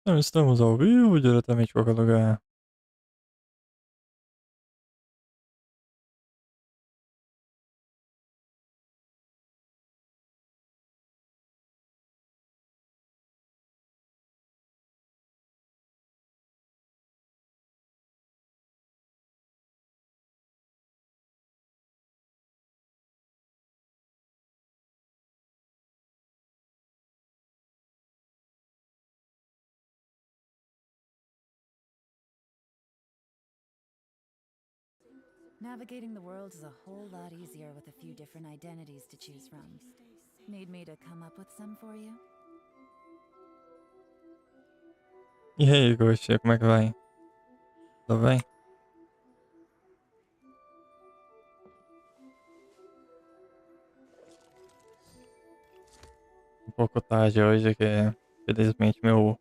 Não estamos ao vivo diretamente em qualquer lugar. Navigating the world is a whole lot easier with a few different identities to choose from. Need me to come up with some for you? E aí, Gostinho, como é que vai? Tudo bem? Um pouco tarde hoje, que felizmente meu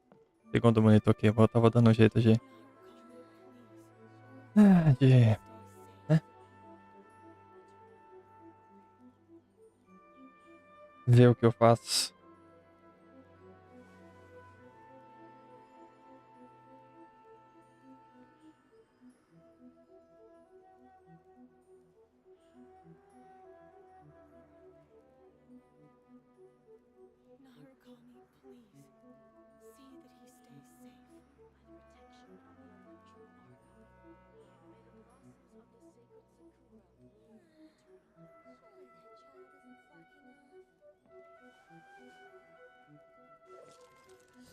segundo monitor aqui, eu tava dando um jeito de, né, ver o que eu faço.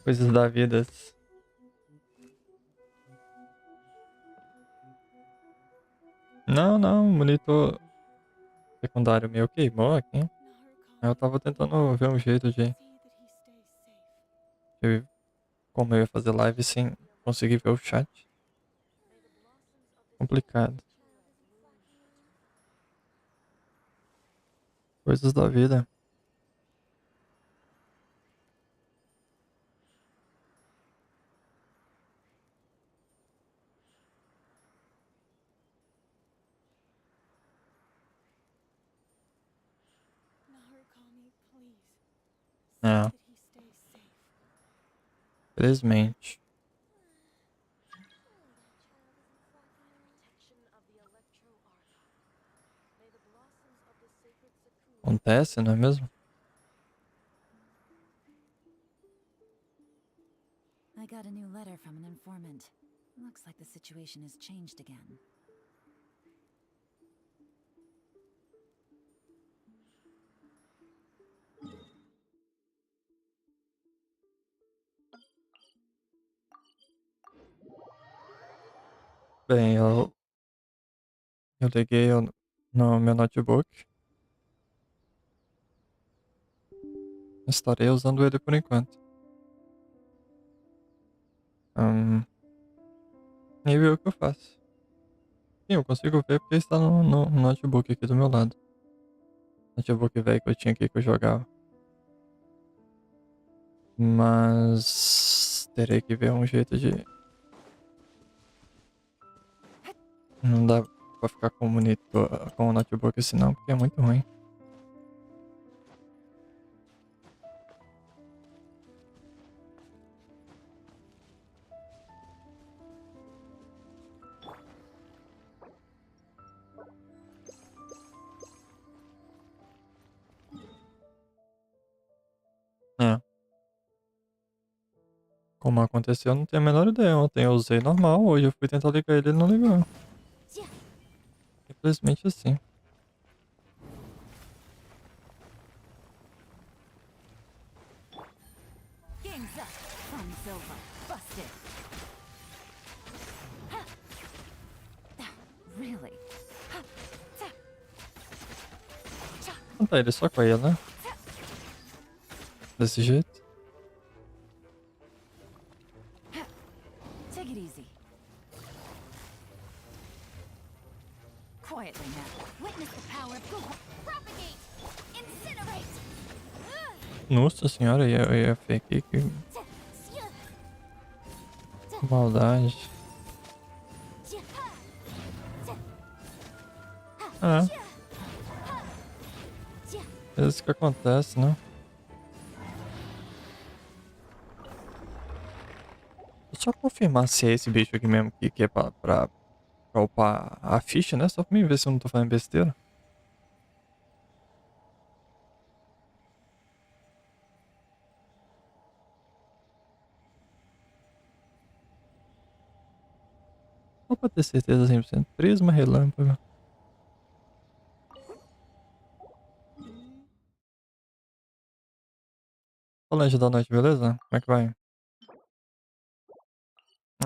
Coisas da vida. Não, o monitor secundário meu queimou aqui. Aí eu tava tentando ver um jeito de como eu ia fazer live sem conseguir ver o chat. Complicado. Coisas da vida. É, felizmente. Acontece, não é mesmo? I got a new letter from an informant. Looks like the situation has changed again. Bem, eu liguei no meu notebook. Estarei usando ele por enquanto. E ver o que eu faço. Sim, eu consigo ver porque está no notebook aqui do meu lado. Notebook velho que eu tinha aqui que eu jogava. Mas terei que ver um jeito de. Não dá pra ficar com o monitor, com o notebook assim não, porque é muito ruim. É. Como aconteceu, eu não tenho a menor ideia. Ontem eu usei normal, hoje eu fui tentar ligar ele e ele não ligou. Simplesmente assim. Game's up. Fun's over. Busted. Really? Não tá ele só com ele, né? Desse jeito. Take it easy. Quietly now. Witness the power of God. Propagate. Incinerate. Nossa senhora, ia fake que maldade. É, é isso que acontece, né? só confirmar se é esse bicho aqui mesmo que é pra upar a ficha, né? Só pra mim ver se eu não tô fazendo besteira. Só pra ter certeza 100%. Prisma, relâmpago. Colégio da noite, beleza? Como é que vai?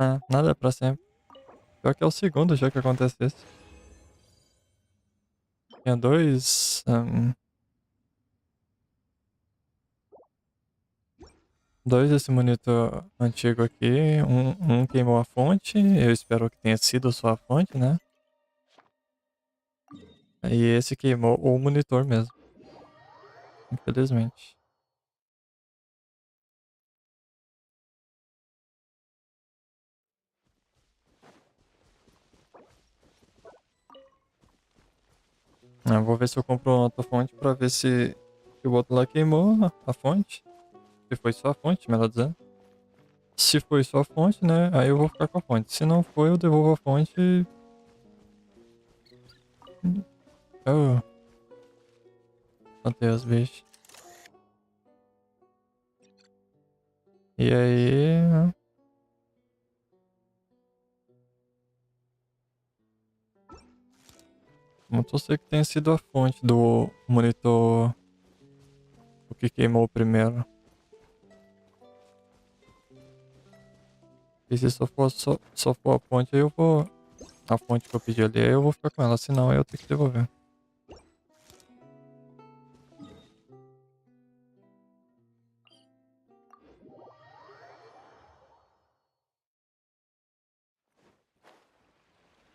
Ah, nada é pra sempre. Pior que é o segundo já que acontece isso. Tinha dois desse monitor antigo aqui. Um queimou a fonte. Eu espero que tenha sido só a fonte, né? E esse queimou o monitor mesmo. Infelizmente. Eu vou ver se eu compro outra fonte pra ver se o outro lá queimou a fonte. Se foi só a fonte, melhor dizendo. Se foi só a fonte, né? Aí eu vou ficar com a fonte. Se não foi, eu devolvo a fonte e. Oh, matei os bichos. E aí. Muito sei que tenha sido a fonte do monitor. O que queimou primeiro. E se só for a fonte, aí eu vou. A fonte que eu pedi ali, aí eu vou ficar com ela. Senão, aí eu tenho que devolver.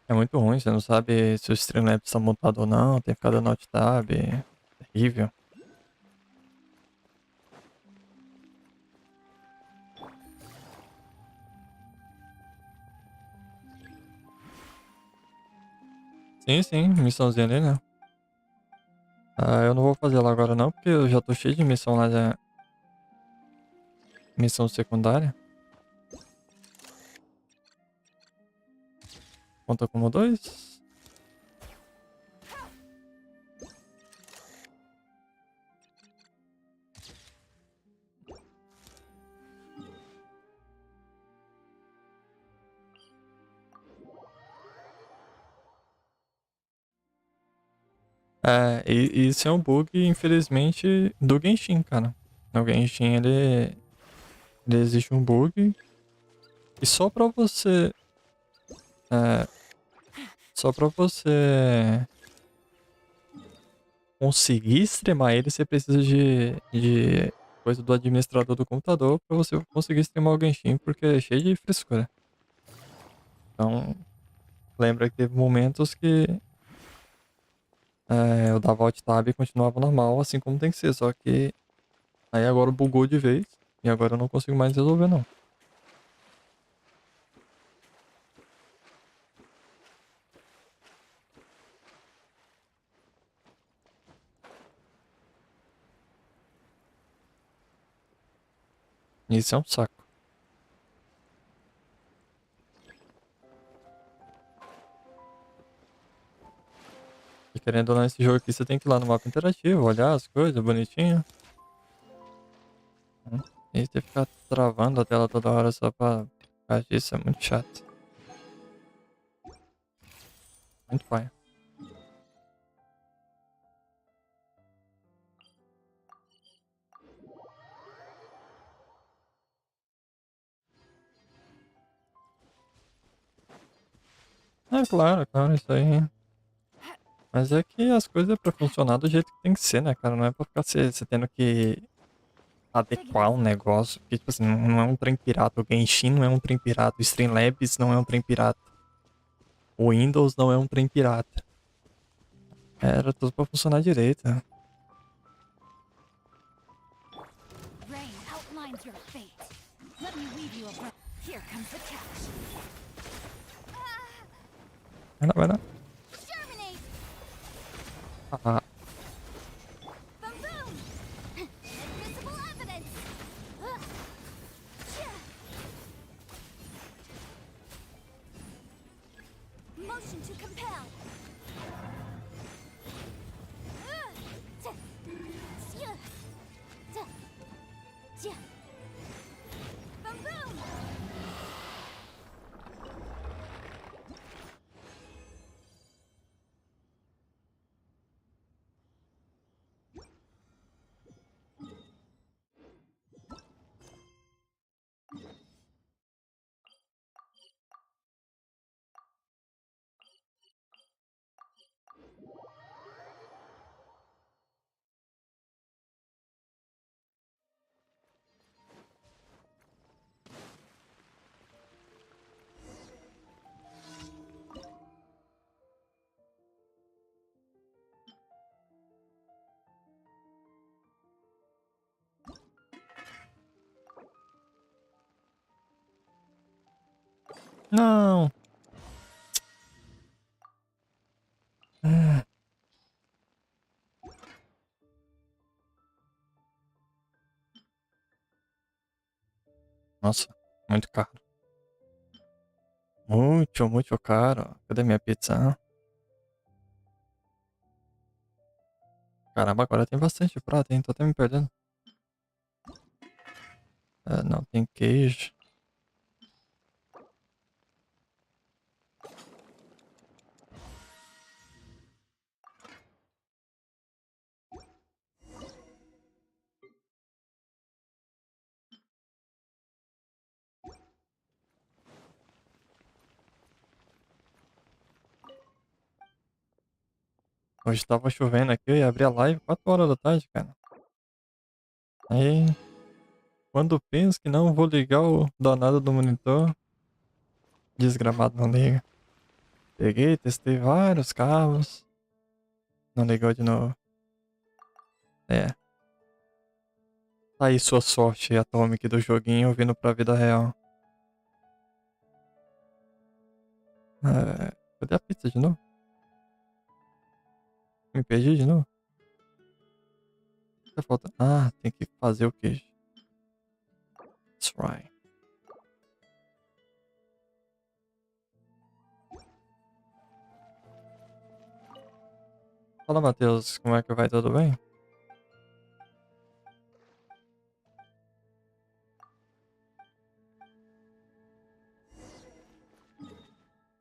É muito ruim, você não sabe se o Streamlabs está montado ou não, tem que ficar dando alt tab. Terrível. Sim, sim, missãozinha ali, né? Ah, eu não vou fazer ela agora não, porque eu já tô cheio de missão lá, missão secundária. Conta como dois. É, e isso é um bug, infelizmente, do Genshin, cara. No Genshin, ele existe um bug e é, só pra você conseguir streamar ele, você precisa de coisa do administrador do computador pra você conseguir streamar o Genshin, porque é cheio de frescura. Então, lembra que teve momentos que eu dava alt tab e continuava normal, assim como tem que ser, só que aí agora bugou de vez e agora eu não consigo mais resolver não. Isso é um saco. E querendo ou não, esse jogo aqui você tem que ir lá no mapa interativo, olhar as coisas bonitinho. E ter que ficar travando a tela toda hora só pra causa disso é muito chato. Muito pai. É claro, claro, isso aí. Mas é que as coisas é pra funcionar do jeito que tem que ser, né, cara? Não é pra ficar você tendo que adequar um negócio. Porque, tipo assim, não é um trem pirata. O Genshin não é um trem pirata. O Streamlabs não é um trem pirata. O Windows não é um trem pirata. Era tudo pra funcionar direito. Rain outlines your fate. Let me weave you a breath. Here comes the catch. Vai lá, vai lá. Germinate! Ah, Boom boom! Invisible evidence! Não! Ah, nossa, muito caro. Muito, muito caro. Cadê minha pizza? Caramba, agora tem bastante prato, hein? Tô até me perdendo. Ah, não, tem queijo. Hoje tava chovendo aqui, eu ia abrir a live 4 horas da tarde, cara. Aí, quando penso que não vou ligar o danado do monitor, desgramado não liga. Peguei, testei vários cabos, não ligou de novo. É, tá aí sua sorte atômica do joguinho vindo pra vida real. É, cadê a pizza de novo? Me perdi de novo? Tá falta. Ah, tem que fazer o queijo. That's right. Fala, Matheus, como é que vai? Tudo bem?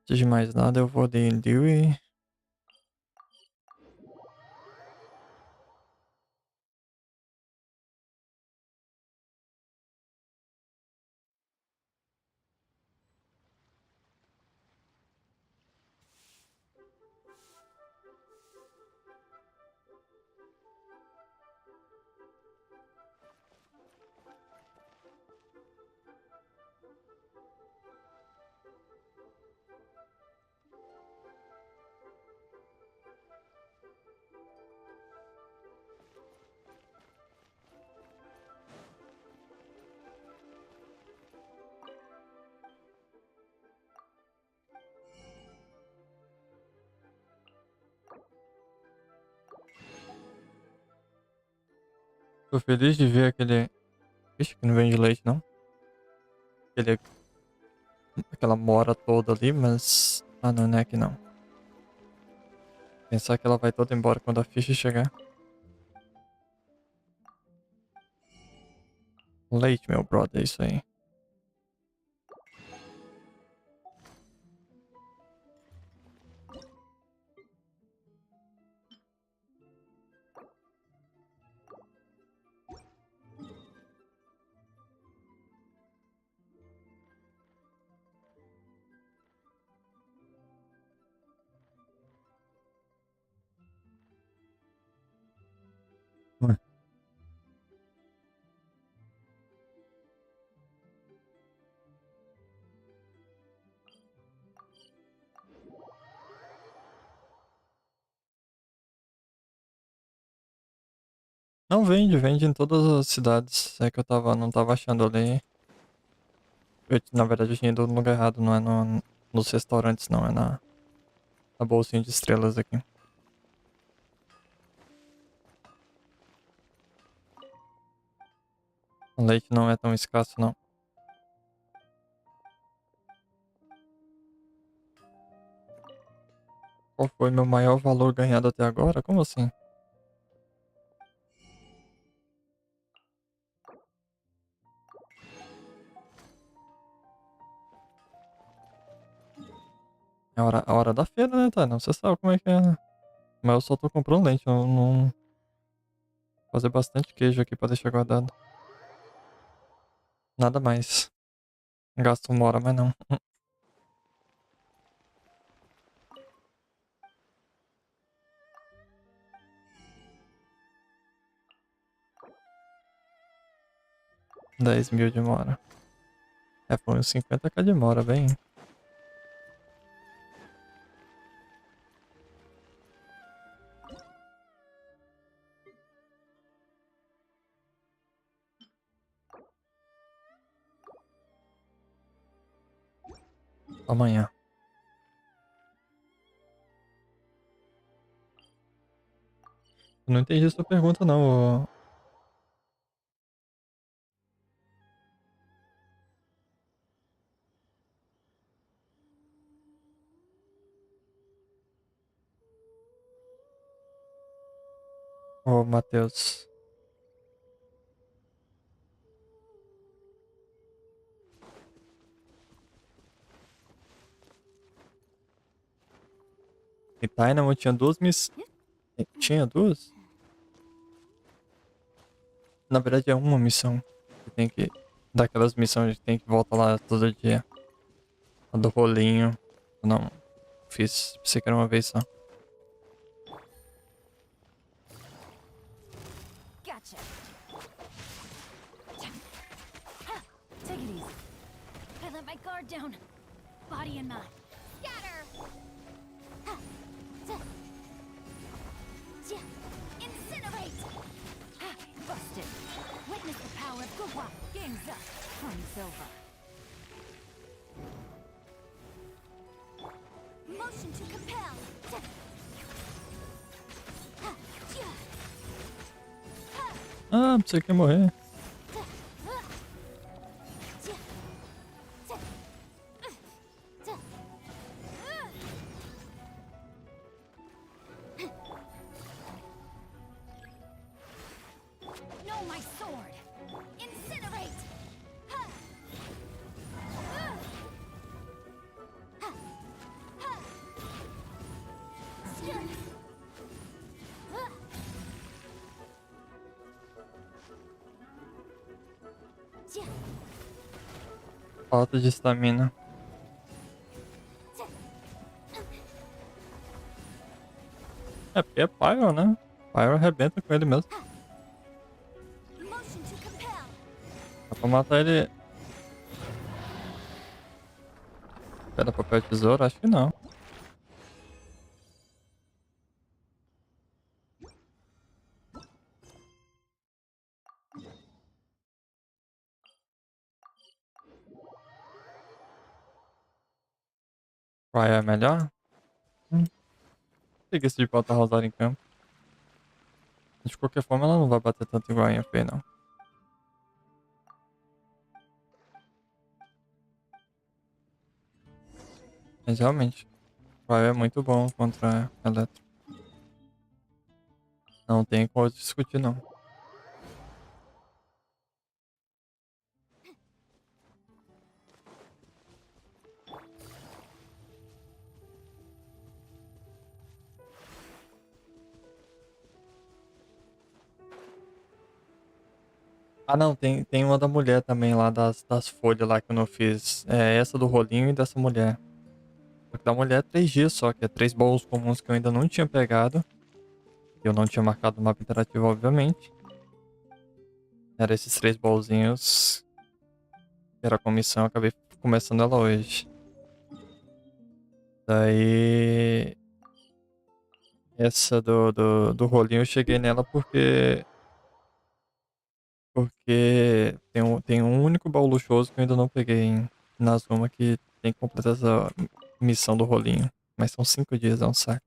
Antes de mais nada, eu vou de Dewey. Tô feliz de ver aquele. Vixe, que não vem de leite, não. Aquele... Aquela mora toda ali, mas. Ah, não, não é que não. Pensar que ela vai toda embora quando a ficha chegar. Leite, meu brother, é isso aí. Ué. Não vende, vende em todas as cidades. É que eu tava, não tava achando ali. Na verdade, eu tinha ido no lugar errado, não é nos restaurantes, não, é na bolsinha de estrelas aqui. O leite não é tão escasso, não. Qual foi meu maior valor ganhado até agora? Como assim? É a hora da feira, né, tá? Não, você sabe como é que é, né? Mas eu só tô comprando leite, eu não... Fazer bastante queijo aqui pra deixar guardado. Nada mais. Gasto 1 hora, mas não. 10.000 de mora. É, foi uns 50k de mora, bem. Amanhã. Eu não entendi sua pergunta, não, ô Matheus. Em Dynamo tinha duas missões. Tinha duas? Na verdade é uma missão. Você tem que. Daquelas missões que tem que voltar lá todo dia. A do rolinho. Eu não fiz. Pensei que era uma vez só. Gotcha. Take it easy. I let my guard down. Body and mind. Scatter. Incinerate. Busted. Witness the power of Gua. Game's up. Fun's over. Motion to compel. Ah, pensei que ia morrer. No, my sword. Incinerate. Falta de estamina. É porque é Pyro, né? Pyro arrebenta com ele mesmo. Motion to compel. Dá pra matar ele. Pedra, papel, tesoura? Acho que não. Qual é melhor? Preguiça de botar a Rosário em campo. De qualquer forma, ela não vai bater tanto igual a Fei, não. Mas realmente, o é muito bom contra Eletro. Não tem como discutir, não. Ah, não, tem uma da mulher também lá das folhas lá que eu não fiz. É essa do rolinho e dessa mulher. Porque da mulher é 3 dias só, que é 3 baús comuns que eu ainda não tinha pegado. Eu não tinha marcado o mapa interativo, obviamente. Era esses 3 baúzinhos. Que era a comissão, eu acabei começando ela hoje. Daí. Essa do rolinho eu cheguei nela porque. Porque tem um único baú luxuoso que eu ainda não peguei na Zuma que tem que completar essa missão do rolinho. Mas são 5 dias, é um saco.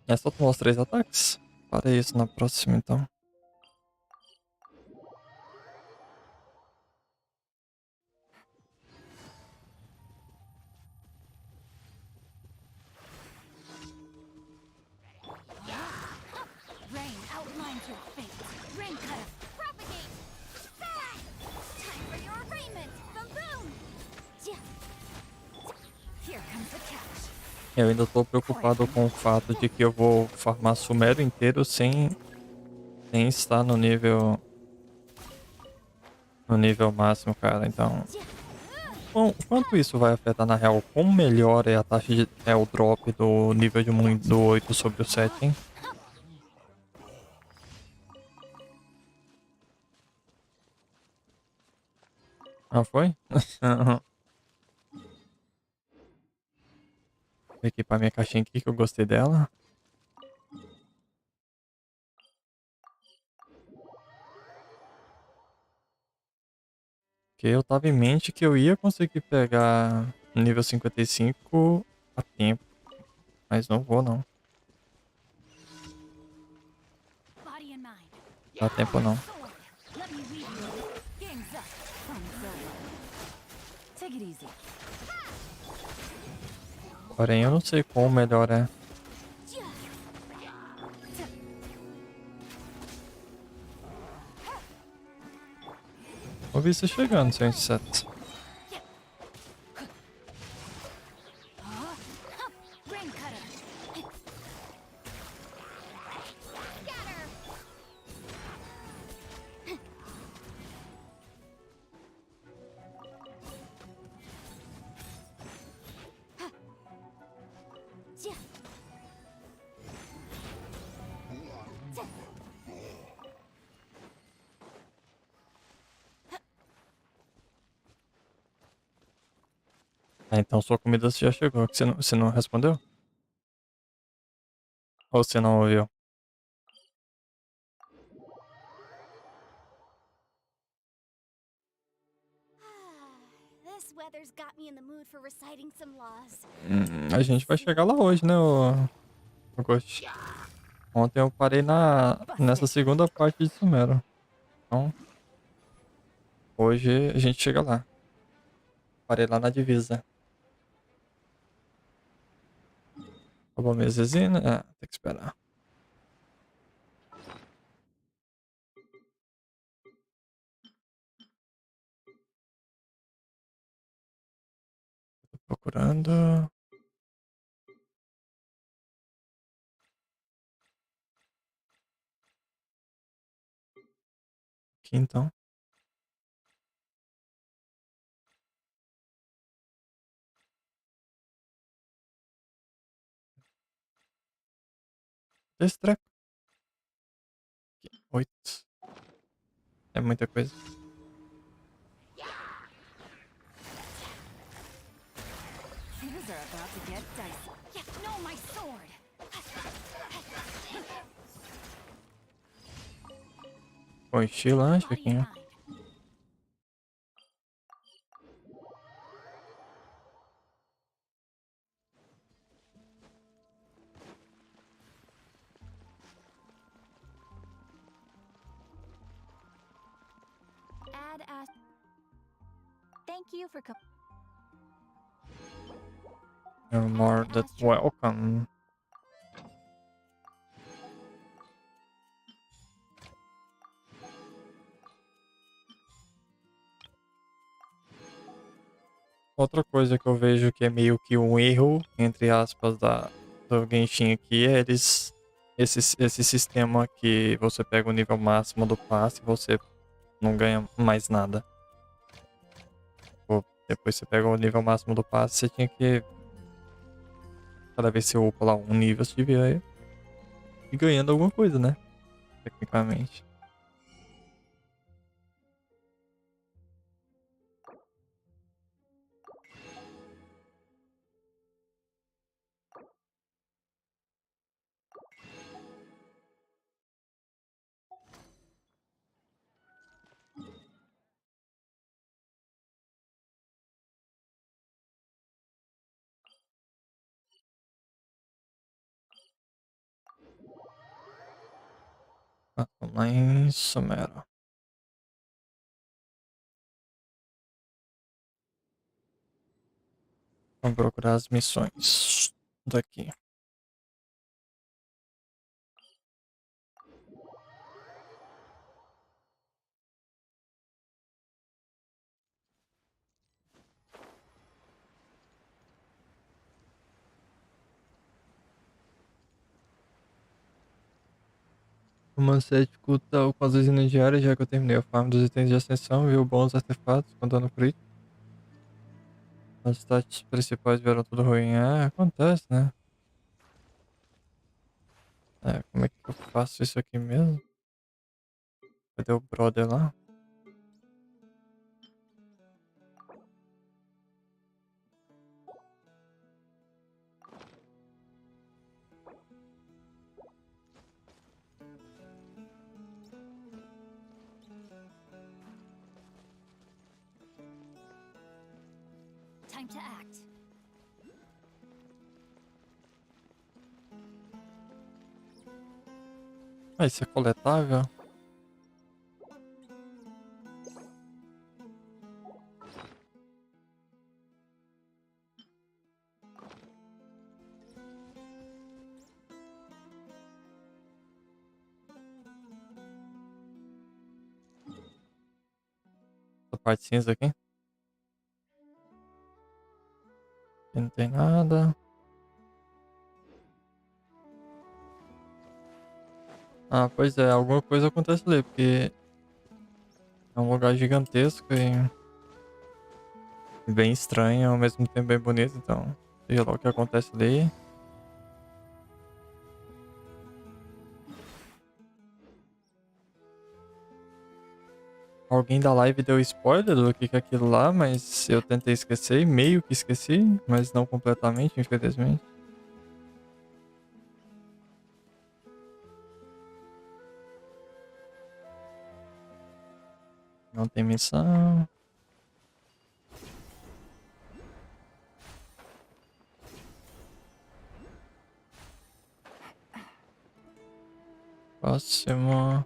É só tomar os 3 ataques? Para isso na próxima então. Rain outlines your fate. Rain cutter. Propagate. Time for your arraignment. Boom boom. Here comes the catch. Eu ainda tô preocupado com o fato de que eu vou farmar Sumero inteiro sem estar no nível máximo, cara. Então, quanto isso vai afetar na real? Como melhor é a taxa de o drop do nível de muito do 8 sobre o 7, hein? Ah, foi? Vou equipar minha caixinha aqui que eu gostei dela. Porque eu tava em mente que eu ia conseguir pegar nível 55 a tempo. Mas não vou, não. Body and mind. Dá tempo, não. Sword. Let me weave you. Game's up. Fun's over. Take it easy. Porém, eu não sei qual o melhor é. Vou ver você chegando, seu inseto. Brain cutter. Scatter. Ah, então sua comida já chegou. Que você não respondeu? Ou você não ouviu? This weather's got me in the mood for reciting some laws. A gente vai chegar lá hoje, né, ô Ghost? Ontem eu parei nessa segunda parte de Sumero. Então, hoje a gente chega lá. Parei lá na divisa. Acabou minhas resinas. Ah, tem que esperar. Tô procurando. Aqui então. Esse treco. Aqui, 8. É muita coisa. Things are about to get dicey. Yeah, no, my sword. Bom, enchi lanche Body aqui, and ó. mind. Add as. Thank you for. You're more than welcome. Outra coisa que eu vejo que é meio que um erro, entre aspas, do Genshin aqui é esse sistema que você pega o nível máximo do passe e você não ganha mais nada. Tipo, depois você pega o nível máximo do passe, você tinha que. Cada vez que você upa lá um nível, você devia ir ganhando alguma coisa, né? Tecnicamente. Ah, vamos lá em Sumero. Vamos procurar as missões daqui. Uma cético tal com as usinas diárias, já que eu terminei o farm dos itens de ascensão, viu bons artefatos com dano crítico. As stats principais vieram tudo ruim. É, acontece, né? É, como é que eu faço isso aqui mesmo? Cadê o brother lá? Time to act. Ah, isso é coletável? Essa parte cinza aqui? Aqui não tem nada. Ah, pois é, alguma coisa acontece ali, porque é um lugar gigantesco e bem estranho, ao mesmo tempo bem bonito, então seja lá o que acontece ali. Alguém da live deu spoiler do que é aquilo lá, mas eu tentei esquecer, meio que esqueci, mas não completamente, infelizmente. Não tem missão. Próximo.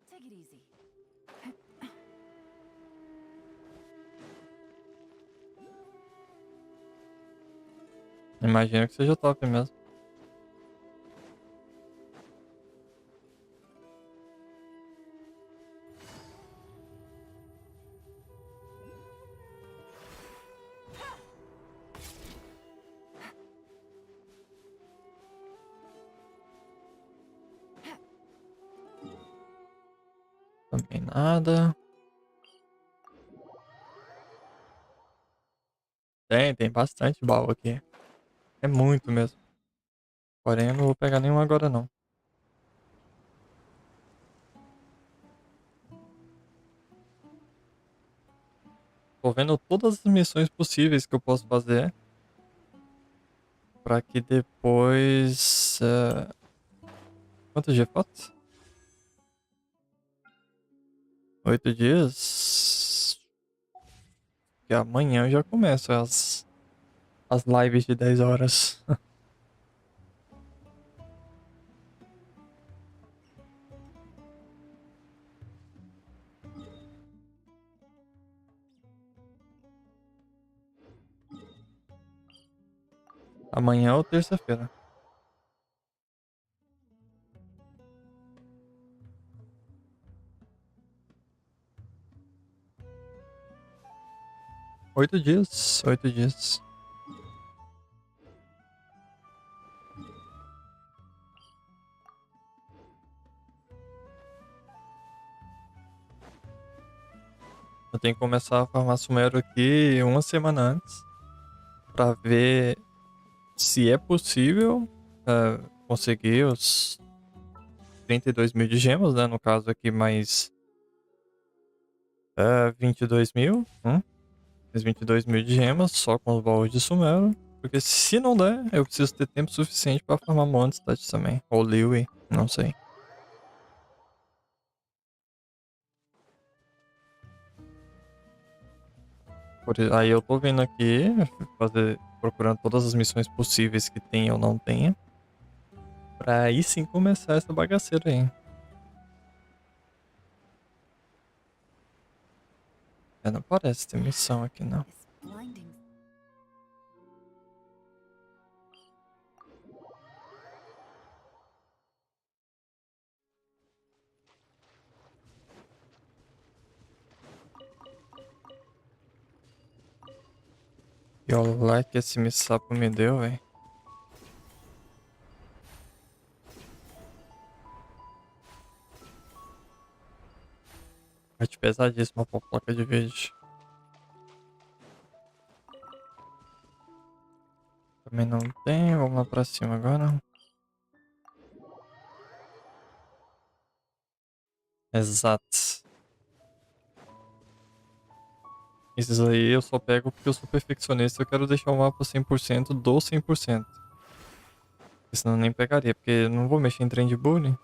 Take it easy. Imagino que seja top mesmo. Também nada. Tem bastante baú aqui. É muito mesmo. Porém, eu não vou pegar nenhum agora não. Tô vendo todas as missões possíveis que eu posso fazer. Pra que depois... Quantos dias falta? 8 dias? Que amanhã já começa as lives de 10 horas. Amanhã ou terça-feira. Oito dias. 8 dias. Eu tenho que começar a farmar Sumero aqui uma semana antes. Pra ver se é possível conseguir os 32 mil de gemas, né? No caso aqui, mais 22 mil. Mais 22 mil de gemas só com os baús de Sumero. Porque se não der, eu preciso ter tempo suficiente pra farmar Mondstadt também. Ou Liwi, não sei. Aí eu tô vendo aqui, procurando todas as missões possíveis que tem ou não tenha. Pra aí sim começar essa bagaceira aí. Não parece ter missão aqui não. This blinding. E o like que esse sapo me deu, velho. Parte pesadíssima pra placa de vídeo. Também não tem, vamos lá pra cima agora. Exato. Esses aí eu só pego porque eu sou perfeccionista e eu quero deixar o mapa 100% do 100%. Porque senão eu nem pegaria, porque eu não vou mexer em trem de bullying.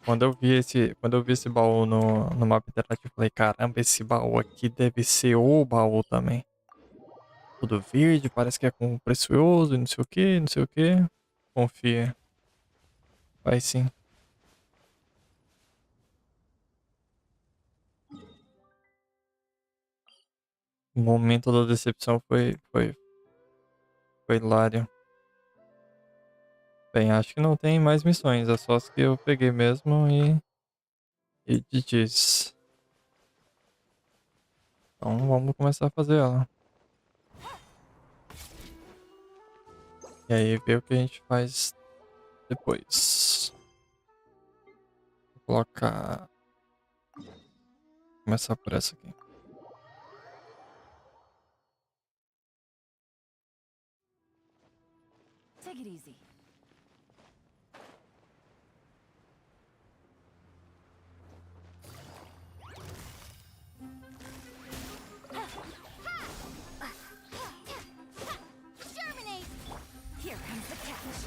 Quando eu vi esse baú no mapa interativo, eu falei, caramba, esse baú aqui deve ser o baú também. Tudo verde, parece que é com precioso e não sei o que, não sei o que. Confia. Vai sim. O momento da decepção foi hilário. Bem, acho que não tem mais missões, é só as que eu peguei mesmo e diz. Então vamos começar a fazer ela. E aí ver o que a gente faz depois. Vou colocar. Começar por essa aqui. Take it easy. Germinate! Here comes the catch.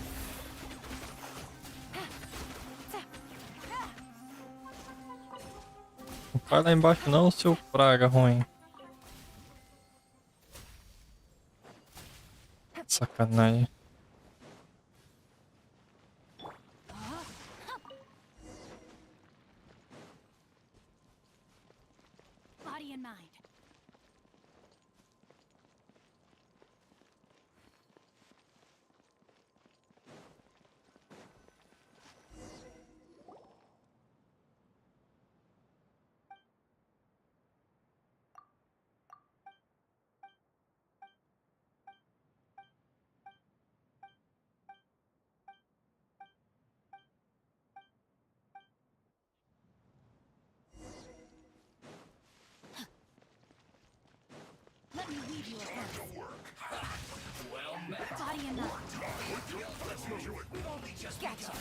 Não vai lá embaixo não, seu praga ruim. Sacanagem. Body and mind. Let me weave you a verse. Body and mind. Gotcha.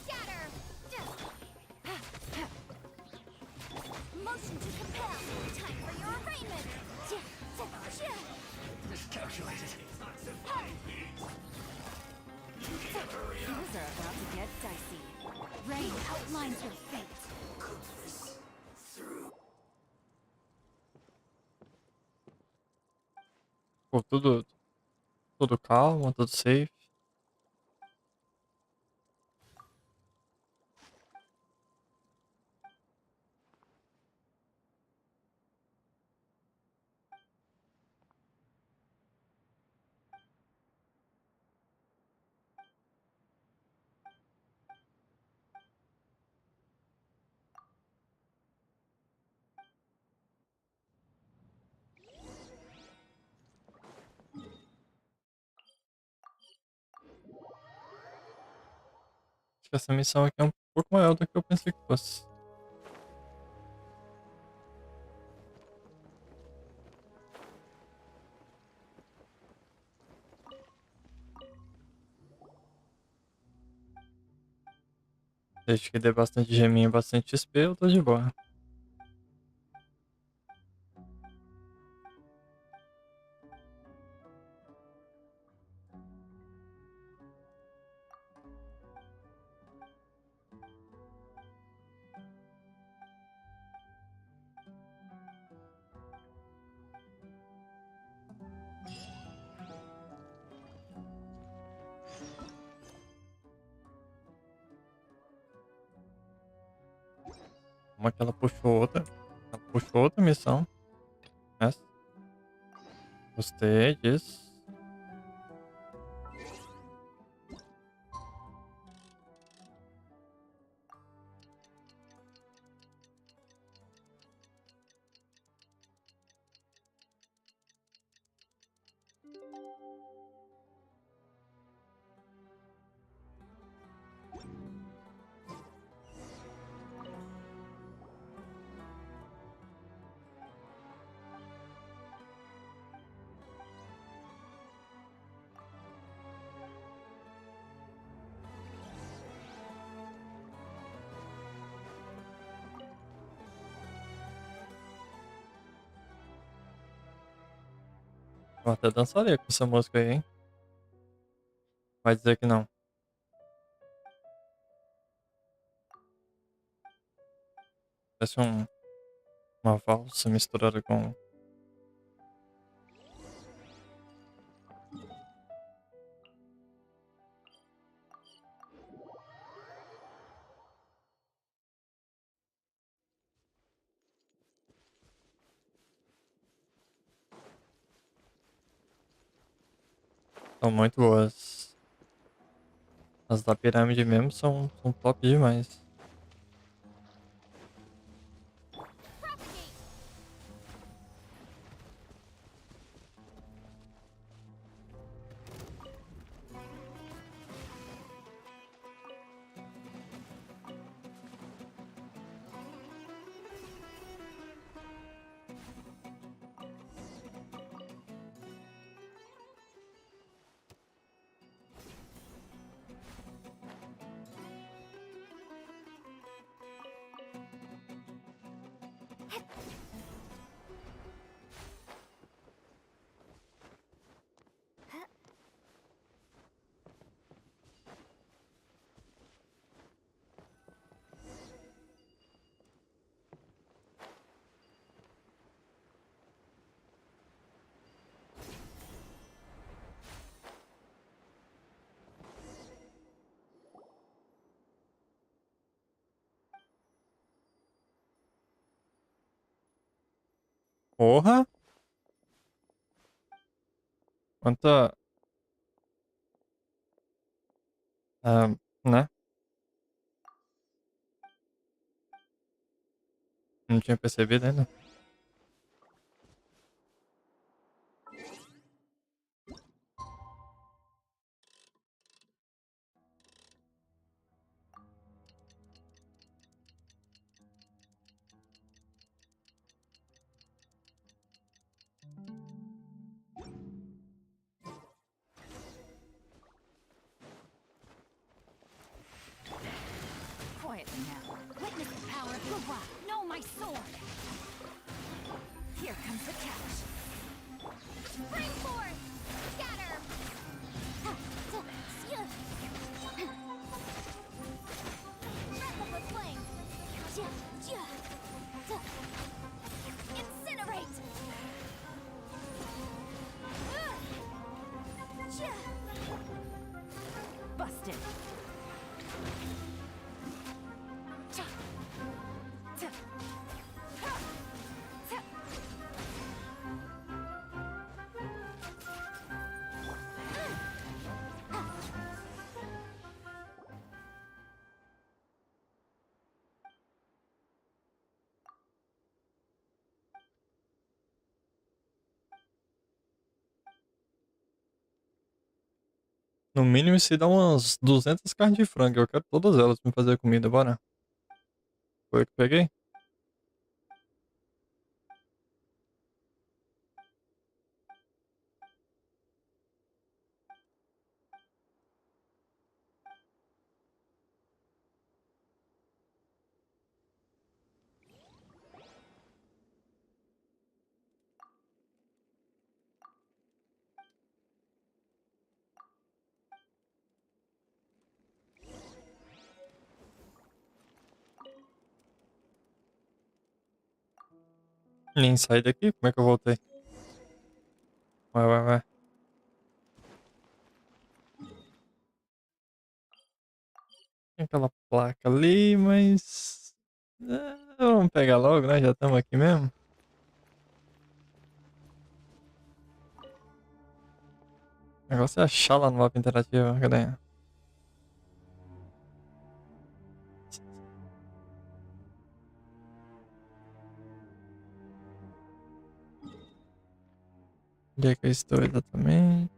Scatter! Motion to compel. Time for your arraignment. Things are about to get dicey. Rain outlines your fate. Pô, tudo calmo, tudo safe. Acho que essa missão aqui é um pouco maior do que eu pensei que fosse. Desde que dê bastante geminha e bastante XP, eu tô de boa. Uma que ela puxou outra. Ela puxou outra missão. Essa. Gostei disso. Eu até dançaria com essa música aí, hein? Vai dizer que não. Parece uma valsa misturada com... São muito boas. As da pirâmide mesmo são top demais. Propagate. Porra! Quanta... ah, né? Não tinha percebido ainda. Quietly now. Witness the power of your rock. Know my sword. Here comes the catch. Bring forth. Scatter. Breath of the flame. Incinerate. Busted. No mínimo se dá umas 200 carnes de frango. Eu quero todas elas pra me fazer comida, bora. Foi o que peguei? Nem saí daqui? Como é que eu voltei? Vai. Tem aquela placa ali, mas... vamos pegar logo, né? Já estamos aqui mesmo. O negócio é achar lá no mapa interativo, cadê? Onde é que eu estou exatamente?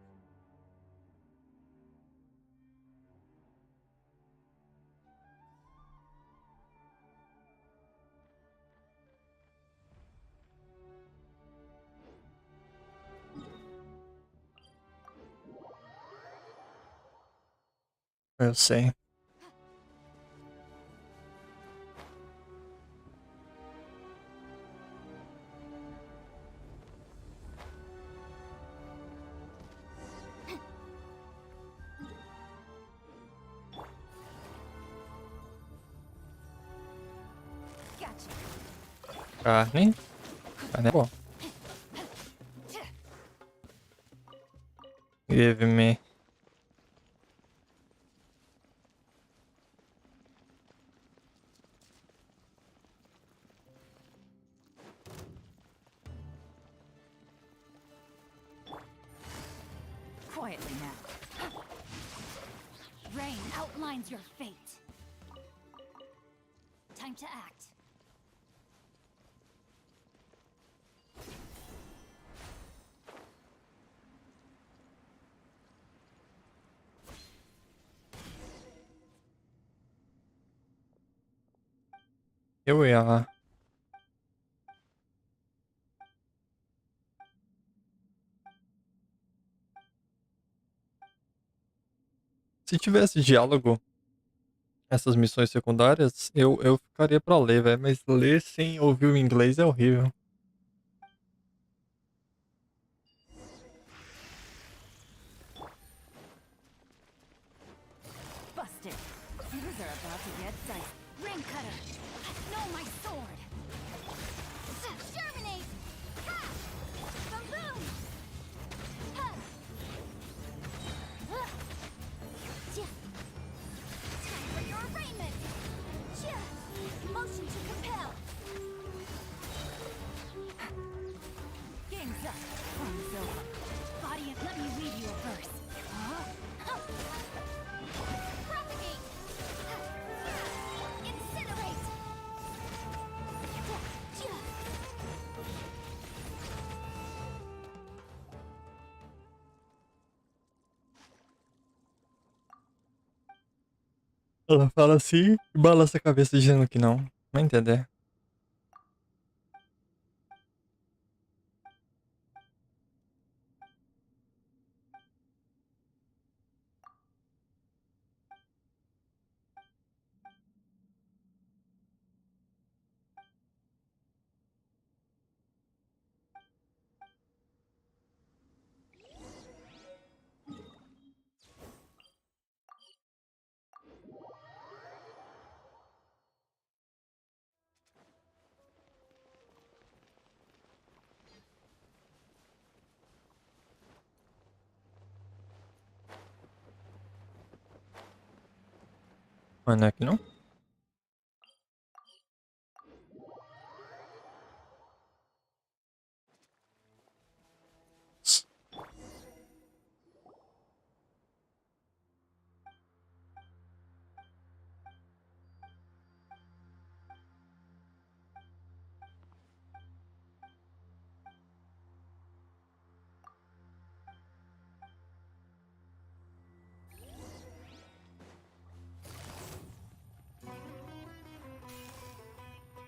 Eu sei. Gotcha. Carne. Carne é bom. Give me. Quietly now. Rain outlines your fate. Time to act. Here we are. Se tivesse diálogo, essas missões secundárias, eu ficaria pra ler, velho. Mas ler sem ouvir o inglês é horrível. Busted. Things are about to get dicey. Rain cutter. No, my sword. Germinate. Ha! Boom boom. Ha! Yeah. Time for your arraignment. Yeah. Motion to compel. Game's up. Fun's over. Body, let me read you a verse. Huh? Propagate. Incinerate. Ela fala assim e balança a cabeça dizendo que não. Vai entender. Mas não é que não?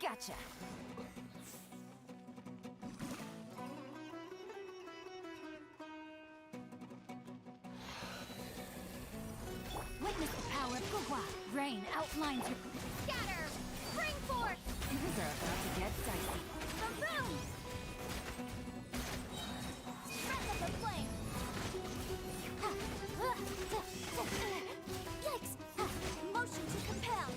Gotcha. Witness the power of Gugwa. Rain outlines your... Scatter! Bring forth! Things are about to get dicey. Boom boom! Breath of the flame! Yikes! Motion to compel!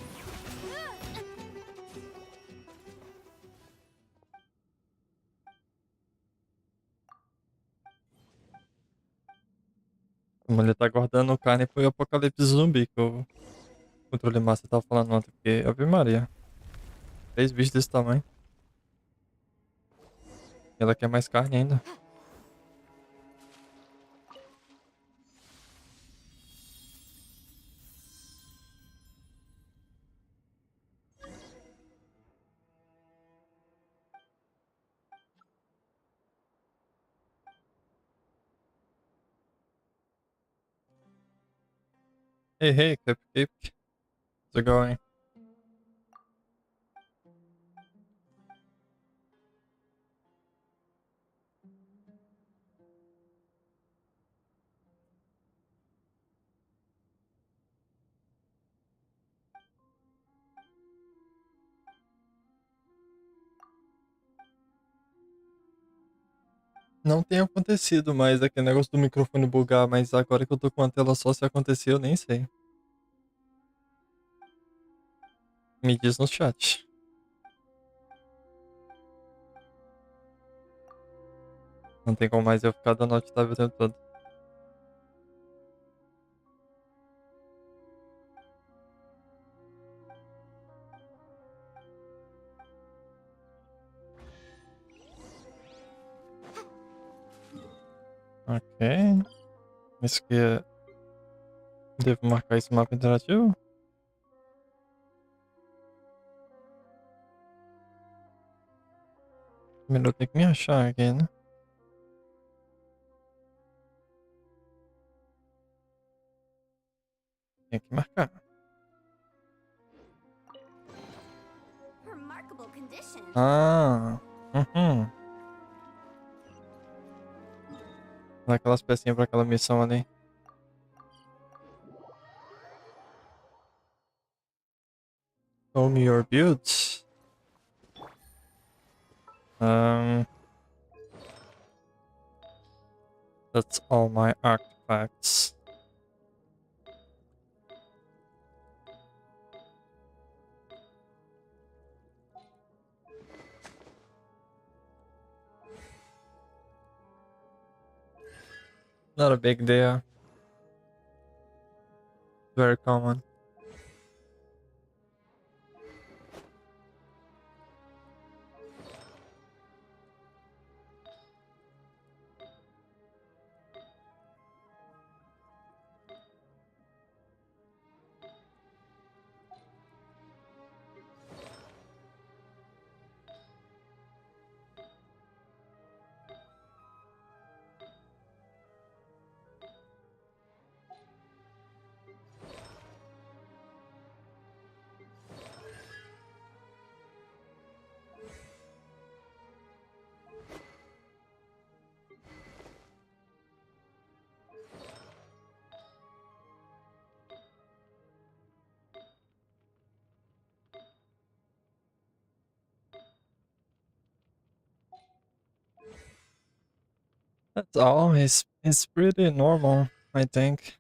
A mulher tá guardando carne pro apocalipse zumbi que o controle master tava falando ontem. Porque, Ave Maria, 3 bichos desse tamanho. E ela quer mais carne ainda. Hey, hey, Cupcake. How's it going? Não tem acontecido mais aquele negócio do microfone bugar, mas agora que eu tô com a tela só, se acontecer, eu nem sei. Me diz no chat. Não tem como mais eu ficar dando alt tab o tempo todo. Ok. Isso que é... Devo marcar esse mapa interativo? Primeiro eu tenho que me achar aqui, né? Tem que marcar. Remarkable condition. Ah, uhum. Dá aquelas pecinhas pra aquela missão ali. Show me your builds. Um, that's all my artifacts. Not a big deal. Very common. That's all. It's pretty normal, I think.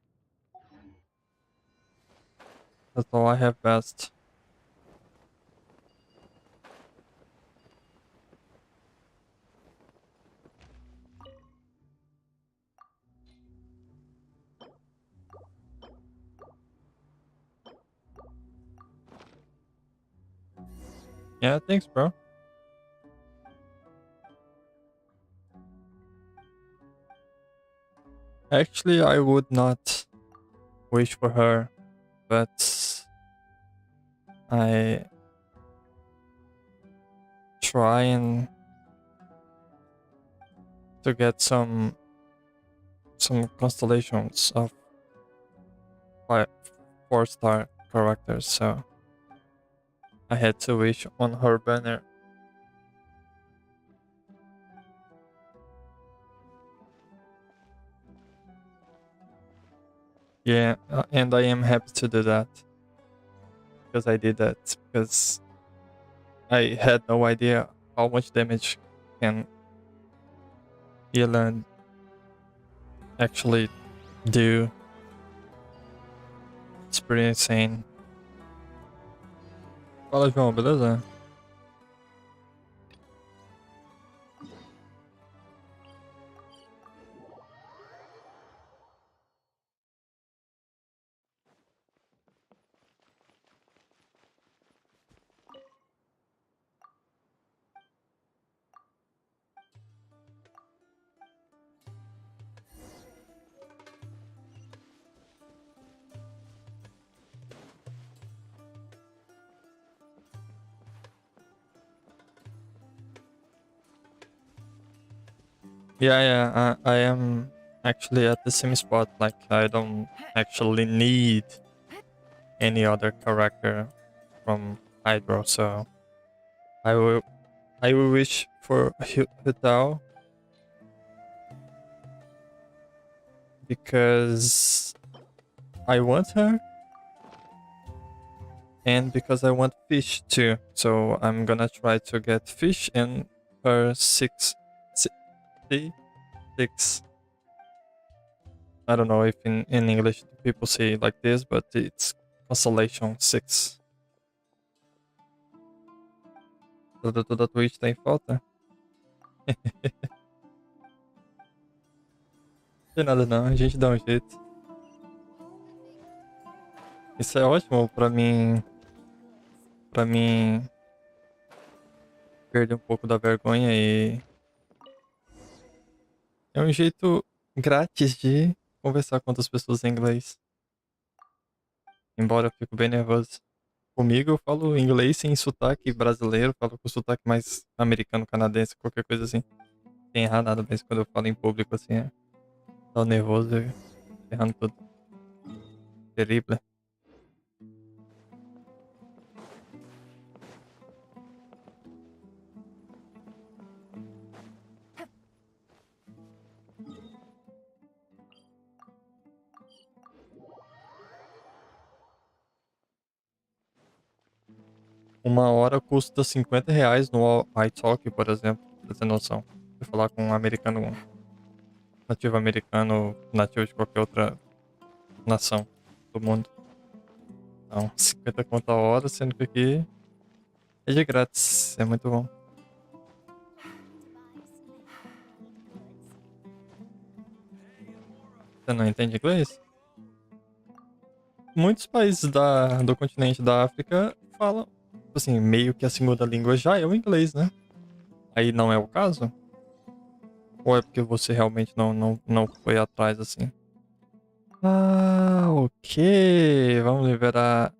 That's all I have best. Yeah, thanks, bro. Actually, I would not wish for her, but I try and to get some constellations of 4-star characters, so I had to wish on her banner. Yeah, and I am happy to do that. Because I did that. Because I had no idea how much damage can Elan actually do. It's pretty insane. Fala, João, beleza? Yeah, I am actually at the same spot. Like, I don't actually need any other character from Hydro, so I will wish for Hutao because I want her and because I want fish too. So I'm gonna try to get fish and her 6. I don't know if in English people say it like this, but it's constellation 6. Toda Twitch tem falta. Tem nada não, a gente dá um jeito. Isso é ótimo pra mim perder um pouco da vergonha e é um jeito grátis de conversar com outras pessoas em inglês. Embora eu fico bem nervoso. Comigo eu falo inglês sem sotaque brasileiro, falo com sotaque mais americano, canadense, qualquer coisa assim. Sem errar nada, mas quando eu falo em público assim, tô nervoso e errando tudo. Terrível. Uma hora custa R$ 50 no iTalk, por exemplo, pra ter noção. Você falar com um americano, um nativo americano, nativo de qualquer outra nação do mundo. Então, 50 conto a hora, sendo que aqui é de grátis. É muito bom. Você não entende inglês? Muitos países do continente da África falam, assim, meio que a segunda língua já é o inglês, né? Aí não é o caso? Ou é porque você realmente não foi atrás assim? Ah, ok. Vamos liberar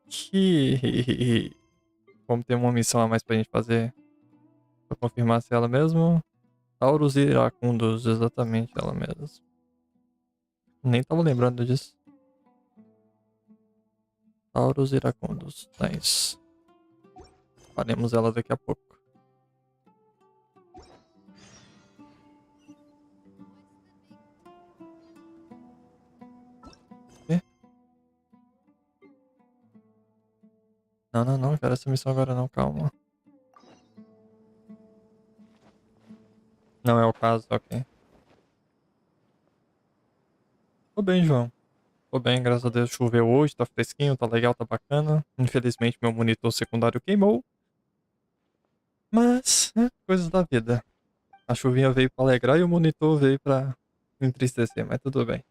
aqui. Vamos ter uma missão a mais pra gente fazer. Pra confirmar se é ela mesmo. Taurus iracundos, exatamente ela mesma. Nem tava lembrando disso. Taurus iracundos. Nice. Faremos ela daqui a pouco. Quê? Não, quero essa missão agora não, calma. Não é o caso, ok. Tô bem, João. Tô bem, graças a Deus. Choveu hoje, tá fresquinho, tá legal, tá bacana. Infelizmente meu monitor secundário queimou. Mas, né, coisas da vida. A chuvinha veio pra alegrar e o monitor veio pra entristecer, mas tudo bem.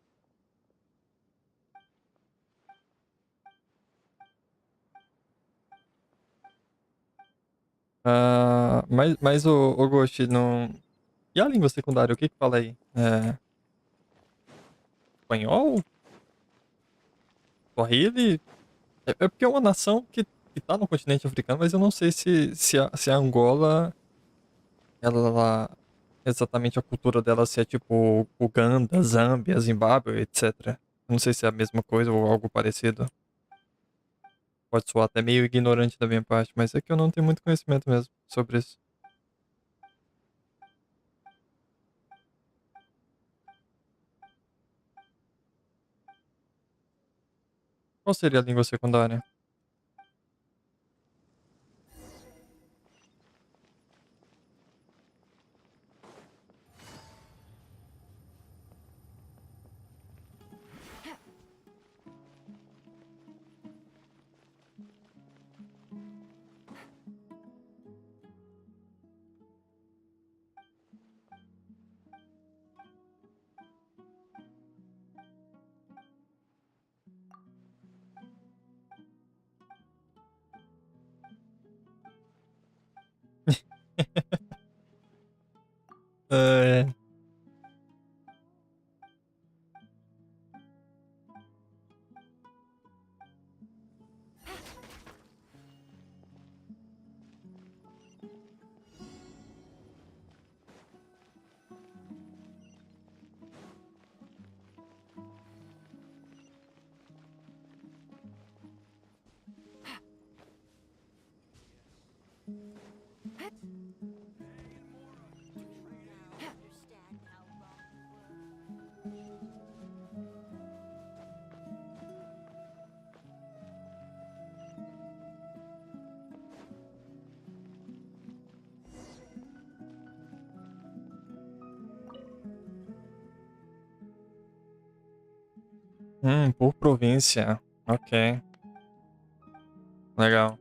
Mas o Ghost, não... E a língua secundária, o que que fala aí? Espanhol? Swahili? É porque é uma nação que tá no continente africano, mas eu não sei se a Angola, ela, exatamente a cultura dela, se é tipo Uganda, Zâmbia, Zimbábue, etc. Eu não sei se é a mesma coisa ou algo parecido. Pode soar até meio ignorante da minha parte, mas é que eu não tenho muito conhecimento mesmo sobre isso. Qual seria a língua secundária? É, por província. Ok, legal.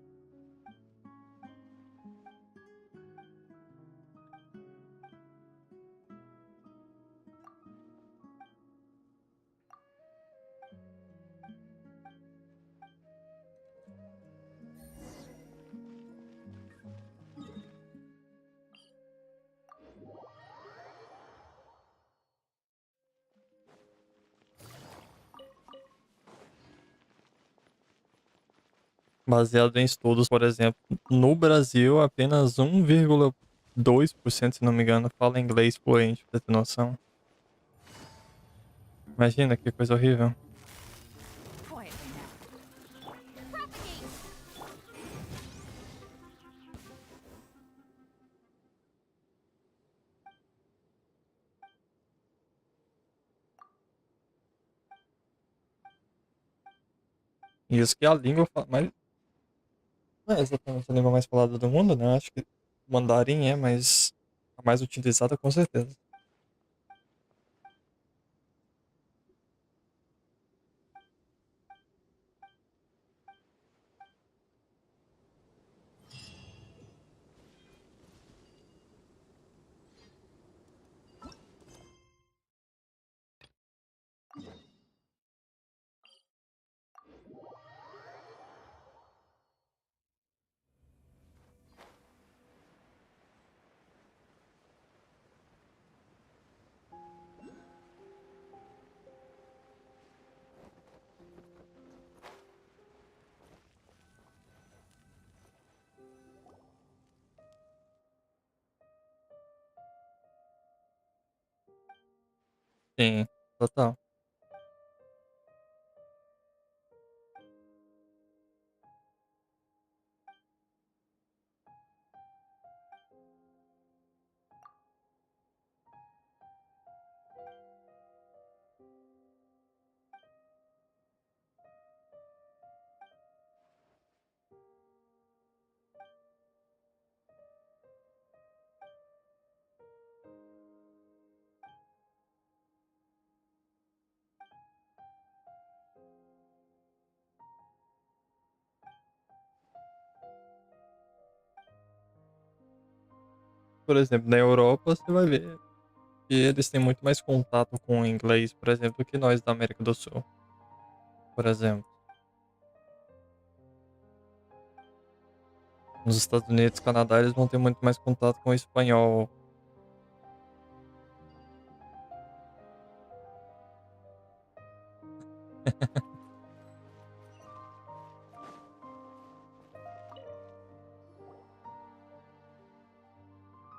Baseado em estudos, por exemplo, no Brasil, apenas 1,2%, se não me engano, fala inglês fluente, pra ter noção. Imagina que coisa horrível. Quietly now. Propagate! E isso que é a língua mais. Não é exatamente a língua mais falada do mundo, né? Acho que o mandarim é, mas a mais utilizada com certeza. Sim, total. Por exemplo, na Europa, você vai ver que eles têm muito mais contato com o inglês, por exemplo, que nós da América do Sul, por exemplo. Nos Estados Unidos, Canadá, eles vão ter muito mais contato com o espanhol.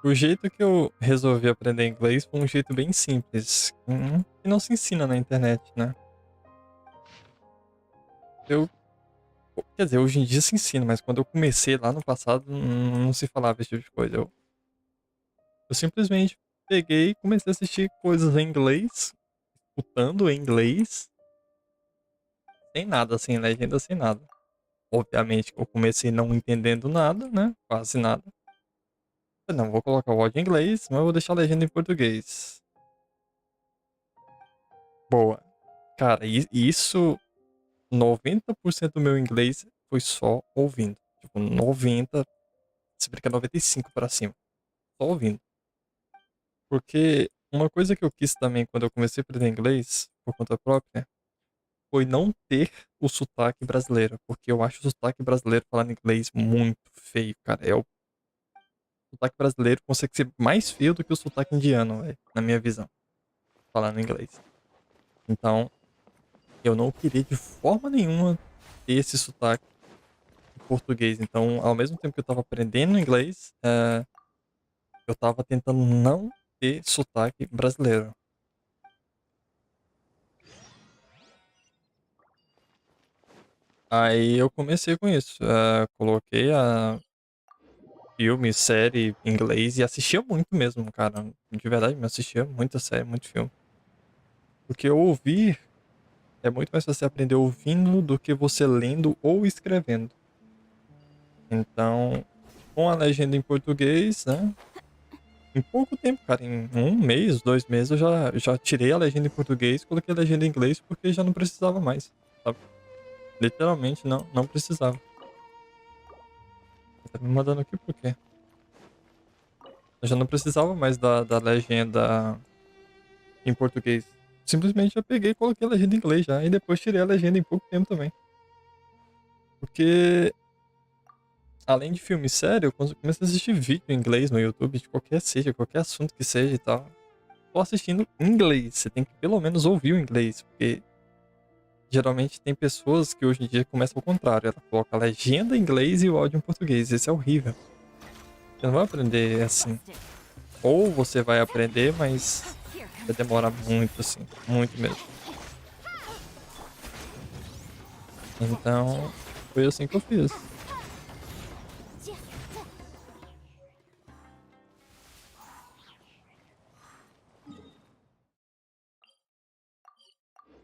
O jeito que eu resolvi aprender inglês foi um jeito bem simples, que não se ensina na internet, né? Eu, quer dizer, hoje em dia se ensina, mas quando eu comecei lá no passado, não se falava esse tipo de coisa. Eu simplesmente peguei e comecei a assistir coisas em inglês, escutando em inglês, sem nada, sem legenda, sem nada. Obviamente que eu comecei não entendendo nada, né? Quase nada. Falei, não, vou colocar o áudio em inglês, mas eu vou deixar a legenda em português. Boa. Cara, isso 90% do meu inglês foi só ouvindo. Tipo, 90, se brincar 95 pra cima. Só ouvindo. Porque uma coisa que eu quis também quando eu comecei a aprender inglês, por conta própria, foi não ter o sotaque brasileiro. Porque eu acho o sotaque brasileiro falando inglês muito feio, cara. O sotaque brasileiro consegue ser mais feio do que o sotaque indiano, véio, na minha visão, falando inglês. Então, eu não queria de forma nenhuma ter esse sotaque em português. Então, ao mesmo tempo que eu tava aprendendo inglês, eu tava tentando não ter sotaque brasileiro. Aí eu comecei com isso. Coloquei a filme, série em inglês e assistia muito mesmo, cara. De verdade, eu assistia muita série, muito filme. Porque ouvir é muito mais fácil você aprender ouvindo do que você lendo ou escrevendo. Então, com a legenda em português, né? Em pouco tempo, cara, em um mês, 2 meses, eu já tirei a legenda em português, coloquei a legenda em inglês porque já não precisava mais, sabe? Literalmente não precisava. Tá me mandando aqui por quê? Eu já não precisava mais da legenda em português. Simplesmente eu peguei e coloquei a legenda em inglês já, e depois tirei a legenda em pouco tempo também. Porque, além de filme sério, eu comecei a assistir vídeo em inglês no YouTube, de qualquer assunto que seja e tal. Tô assistindo em inglês, você tem que pelo menos ouvir o inglês, porque geralmente tem pessoas que hoje em dia começam ao contrário. Ela coloca a legenda em inglês e o áudio em português. Isso é horrível. Você não vai aprender assim. Busted. Ou você vai aprender, mas Here vai comes the demorar punch. muito, assim. Muito mesmo. Então, foi assim que eu fiz.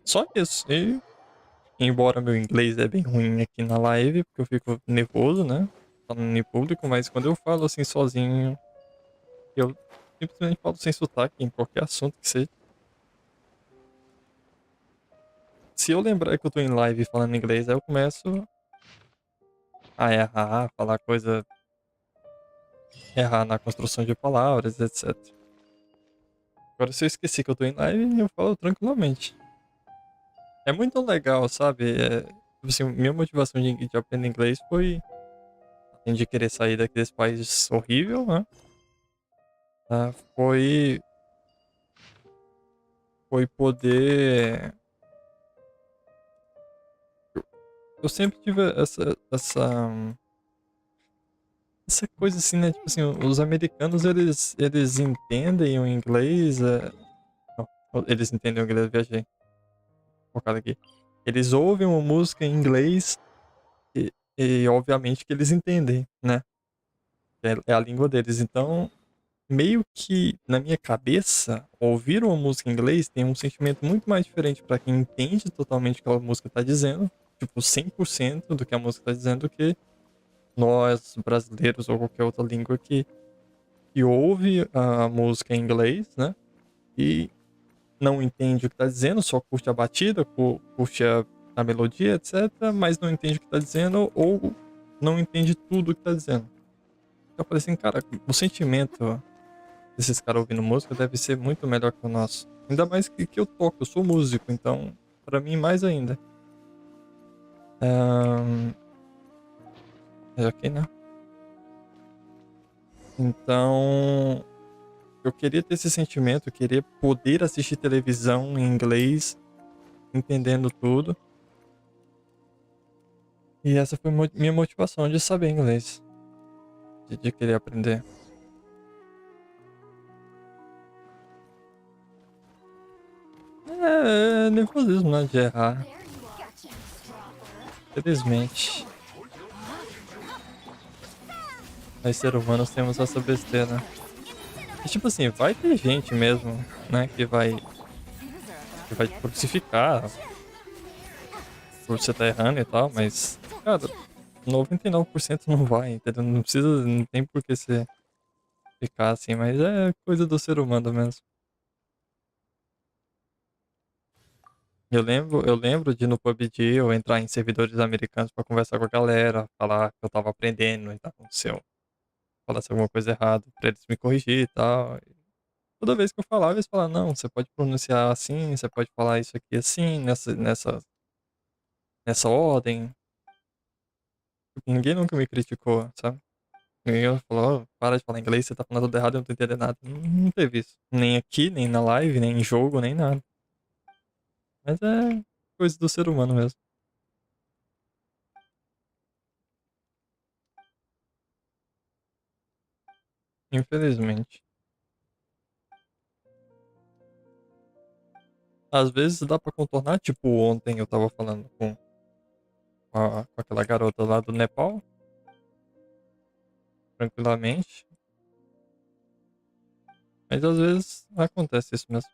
Só isso. E, embora meu inglês é bem ruim aqui na live, porque eu fico nervoso, né? Falando em público, mas quando eu falo assim sozinho, eu simplesmente falo sem sotaque em qualquer assunto que seja. Se eu lembrar que eu tô em live falando inglês, aí eu começo a errar, falar coisa, errar na construção de palavras, etc. Agora, se eu esqueci que eu tô em live, eu falo tranquilamente. É muito legal, sabe? Tipo assim, minha motivação de aprender inglês foi, além de querer sair daqui desse país horrível, né? Foi, foi poder. Eu sempre tive essa coisa assim, né? Tipo assim, os americanos eles entendem o inglês. Não, eles entendem o inglês, viajei. Focado aqui. Eles ouvem uma música em inglês e obviamente que eles entendem, né? É a língua deles. Então, meio que na minha cabeça, ouvir uma música em inglês tem um sentimento muito mais diferente para quem entende totalmente o que a música tá dizendo, tipo 100% do que a música tá dizendo, do que nós brasileiros ou qualquer outra língua que ouve a música em inglês, né? E não entende o que tá dizendo, só curte a batida, curte a melodia, etc, mas não entende o que tá dizendo ou não entende tudo o que tá dizendo. Eu falei assim, cara, o sentimento desses caras ouvindo música deve ser muito melhor que o nosso. Ainda mais que eu toco, eu sou músico, então, pra mim, mais ainda. Ahn, é aqui, né? Então, eu queria ter esse sentimento, eu queria poder assistir televisão em inglês, entendendo tudo. E essa foi minha motivação de saber inglês, de querer aprender. É nervosismo, né? De errar. There you are. Gotcha. Felizmente, nós seres humanos temos essa besteira. E tipo assim, vai ter gente mesmo, né, que vai te crucificar por você estar errando e tal, mas, cara, 99% não vai, entendeu? Não precisa, não tem por que você ficar assim, mas é coisa do ser humano mesmo. Eu lembro de no PUBG eu entrar em servidores americanos pra conversar com a galera, falar que eu tava aprendendo, então se eu falasse alguma coisa errada, pra eles me corrigir e tal. Toda vez que eu falava, eles falavam, não, você pode pronunciar assim, você pode falar isso aqui assim, nessa ordem. Ninguém nunca me criticou, sabe? Ninguém falou, "Ó, para de falar inglês, você tá falando tudo errado, eu não tô entendendo nada." Não teve isso. Nem aqui, nem na live, nem em jogo, nem nada. Mas é coisa do ser humano mesmo. Infelizmente. Às vezes dá pra contornar, tipo ontem eu tava falando com aquela garota lá do Nepal, tranquilamente. Mas às vezes acontece isso mesmo.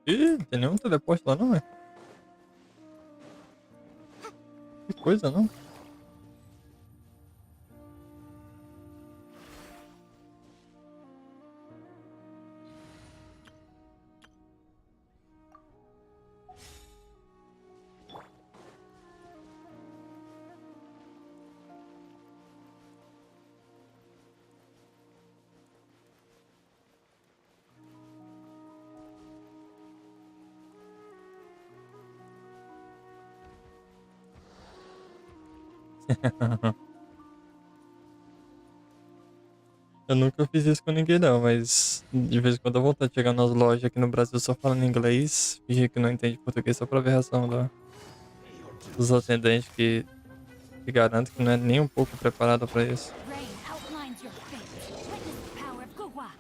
Ih, não tem nenhum teleporte lá não, é? Que coisa, não? Eu nunca fiz isso com ninguém não, mas de vez em quando dá vontade de chegar nas lojas aqui no Brasil só falando inglês, fingir que não entende português só pra ver a reação dos atendentes que garante que não é nem um pouco preparado pra isso. Rain outlines your fate. Witness the power of Gugwa.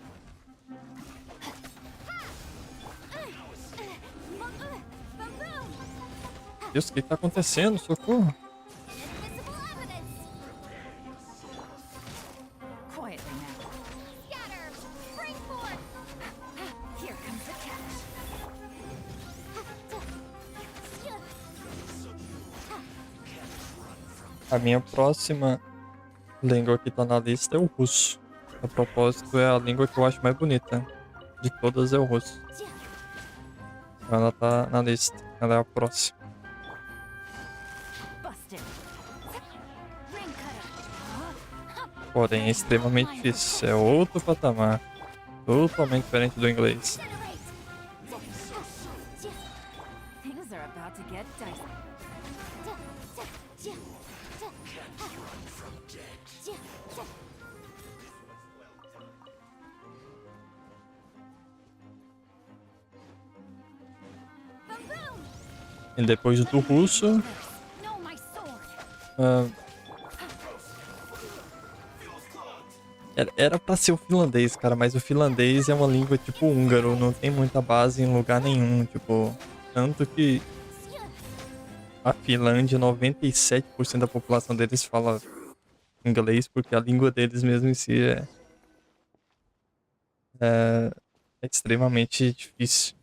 Deus, o que tá acontecendo? Socorro! Invisible evidence. Quietly now. Scatter. Bring forth. Here comes the catch. A minha próxima língua que tá na lista é o russo. A propósito, é a língua que eu acho mais bonita. De todas é o russo. Ela tá na lista. Ela é a próxima. Busted. Ring cutter. Porém, é extremamente difícil. É outro patamar. Totalmente diferente do inglês. Generate. Things are about to get dicey. E depois do russo, Know my sword. ah, era pra ser o finlandês, cara, mas o finlandês é uma língua tipo húngaro, não tem muita base em lugar nenhum, tipo, tanto que a Finlândia, 97% da população deles fala inglês, porque a língua deles mesmo em si é, é extremamente difícil.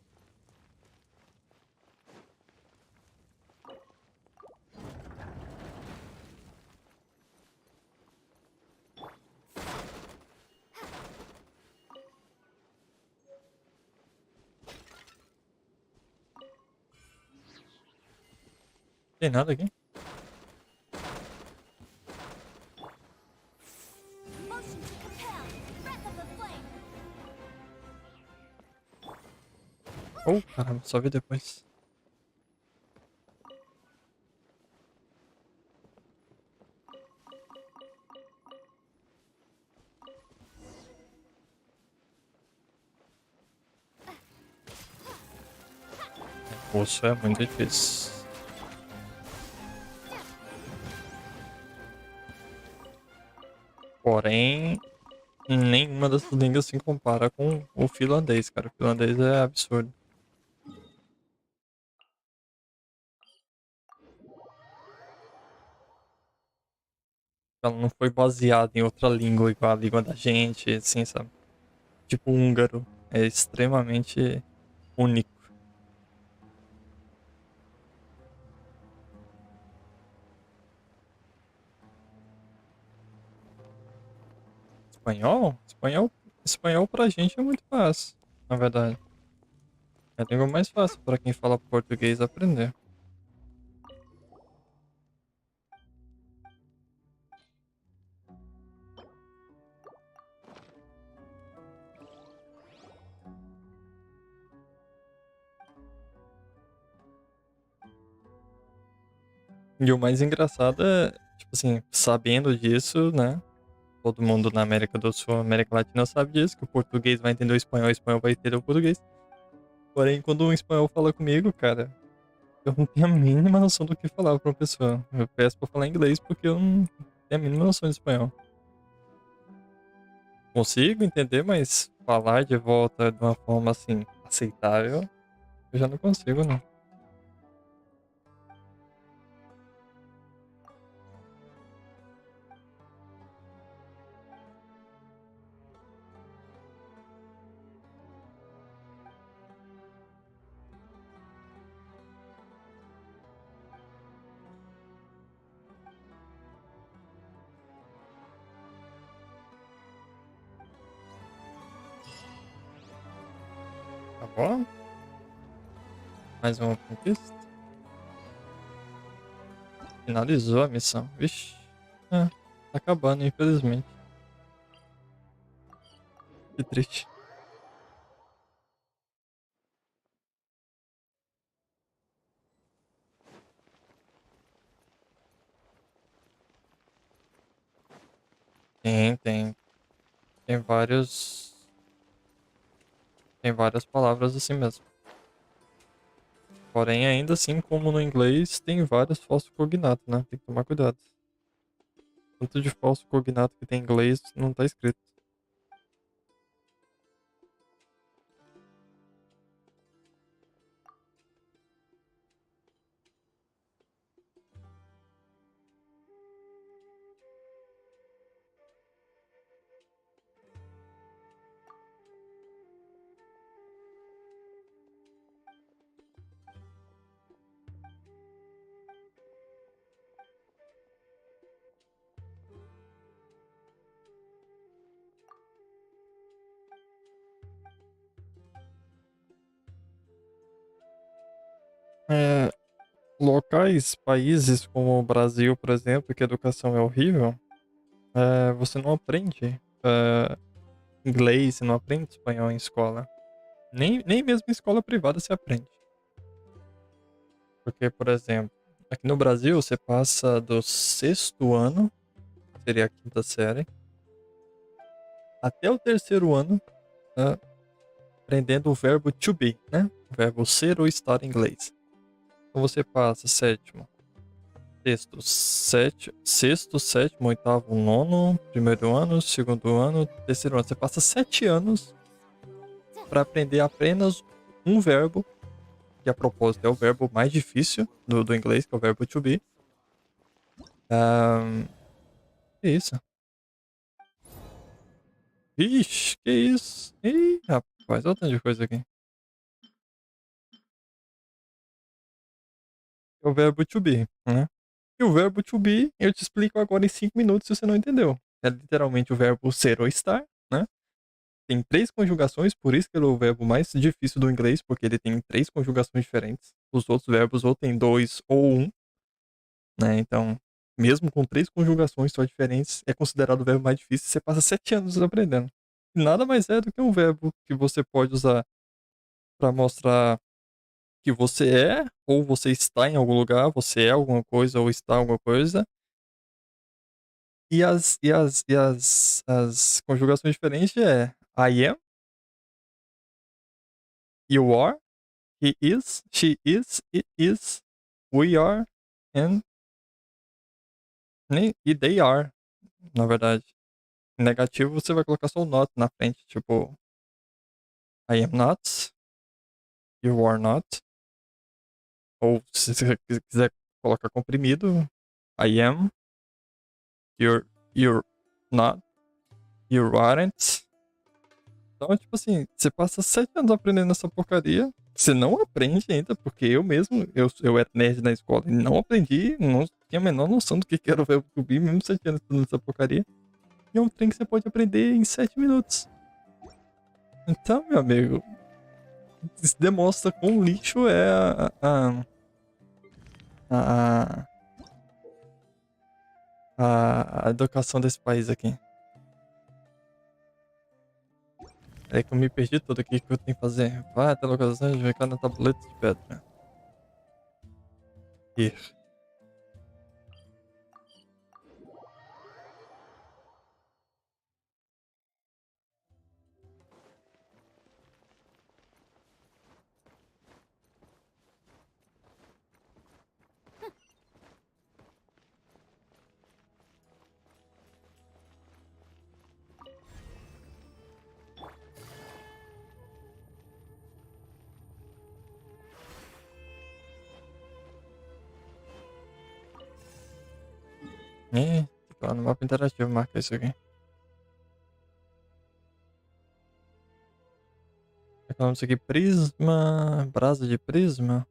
Tem nada aqui? Motion to compel. Breath of the flame. Oh, caramba, só vi depois. Russo é muito difícil. Porém, nenhuma dessas línguas se compara com o finlandês, cara. O finlandês é absurdo. Ela não foi baseada em outra língua igual a língua da gente, assim, sabe? Tipo húngaro. É extremamente único. Espanhol? Espanhol pra gente é muito fácil, na verdade. É a língua mais fácil pra quem fala português aprender. E o mais engraçado é, tipo assim, sabendo disso, né? Todo mundo na América do Sul, América Latina sabe disso, que o português vai entender o espanhol vai entender o português. Porém, quando um espanhol fala comigo, cara, eu não tenho a mínima noção do que falar pra uma pessoa. Eu peço pra falar inglês porque eu não tenho a mínima noção de espanhol. Consigo entender, mas falar de volta de uma forma assim, aceitável, eu já não consigo, não. Tá bom? Mais uma conquista. Finalizou a missão. Vixe. É, tá acabando, infelizmente. Que triste. Tem. Tem vários. Tem várias palavras assim mesmo. Porém, ainda assim, como no inglês, tem vários falsos cognatos, né? Tem que tomar cuidado. Tanto de falso cognato que tem em inglês não tá escrito. É, locais, países como o Brasil, por exemplo, que a educação é horrível, você não aprende inglês, você não aprende espanhol em escola. Nem mesmo em escola privada você aprende. Porque, por exemplo, aqui no Brasil você passa do sexto ano, seria a quinta série, até o terceiro ano, né, aprendendo o verbo to be, né? O verbo ser ou estar em inglês. Então você passa sétimo, sexto, sétimo, oitavo, nono, primeiro ano, segundo ano, terceiro ano. Você passa 7 anos para aprender apenas um verbo, que a propósito é o verbo mais difícil do inglês, que é o verbo to be. Que isso? Ixi, que isso? Ih, rapaz, olha o tanto de coisa aqui. É o verbo to be, né? E o verbo to be, eu te explico agora em 5 minutos se você não entendeu. É literalmente o verbo ser ou estar, né? Tem 3 conjugações, por isso que ele é o verbo mais difícil do inglês, porque ele tem 3 conjugações diferentes. Os outros verbos ou tem 2 ou 1, né? Então, mesmo com 3 conjugações só diferentes, é considerado o verbo mais difícil. Você passa 7 anos aprendendo. E nada mais é do que um verbo que você pode usar para mostrar que você é, ou você está em algum lugar, você é alguma coisa ou está alguma coisa. E as conjugações diferentes é I am, you are, he is, she is, it is, we are, and e they are, na verdade. Em negativo você vai colocar só o not na frente, tipo I am not, you are not. Ou se você quiser colocar comprimido, I am, you're not, you aren't. Então, tipo assim, você passa 7 anos aprendendo essa porcaria. Você não aprende ainda, porque eu mesmo, eu era nerd na escola e não aprendi, não tinha a menor noção do que era o verbo to be, mesmo 7 anos estudando essa porcaria. E é um trem que você pode aprender em 7 minutos. Então, meu amigo, isso demonstra quão lixo é a, a educação desse país aqui. É que eu me perdi todo aqui, o que eu tenho que fazer? Vai até a localização de ficar na tableta de pedra. Ir. E, lá no mapa interativo, marca isso aqui. Falamos aqui prisma, brasa de prisma.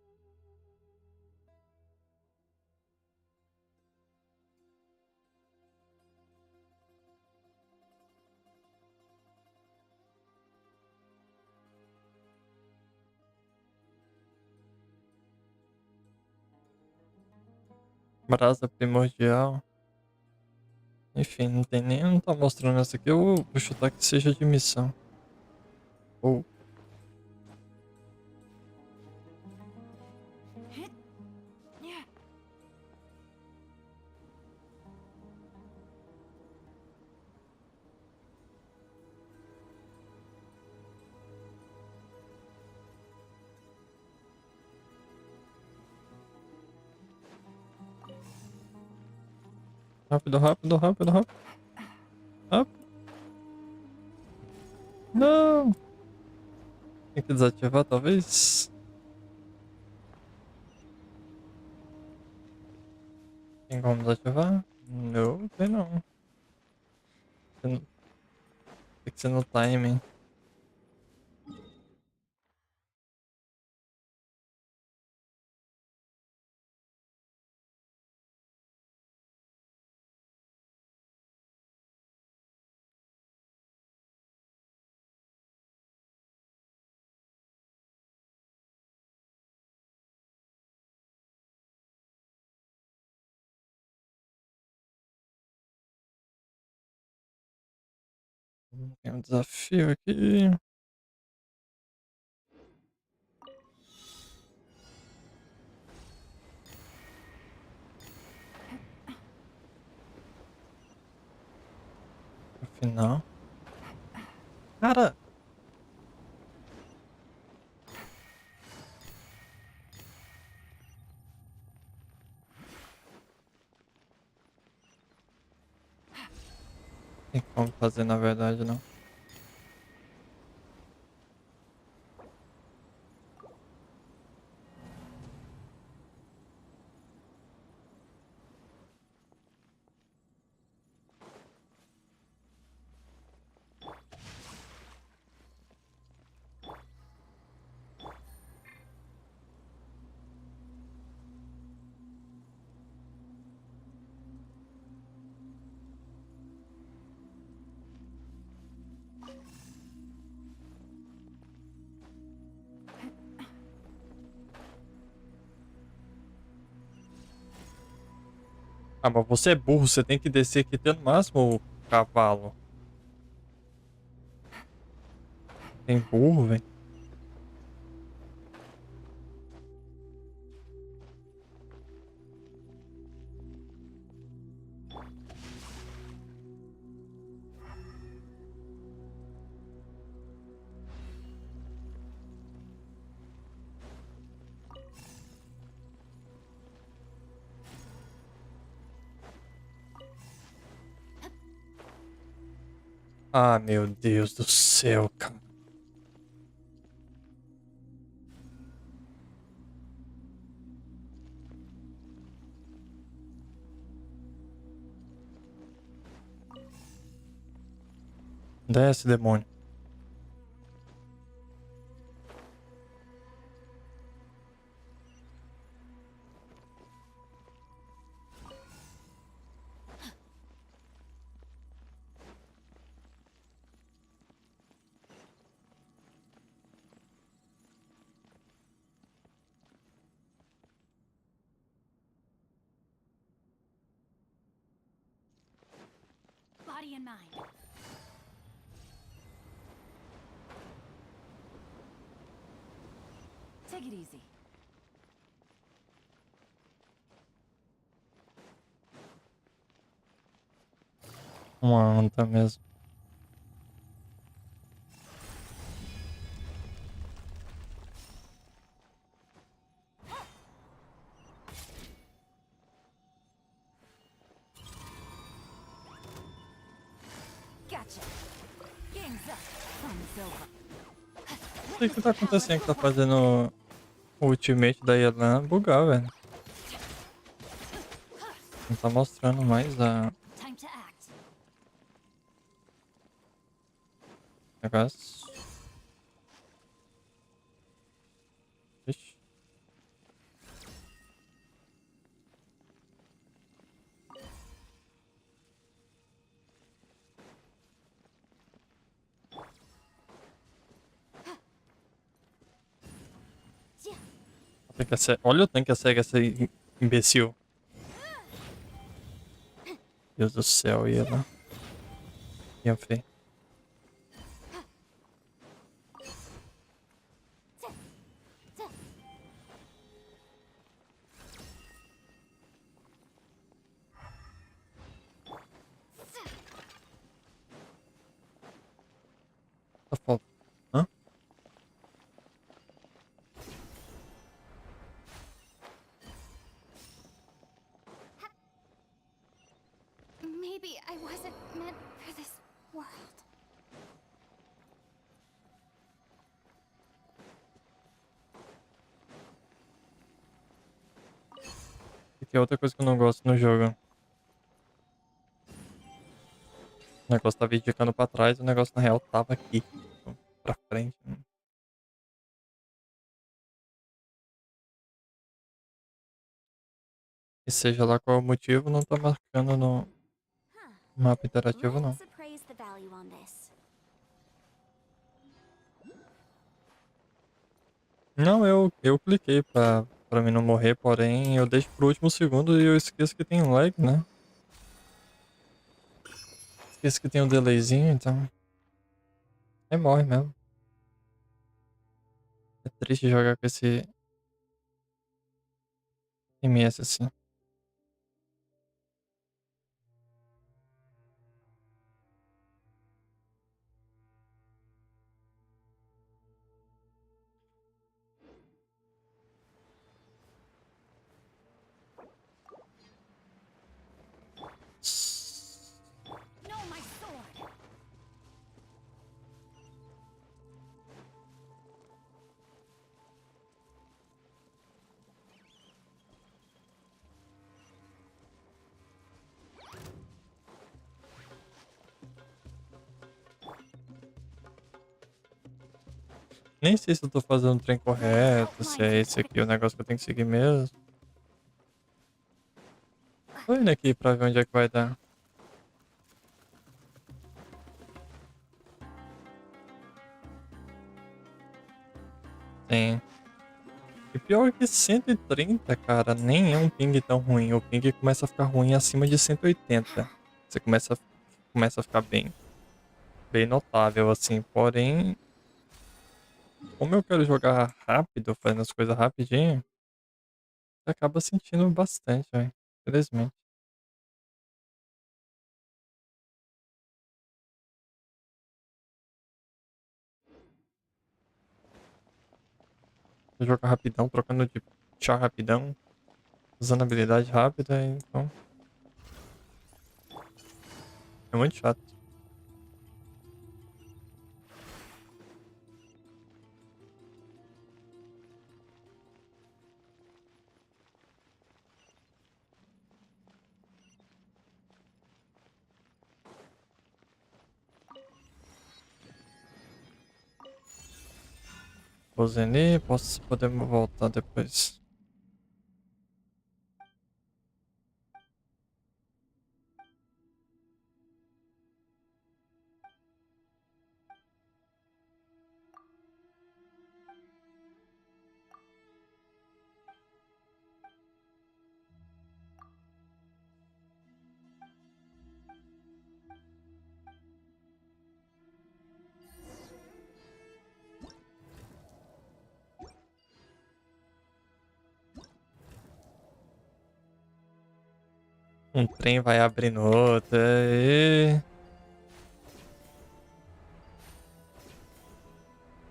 Brasa primordial. Enfim, não tem nem, não tá mostrando essa aqui. Eu vou chutar que seja de missão. Ou Rápido, rápido, rápido, rápido. Rápido. Não! Tem que desativar, talvez? Tem como desativar? Não, tem não. Tem que ser no timing. Tem um desafio aqui. No final. Cara! Tem como fazer na verdade, não. Ah, mas você é burro, você tem que descer aqui até no máximo o cavalo. Tem burro, velho. Ah, meu Deus do céu, cara. Desce, demônio. Body and mind. Take it easy. Uma anta mesmo. Gotcha. Game's up. Fun's over. O que que tá acontecendo que tá fazendo o ultimate da Yelan bugar, velho? Não tá mostrando mais a Time to act. negócio. Ixi. Olha o tanque que a cega essa imbecil. Deus do céu, Yelan. Ia feio. Tá faltando. Hã? que é outra coisa que eu não gosto no jogo. O negócio tava indicando pra trás, o negócio na real tava aqui. Tipo, pra frente. E seja lá qual o motivo, não tá marcando no mapa interativo, não. Let's appraise the value on this. Não, eu cliquei pra mim não morrer, porém eu deixo pro último segundo e eu esqueço que tem um lag, né? Esqueço que tem um delayzinho, então. Aí morre mesmo. É triste jogar com esse MS assim. No, my sword! Nem sei se eu tô fazendo o trem correto, se é esse aqui o negócio que eu tenho que seguir mesmo. Tô indo aqui pra ver onde é que vai dar. Tem. E pior que 130, cara, nem é um ping tão ruim. O ping começa a ficar ruim acima de 180. Você começa a ficar bem notável, assim. Porém, como eu quero jogar rápido, fazendo as coisas rapidinho, você acaba sentindo bastante, velho. Infelizmente. Vou jogar rapidão, trocando de char rapidão, usando habilidade rápida, então é muito chato. Vou zenir, podemos voltar depois. Um trem vai abrindo outro. E...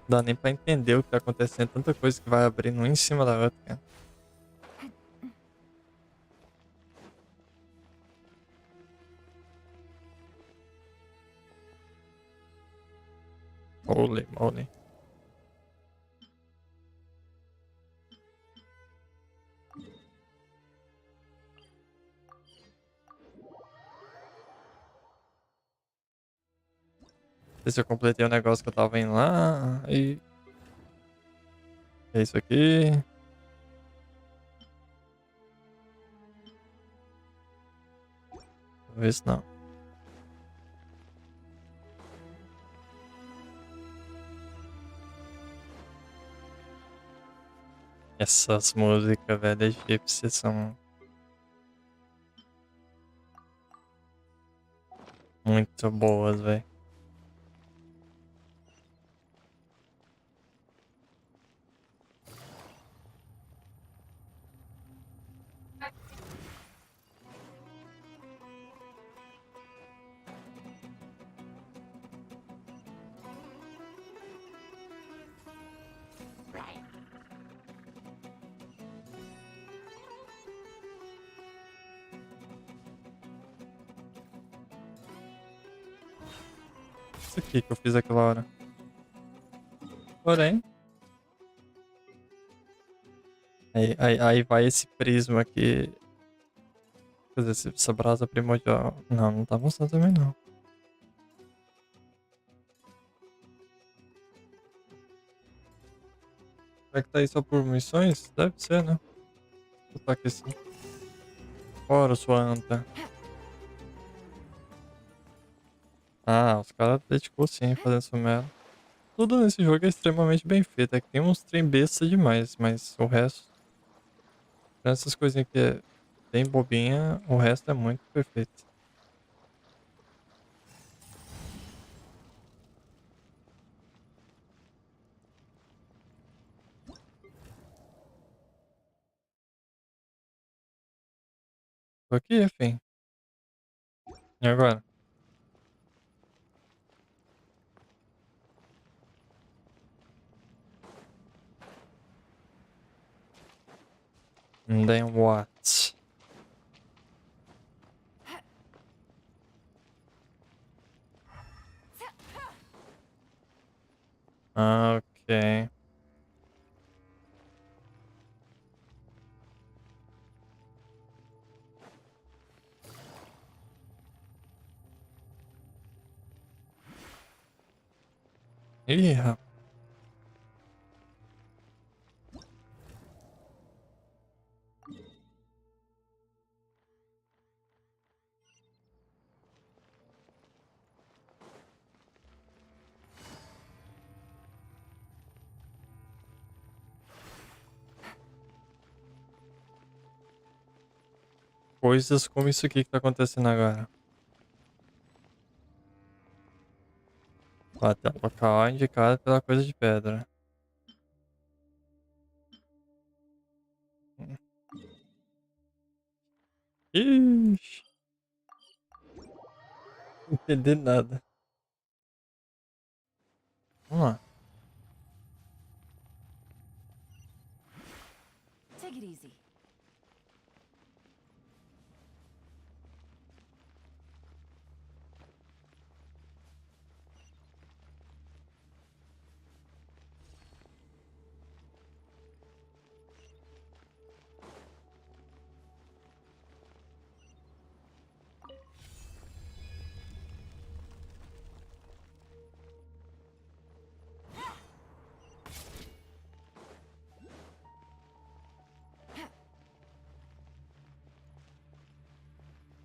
Dá nem pra entender o que tá acontecendo. Tanta coisa que vai abrindo um em cima da outra, cara. Holy moly. Não sei se eu completei o negócio que eu tava indo lá. E. É isso aqui. Talvez não. Essas músicas, velho, egípcias são muito boas, velho. Isso aqui que eu fiz aquela hora. Porém, aí vai esse prisma aqui Quer dizer, essa brasa primordial. Não, não tá mostrando também não. Será que tá aí só por missões? Deve ser, né? Vou botar aqui sim. Ora, sua anta. Ah, os caras dedicou sim fazendo isso mesmo. Tudo nesse jogo é extremamente bem feito. É que tem uns trem besta demais, mas o resto, essas coisinhas que é bem bobinha, o resto é muito perfeito. Tô aqui, enfim. E agora? And then what? Ah, ok. Ih, rapaz. Coisas como isso aqui que tá acontecendo agora. Até o local indicado pela coisa de pedra. Ixi, não entendi nada. Vamos lá. Take it easy.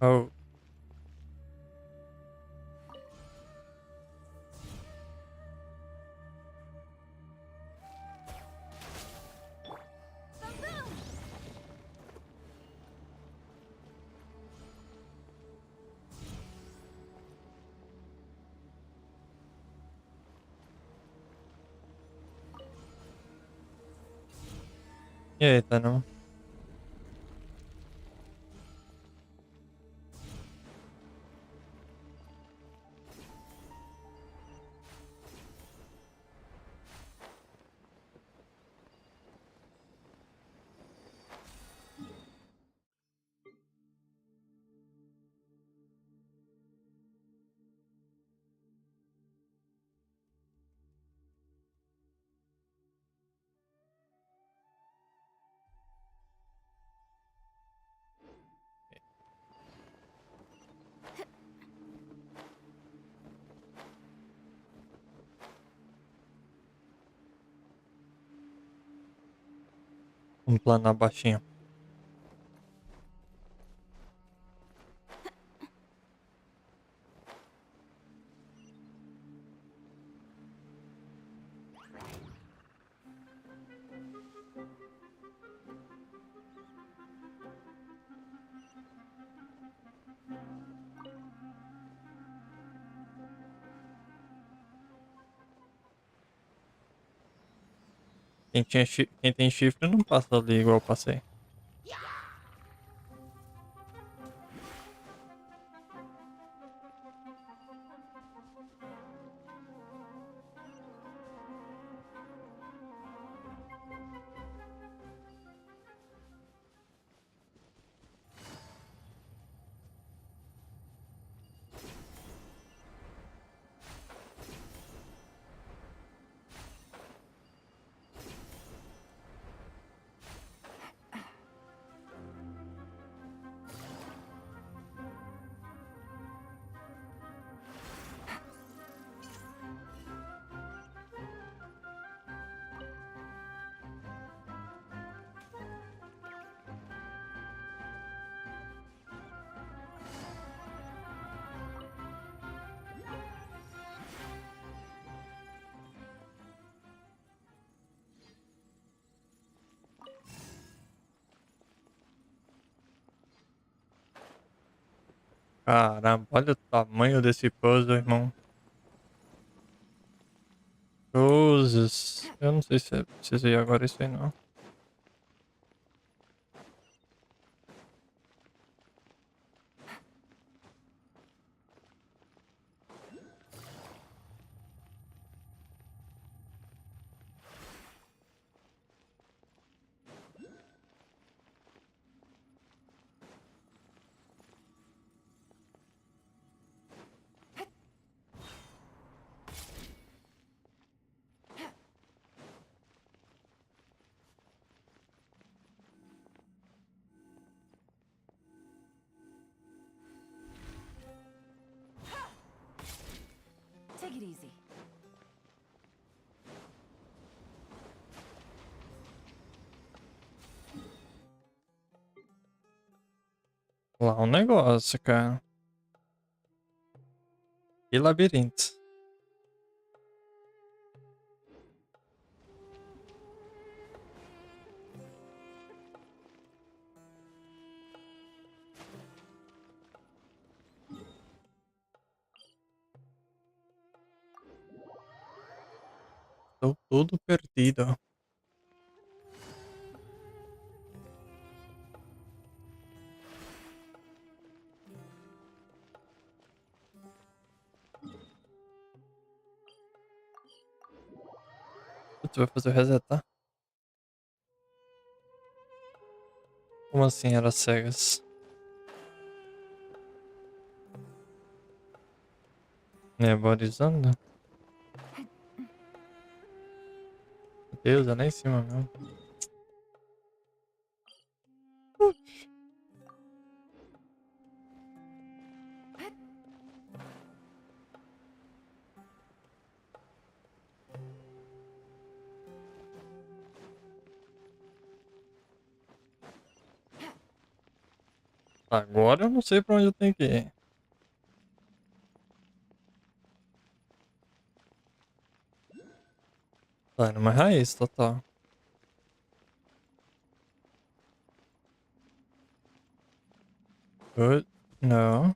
Oh, eita, não. Vamos planar baixinho. Quem tem chifre não passa ali igual eu passei. Caramba, olha o tamanho desse puzzle, irmão. Cruzes. Eu não sei se é preciso ir agora isso aí, não. Take it easy. Lá um negócio, cara. E labirinto. Tô todo perdido. Putz, vai fazer o resetar? Como assim era cegas? Nebulorizando? Meu Deus, é lá em cima mesmo. Agora eu não sei pra onde eu tenho que ir. Tá numa raiz total. Good. Não.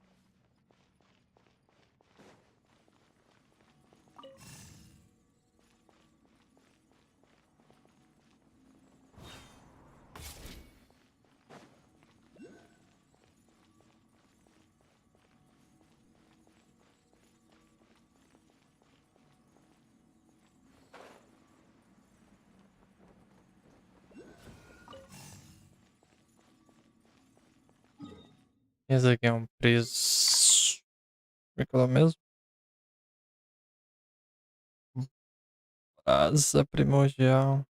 Esse aqui é um preço. Como é que é o nome mesmo? Asa primordial.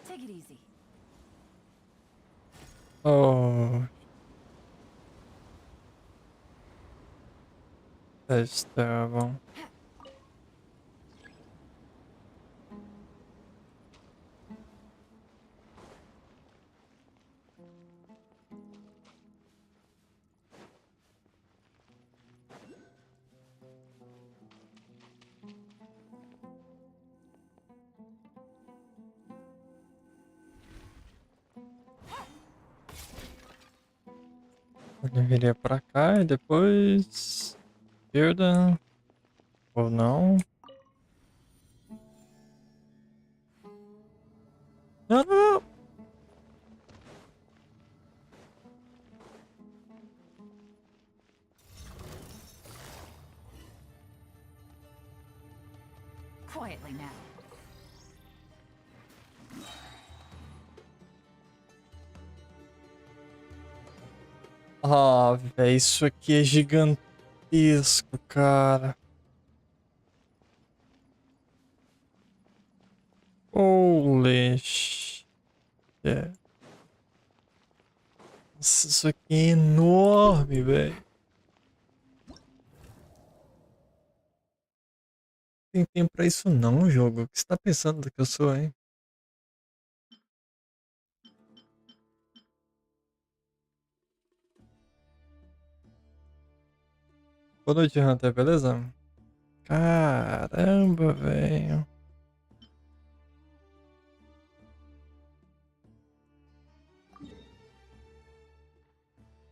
Take it easy. Oh. Está bom. Ele viria pra cá e depois. Esquerda. Ou não. Não, não! Quietly now. Ah, velho, isso aqui é gigantesco, cara. Holy shit. Nossa, isso aqui é enorme, velho. Tem tempo pra isso não, jogo. O que você tá pensando que eu sou, hein? Boa noite, Hunter, beleza? Caramba, velho.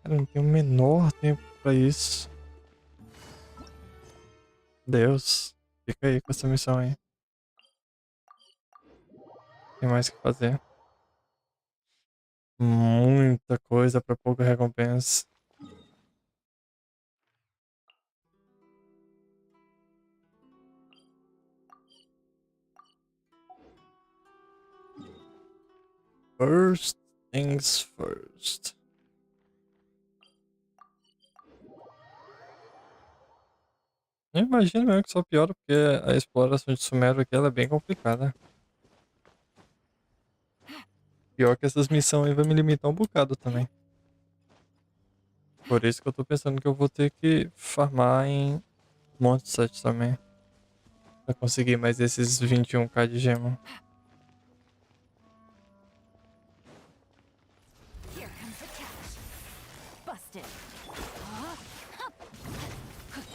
Cara, eu não tenho o menor tempo pra isso. Deus. Fica aí com essa missão aí. Tem mais o que fazer. Muita coisa pra pouca recompensa. First things first. Eu imagino mesmo que só piora porque a exploração de Sumério aqui ela é bem complicada. Pior que essas missões aí vai me limitar um bocado também. Por isso que eu tô pensando que eu vou ter que farmar em Monte 7 também. Pra conseguir mais esses 21k de gema. Here comes the catch. Busted.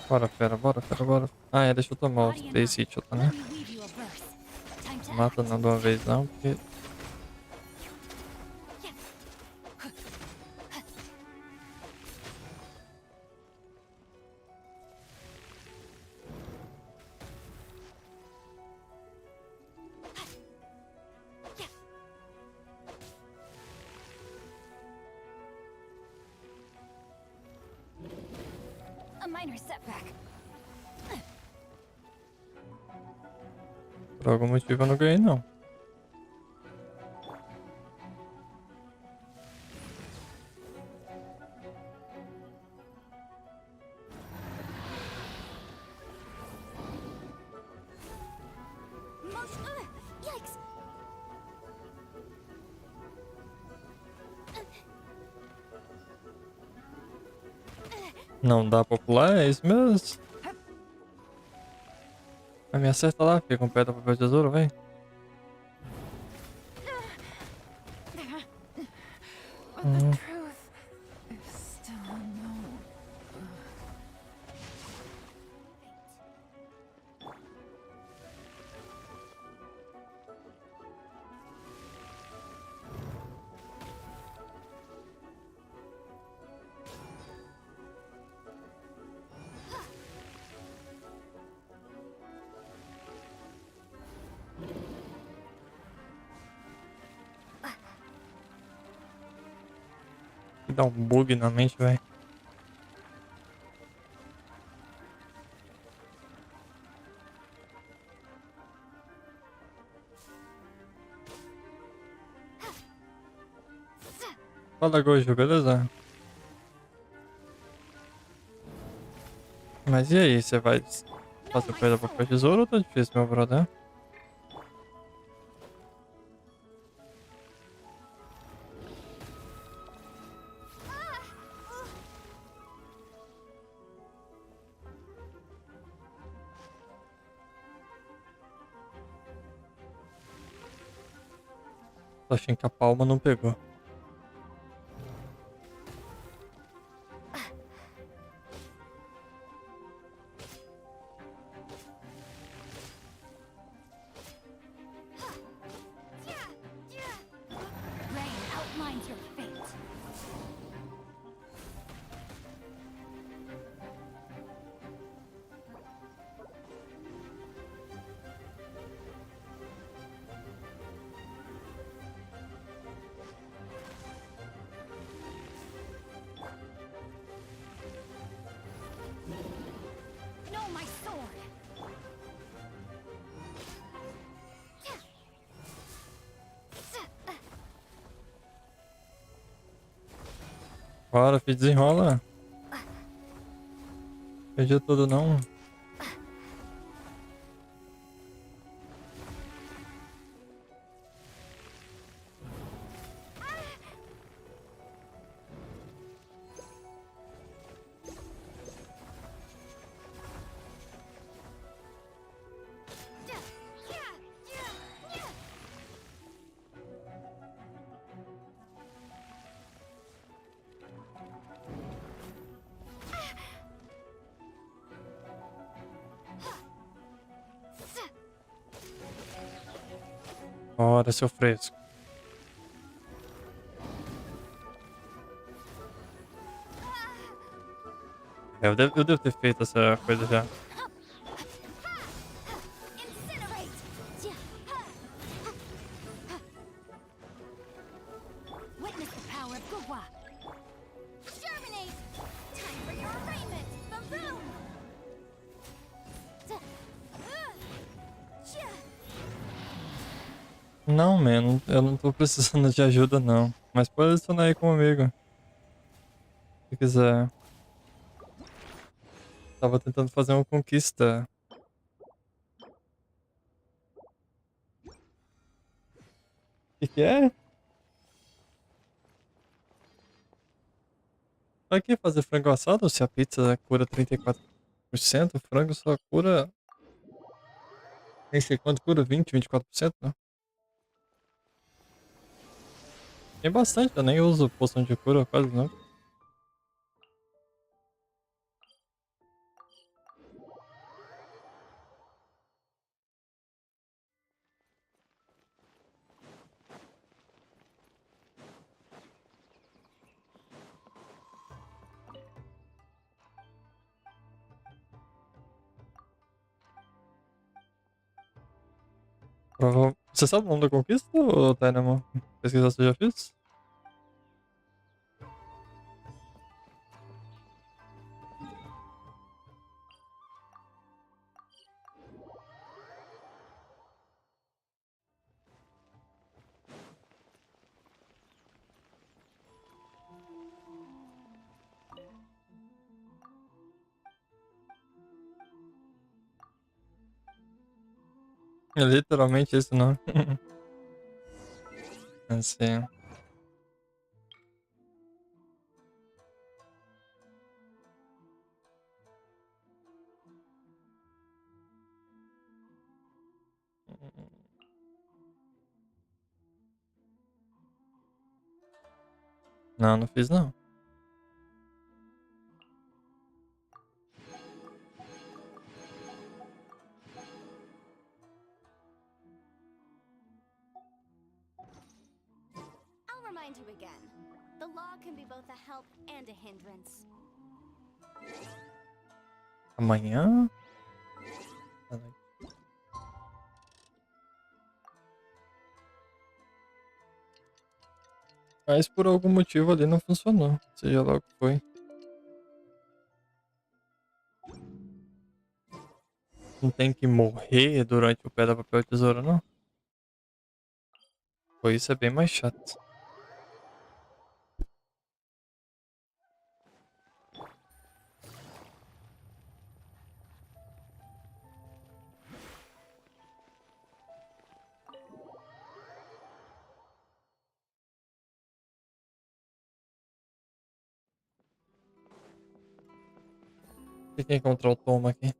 Bora, fera, bora, fera, bora. Ah, é, deixa eu tomar os Body and 3 mind. hits, tá, Let né? me weave you a verse. Time to Mata act. não de uma vez não, porque... A minor setback. Por algum motivo eu não ganhei não. Yikes. Não dá pra pular, é isso mesmo? Vai me acerta lá, fica com pedra, papel, tesoura, vem. But the Hum. truth is still unknown. Dá um bug na mente, velho. Fala, Gojo, beleza? Mas e aí, você vai fazer pedra, papel, tesoura ou tá difícil, meu brother? Tô achando que a palma não pegou. Rain outlines your fate. No, my sword. Bora, filho, desenrola. Perdi tudo não. Bora, seu fresco. Eu devo ter feito essa coisa já. Incinerate! Witness the power of Gugwa. Germinate! Time for your arraignment! Boom! Não, mano, eu não tô precisando de ajuda, não. Mas pode adicionar aí comigo, se quiser. Tava tentando fazer uma conquista. O que é? Pra que fazer frango assado se a pizza cura 34%? O frango só cura. Nem sei quanto cura, 24%, né? Tem bastante, eu nem uso poção de cura quase não. Você sabe o nome da conquista, ou tá aí na mão? Pesquisar se eu já fiz? É literalmente isso, não? Assim. Não, não fiz não. I'll remind you again. The law can be both a help and a hindrance. Amanhã? À noite. Mas por algum motivo ali não funcionou. Seja lá o que foi. Não tem que morrer durante o pedra, papel e tesoura, não? Pois isso é bem mais chato. Tem que encontrar o Toma aqui.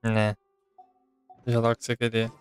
Né. Seja lá o que você querer.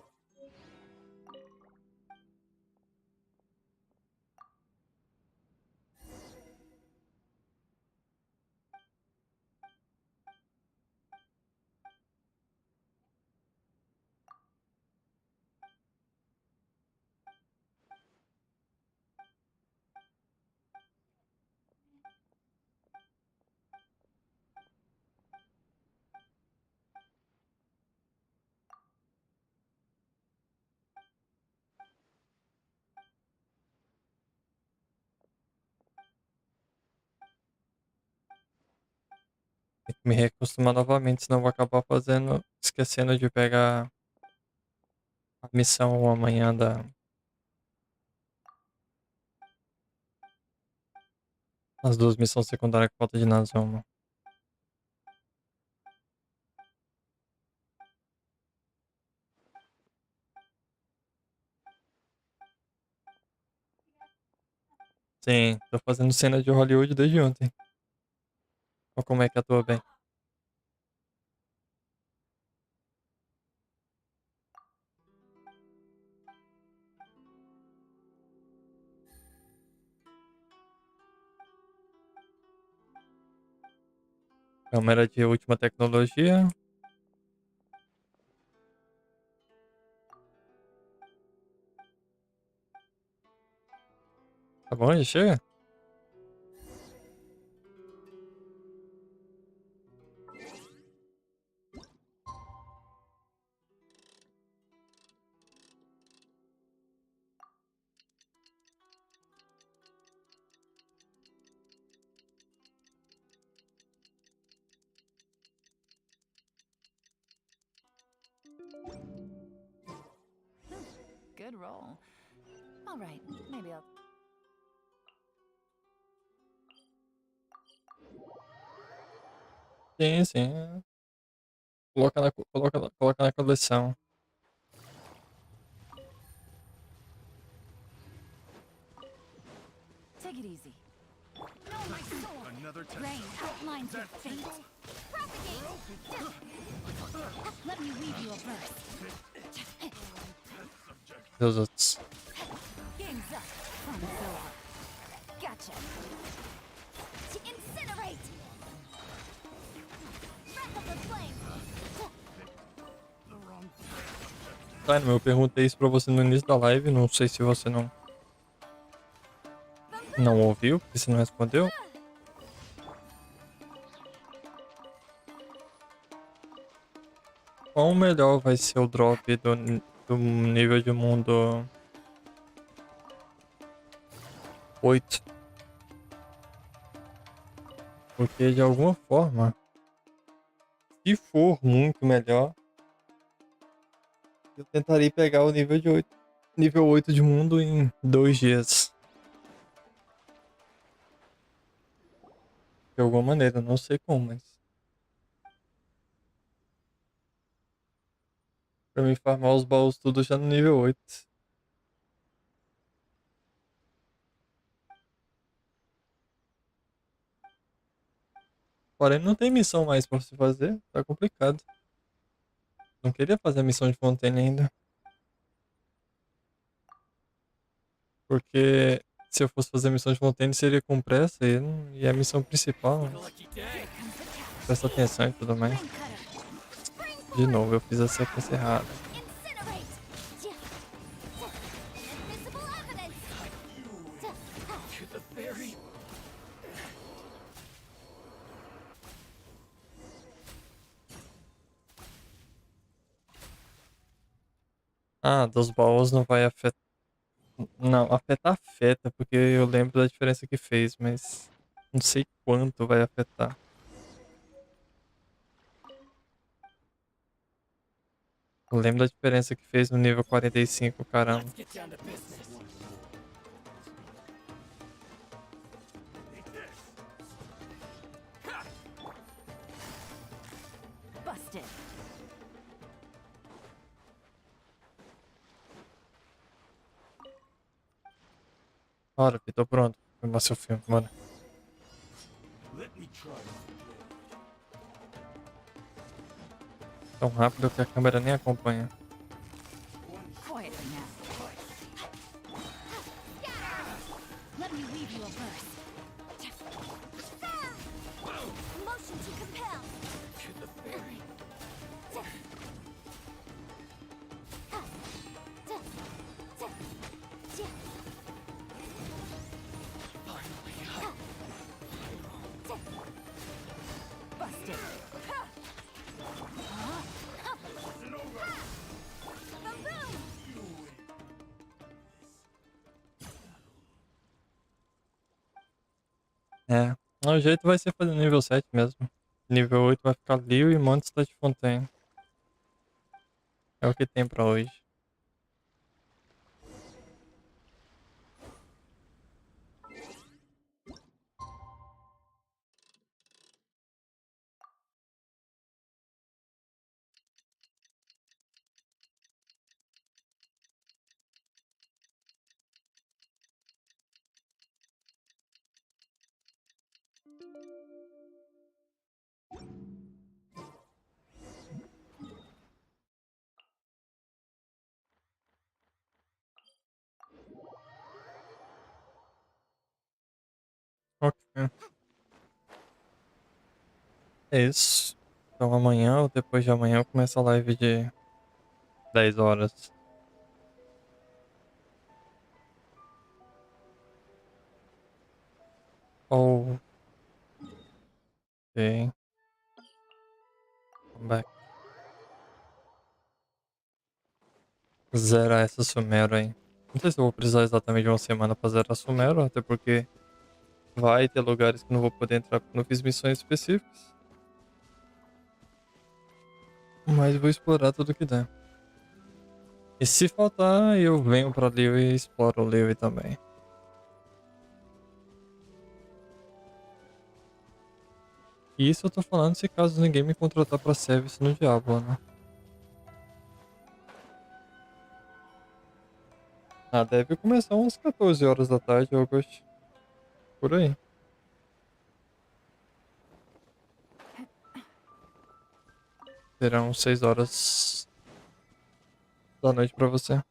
Tem que me reacostumar novamente, senão eu vou acabar fazendo. Esquecendo de pegar a missão amanhã da. As duas missões secundárias que falta de Nazuma. Sim, tô fazendo cena de Hollywood desde ontem. Olha como é que atua bem. Câmera de última tecnologia. Tá bom, já chega? Good roll. All right, maybe I'll. Sim, sim. Coloca na coleção. Take it easy. No, my soul. Rain outlines your fate. Propagate. Let me weave you a verse. Deus outros. Game's up. Fun's over. Gotcha. To incinerate. Breath of the flame. Tá, eu perguntei isso pra você no início da live. Não sei se você não ouviu, porque você não respondeu. Qual melhor vai ser o drop do nível de mundo 8? Porque de alguma forma, se for muito melhor, eu tentarei pegar o nível 8 de mundo em 2 dias. De alguma maneira, não sei como, mas pra mim farmar os baús tudo já no nível 8. Porém, não tem missão mais pra se fazer, tá complicado. Não queria fazer a missão de Fontaine ainda. Porque se eu fosse fazer a missão de Fontaine seria com pressa e é a missão principal, né? Presta atenção e tudo mais. Flame cutter. Spring De forth. novo, eu fiz a sequência errada. Incinerate. Invisible evidence. Ah, dos baús não vai afetar. Não, afeta, porque eu lembro da diferença que fez, mas não sei quanto vai afetar. Eu lembro da diferença que fez no nível 45, caramba. Busted. Bora, Pi, tô pronto. Vou filmar seu filme, bora. Tão rápido que a câmera nem acompanha. Quietly now. Let me weave you a verse. Motion to compel. Busted. É, o jeito vai ser fazer nível 7 mesmo. Nível 8 vai ficar Liu e Monstro de Fontaine. É o que tem pra hoje. Ok. É isso. Então amanhã ou depois de amanhã eu começo a live de 10 horas. Ou. Ok. Come back. Zerar essa Sumero aí. Não sei se eu vou precisar exatamente de uma semana pra zerar Sumero, até porque vai ter lugares que não vou poder entrar porque não fiz missões específicas. Mas vou explorar tudo que der. E se faltar, eu venho pra Lille e exploro o Lille também. E isso eu tô falando se caso ninguém me contratar pra service no Diablo, né? Ah, deve começar umas 14 horas da tarde, August. Por aí. Serão 6 horas da noite pra você.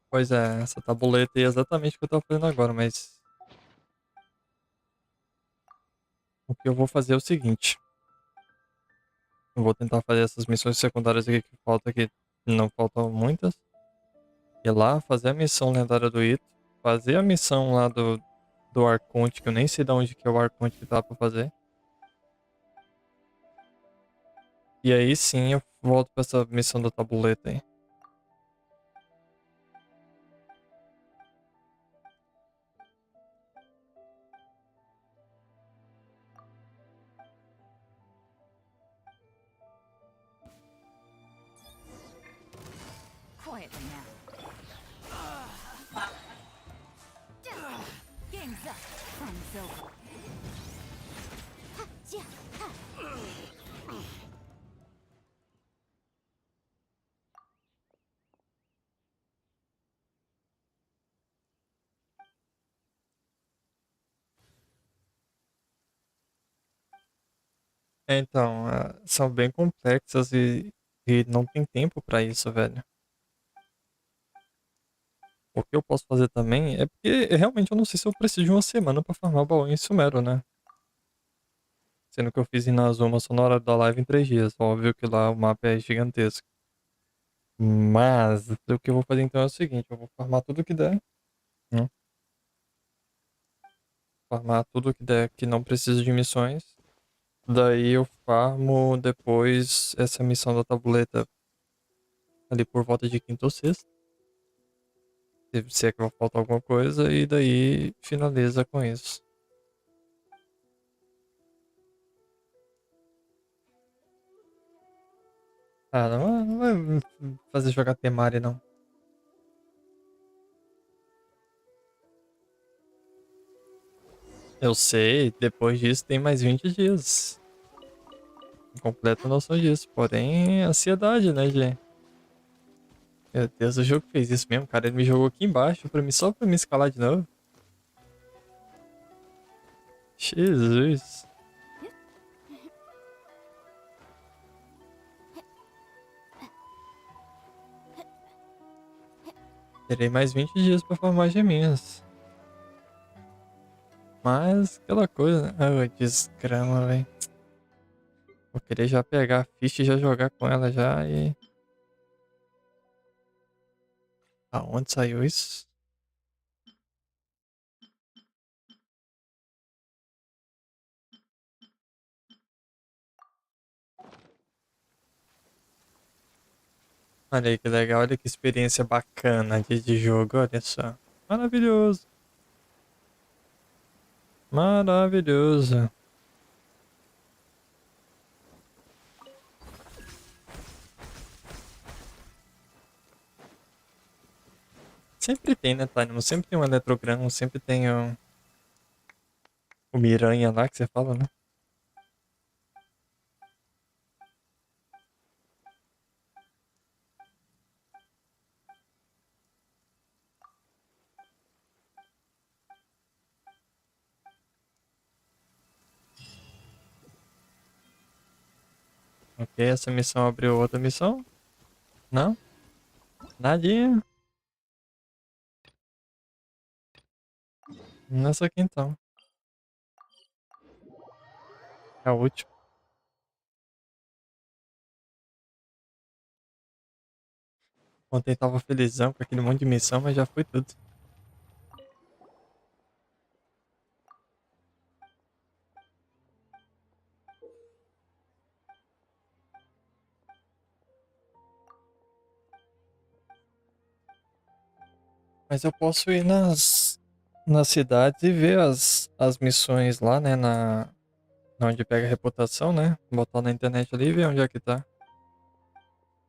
Pois é, essa tabuleta é exatamente o que eu tava fazendo agora, mas o que eu vou fazer é o seguinte. Eu vou tentar fazer essas missões secundárias aqui que falta aqui. Não faltam muitas. Ir lá, fazer a missão lendária do Ito. Fazer a missão lá do Arconte, que eu nem sei de onde que é o Arconte que tá pra fazer. E aí sim eu volto pra essa missão da tabuleta aí. Quietly now. Game's up. Fun's over. Então, são bem complexas e não tem tempo pra isso, velho. O que eu posso fazer também é porque realmente eu não sei se eu preciso de uma semana pra farmar o baú em Sumero, né? Sendo que eu fiz Inazuma só na hora da live em 3 dias. Óbvio que lá o mapa é gigantesco. Mas o que eu vou fazer então é o seguinte, eu vou farmar tudo que der, né? Farmar tudo que der que não precisa de missões. Daí eu farmo depois essa missão da tabuleta ali por volta de quinta ou sexta. Se é que vai faltar alguma coisa, e daí finaliza com isso. Ah, não vai fazer jogar Temari, não. Eu sei, depois disso tem mais 20 dias. Completa noção disso. Porém, ansiedade, né, gente? Meu Deus, o jogo fez isso mesmo, cara. Ele me jogou aqui embaixo pra mim, só pra me escalar de novo. Jesus. Terei mais 20 dias pra formar geminhas. Mas, aquela coisa, né? Oh, desgrama, velho. Vou querer já pegar a ficha e já jogar com ela já e... Aonde saiu isso? Olha aí que legal, olha que experiência bacana de jogo, olha só. Maravilhoso. Maravilhoso. Sempre tem, né, Tânimo? Sempre tem um eletrogramo, sempre tem o Miranha lá que você fala, né? Ok, essa missão abriu outra missão? Não? Nadinha? Nessa aqui então. É a última. Ontem tava felizão com aquele monte de missão, mas já foi tudo. Mas eu posso ir nas cidades e ver as missões lá, né? Na onde pega a reputação, né? Botar na internet ali e ver onde é que tá.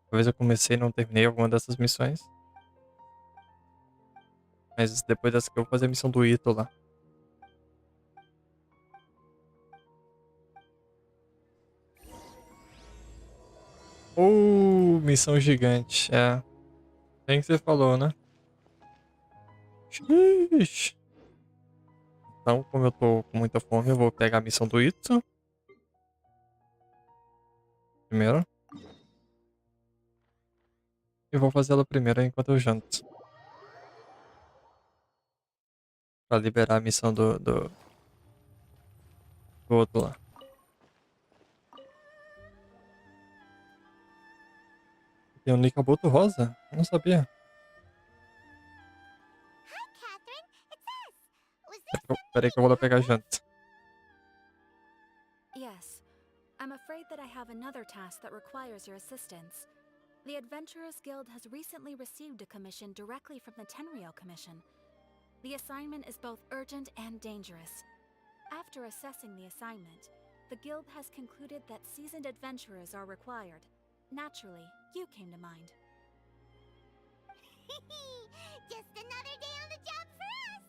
Talvez eu comecei e não terminei alguma dessas missões. Mas depois dessa que eu vou fazer a missão do Ito lá. Missão gigante. É. Bem que você falou, né? Xiii. Então, como eu tô com muita fome, eu vou pegar a missão do Ito. Primeiro. E vou fazer ela primeiro enquanto eu janto. Pra liberar a missão do outro lá. Tem um Nicaboto rosa? Eu não sabia. Hi, Catherine. It's us. Was there Peraí something que eu vou lá pegar a janta. Yes. I'm afraid that I have another task that requires your assistance. The Adventurers Guild has recently received a commission directly from the Tenryou Commission. The assignment is both urgent and dangerous. After assessing the assignment, the Guild has concluded that seasoned adventurers are required. Naturally, you came to mind. just another day on the job for us?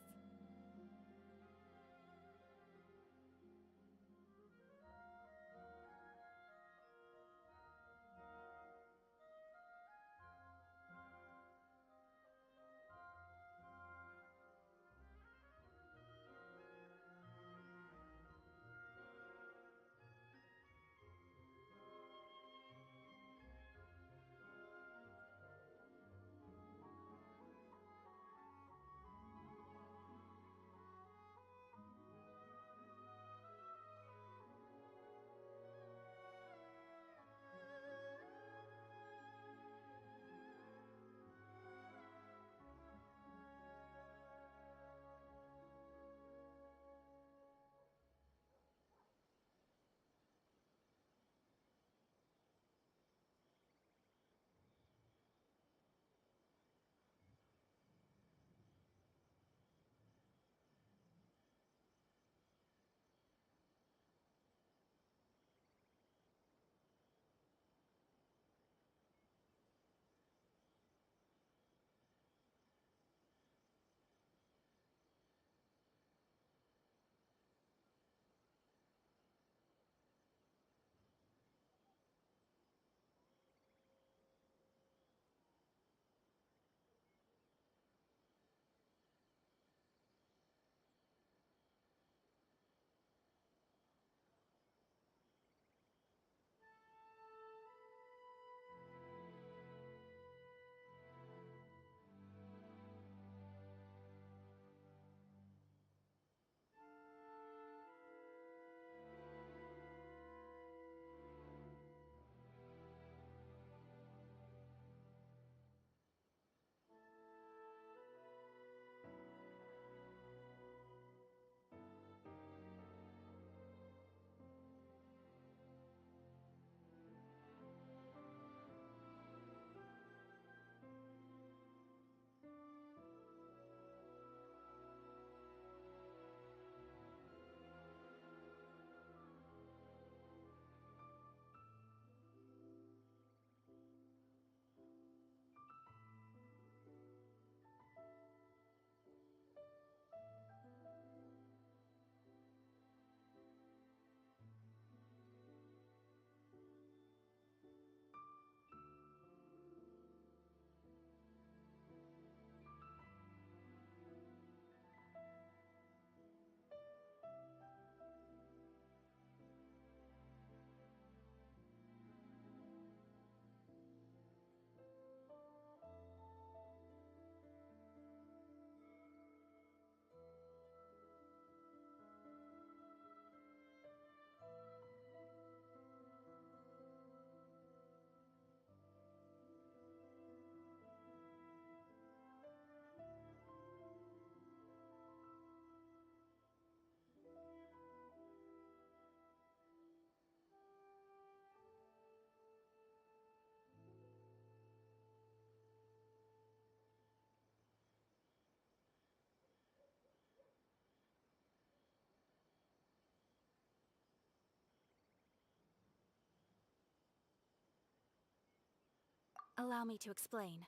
Allow me to explain.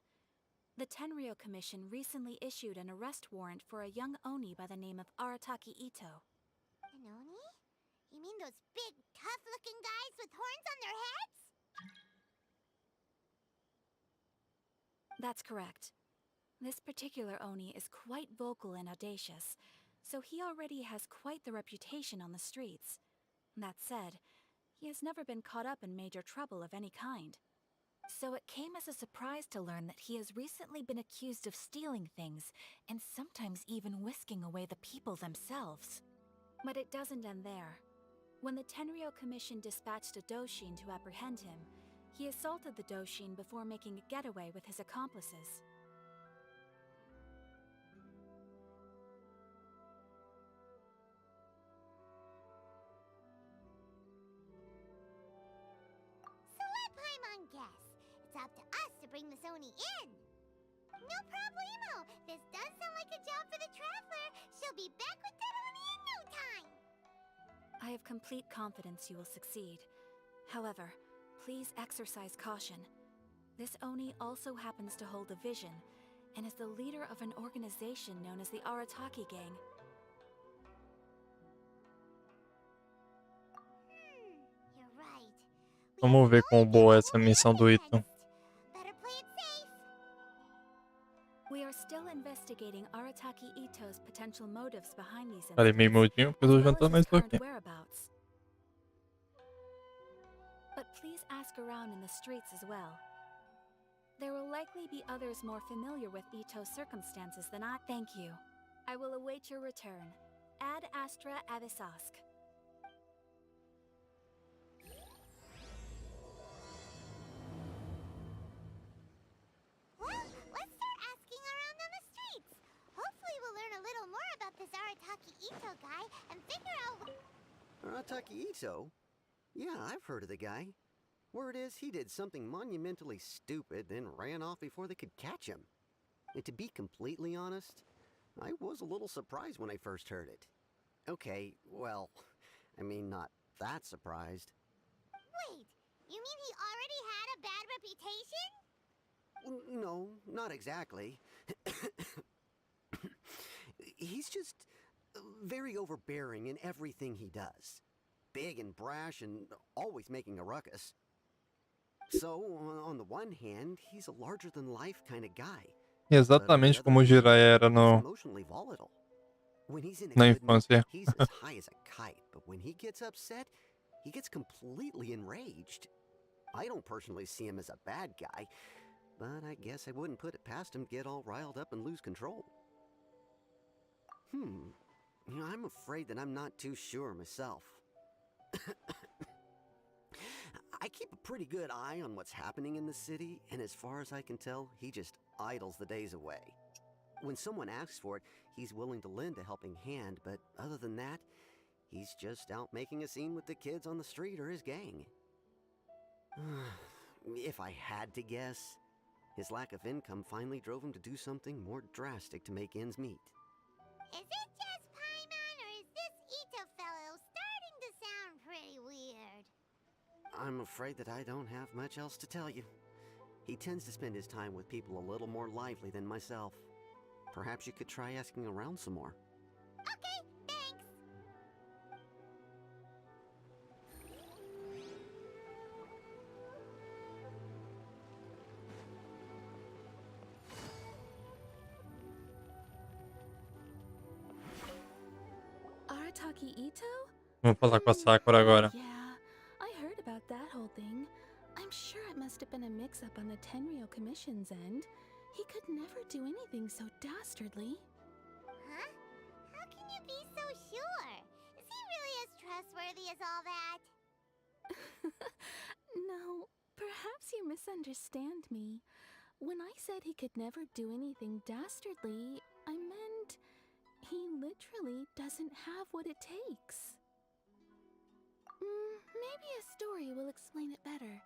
The Tenryou Commission recently issued an arrest warrant for a young Oni by the name of Arataki Ito. An Oni? You mean those big, tough-looking guys with horns on their heads? That's correct. This particular Oni is quite vocal and audacious, so he already has quite the reputation on the streets. That said, he has never been caught up in major trouble of any kind. So it came as a surprise to learn that he has recently been accused of stealing things, and sometimes even whisking away the people themselves. But it doesn't end there. When the Tenryou Commission dispatched a Doshin to apprehend him, he assaulted the Doshin before making a getaway with his accomplices. So let Paimon guess. It's up to us to bring this Oni in. No problemo. This does sound like a job for the Traveler. She'll be back with that Oni in no time. I have complete confidence you will succeed. However, please exercise caution. This Oni also happens to hold a vision, and is the leader of an organization known as the Arataki Gang. You're right. Vamos ver quão boa é essa missão do Ito. Better play it safe. We are still investigating Arataki Ito's potential motives behind these Falei meio incidents, mudinho porque eu as tô well as jantando, his mas tô current aqui. whereabouts. But please ask around in the streets as well. There will likely be others more familiar with Ito's circumstances than I. Thank you. I will await your return. Ad Astra Avisask. Well, let's start asking around on the streets. Hopefully we'll learn a little more about this Arataki Ito guy and figure out Arataki Ito? Yeah, I've heard of the guy. Word is he did something monumentally stupid, then ran off before they could catch him. And to be completely honest, I was a little surprised when I first heard it. Okay, well, I mean, not that surprised. Wait, you mean he already had a bad reputation? No, not exactly. He's just very overbearing in everything he does. Big and brash and always making a ruckus. So, on the one hand, he's a larger-than-life kind of guy. Exatamente como o Jirai era He's no, emotionally volatile. When he's in a na good mood, infância. he's as high as a kite, but when he gets upset, he gets completely enraged. I don't personally see him as a bad guy, but I guess I wouldn't put it past him to get all riled up and lose control. I'm afraid that I'm not too sure myself. I keep a pretty good eye on what's happening in the city, and as far as I can tell, he just idles the days away. When someone asks for it, he's willing to lend a helping hand, but other than that, he's just out making a scene with the kids on the street or his gang. If I had to guess, his lack of income finally drove him to do something more drastic to make ends meet. Is it just Paimon, or is this Ito fellow starting to sound pretty weird? I'm afraid that I don't have much else to tell you. He tends to spend his time with people a little more lively than myself. Perhaps you could try asking around some more. Okay, thanks. Arataki Ito? Vamos falar com a Sakura agora. Yeah, I heard about that whole thing. I'm sure it must have been a mix-up on the Tenryou Commission's end. He could never do anything so dastardly. Huh? How can you be so sure? Is he really as trustworthy as all that? No, perhaps you misunderstand me. When I said he could never do anything dastardly, I meant he literally doesn't have what it takes. Maybe a story will explain it better.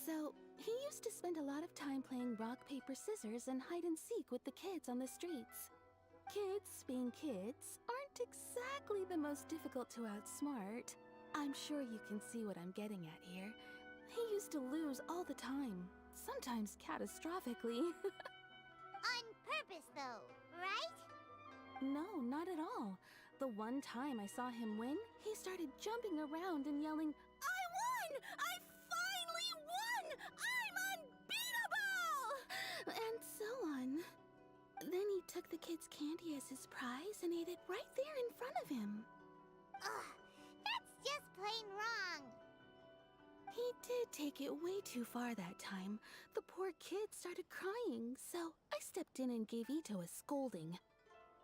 So, he used to spend a lot of time playing rock, paper, scissors and hide and seek with the kids on the streets. Kids, being kids, aren't exactly the most difficult to outsmart. I'm sure you can see what I'm getting at here. He used to lose all the time, sometimes catastrophically. On purpose, though, right? No, not at all. The one time I saw him win, he started jumping around and yelling, "I won! I finally won! I'm unbeatable!" And so on. Then he took the kid's candy as his prize and ate it right there in front of him. Ugh, that's just plain wrong. He did take it way too far that time. The poor kid started crying, so I stepped in and gave Ito a scolding.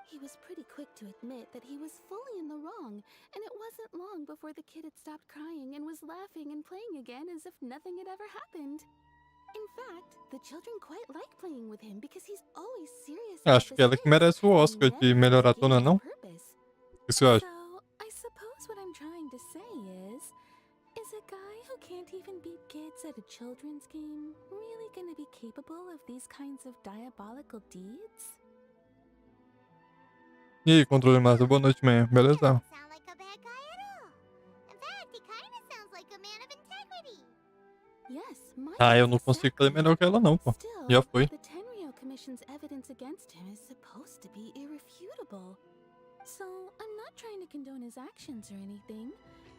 He was pretty quick to admit that he was fully in the wrong, and it wasn't long before the kid had stopped crying and was laughing and playing again as if nothing had ever happened. In fact, the children quite like playing with him because he's always serious about Acho his que ela que things merece o and Oscar de never melhor misses ator, games não? on purpose. O que você acha? So, I suppose what I'm trying to say is a guy who can't even beat kids at a children's game really gonna be capable of these kinds of diabolical deeds? E aí, controle massa, boa noite, man. Beleza? Doesn't sound like a bad guy at all. In fact, he kind of sounds like a man of integrity. Yes, my Ah, eu guess não consigo fazer exactly. melhor que ela não, pô. Still, Já foi. the Tenryou Commission's evidence against him is supposed to be irrefutable. So, I'm not trying to condone his actions or anything.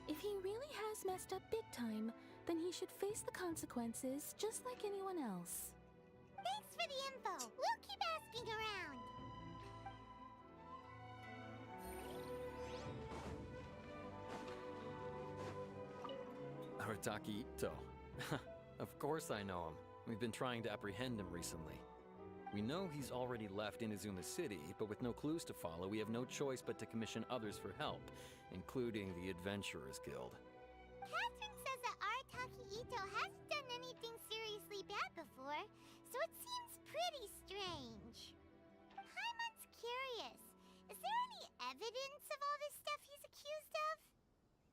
If he really has messed up big time, then he should face the consequences just like anyone else. Thanks for the info. We'll keep asking around. Arataki Ito. Of course I know him. We've been trying to apprehend him recently. We know he's already left Inazuma City, but with no clues to follow, we have no choice but to commission others for help, including the Adventurers Guild. Catherine says that Arataki Ito hasn't done anything seriously bad before, so it seems pretty strange. Paimon's curious. Is there any evidence of all this stuff he's accused of?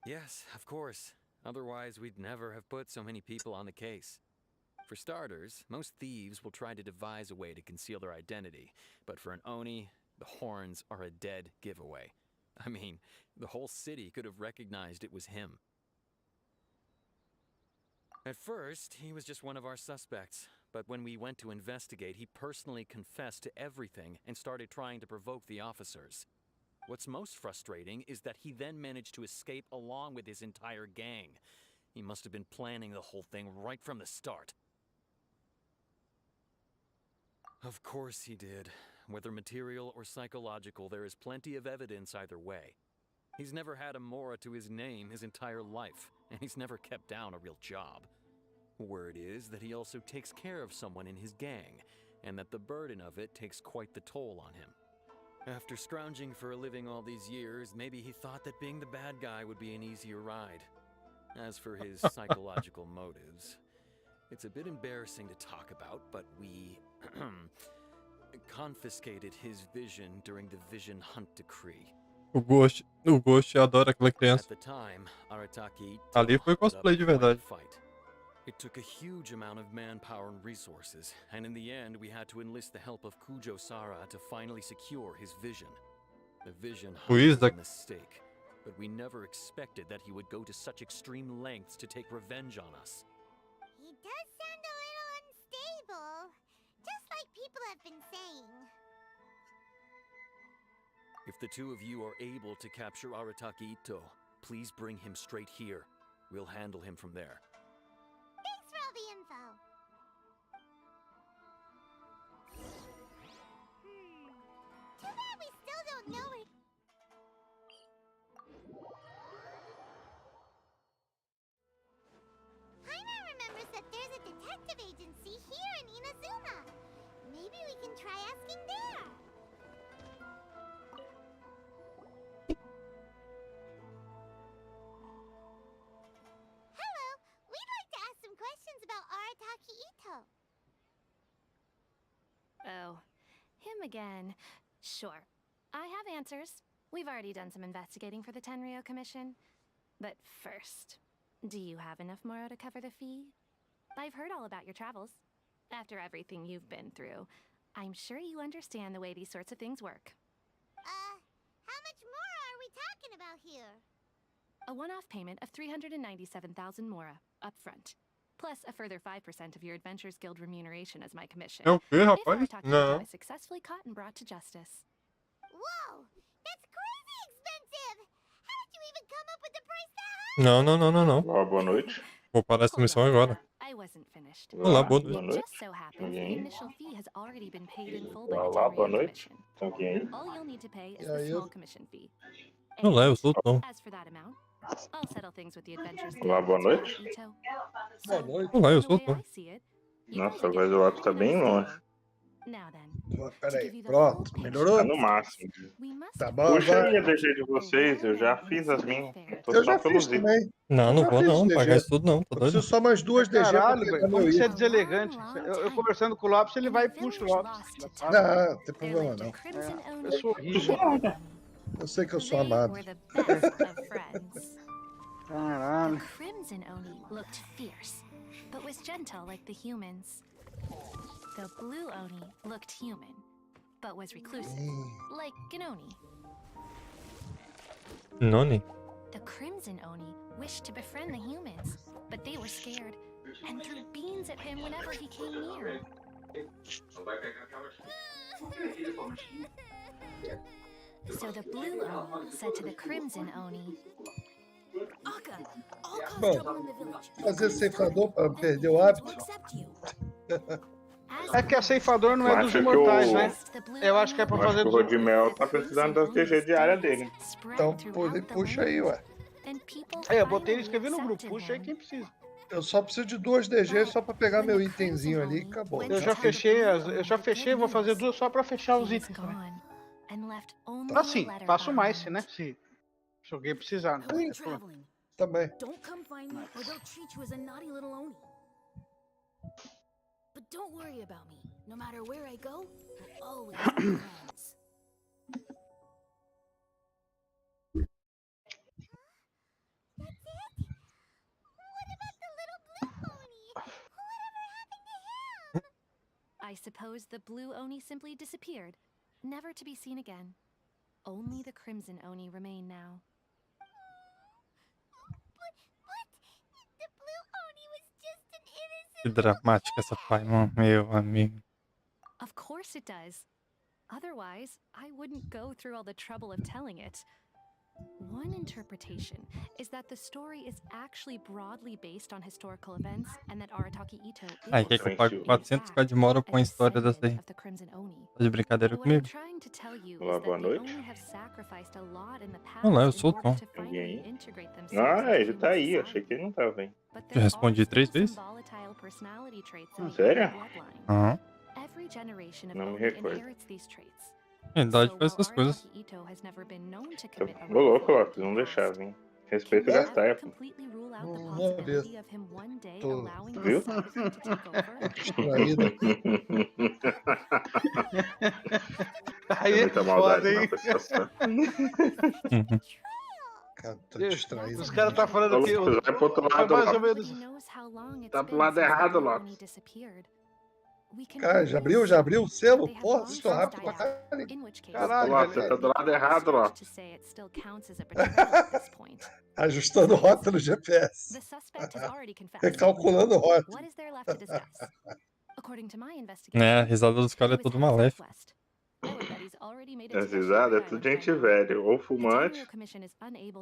Yes, of course. Otherwise, we'd never have put so many people on the case. For starters, most thieves will try to devise a way to conceal their identity, but for an Oni, the horns are a dead giveaway. I mean, the whole city could have recognized it was him. At first, he was just one of our suspects, but when we went to investigate, he personally confessed to everything and started trying to provoke the officers. What's most frustrating is that he then managed to escape along with his entire gang. He must have been planning the whole thing right from the start. Of course he did. Whether material or psychological, there is plenty of evidence either way. He's never had a Mora to his name his entire life, and he's never kept down a real job. Word is that he also takes care of someone in his gang, and that the burden of it takes quite the toll on him. After scrounging for a living all these years, maybe he thought that being the bad guy would be an easier ride. As for his psychological motives, it's a bit embarrassing to talk about, but we confiscated his vision during the Vision Hunt Decree. O Ghost adora aquela At criança. the time, Arataki Ali foi put up cosplay de quite a verdade. fight. It took a huge amount of manpower and resources, and in the end we had to enlist the help of Kujo Sara to finally secure his vision. The Vision Hunt was a Isaac. mistake, but we never expected that he would go to such extreme lengths to take revenge on us. He does sound a little unstable, just like people have been saying. If the two of you are able to capture Arataki Ito, please bring him straight here. We'll handle him from there. Thanks for all the info. Too bad we still don't know it. Paimon remembers that there's a detective agency here in Inazuma. Maybe we can try asking there. Hello, we'd like to ask some questions about Arataki Ito. Oh, him again. Sure. I have answers. We've already done some investigating for the Tenryou Commission. But first, do you have enough Moro to cover the fee? I've heard all about your travels. After everything you've been through, I'm sure you understand the way these sorts of things work. How much more are we talking about here? A one-off payment of 397,000 Mora, up front. plus a further 5% of your Adventures Guild remuneration as my commission. É o quê, If rapaz? Arataki Não. Ito is successfully caught and brought to justice. Whoa! That's crazy expensive! How did you even come up with the price that high? Não, não, não, não, não. Olá, boa noite. Vou parar essa Hold missão on. agora. I wasn't finished. Olá, boa Boa noite. It noite. just so happens the Alguém? initial fee has already been paid in full by the Olá, boa Tenryou noite. Commission. Tem alguém aí? All you'll need to pay is Yeah, the you- small commission fee. Olá, eu And sou o Tom. as for that amount, I'll settle things with the Adventures Olá, Guild boa once we're noite. at Ito. Boa So, noite. Olá, eu the sou o way Tom. I see it, you Nossa, guys a are voz do getting Lopes tá quite a bem nice longe. deal. Now then, Pera to give aí, you the pronto, full picture, melhorou? Tá no máximo. we must Tá have bom Puxa agora? aí a DG de vocês, eu já fiz as minhas. Tô Eu já só pelo fiz zip. também. Não, Eu não já vou fiz não, DG. pagar isso tudo não, tá Eu doido? preciso só mais duas DG pra Caralho, pegar velho, meu como você é item. deselegante. Eu conversando com o Lopes, ele vai e puxa o Lopes. Já sabe. Não, não tem there problema lived a não. crimson Eu oni sou horrível. Eu sei que eu sou They amado. were the best of friends. The Caralho. crimson oni looked fierce, but was gentle like the humans. The blue oni looked human, but was reclusive, like an oni. Noni? The crimson oni wished to befriend the humans, but they were scared and threw beans at him whenever he came near. So the blue oni said to the crimson oni, Akka, I'll cause Bom, trouble in the village. fazer ceifador para não perder o hábito. É que a ceifador não é dos Acho que imortais, o- né? Eu acho que é pra Eu acho fazer que o dos... Rodimel tá precisando das DG diárias dele. Então, puxa aí, ué. É, eu botei e escrevi no grupo. Puxa aí quem precisa. Eu só preciso de duas DG só para pegar meu itemzinho ali e acabou. Eu já fechei, vou fazer duas só pra fechar os itens também. Assim, faço mais, se, né? Se alguém precisar, né? Também. Don't come find me or they'll treat you as a naughty little oni. But don't worry about me. No matter where I go, we'll always be friends. That's it? What about the little blue pony? Whatever happened to him? I suppose the blue oni simply disappeared, never to be seen again. Only the crimson oni remain now. But the blue oni was just an Que innocent. dramática essa Paimon, meu amigo. Of course it does. Otherwise, I wouldn't go through all the trouble of telling it. One interpretation is that the story is actually broadly based on historical events and that Arataki Ito is, Aí, quer que eu pague in 400k de mora com a história dessa aí? of the Crimson Oni. Tá de brincadeira What I'm comigo? trying to tell you Olá, is boa that they noite. only have sacrificed a lot in the past Olá, eu in sou o order Tom. to finally Ninguém? integrate themselves Ah, into ele tá human aí. society. Achei que ele não tava aí. But Já there respondi are 3 still vezes? some volatile personality traits in the Sério? Oni bloodline. Aham. Every generation of Não me Oni recordo. inherits these traits. A idade So faz while essas coisas. Arataki Ito has never been known to Ô, commit a louco, wrongful Lopes, act in não the deixava, past, hein? can Respeita o you ever Gastaia, pô. completely rule out the Não, possibility of him one day Tô- allowing the Viu? Cybergrid to take over? Distraído. Tem Aí é muita foda, maldade hein? na pessoa. Uhum. Cara, tô distraído. Os caras tá falando Ô, que... Lopes, vai pro outro lado, mais ou Lopes. menos... Tá pro lado errado, Lopes. Cara, já abriu o selo? Porra, vocês estão rápido pra caralho. Caralho, Lopes, velho. você tá do lado errado, Lopes. Ajustando rota no GPS. Recalculando rota. Né, a risada dos caras é tudo maléfico. As risadas é tudo gente velha, ou fumante,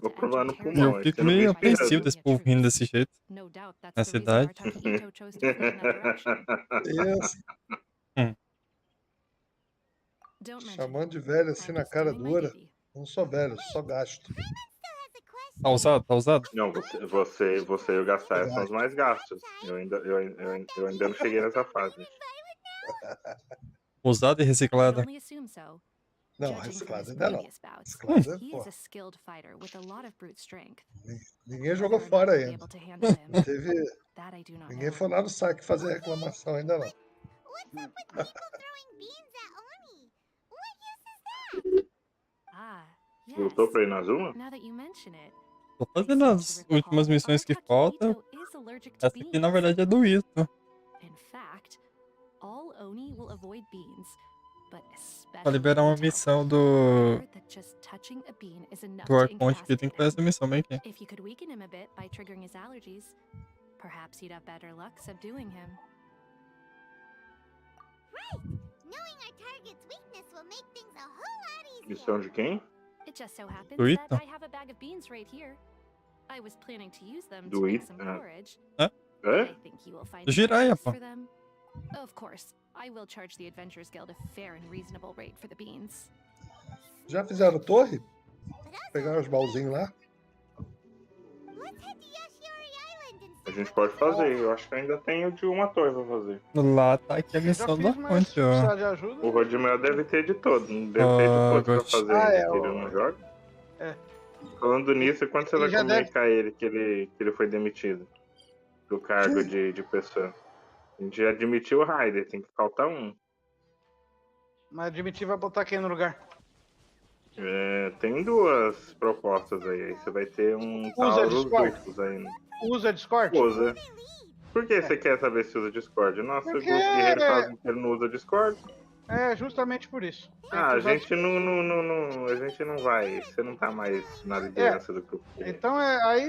ou provando E pulmão. eu Aí fico você não meio vive espirrando. apreensivo desse povo rindo desse jeito. Nessa idade. Isso. Chamando de velho assim na cara dura. Não sou velho, só gasto. Tá usado? Tá usado? Não, você e o Gastaia são os mais gastos. Eu ainda não cheguei nessa fase. Usado e reciclada. Não, reciclado ainda não. Reciclado é, pô. Ninguém jogou fora ainda. Não teve. Ninguém foi lá no saque fazer reclamação ainda não. What's up with people throwing beans at Oni? What use is that? Lutou pra ir na Zuma? Tô fazendo as últimas missões que faltam. Essa aqui na verdade é do Ito. Pra liberar uma missão do Arconte que tem que fazer essa missão bem aqui. If you could weaken him a bit by triggering his allergies, Perhaps you'd have better luck subduing him. Right! Knowing our target's weakness will make things a whole lot easier. Missão de quem? It just so happens Do it, that though. I have a bag of beans right here. I was planning to use them Do to make it, some uh, porridge. É? But É? I think you will find Do a Jiraiya, use pô. for them. Of course, I will charge the Adventurers Guild a fair and reasonable rate for the beans. Já fizeram torre? But also, Pegaram os baúzinhos lá? let's head to Yoshiori Island and A see gente what pode we fazer. Eu acho que ainda tenho de uma torre pra fazer. Lá tá aqui a Já missão fiz, da mas se fonte, ó. precisar de ajuda. O Rodimel deve ter de todos. Não deve ter de todos pra Gostei. fazer Ah, ainda, é, que ele o- não joga. é. Falando nisso, quando você Ele vai já deve- comunicar ele que ele foi demitido do cargo de pessoa? A gente já admitiu o Raider, tem que faltar um. Mas admitir vai botar quem no lugar? É, tem duas propostas aí. Aí você vai ter um Usa Taurus Discord. duplos aí. Usa Discord? Usa. Por que você quer saber se usa Discord? Nossa, Porque- o grupo guerreiro faz inteiro não usa Discord. É, justamente por isso. Tem que Ah, a usar gente a gente não vai. Você não tá mais na liderança do grupo guerreiro. Então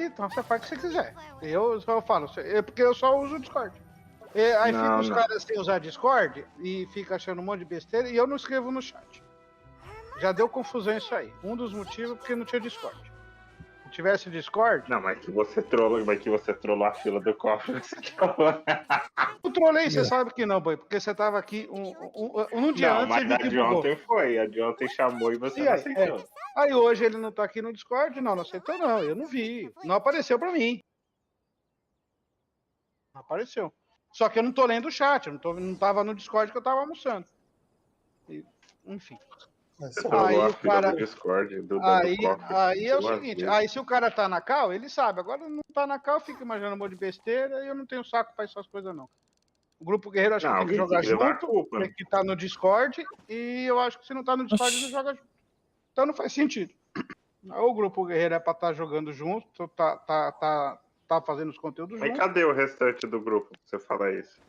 então você faz o que você quiser. Eu só falo, porque eu só uso o Discord. Aí Não, fica os não. caras sem usar Discord e fica achando um monte de besteira e eu não escrevo no chat. Já deu confusão isso aí. Um dos motivos é porque não tinha Discord. Se tivesse Discord, Não, mas que você trollou a fila do cofre. eu trolei, você sabe que não, boy, porque você tava aqui um dia Não, antes mas você a viu que de bugou. ontem foi. A de ontem chamou e você E não aí, aceitou. Aí hoje ele não tá aqui no Discord? Não aceitou não, eu não vi. Não apareceu pra mim. Não apareceu. Só que eu não tô lendo o chat, eu não tava no Discord que eu tava almoçando. Enfim. Você trollou Aí a o fila cara. do Discord, do Aí cofre. é o duas seguinte, vezes. aí se o cara tá na cal, ele sabe. Agora não tá na cal, fica imaginando um monte de besteira e eu não tenho saco pra essas coisas, não. O grupo guerreiro acho que Não, tem que alguém jogar tem que levar a junto, culpa, né? tem que estar no Discord, e eu acho que se não tá no Discord, Oxi. não joga junto. Então não faz sentido. Ou o grupo guerreiro é pra estar jogando junto, tá fazendo os conteúdos Mas junto. cadê o restante do grupo pra você falar isso?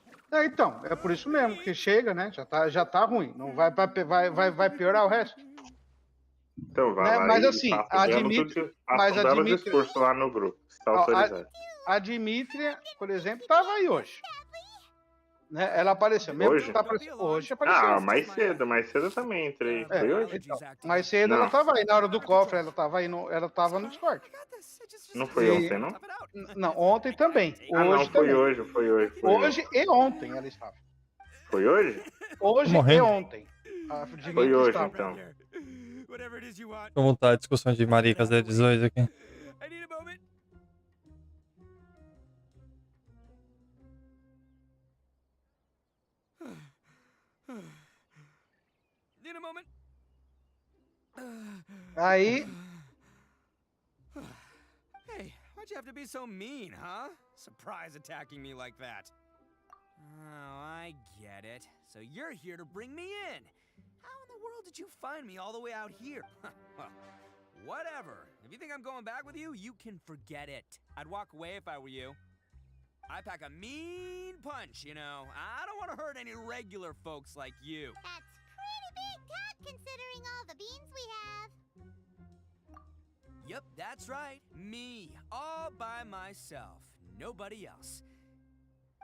Então, é por isso mesmo que chega, né? Já tá ruim. Não vai piorar o resto. Então vai Né? lá Mas e assim, faça um belo discurso lá no grupo. Se tá autorizado. A Dimitria, por exemplo, tava aí hoje. Né? Ela apareceu. Mesmo Hoje? que tá hoje apareceu. Ah, mais cedo também entrei. Foi hoje? Então, mais cedo Não. ela tava aí. Na hora do cofre, ela tava no Discord. Não foi ontem, não? Não, ontem também. Ah, não, Hoje foi também. hoje, foi hoje. Hoje e ontem ela estava. Foi hoje? Hoje e Morrendo. ontem. A Dimitria Foi hoje, estava. então. Como tá a discussão de maricas da 18 aqui? Aí, Hey, why'd you have to be so mean, huh? Surprise attacking me like that. Oh, I get it. So you're here to bring me in. How in the world did you find me all the way out here? Well, whatever. If you think I'm going back with you, you can forget it. I'd walk away if I were you. I pack a mean punch, you know. I don't want to hurt any regular folks like you. That's pretty big talk considering all the beans we have. Yep, that's right. Me, all by myself. Nobody else.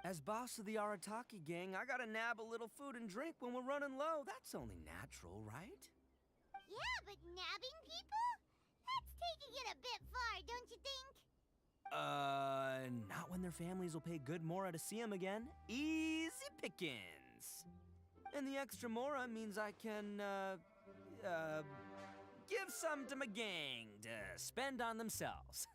As boss of the Arataki gang, I gotta nab a little food and drink when we're running low. That's only natural, right? Yeah, but nabbing people? That's taking it a bit far, don't you think? Not when their families will pay good mora to see them again. Easy pickings. And the extra mora means I can, give some to my gang to spend on themselves.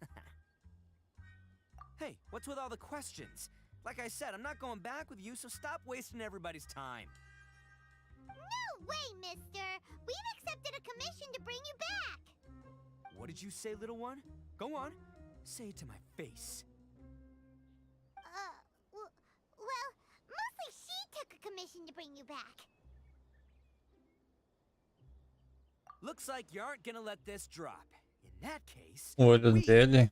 Hey, what's with all the questions? Like I said, I'm not going back with you, so stop wasting everybody's time. No way, mister! We've accepted a commission to bring you back! What did you say, little one? Go on. Say it to my face. Well, mostly she took a commission to bring you back. Looks like you aren't gonna let this drop. In that case, O olho dele.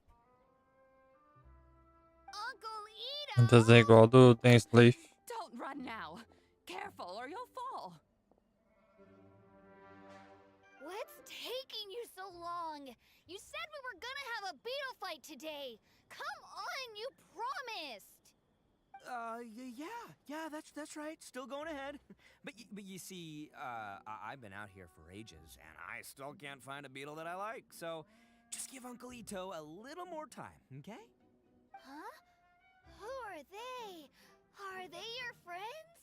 Uncle Então é igual do Dan Slave. Don't run now. Careful or you'll fall. What's taking you so long? You said we were gonna have a beetle fight today. Come on, you promised. Yeah, that's right. Still going ahead. But you see, I've been out here for ages, and I still can't find a beetle that I like. So, just give Uncle Ito a little more time, okay? Huh? Who are they? Are they your friends?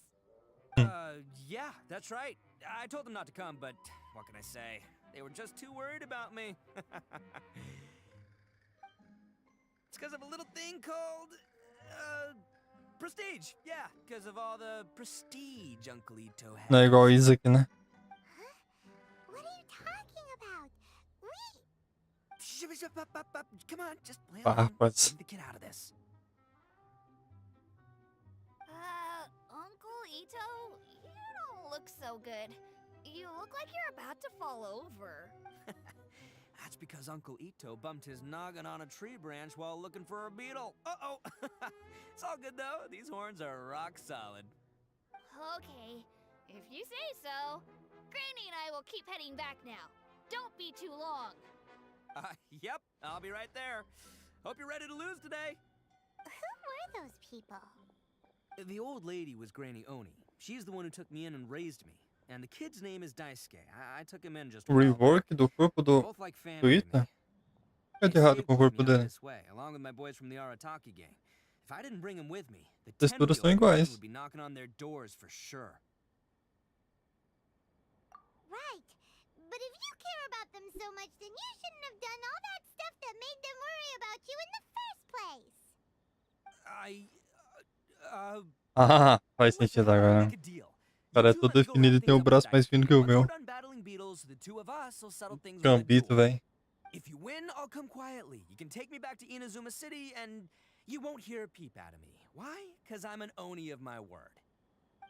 Yeah, that's right. I told them not to come, but what can I say? They were just too worried about me. It's because of a little thing called, prestige. Yeah, because of all the prestige Uncle Ito has. Não é igual isso aqui, né? What are you talking about? Come on, just play along. Farpas. Get the kid out of this. Uncle Ito, you don't look so good. You look like you're about to fall over. That's because Uncle Ito bumped his noggin on a tree branch while looking for a beetle. Uh-oh. It's all good, though. These horns are rock solid. Okay, if you say so. Granny and I will keep heading back now. Don't be too long. Yep, I'll be right there. Hope you're ready to lose today. Who were those people? The old lady was Granny Oni. She's the one who took me in and raised me. And the kid's name is Daisuke. I took him in just O rework do corpo do Twitter? O que é de errado com o corpo dele? Along with my boys from the Arataki gang. If I didn't bring him with me, the Texturas são Tenryou iguais. would be knocking on their doors for sure. Right. But if you care about them so much, then you shouldn't have done all that stuff that made them worry about you in the first place. Ah, faz sentido agora. O cara é todo definido e tem o braço mais fino que o meu. Gambito, velho. If you win, I'll come quietly. You can take me back to Inazuma City and you won't hear a peep out of me. Why? Because I'm an Oni of my word.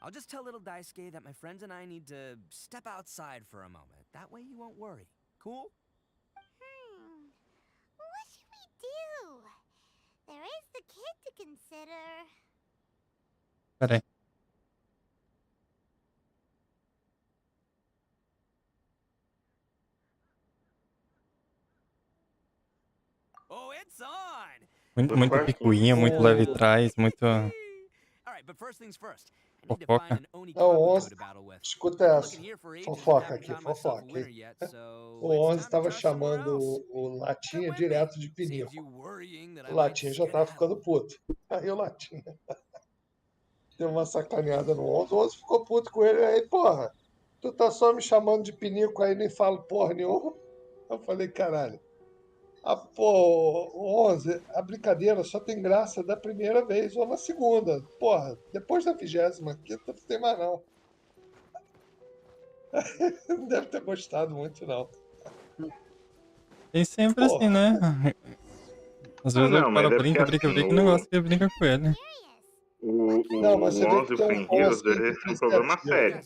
I'll just tell little Daisuke that my friends and I need to step outside for a moment. That way you won't worry. Cool? What should we do? There is the kid to consider. Pera aí. Oh, it's on. Muito picuinha, muito leve trás, muito All right, but first things first. fofoca. Não, o 11, escuta essa. Fofoca aqui, fofoca. O 11 estava chamando o Latinha direto de pinico. O Latinha já estava ficando puto. Aí o Latinha deu uma sacaneada no 11. O 11 ficou puto com ele. Aí, porra, tu tá só me chamando de pinico aí, nem falo porra nenhuma. Eu falei, caralho. O 11, a brincadeira só tem graça da primeira vez ou na segunda. Porra, depois da 25ª não tem mais não. Não deve ter gostado muito, não. Tem sempre assim, né? Às vezes o cara brinca e não gosta que brinca com ele. O 11 e o Fenrir, eles têm um problema sério.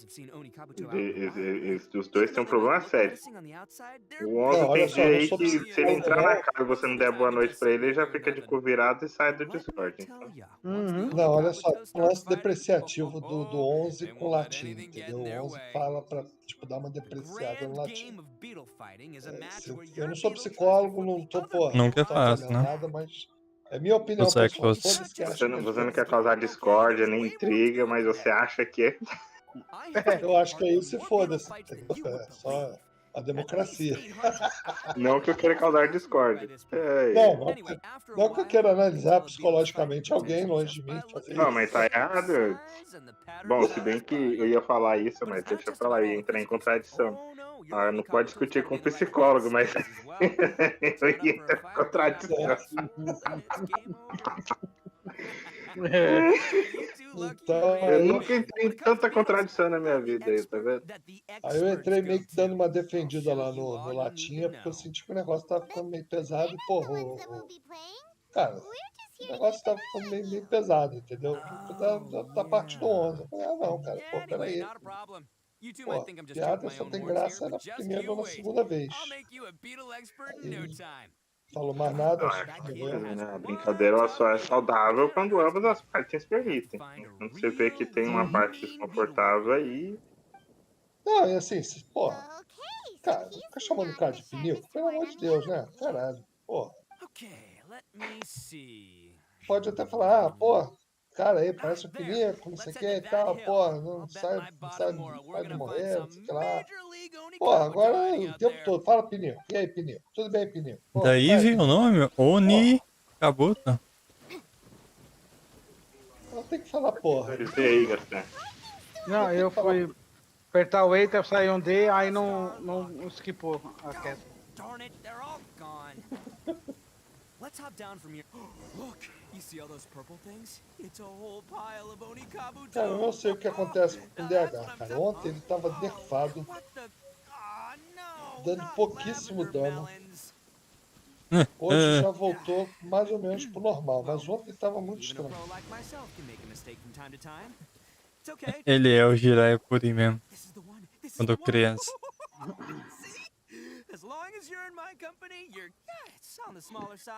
Os dois têm um problema sério. O 11 tem dia aí que se ele entrar na casa e você não der boa noite pra ele já fica de cu virado e sai do Discord. Então. Não, olha só, o lance depreciativo do 11 com latim, entendeu? O 11 fala pra, tipo, dar uma depreciada no latim. Eu não sou psicólogo, não tô, porra, Nunca é fácil, né? nada, mas é minha opinião Você é pessoal. que fosse. Você não quer causar discórdia nem intriga, mas você acha que é. Eu acho que é isso e foda-se. É só a democracia. Não que eu queira causar discórdia. Não que eu queira analisar psicologicamente alguém longe de mim. Não, mas tá errado. Bom, se bem que eu ia falar isso, mas deixa eu falar, eu ia entrar em contradição. Não pode discutir com um psicólogo, mas eu ia entrar em contradição. Então, eu nunca entrei em tanta contradição na minha vida aí, tá vendo? Aí eu entrei meio que dando uma defendida lá no Latinha, porque eu senti que o negócio tava ficando meio pesado e, porra, cara, o negócio tava ficando meio pesado, entendeu? Da parte do 11. Eu falei, não, cara, pô, peraí. Pô, piada só tem graça na primeira ou na segunda vez. Aí, falou mais nada. A brincadeira só é saudável quando ambas as partes permitem. Quando você vê que tem uma parte desconfortável aí. Não, e assim, porra. Cara, fica chamando o cara de pneu, pelo amor de Deus, né? Caralho, porra. Pode até falar, pô, cara aí, parece um pineco, não sei o que e tal, pô, não sai, sai de morrer, não sei o que lá. Pô, agora o tempo todo, fala pneu. E aí, pneu? Tudo bem, pneu? Pô, Daí vai, vem o pneu. nome, Oni Kabuto. Não tem que falar porra. E aí, Gaston? Não, eu fui apertar o Enter, saiu um D, aí não skipou a queda. Darn it, they're all gone. Let's hop down from here. Look, you see all those purple things? It's a whole pile of Onikabuto. Cara, eu não sei o que acontece com o DH, cara. Ontem ele tava nerfado, dando pouquíssimo dano. Hoje já voltou mais ou menos pro normal, mas ontem tava muito estranho. Ele é o Jiraiya Puri mesmo. Quando criança.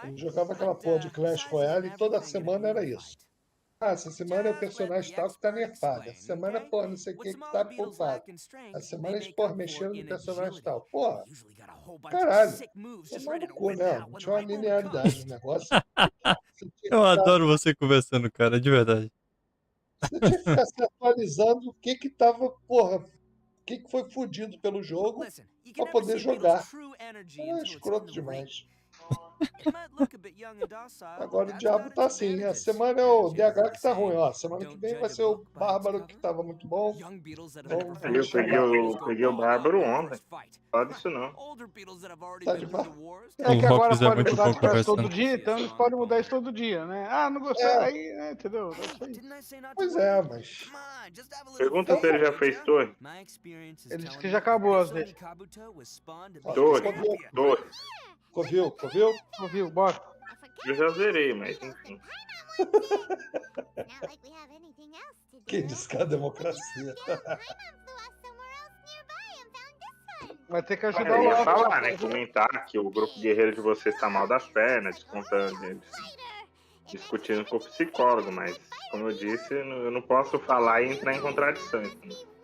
Ele jogava aquela porra de Clash Royale e toda semana era isso. Ah, essa semana é o personagem tal que tá nerfado. Essa semana, porra, não sei o que tá poupado. Essa semana eles, porra, mexendo no personagem tal. Porra, caralho. Tomar no cu, né? Não tinha uma linearidade no negócio. Eu adoro você conversando, cara, de verdade. Você tinha que ficar se atualizando o que tava, porra, o que foi fudido pelo jogo pra poder jogar. É escroto demais. Agora o diabo tá assim. A semana é o DH que tá ruim, ó. Semana que vem vai ser o Bárbaro que tava muito bom. Eu peguei o Bárbaro ontem. Fala disso não. Tá de bar... É que O agora Rox é pode muito mudar bom de classe todo conversando. dia, então eles podem mudar isso todo dia, né? Ah, não gostou, aí, né, entendeu? Pois é, mas... Pergunta se ele já fez torre. Ele disse que já acabou as dele. Torre. Ouviu, bora. Eu já zerei, mas enfim. Quem disse que é a democracia? Vai ter que Eu ajudar o ia Alfa. falar, né? Comentar que o grupo guerreiro de vocês tá mal das pernas, descontando eles, discutindo com o psicólogo, mas como eu disse, eu não posso falar e entrar em contradição. Então.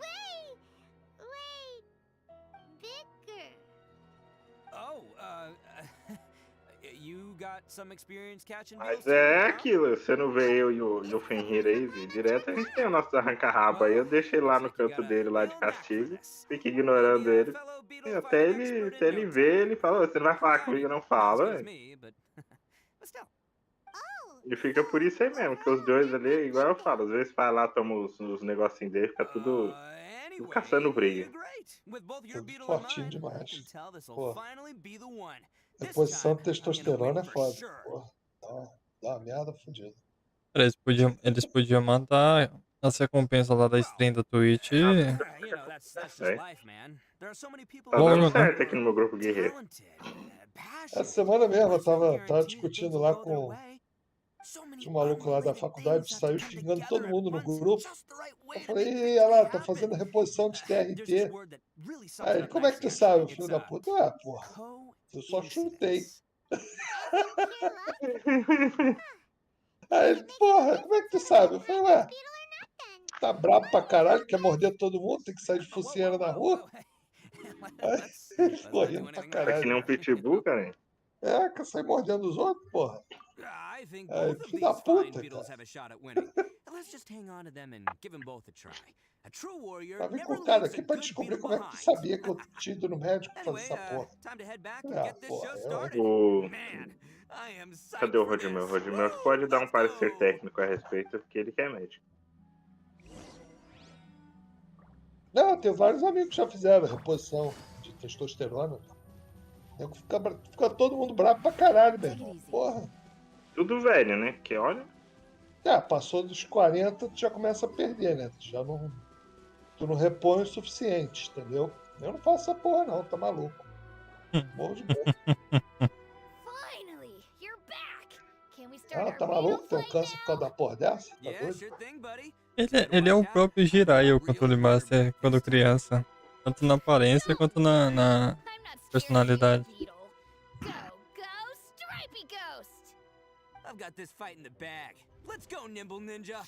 Mas é aquilo, você não vê eu e o Fenrir aí, direto a gente tem o nosso arranca-rabo aí, eu deixei lá no canto dele, lá de castigo, fico ignorando ele, e até ele ver, ele fala, você não vai falar comigo, eu não falo, e fica por isso aí mesmo, que os dois ali, igual eu falo, às vezes vai lá, toma os negocinhos dele, fica tudo caçando briga. Tudo fortinho demais. Pô. Reposição de testosterona é foda. Porra, dá uma merda fodida. Eles podiam mandar as recompensas lá da stream da Twitch e... Tá dando certo aqui no meu grupo guerreiro. Essa semana mesmo eu tava discutindo lá com um maluco lá da faculdade, saiu xingando todo mundo no grupo. Eu falei, olha lá, tá fazendo reposição de TRT. Aí ele, como é que tu sabe, filho da puta? Ah, porra, eu só chutei. Aí ele, porra, como é que tu sabe? Eu falei, ué, tá brabo pra caralho, quer morder todo mundo, tem que sair de focinheira na rua? Aí ele ficou rindo pra caralho. É que nem um pitbull, cara. É, quer sair mordendo os outros, porra. Aí, filho da puta, cara. Pra vir com o cara aqui pra descobrir como é que tu sabia que eu tinha ido no médico fazer essa porra. Ah, porra, Cadê o Rodimeu? O Rodimeu pode dar um parecer técnico a respeito, porque ele quer médico. Não, tem vários amigos que já fizeram reposição de testosterona. Fica todo mundo bravo pra caralho, meu irmão. Porra. Tudo velho, né? Que olha. Passou dos 40, tu já começa a perder, né? Tu não repõe o suficiente, entendeu? Eu não faço essa porra, não, tá maluco. Morro de medo. Ah, tá maluco? Tem um câncer por causa da porra dessa? Tá doido? Ele é o próprio Jiraiya, o Controle Master, quando criança. Tanto na aparência quanto na personalidade. I've got this fight in the bag. Let's go, Nimble Ninja.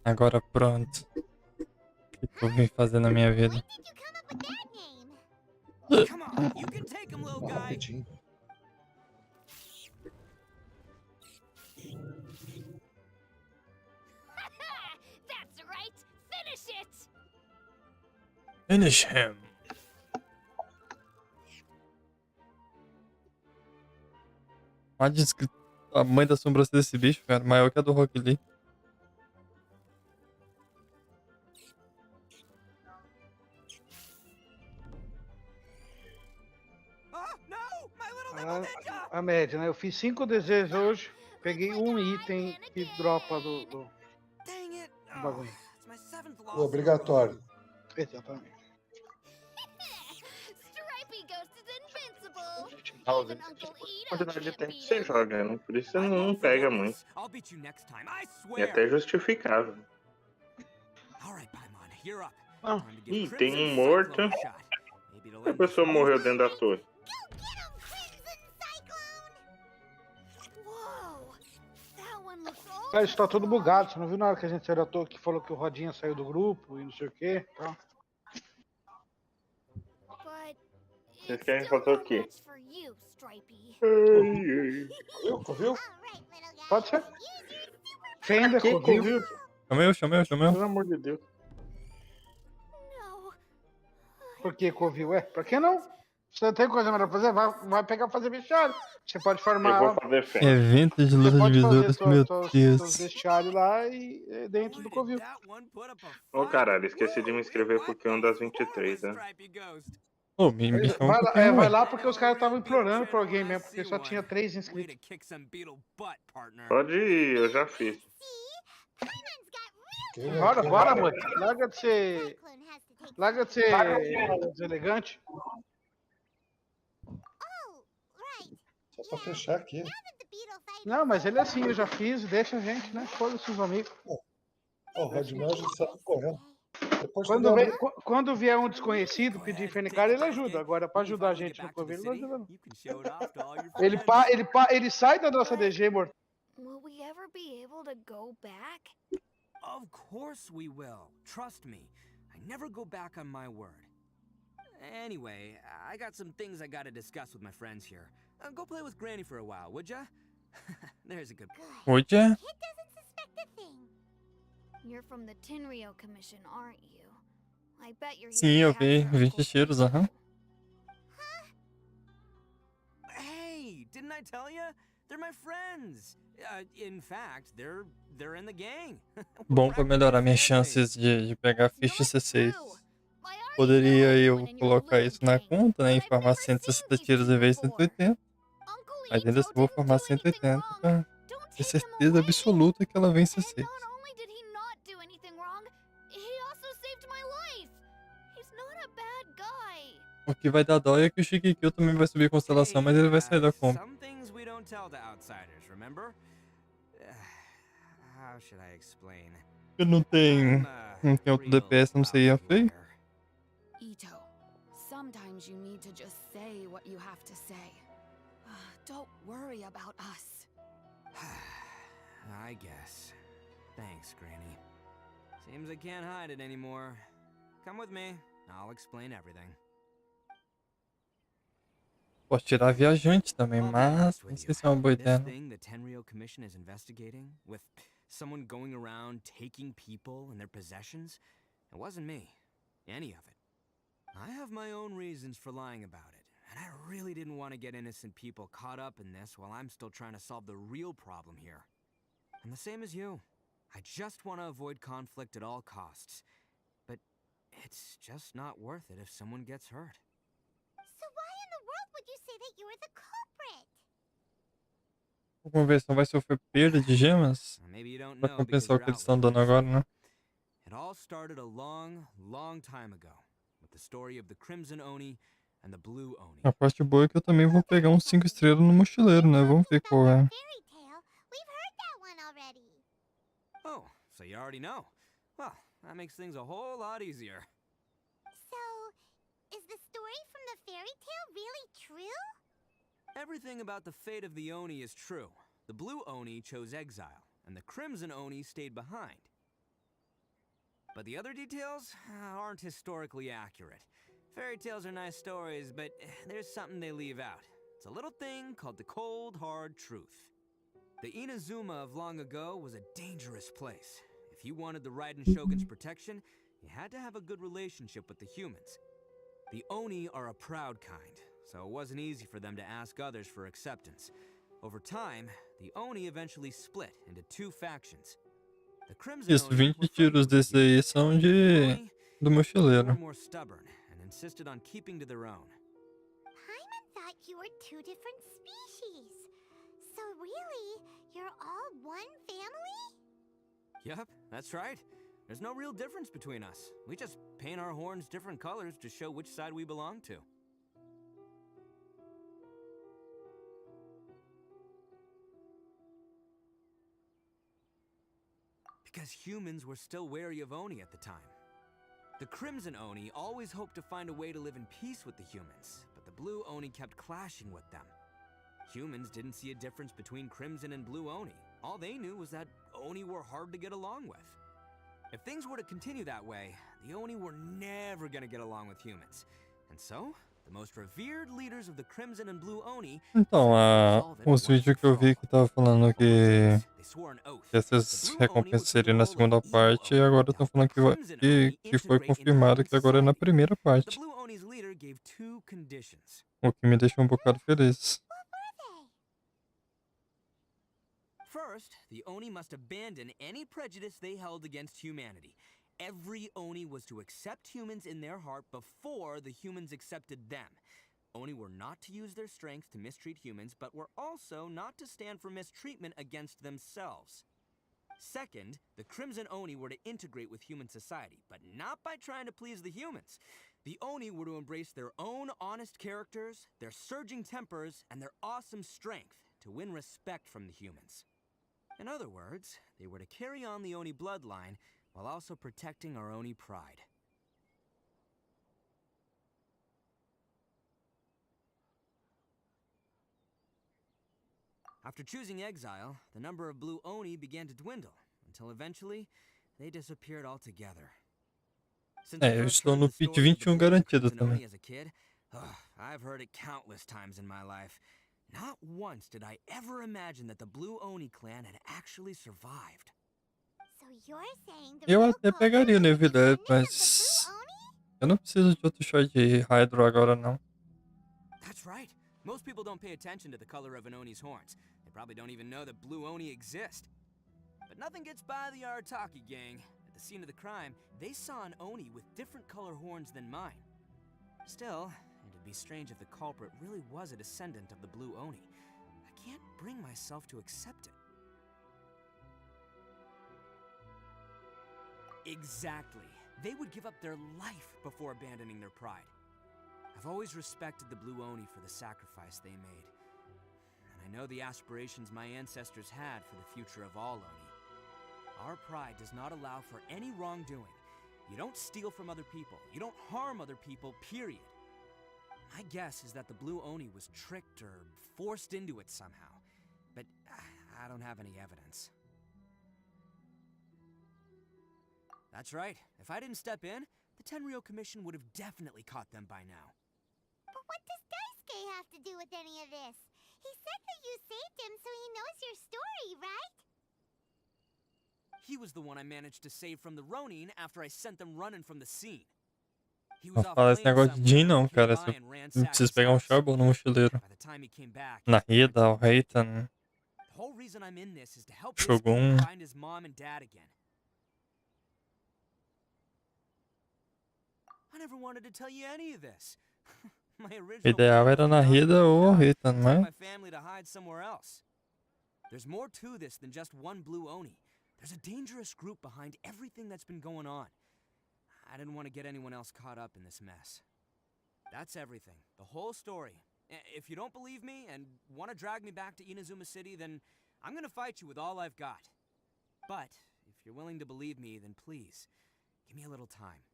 Agora pronto. O que eu vim fazer na minha vida? Come on, you can take him, little guy. Rapidinho. That's right. Finish it. Finish him. A mãe da sobrancelha desse bicho, cara, maior que a do Rock Lee. A média, né? Eu fiz 5 desejos hoje, peguei um item que dropa do bagulho. Obrigatório. Exatamente. Stripey Ghost is invincible. Talvez. Even Uncle Ito Quantidade de can't tempo que beat você him. joga, não? Por isso não pega muito. I'll beat you next time, I E até justificável. Alright, Paimon, you're up. Ah. Time to give Ih, tem Crimson um morto. Cyclone a shot. Maybe it'll A end pessoa before morreu you dentro da torre. Whoa. That one looks Cara, isso tá tudo bugado. Você não viu na hora que a gente saiu da torre que falou que o Rodinha saiu do grupo e não sei o quê? Tá. But Vocês querem fazer o quê? much for you, Stripey. Viu? Pode ser. Fender, Que Covil. Chamei. Pelo amor de Deus. No. Por que Covil? Pra que não? Você tem coisa melhor pra fazer? Vai pegar pra fazer vestiário. Você pode Eu formar. vou fazer fé. Evento de Você luta de pode fazer besouros, meu seus Deus. vestiários lá e dentro do Covil. Ô caralho, esqueci de me inscrever porque é um das 23, né? Ô, me chama um pouquinho, Vai ué. lá porque os caras estavam implorando por alguém mesmo, porque só tinha 3 inscritos. Pode ir, eu já fiz. Bora, mano. Larga de ser deselegante. Só pra fechar aqui. Não, mas ele é assim, eu já fiz, deixa a gente, né? Foda-se os amigos. Ó, o Rodman já saiu correndo. Depois Quando vier um desconhecido pedir Fenicar, ele ajuda. Agora, pra ajudar a gente no Covid, ele não ajuda, não. Ele sai da nossa DG, morto. Will we ever be able to go back? Of course we will. Trust me. I never go back on my word. Anyway, I got some things I gotta discuss with my friends here. Go play with Granny for a while, would ya? There's a good Would ya? Kid doesn't suspect a thing. You're from the Tenryou Commission, aren't you? I bet you're Sim, here eu to vi. capture 20 Uncle cheiros, Ito. aham. Hey, didn't I tell you? They're my friends. In fact, they're in the gang. Bom pra melhorar minhas chances de pegar ficha C6. Poderia eu colocar isso na conta, né? E formar 160 tiros em vez de 180. Mas ainda assim vou formar 180 pra ter certeza absoluta que ela vem C6. Not only did he not do anything wrong, he also saved my life. He's not a bad guy. O que vai dar dó é que o Shigekyo também vai subir constelação, mas ele vai sair da compra. Some things we don't tell to outsiders, remember? How should I explain? Eu não tem outro DPS, não sei a feio. Ito, sometimes you need to just say what you have to say. Don't worry about us. I guess. Thanks, Granny. Seems I can't hide it anymore. Come with me. I'll explain everything. Posso tirar viajante também, mas não sei se é uma boa ideia. This thing the Tenryou Commission is investigating, with someone going around taking people and their possessions, it wasn't me. Any of it. I have my own reasons for lying about it, and I really didn't want to get innocent people caught up in this while I'm still trying to solve the real problem here. I'm the same as you. I just want to avoid conflict at all costs. But it's just not worth it if someone gets hurt. So why in the world would you say that you're the culprit? A conversão vai sofrer perda de gemas Maybe you don't pra know because compensar o you're que eles out estão with dando friends. agora, né? It all started a long, long time ago, with the story of the Crimson Oni and the Blue Oni. A parte boa é que eu também vou pegar uns 5 estrelas no mochileiro, né? Vamos ver qual é. Fairy tale. We've heard that one already. Oh, so you already know. Well, that makes things a whole lot easier. So, is the story from the fairy tale really true? Everything about the fate of the Oni is true. The Blue Oni chose exile, and the Crimson Oni stayed behind. But the other details aren't historically accurate. Fairy tales are nice stories, but there's something they leave out. It's a little thing called the cold, hard truth. The Inazuma of long ago was a dangerous place. If you wanted the Raiden Shogun's protection, you had to have a good relationship with the humans. The Oni are a proud kind, so it wasn't easy for them to ask others for acceptance. Over time, the Oni eventually split into two factions. The Crimson Isso, Oni 20 were tiros friendly with desse aí são Oni, do they were mochileiro. more stubborn and insisted on keeping to their own. Paimon thought you were two different species. So really, you're all one family? Yep, that's right. There's no real difference between us. We just paint our horns different colors to show which side we belong to. Because humans were still wary of Oni at the time. The Crimson Oni always hoped to find a way to live in peace with the humans, but the Blue Oni kept clashing with them. Humans didn't see a difference between Crimson and Blue Oni. All they knew was that Oni were hard to get along with. If things were to continue that way, the Oni were never gonna get along with humans. And so, the most revered leaders of the Crimson and Blue Oni Então, os vídeos que eu vi que tava falando que essas recompensas seriam na segunda parte, e agora estão falando que foi confirmado que agora é na primeira parte. O que me deixa um bocado feliz. First, the Oni must abandon any prejudice they held against humanity. Every Oni was to accept humans in their heart before the humans accepted them. Oni were not to use their strength to mistreat humans, but were also not to stand for mistreatment against themselves. Second, the Crimson Oni were to integrate with human society, but not by trying to please the humans. The Oni were to embrace their own honest characters, their surging tempers, and their awesome strength to win respect from the humans. In other words, they were to carry on the Oni bloodline while also protecting our Oni pride. After choosing exile, the number of Blue Oni began to dwindle, until eventually, they disappeared altogether. Eu estou no pit 21 garantido também. I've heard it countless times in my life. Not once did I ever imagine that the Blue Oni clan had actually survived. So you're saying the Eu real até culprit pegaria o is the Nevilé, descendant of the mas Blue Oni? eu não preciso de outro shot de Hydro agora não. That's right. Most people don't pay attention to the color of an Oni's horns. They probably don't even know that Blue Oni exist. But nothing gets by the Arataki gang. At the scene of the crime, they saw an Oni with different color horns than mine. Still, it'd be strange if the culprit really was a descendant of the Blue Oni. I can't bring myself to accept it. Exactly. They would give up their life before abandoning their pride. I've always respected the Blue Oni for the sacrifice they made. And I know the aspirations my ancestors had for the future of all Oni. Our pride does not allow for any wrongdoing. You don't steal from other people. You don't harm other people, period. My guess is that the Blue Oni was tricked or forced into it somehow. But I don't have any evidence. That's right. If I didn't step in, the Tenryou Commission would have definitely caught them by now. But what does Daisuke have to do with any of this? He said that you saved him so he knows your story, right? He was the one I managed to save from the Ronin after I sent them running from the scene. He Não was off fala esse playing negócio de Jin somewhere não, when he came cara. by Eu and ransacked preciso his pegar um house. Shabo no mochileiro. By the time he came back, Na Hida, o Reitan, the whole reason I'm in this is to help this Shogun. kid find his mom and dad again. I never wanted to tell you any of this. My O original ideal plan era was na to knock Hida you ou out, Reitan, tell mas my family to hide somewhere else. There's more to this than just one Blue Oni. There's a dangerous group behind everything that's been going on. I didn't want to get anyone else caught up in this mess. That's everything. The whole story. If you don't believe me and want to drag me back to Inazuma City, then I'm going to fight you with all I've got. But if you're willing to believe me, then please, give me a little time.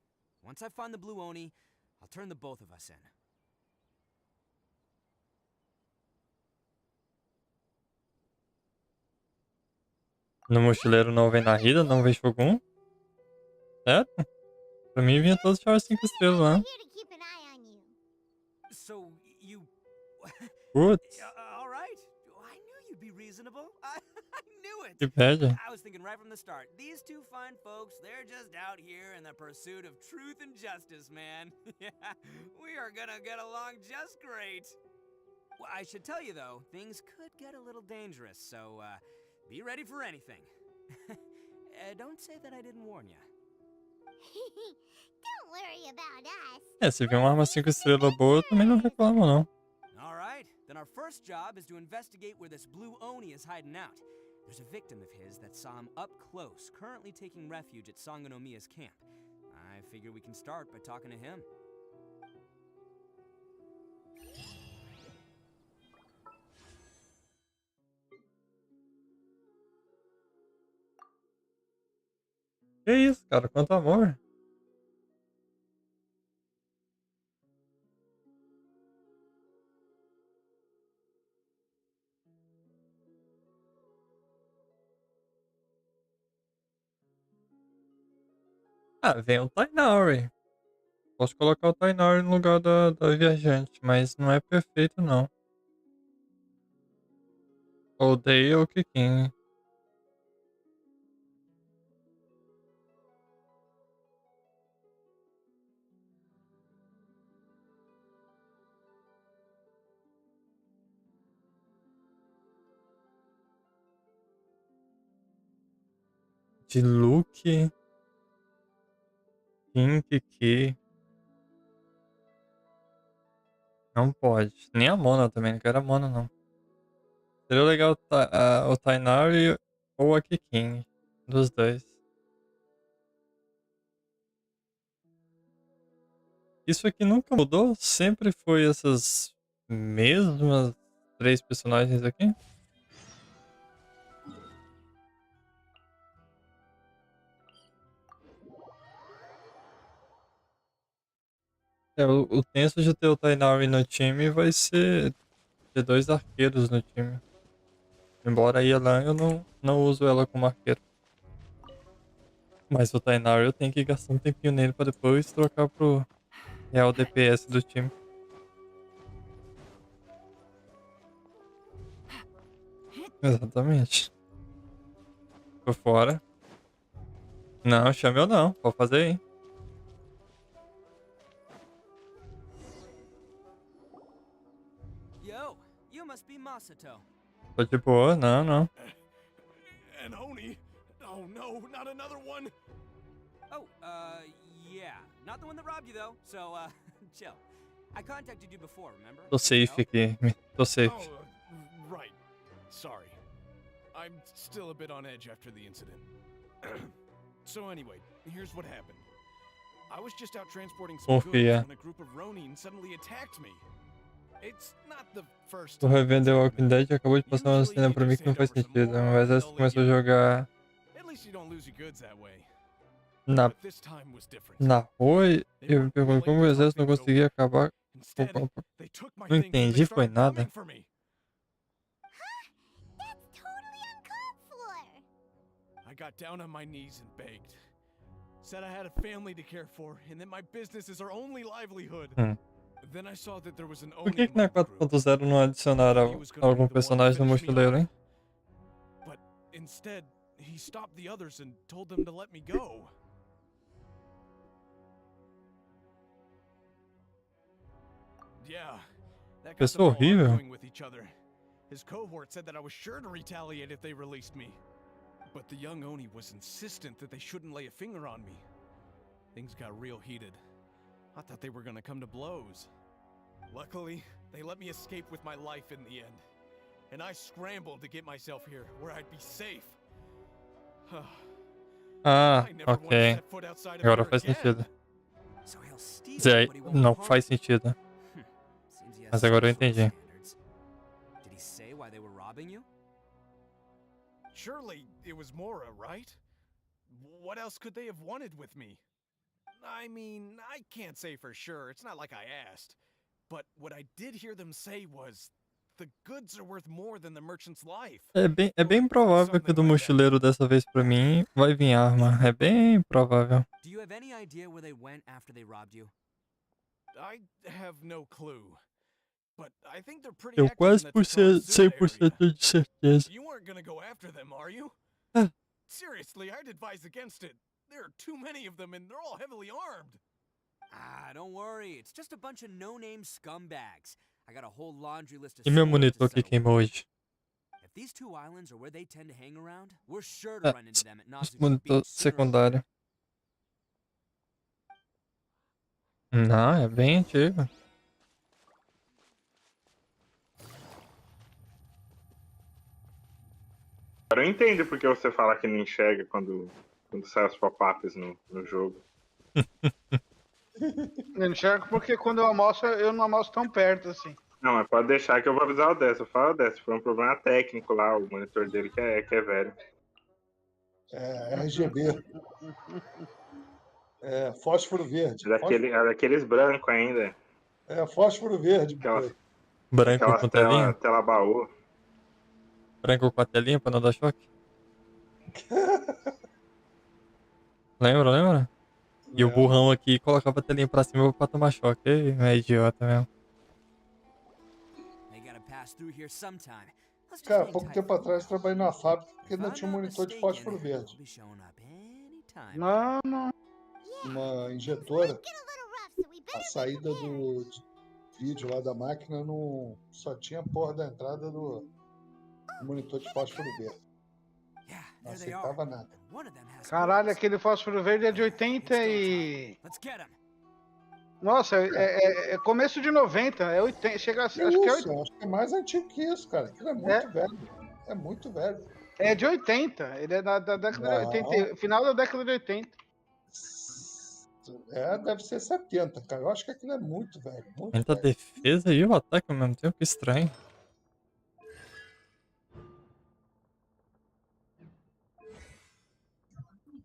Once I find the Blue Oni, I'll turn the both of us in. no mochileiro não vem na Hida, não vem Shogun. Sério? Pra mim vinha todos os 5 estrelas lá. Here to keep an eye on Putz, All right. I knew you'd be reasonable. I knew it. que bad. I was thinking right from the start. These two fine folks, they're just out here in the pursuit of truth and justice, man. Yeah, we are gonna get along just great. Well, I should tell you, though, things could get a little dangerous, so be ready for anything. Don't say that I didn't warn you. Don't worry about us. É, se vier uma arma 5 estrelas boa, eu também não reclamo, não. All right, then our first job is to investigate where this blue Oni is hiding out. There's a victim of his that saw him up close, currently taking refuge at Sangonomiya's camp. I figure we can start by talking to him. Que isso, cara? Quanto amor. Ah, vem o Tainari. Posso colocar o Tainari no lugar da viajante, mas não é perfeito, não. Ou Day ou Kikin. De Luke. Kiki. Não pode. Nem a Mona também, não quero a Mona, não. Seria legal o Tainari ou a Kikin. Dos dois. Isso aqui nunca mudou? Sempre foi essas mesmas 3 personagens aqui? É, o tenso de ter o Tainari no time vai ser ter 2 arqueiros no time. Embora a Yelan eu não uso ela como arqueiro. Mas o Tainari eu tenho que gastar um tempinho nele pra depois trocar pro real DPS do time. Exatamente. Por fora. Não, chame eu não. Pode fazer aí. Yo, you must be Masato. Tô de boa, não. An Oni? Oh no, not another one! Oh, yeah. Not the one that robbed you, though, so, chill. I contacted you before, remember? Tô safe aqui. Tô safe. Oh, right. Sorry. I'm still a bit on edge after the incident. So anyway, here's what happened. I was just out transporting some goods Confia. when a group of Ronin suddenly attacked me. It's not the first O time revender Walking Dead acabou de passar uma cena pra mim que não faz sentido. Mas essa começou a jogar At least you don't lose your goods that way. na But this time was different. rua e eu me pergunto como o exército não conseguia acabar com Instead, o they took my Não things and entendi, they foi started nada. coming for me. That's totally uncalled for. I got down on my knees and begged. Said I had a family to care for and that my business is our only livelihood. Then I saw that there was an Por Oni que na among the group. 4.0 não adicionaram algum personagem no mochileiro, hein? But instead, he stopped the others and told them to let me go. Yeah, that got them Pessoa all horrível. arguing with each other. His cohort said that I was sure to retaliate if they released me. But the young Oni was insistent that they shouldn't lay a finger on me. Things got real heated. I thought they were gonna come to blows. Luckily, they let me escape with my life in the end. And I scrambled to get myself here, where I'd be safe. Ah, I never wanted to ok. set foot outside of Agora here faz again. sentido. So he'll steal Zé, what he won't não harm. faz sentido. Seems he has Mas some agora eu sort of entendi. standards. Did he say why they were robbing you? Surely it was Mora, right? What else could they have wanted with me? I mean, I can't say for sure. It's not like I asked. But what I did hear them say was, the goods are worth more than the merchant's life. É bem provável que do mochileiro dessa vez pra mim vai vir arma. É bem provável. Do you have any idea where they went after they robbed you? I have no clue. but I think they're pretty Tenho active quase in that 100% de certeza. You weren't gonna go after them, are you? Ah. Seriously, I'd advise against it. There are too many of them, and they're all heavily armed. Ah, don't worry. It's just a bunch of no-name scumbags. I got a whole laundry list of E meu scams monitor to que settle. queimou hoje? If these two islands are where they tend to hang around, we're sure to run into them at Nazuki's Monitor beach sooner or later. secundário. Não, é bem antigo. Agora eu entendo porque você fala que não enxerga quando sai os pop-ups no jogo. Eu enxergo porque quando eu almoço, eu não almoço tão perto assim. Não, mas pode deixar que eu vou avisar o Dessa. Eu falo, Dessa, foi um problema técnico lá, o monitor dele que é velho. É RGB. É fósforo verde. É daqueles brancos ainda. É fósforo verde. Branco com telinha? Tela baú. Branco com a telinha pra não dar choque? Lembra? E o burrão aqui colocava a telinha pra cima pra tomar choque. Ei, é idiota mesmo. Cara, pouco tempo atrás eu trabalhei numa fábrica que ainda tinha um monitor de fósforo verde. Não. Uma injetora. A saída do vídeo lá da máquina só tinha a porra da entrada do monitor de fósforo verde. Não aceitava nada. Caralho, aquele fósforo verde é de 80 e... Nossa, é começo de 90, é 80, chega a ser... Acho que é mais antigo que isso, cara. Aquilo é muito velho. É muito velho. É de 80, ele é da década de 80, final da década de 80. Deve ser 70, cara. Eu acho que aquilo é muito velho. Aumenta a defesa e o ataque ao mesmo tempo, que estranho.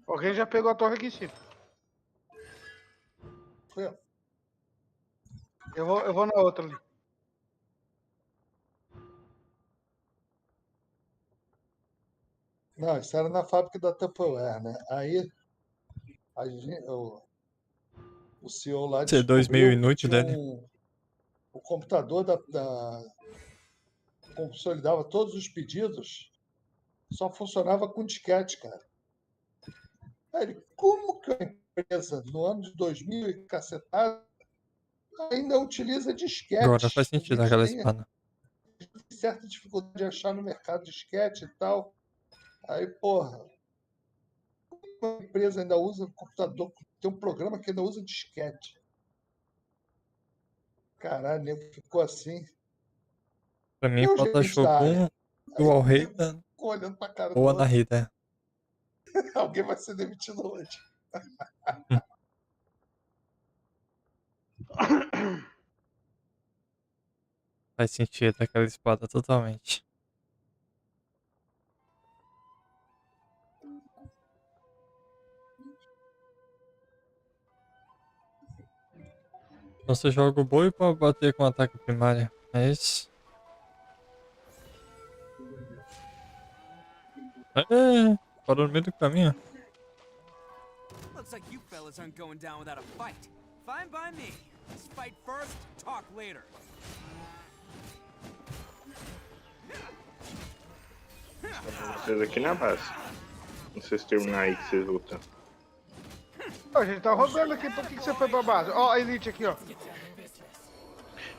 Alguém já pegou a torre aqui em cima. Foi. Eu vou na outra ali. Não, isso era na fábrica da Tupperware, né? Aí o CEO lá C2 meio inútil dele. O computador consolidava todos os pedidos, só funcionava com disquete, cara. Aí ele, como que a empresa, no ano de 2000 e cacetada, ainda utiliza disquete? Agora faz sentido aquela espada. Tem certa dificuldade de achar no mercado disquete e tal. Aí, porra, a empresa ainda usa computador, tem um programa que ainda usa disquete. Caralho, o nego ficou assim. Pra mim, falta Shogun, o Alreida ou a Narita. Alguém vai ser demitido hoje. Faz sentido aquela espada totalmente. Então você joga o boi pra bater com ataque primário. É isso? Parou no meio do caminho. Looks like you fellas aren't going down without a fight. Fine by me. Let's fight first, talk later. Vocês aqui na base. Não sei se terminar aí que vocês lutam. A gente tá rodando aqui, por que você foi pra base? Ó, a Elite aqui, ó.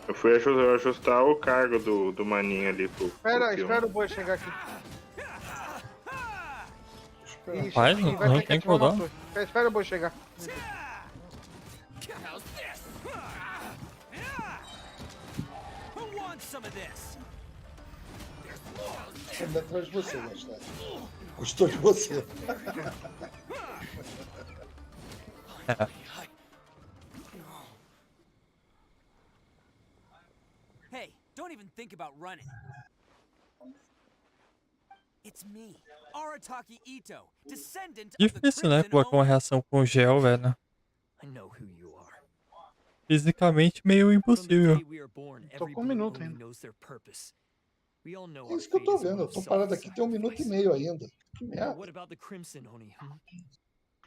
Eu fui ajustar o cargo do maninho ali pro Espera o boi chegar aqui. Rapaz, não tem que rodar. Espera o boi chegar. Anda atrás de você, Gastado. Gostou de você. Hey, don't even think about running. It's me, Arataki Ito, descendant of the Difícil, né? Colocar uma reação com gel, velho. I know who you are. Fisicamente meio impossível. Tô com 1 minuto ainda. É isso que eu tô vendo. Eu tô parado aqui tem 1 minuto e meio ainda. Que merda.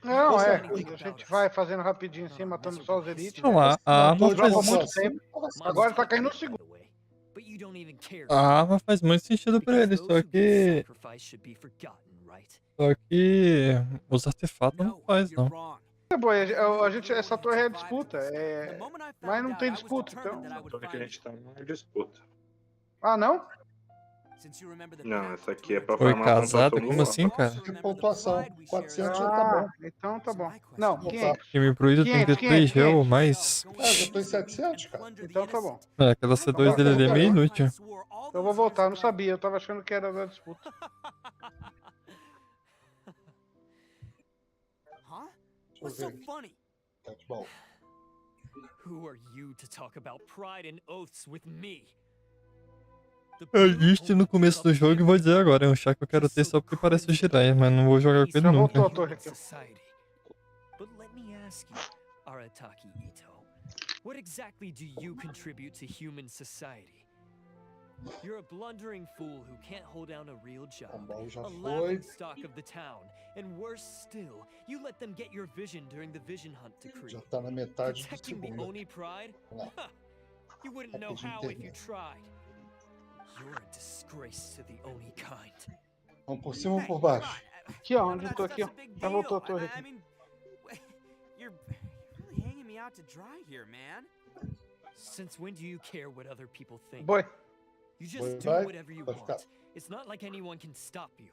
Não, a gente vai fazendo rapidinho assim, matando só os elites. Não, a arma faz muito tempo. Agora tá caindo o segundo. Ah, mas faz muito sentido pra ele, só que os artefatos não faz, não. É, boy, essa torre é disputa. Mas não tem disputa, então. Essa torre que a gente tá numa disputa. Ah, não? Não, essa aqui é pra Foi farmar casada? pontuação Como assim, cara? De pontuação. 400 já tá bom. Então tá bom. Não, 500. Time Bruido tem que ter 3 gel ou mais. Já tô em 700, cara. Então tá bom. É, aquela C2 dele ali é meio inútil. Eu vou voltar, eu não sabia. Eu tava achando que era da disputa. Deixa eu ver. Tá bom. Who are you to talk about pride and oaths with me? Eu disse no começo do jogo e vou dizer agora, é um chá que eu quero ter só porque parece o Jiraiya, mas não vou jogar com ele nunca. Voltou a torre aqui. But let me ask you, Arataki Ito, what exactly do you contribute to human society? You're a blundering fool who can't hold down a real job, já a foi. laughing stock of the town, and worse still, you let them get your vision during the vision hunt decree. Já tá na metade do Protecting the segundo. Oni pride? Não. You wouldn't know Rapidinho how if termina. you tried. You're a disgrace to the Oni kind. Vamos por cima ou por baixo? Aqui, ó, onde eu tô aqui, ó. Já voltou a torre aqui. You're really hanging me out to dry here, man. Since when do you care what other people think? Boy. You just do Vai, whatever you vai ficar. want. It's not like anyone can stop you.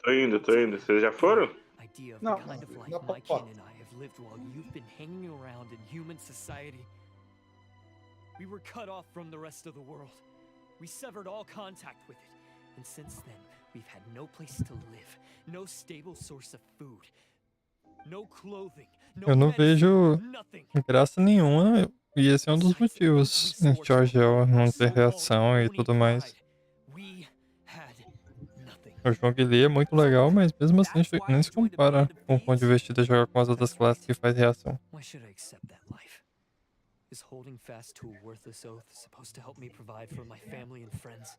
Tô indo. Vocês já foram? Idea of No. the kind of life Não, my pô. kin and I have lived while you've been hanging around in human society. We were cut off from the rest of the world. We severed all contact with it. And since then, we've had no place to live, no stable source of food, no clothing, no Eu não medicine, vejo nothing. graça nenhuma, e esse é um dos motivos em Chargel não ter reação e tudo mais. We had nothing. O jogo ele é muito legal, mas mesmo assim nem se compara com o quão divertido é jogar com as outras classes que faz reação. Why should I accept that life? Is holding fast to a worthless oath supposed to help me provide for my family and friends?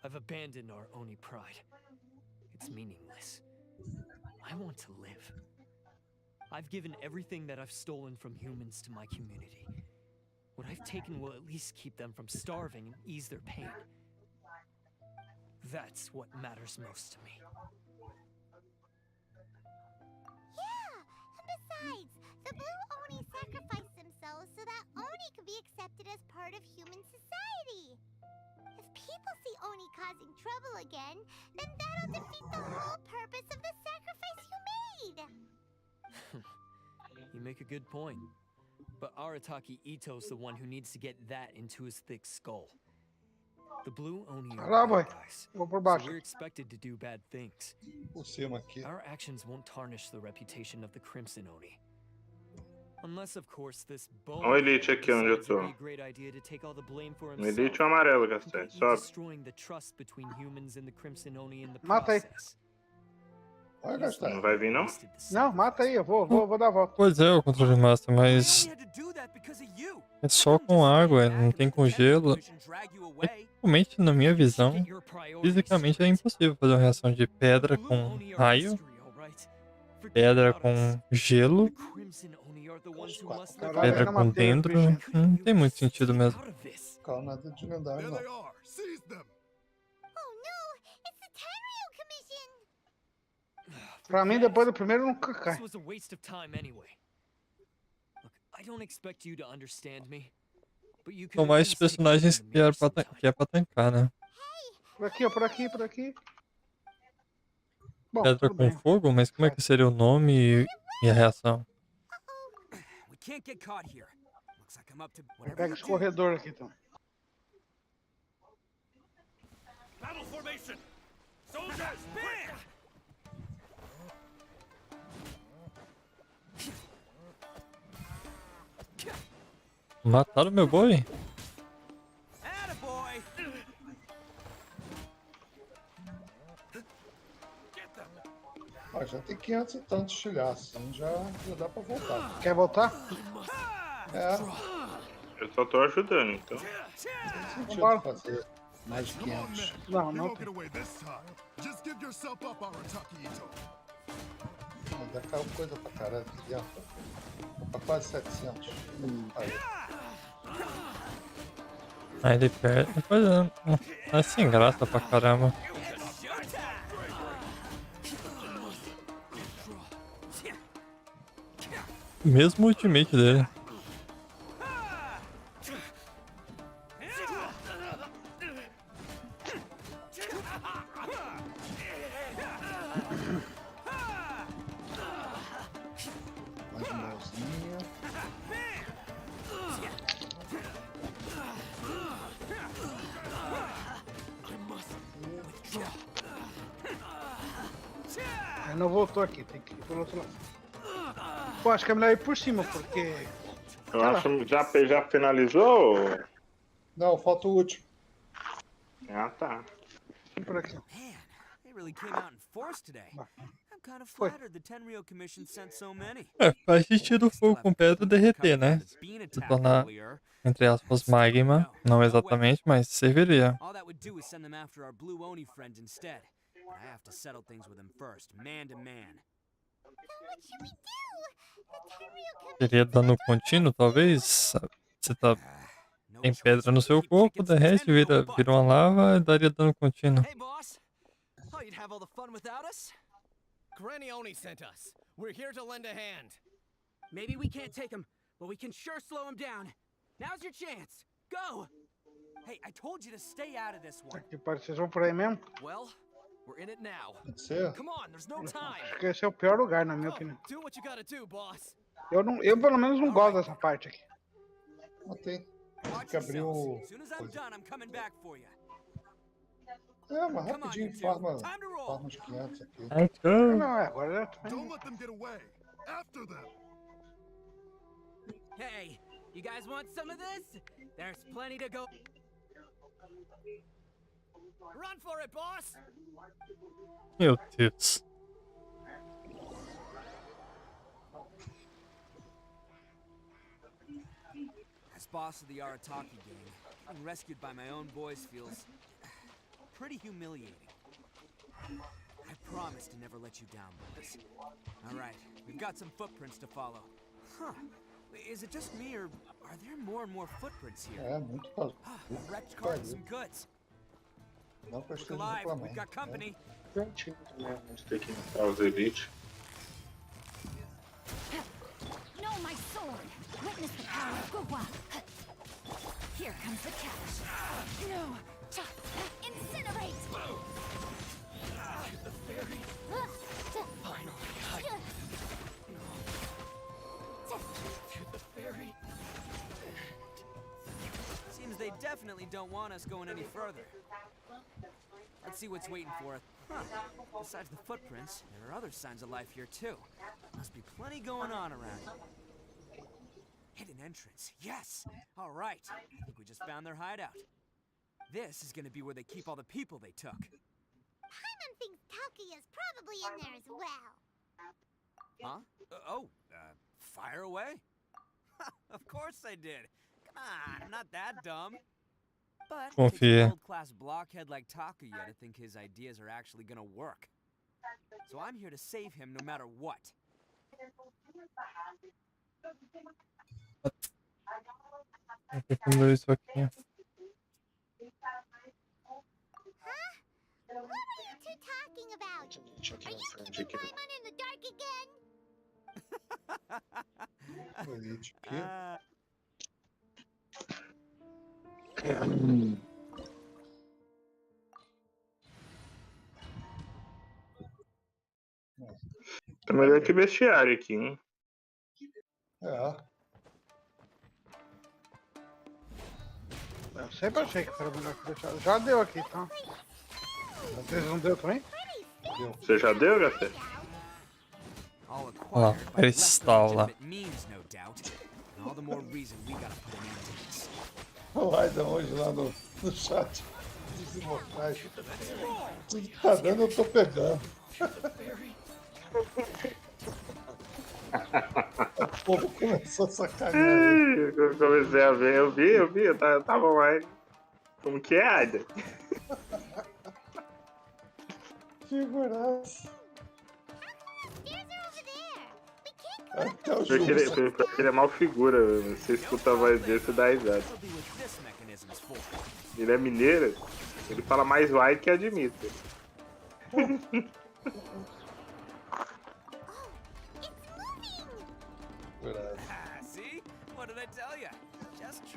I've abandoned our Oni pride. It's meaningless. I want to live. I've given everything that I've stolen from humans to my community. What I've taken will at least keep them from starving and ease their pain. That's what matters most to me. Yeah, and besides, the Blue Oni sacrificed themselves so that Oni could be accepted as part of human society. If people see Oni causing trouble again, then that'll defeat the whole purpose of the sacrifice you made. You make a good point. But Arataki Ito's the one who needs to get that into his thick skull. The Blue Oni Vai lá, are boy. bad guys, Vou por so baixo. we're expected to do bad things. Por cima aqui. Our actions won't tarnish the reputation of the Crimson Oni. Unless, of course, this bone Olha o Elite aqui onde eu decides it'd tô. be a great idea to take all the blame for No himself, Elite o amarelo, Gastão. completely Sobe. destroying the trust between humans and the Crimson Oni in the Mata aí. process. Vai Não gastar. vai vir, não? Wasted the Não, mata aí, eu vou dar a volta. Pois é, o controle master, I mas only had to do that because of you. é só com água, não tem com gelo. Realmente, na minha visão, Get your priorities fisicamente é straight. impossível fazer uma reação de pedra Blue com Oni are raio, history, all right? Forget pedra about us. com gelo, The Crimson Oni are the ones who must live Caralho, our pedra ainda com matei o dentro. bicho. Não tem muito sentido mesmo. out of this. Cara, nada de lendário, não. are. Seize them. Oh no, it's the Tenryou Commission! Pra mim, depois do primeiro, nunca cai. This was a waste of time anyway. Look, I don't expect you to understand me, but you São could at mais least take personagens time to que é make pra, some time. que é pra tancar, né? Por aqui, ó, por aqui, por aqui. Bom, Pedra tudo com bem. fogo, mas como é que seria o nome e a reação? We can't get caught here. Looks like I'm up to whatever Pega you esse do. corredor aqui, então. Battle formation. Soldiers, bam! Mataram meu boi? Attaboy! Ah, já tem 500 e tantos estilhaços, então já dá pra voltar. Quer voltar? É, Eu só tô ajudando, então. tem sentido Vambora. fazer mais de 500. Não, You não won't tem. get away this time. Just give yourself up, Arataki Ito. Ainda caiu coisa pra caralho aqui dentro. Pra quase 700. Aí. Aí ele perde. Depois é sem graça pra caramba. Mesmo o ultimate dele. Mais uma mãozinha. Ele não voltou aqui, tem que ir pelo outro lado. Pô, acho que é melhor ir por cima, porque... Eu acho que já finalizou? Não, falta o último. Ah, tá. Por aqui. They really came out in force today. I'm kind of Foi. flattered the Tenryou Commission sent so many. É, faz sentido o fogo com pedra derreter, né? Se tornar, entre aspas, magma. Não exatamente, mas serviria. All that would do is send them after our blue Oni friend instead. But I have to settle things with him first, man to man. What should we do? The Tenryou Commission Seria dano contínuo, talvez? Você tá em pedra no seu corpo, derrete, vira uma lava e daria dano contínuo. Hey, boss. Thought you'd have all the fun without us? Granny Oni sent us. We're here to lend a hand. Maybe we can't take him, but we can sure slow him down. Now's your chance. Go! Hey, I told you to stay out of this one. Aqui parece que vocês vão por aí mesmo. Well, we're in it now. Pode ser? Come on, there's no time. Acho que esse é o pior lugar, na minha Go, opinião. do what you gotta do, boss. Eu pelo menos não gosto dessa parte aqui. Não tem. Tem Watch que abrir yourselves. o... As soon as I'm done, I'm coming back for you. É, mas Come on, rapidinho, you two. farma Time to roll. uns 500 aqui. Let's go! Não, agora Don't let them get away. After them. Hey, you guys want some of this? There's plenty to go. Run for it, boss. Meu Deus. As boss of the Arataki gang, being rescued by my own boys feels pretty humiliating. I promise to never let you down, boys. All right, we've got some footprints to follow. Huh. Is it just me, or are there more and more footprints here? É, muito fácil. Wrecked cars and some goods. Não que eu Look esteja alive, we've reclamando. got company. Pertinho também, vamos ter que matar os Elite. Know my sword. Witness the power of Gugwa. Here comes the catch. No. Incinerate. The fairy. Finally, to the fairy. Seems they definitely don't want us going any further. Let's see what's waiting for us. Huh. Besides the footprints, there are other signs of life here too. Must be plenty going on around here. Hidden entrance. Yes! Alright. I think we just found their hideout. This is gonna be where they keep all the people they took. Paimon thinks Takuya's probably in there as well. Huh? Fire away? Of course I did. Come on, I'm not that dumb. But it takes an old-class blockhead like Takuya to think his ideas are actually gonna work. So I'm here to save him no matter what. Vou ter que ler isso aqui. What are you two talking about? Are you keeping Paimon in the dark again? Elite aqui. Tá melhor que bestiário aqui, hein? É. Eu sempre achei que era melhor que deixar. Já deu aqui, tá? Vocês não deu também? Deu. Você já deu, Gafé? All Olha lá, acquired by cristal lá. legitimate means, no doubt. And all the more reason we gotta put an end to this. Vai da onde lá no chat dos imortais. Tudo que tá dando eu tô pegando. O povo começou a sacanear aí. Eu comecei a ver, eu vi, eu tava online. Como que é, Ada? Figuraça. Stairs are over there. We can't Até o Porque ele é mal figura, você escuta a voz dele, você dá risada. Ele é mineiro, ele fala mais vai que admite.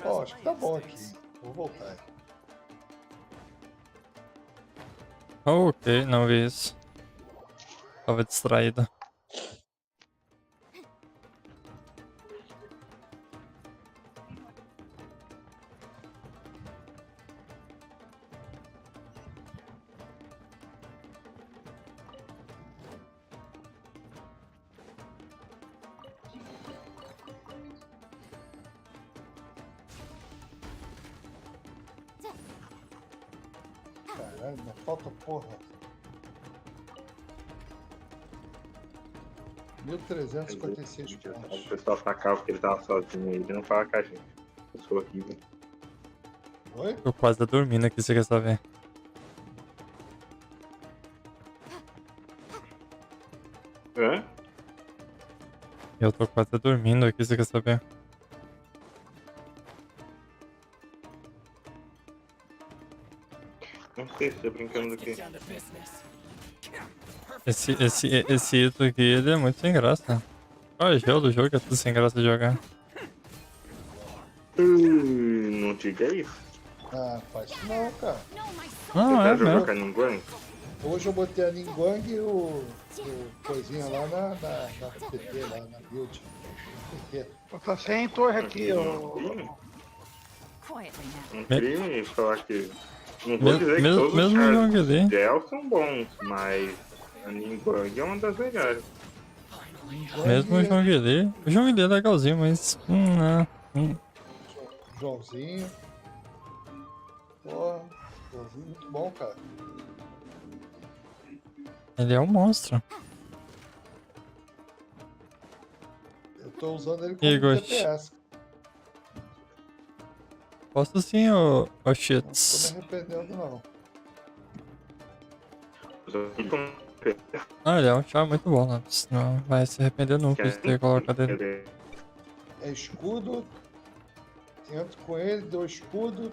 Ó, acho que tá bom aqui. Vou voltar. Ok, não vi isso. Tava distraído. Caralho, não falta porra. 1356 pontos. O pessoal sacava porque ele tava sozinho, ele não fala com a gente. Eu sou horrível. Oi? Tô quase dormindo aqui, você quer saber? Hã? Eu tô quase dormindo aqui, você quer saber? Não sei se tô brincando do quê. Esse item aqui, ele é muito sem graça. Olha, o gel do jogo é tudo sem graça de jogar. Não diga isso. Ah, faz isso não, cara. Não, Você é tá jogando mesmo. com a Ningguang? Hoje eu botei a Ningguang e o coisinha lá na PT, lá na build. PT. Tá sem torre aqui, ó. Um crime falar que... Não vou dizer que todos Mesmo os jogo chars ali. gel são bons, mas a Ningguang é uma das melhores. Mesmo o Jogueli. O Jogueli é legalzinho, mas. Não. Joãozinho. Porra, Joãozinho muito bom, cara. Ele é um monstro. Eu tô usando ele E como Ghost? TPS. Posso sim, ô Não tô Shits. me arrependendo, não. Ah, ele é um char muito bom, né? Não vai se arrepender nunca de ter colocado ele. É escudo. Entro com ele, dou escudo.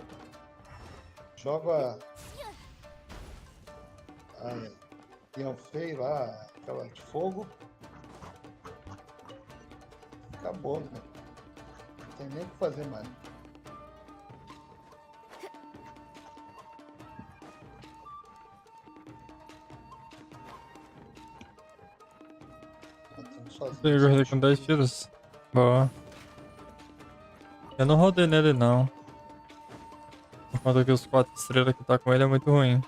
Jogo a Yanfei lá, aquela de fogo. Acabou, né? Não tem nem o que fazer mais. Eu rodei com 10 tiros. Boa. Eu não rodei nele não. Enquanto que os 4 estrelas que tá com ele é muito ruim.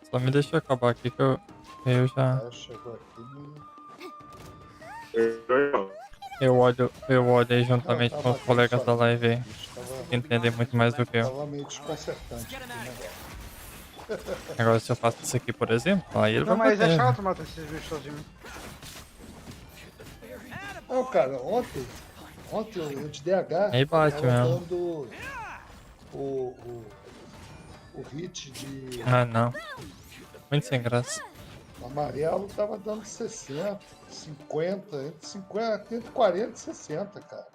Só me deixa acabar aqui que eu já... Chegou aqui. Eu olho aí juntamente com os colegas da live aí. Que entendem muito mais do que eu. Tava meio desconcertante aqui, né? Agora se eu faço isso aqui, por exemplo, aí ele Não, vai mas bater. é chato matar esses bichos sozinho. Não, cara, ontem eu de DH Aí bate tava mesmo. dando o hit de Ah, não. Muito sem graça. amarelo, tava dando 60, 50, entre 40 e 60, cara.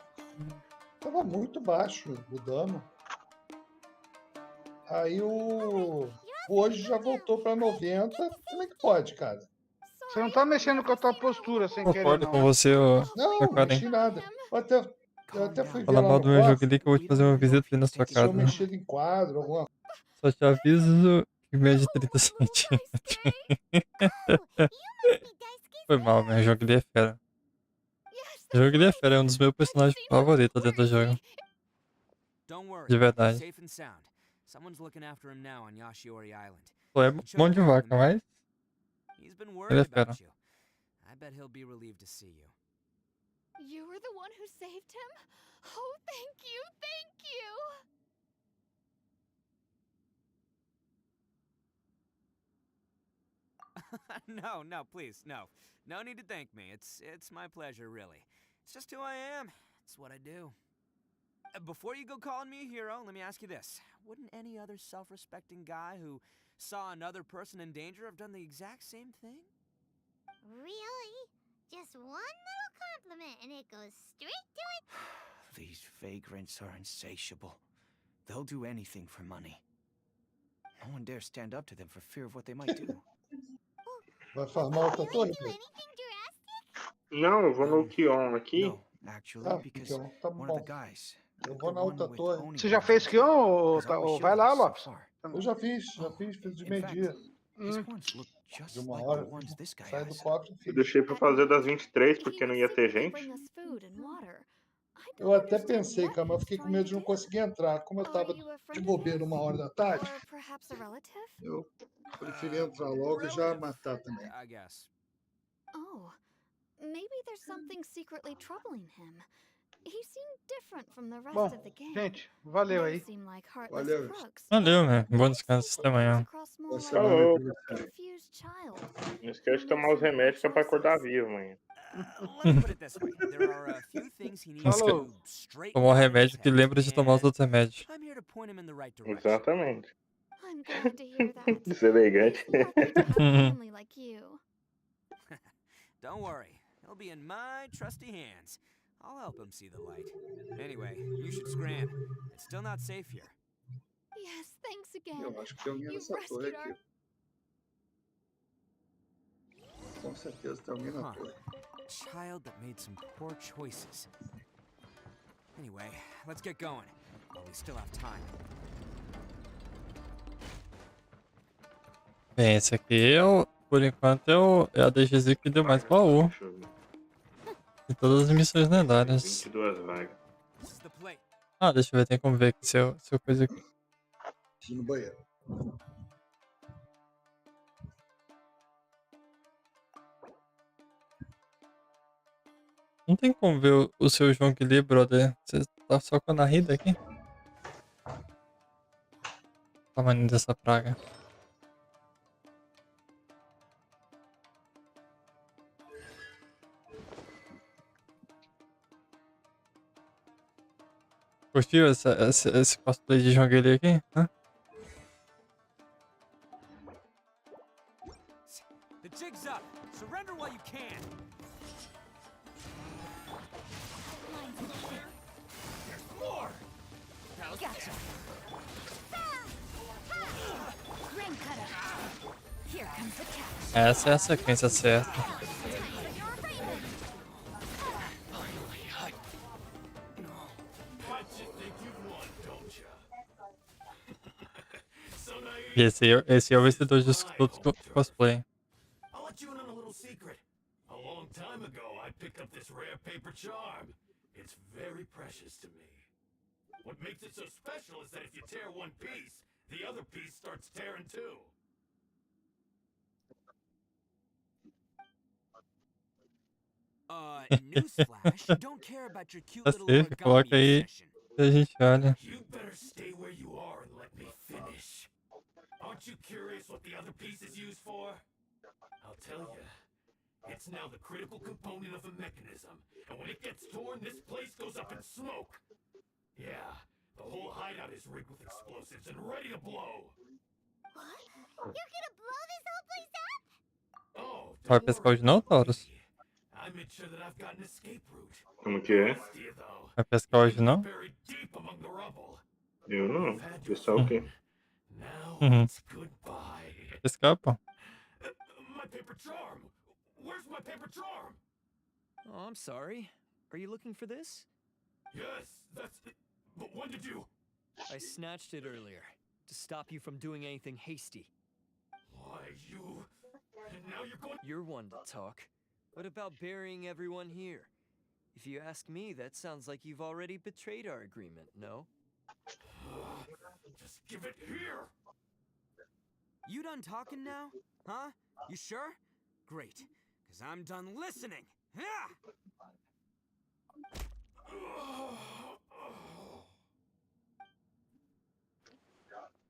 Tava muito baixo o dano. Aí hoje já voltou pra 90. Como é que pode, cara? Você não tá mexendo com a tua postura sem querer, Concordo não. com você, ô Não Karen. mexi nada. Eu até fui ver Fala lá mal no do meu jogo cofre ali que eu vou te fazer uma visita ali na sua se tinham casa. mexido em quadro, alguma coisa. Só te aviso que mede 30 centímetros. Foi mal, meu jogo ali é fera. O jogo ali é fera, é um dos meus personagens favoritos dentro do jogo. De verdade. Pô, é mão de vaca, mas ele é fera. I bet he'll be relieved to see you. You were the one who saved him? Oh, thank you, thank you! No, please, no. No need to thank me. It's my pleasure, really. It's just who I am. It's what I do. Before you go calling me a hero, let me ask you this. Wouldn't any other self-respecting guy who saw another person in danger have done the exact same thing? Really? Just one little compliment and it goes straight to it. These vagrants are insatiable. They'll do anything for money. No one dares stand up to them for fear of what they might do. Vai farmar outra torre? Não, eu vou no Kion aqui. No, actually, because Então, tá one of the bom. guys, Eu the vou na one outra with torre. Oni Você já fez horns, que ou has always vai shielded lá, us so Lopes? far. Eu já fiz de In fact, meio-dia. his horns look just De uma like hora. the ones this guy Sai do has. quarto e Eu fiz. deixei pra fazer das 23 porque não ia ter gente. Eu até pensei, cara, mas eu fiquei com medo de não conseguir entrar. Como eu tava de bobeira 1h da tarde, eu preferi entrar logo e já matar também. I guess. Oh, maybe there's something secretly troubling him. He seemed different from the rest Bom, of the gang. gente, valeu They aí. seem like heartless Valeu. crooks. Valeu, né? Bom I descanso think até he comes amanhã. across more Boa like semana Falou. pra você. confused child. Não esquece de tomar os remédios que é pra acordar vivo amanhã. Let me put it this way. There are a few things he needs Falou. to straighten Tomar o out in his remédio que head, lembra de tomar os and outros remédios. I'm here to point him in the right direction. Exatamente. I'm glad to hear that. Deselegante. He's lucky to have family like you. Don't worry. He'll be in my trusty hands. I'll help him see the light. Anyway, you should scram. It's still not safe here. Yes, thanks again. Eu acho que tem alguém You've nessa torre rescued aqui. our... Com certeza tem alguém na Huh. torre. Child that made some poor choices. Anyway, let's get going. While we still have time. Bem, esse aqui por enquanto é a DGZ que deu mais baú. Deixa eu ver. De todas as missões lendárias. 22 vagas. This is the plate. Ah, deixa eu ver, tem como ver aqui se eu coisa aqui. Preciso ir no banheiro. Não tem como ver o seu João Guilherme, brother. Você tá só com a narrida aqui? O tamanho dessa praga. Curtiu esse cosplay de João Guilherme aqui? Hã? The jig's up. Surrender while you can. There's more. Gotcha. Ring cutter. Here comes the catch. Essa é a sequência certa. E esse é o vencedor de todos os cosplay. I'll let you in on a little secret. A long time ago, I picked up this rare paper charm. It's very precious to me. What makes it so special is that if you tear one piece, the other piece starts tearing too. Newsflash, don't care about your cute Tá little safe, coloca origami aí obsession. e a gente olha. You better stay where you are and let me finish. Aren't you curious what the other piece is used for? I'll tell you. It's now the critical component of a mechanism, and when it gets torn, this place goes up in smoke. Yeah, the whole hideout is rigged with explosives and ready to blow. What? You're gonna blow this whole place up? Oh, Vai don't pescar worry hoje não, about Taurus? me. I made sure that I've got an escape route. Como que é? Rest of you, though. Vai pescar hoje não? Buried deep among the rubble. Eu não. You've had your Pessoal o quê? fun. Now Uhum. it's goodbye. Pescar, pô. My paper charm. Where's my paper charm? Oh, I'm sorry. Are you looking for this? Yes, that's it. But when did you? I snatched it earlier to stop you from doing anything hasty. Why, you... And now you're going... You're one to talk. What about burying everyone here? If you ask me, that sounds like you've already betrayed our agreement, no? Just give it here. You done talking now? Huh? You sure? Great, because I'm done listening. Yeah!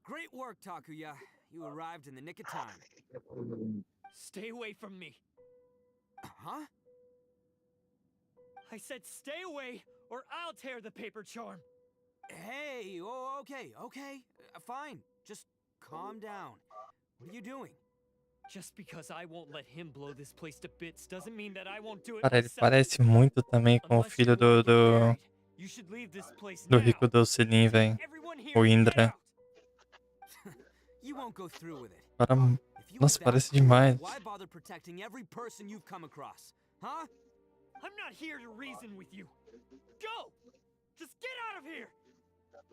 Great work, Takuya. You arrived in the nick of time. Stay away from me. Huh? I said stay away, or I'll tear the paper charm. Hey, oh, okay. Fine. Just calm down. What are you doing? Just because I won't let him blow this place to bits doesn't mean that I won't do it Cara, ele myself. parece muito também com o Unless you filho wanna do, get do, married, you should leave this place do now. rico do Selim, velho. Everyone here, O get Indra. out. You won't go through with it. Cara, If you nossa, were that parece cool, demais. why bother protecting every person you've come across? Huh? I'm not here to reason with you. Go! Just get out of here!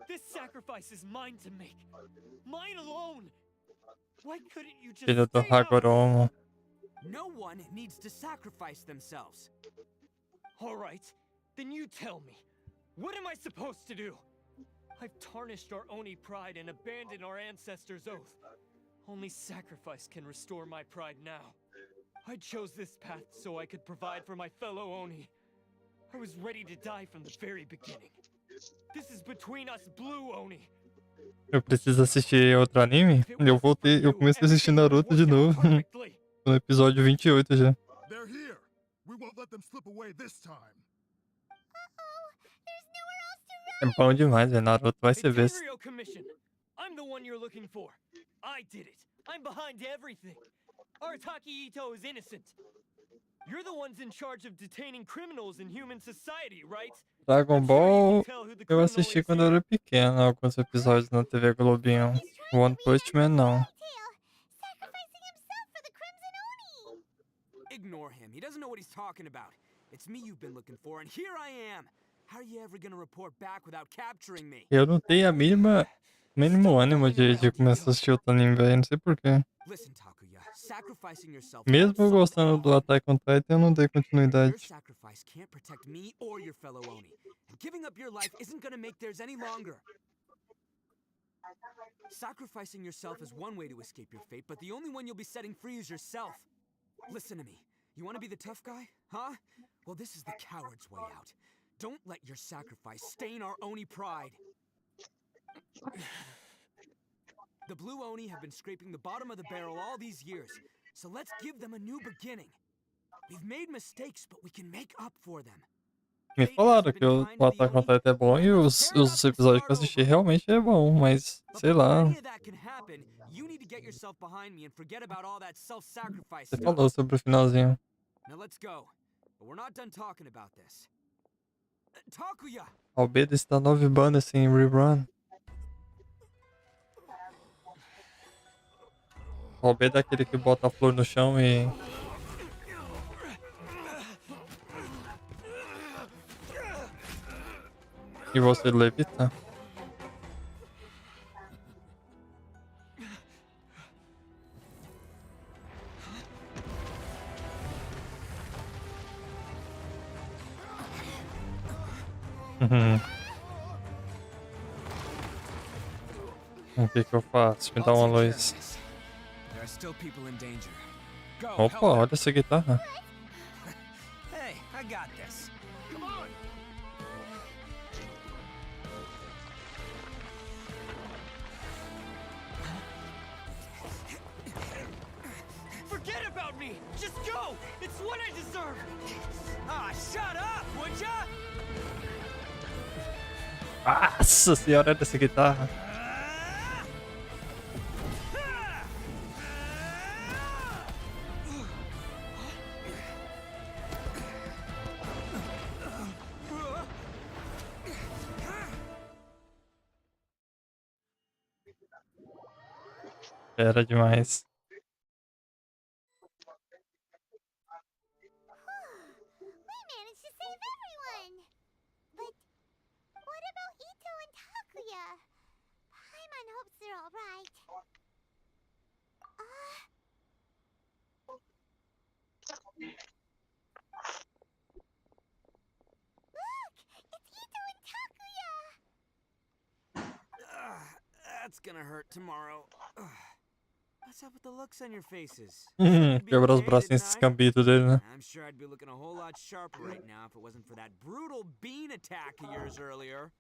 This sacrifice is mine to make. Mine alone. Why couldn't you just Filho do stay out? Hagoromo. No one needs to sacrifice themselves. All right, then you tell me. What am I supposed to do? I've tarnished our Oni pride and abandoned our ancestors' oath. Only sacrifice can restore my pride now. I chose this path so I could provide for my fellow Oni. I was ready to die from the very beginning. This is between us Blue Oni. Eu preciso assistir outro anime? Eu comecei a assistir Naruto de novo. No episódio 28 já. They're here. We won't let them slip away this time. É bom demais, velho. Naruto vai ser besta. Tenryou Commission. I'm the one you're looking for. I did it. I'm behind everything. Arataki Ito is innocent. You're the ones in charge of detaining criminals in human society, right? Dragon Ball eu assisti quando eu era pequeno, alguns episódios na TV Globinho. One Punch Man não. Ignore him. He doesn't know what he's talking about. It's me you've been looking for, and here I am. How are you ever gonna report back without capturing me? Eu não tenho a mínimo ânimo de começar a assistir outro anime, velho. Não sei porquê. Listen, Takuya, sacrificing yourself Mesmo gostando do Attack on Titan, eu não dei your continuidade. sacrifice can't protect me or your fellow Oni. And giving up your life isn't gonna make theirs any longer. Sacrificing yourself is one way to escape your fate, but the only one you'll be setting free is yourself. Listen to me. You want to be the tough guy? Huh? Well, this is the coward's way out. Don't let your sacrifice stain our Oni pride. The Blue Oni have been scraping the bottom of the barrel all these years, so let's give them a new beginning. We've made mistakes, but we can make up for them. Me falaram que o Attack on Titan é bom e os episódios que eu assisti realmente é bom, mas sei lá. Any of that can happen, you need to get yourself behind me and forget about all that self-sacrifice Você stuff. falou sobre o finalzinho. Now let's go. But we're not done talking about this. Takuya! Albedo está 9 bandas em rerun. Albedo é aquele que bota a flor no chão e... E você levita? O que eu faço? Me dá uma luz. There are still people in danger. Go, Opa, help them. olha essa guitarra. Hey, I got this. Come on. Forget about me! Just go! It's what I deserve! Ah, shut up, would ya? Nossa senhora, olha essa guitarra. Era demais. We managed to save everyone! But what about Ito and Takuya? Paimon hopes they're alright. Look! It's Ito and Takuya! That's gonna hurt tomorrow. What's up with the looks on your faces? Quebrar os bracinhos esse escambito dele, né? I'm sure I'd be looking a whole lot sharper right now if it wasn't for that brutal bean attack of yours earlier.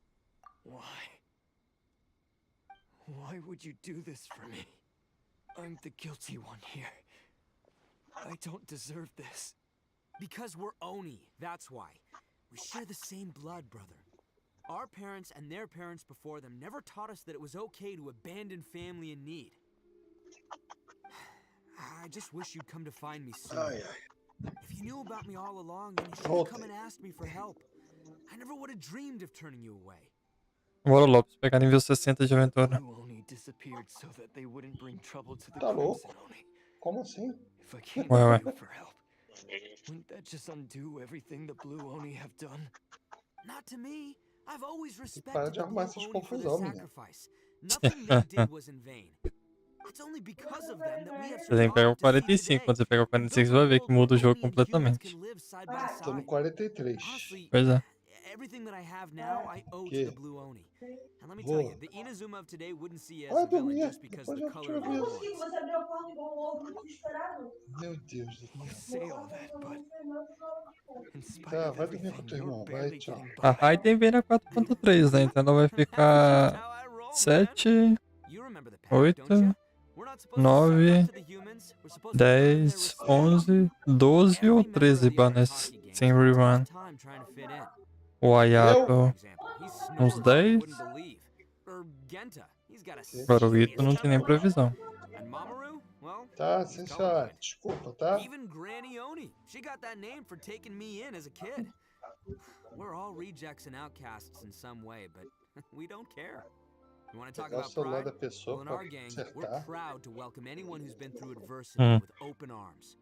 Why? Why would you do this for me? I'm the guilty one here. I don't deserve this. Because we're Oni, that's why. We share the same blood, brother. Our parents and their parents before them never taught us that it was okay to abandon family in need. I just wish you'd come to find me soon. Ai, ai. If you knew about me all along, then you should have come and asked me for help. I never would have dreamed of turning you away. Bora, Lopes, pegar nível 60 de aventura. Blue Oni disappeared so that they wouldn't bring trouble to the Tá Crimson louco? Oni. Como assim? If I came Ué, to you for help, wouldn't that just undo everything the Blue Oni have done? Not to me. I've always Para respected de the arrumar Blue essas Oni for their confusão, menino. sacrifice. Nothing they did was in vain. It's only because of them that we have Você tem que pegar o survived to see 45. Quando today. você pegar o 45, você vai ver que muda o jogo completamente. Tô no 43. Pois é. Everything that I have now, I owe to Que? the Blue Oni. And let me Vou. tell you, the Inazuma of today wouldn't see you as Vai a villain dormir. just because Depois of the eu te color of your aviso. horns. Meu Deus do You céu. say all that, but in spite Tá, of vai dormir com everything, teu you're irmão. Vai, barely tchau. getting A by. Raiden vem na 4.3, né? Então ela vai ficar 7, 8, 9, 10, 11, 12 ou 13 banners sem rerun. O Ayato, uns 10. Agora o Ito não tem nem previsão. Tá, sim, senhora. Desculpa, tá? Even Granny Oni, she got that name for taking me in as a kid. We're all rejects and outcasts in some way, but we don't care. You want to talk Pegar o about celular pride? da pessoa Well, in pra our gang, we're acertar. proud to welcome anyone who's been through adversity with open arms.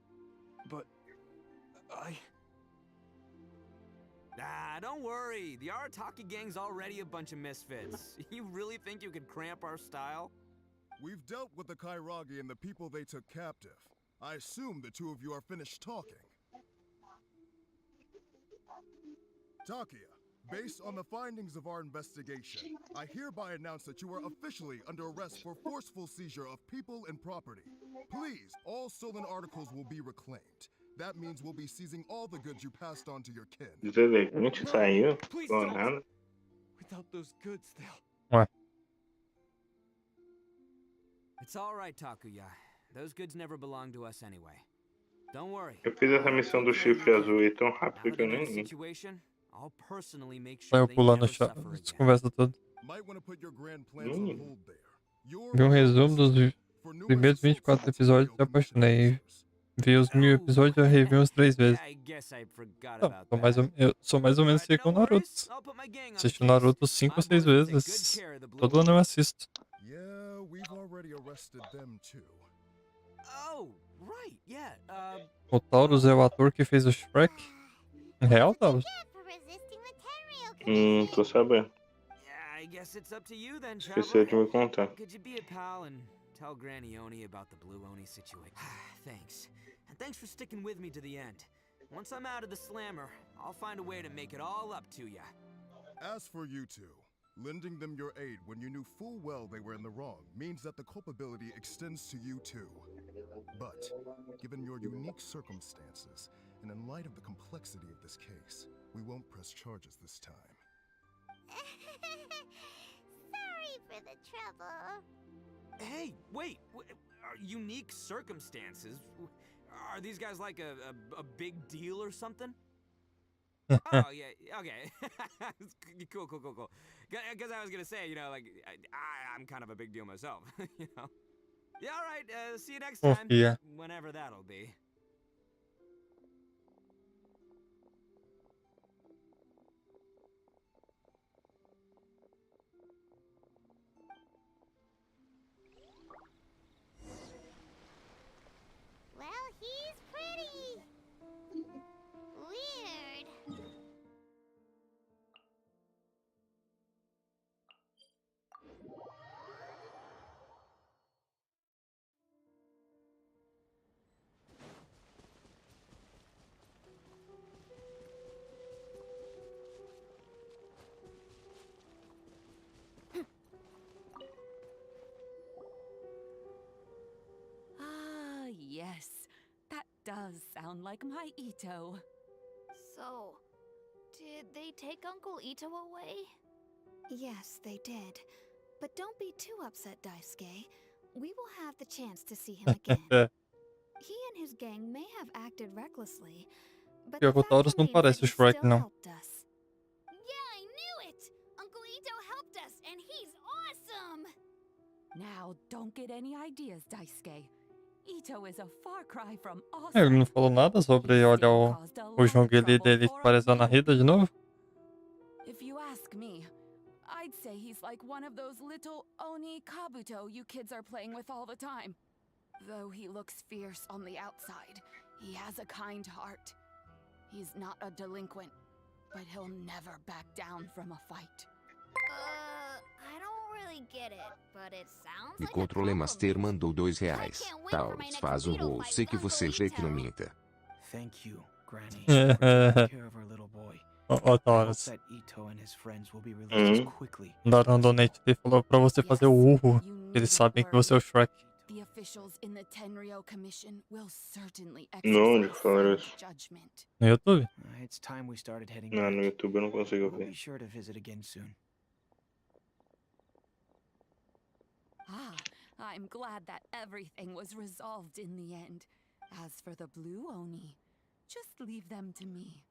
But Ah, don't worry. The Arataki gang's already a bunch of misfits. You really think you could cramp our style? We've dealt with the Kairagi and the people they took captive. I assume the two of you are finished talking. Takia, based on the findings of our investigation, I hereby announce that you are officially under arrest for forceful seizure of people and property. Please, all stolen articles will be reclaimed. That means we'll be seizing all the goods you passed on to your kin. Deselegante saiu. please Falou don't. nada. Without those goods, they'll. Ué. It's all right, Takuya. Those goods never belonged to us anyway. Don't worry. Eu fiz essa missão do chifre azul aí tão rápido que eu nem vi. I'll personally make sure Saiu they pulando never suffer as again. conversas todas. Might want to put your grand plans on hold there. Vi um resumo dos primeiros 24 episódios e eu apaixonei. Vi os 1000 episódios e já revi uns 3 vezes. Eu sou mais ou menos assim com o Naruto. Assisti o Naruto 5 ou 6 vezes. Todo ano eu assisto. Yeah, we've already arrested them too. Oh, right, yeah. O Taurus é o ator que fez o Shrek? Real, Taurus? Tô sabendo. I guess it's up to you then, Esqueci de me contar. Could you be a pal and tell Granny Oni about the Blue Oni situation? Thanks. And thanks for sticking with me to the end. Once I'm out of the slammer, I'll find a way to make it all up to ya. As for you two, lending them your aid when you knew full well they were in the wrong means that the culpability extends to you too. But, given your unique circumstances, and in light of the complexity of this case, we won't press charges this time. Sorry for the trouble. Hey, wait. Are unique circumstances? Are these guys like a big deal or something? Oh, yeah, okay. Cool. Because I was going to say, you know, like, I'm kind of a big deal myself, you know? Yeah, all right, see you next time. Yeah. Whenever that'll be. Well, he's pretty. Weird. Ah, yes. That does sound like my Ito. So, did they take Uncle Ito away? Yes, they did. But don't be too upset, Daisuke. We will have the chance to see him again. He and his gang may have acted recklessly, but Pior que o Taurus não parece o Shrek, não. Yeah, I knew it! Uncle Ito helped us, and he's awesome! Now, don't get any ideas, Daisuke. Ito is a far cry from Ele awesome. não falou nada sobre olhar o jogo ali dele parecendo na Rida de novo? If you ask me, I'd say he's like one of those little Oni Kabuto you kids are playing with all the time. Though he looks fierce on the outside, he has a kind heart. He's not a delinquent, but he'll never back down from a fight. I don't really get it, but it sounds Me like a controle Master compliment. mandou R$2. Tal, faz o rol, sei que você já que não minta. Thank you, Granny, for taking care of our little boy. Ó, I hope Taurus. that Ito and his friends will be released as quickly. Daram um donate e falou pra você fazer o urro. Eles sabem que você é o Shrek. The officials in the Tenryou Commission will certainly Não, onde exercise falaram sound isso? judgment. No YouTube? It's time we started heading Não, back. no YouTube eu não consigo We'll ver. be sure to visit again soon. Ah, I'm glad that everything was resolved in the end. As for the blue Oni, just leave them to me.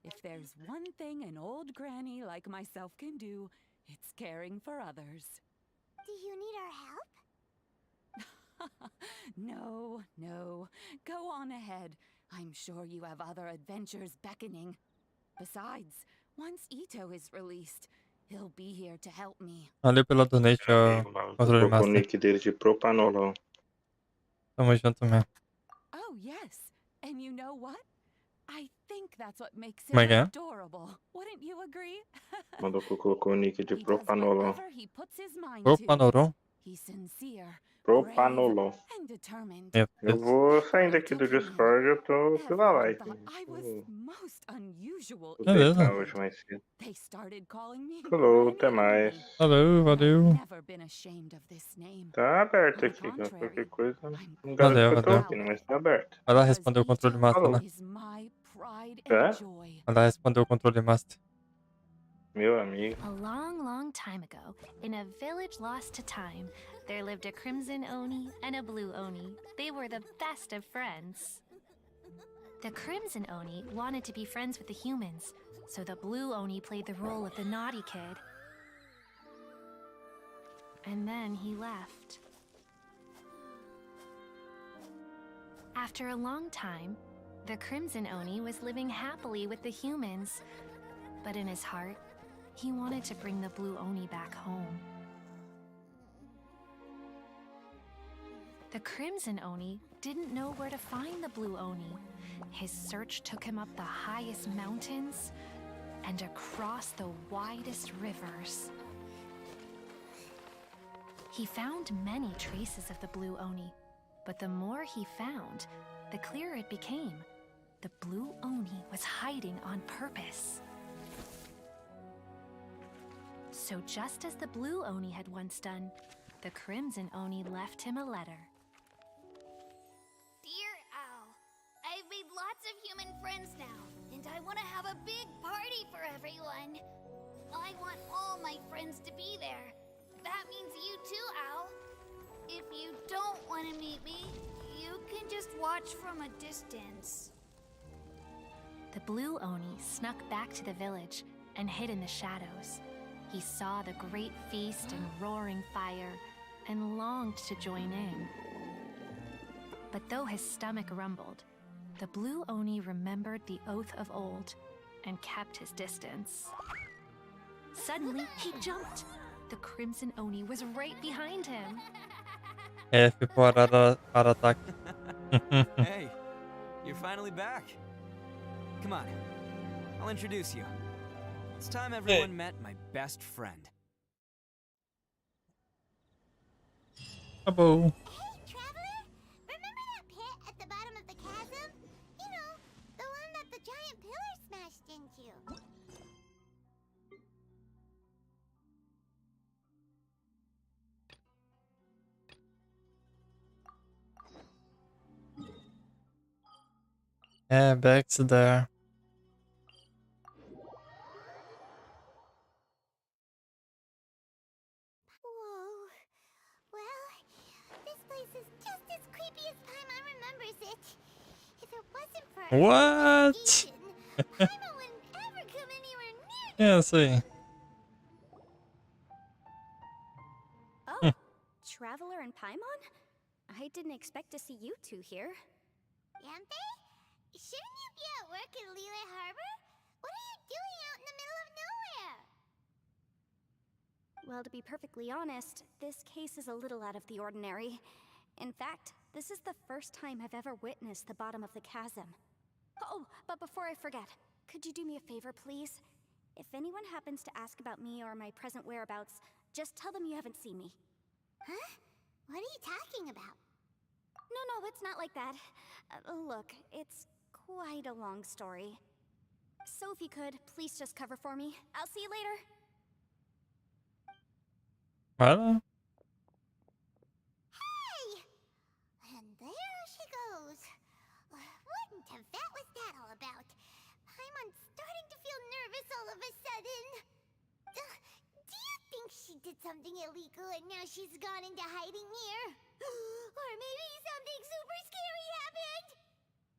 If there's one thing an old granny like myself can do, it's caring for others. Do you need our help? No, no. Go on ahead. I'm sure you have other adventures beckoning. Besides, once Ito is released, he'll be here to help me. Valeu pela donate, ó. Controle Colocou o Master. nick dele de propanolol. Tamo junto mesmo. Oh, yes. And you know what? I think that's what makes him Como é que é? adorable. Wouldn't you agree? Mandou que colocou o nick de propanolol. Whatever he puts his mind Propanolol? to. He's sincere, Propanolol. brave, and determined. Eu vou saindo aqui do Discord, eu tô pela live. I was most unusual. Vou Beleza. deitar hoje mais cedo. They started calling me Falou, até mais. Valeu, valeu. never been ashamed of this name. Tá aberto aqui, qualquer coisa. Não garanto Valeu, que eu tô valeu. ouvindo, mas tá aberto. Vai lá responder o controle master Falou. lá. Is my pride É? and joy. Vai lá responder o controle master. Meu amigo. A long, long time ago, in a village lost to time, there lived a crimson Oni and a blue Oni. They were the best of friends. The crimson Oni wanted to be friends with the humans, so the blue Oni played the role of the naughty kid. And then he left. After a long time, the crimson Oni was living happily with the humans, but in his heart, he wanted to bring the blue Oni back home. The crimson Oni didn't know where to find the blue Oni. His search took him up the highest mountains and across the widest rivers. He found many traces of the blue Oni, but the more he found, the clearer it became. The blue Oni was hiding on purpose. So just as the blue Oni had once done, the crimson Oni left him a letter. Dear Owl, I've made lots of human friends now, and I want to have a big party for everyone. I want all my friends to be there. That means you too, Owl. If you don't want to meet me, you can just watch from a distance. The blue Oni snuck back to the village and hid in the shadows. He saw the great feast and roaring fire and longed to join in. But though his stomach rumbled, the blue Oni remembered the oath of old and kept his distance. Suddenly, he jumped. The crimson Oni was right behind him. F para ataque. Hey, you're finally back. Come on, I'll introduce you. It's time everyone met my best friend. Acabou. Hey, Traveler! Remember that pit at the bottom of the chasm? You know, the one that the giant pillar smashed into. É, Bex there. Whoa. Well, this place is just as creepy as Paimon remembers it. If it wasn't for What? Paimon wouldn't ever come anywhere near É isso aí. Oh, Traveler and Paimon? I didn't expect to see you two here. Yanfei? Shouldn't you be at work in Liyue Harbor? What are you doing out in the middle of nowhere? Well, to be perfectly honest, this case is a little out of the ordinary. In fact, this is the first time I've ever witnessed the bottom of the chasm. Oh, but before I forget, could you do me a favor, please? If anyone happens to ask about me or my present whereabouts, just tell them you haven't seen me. Huh? What are you talking about? No, it's not like that. Look, it's quite a long story. So if you could, please just cover for me. I'll see you later. Voilà. Hey! And there she goes. What in Tibet was that all about? I'm starting to feel nervous all of a sudden. Do you think she did something illegal and now she's gone into hiding here? Or maybe something super scary happened?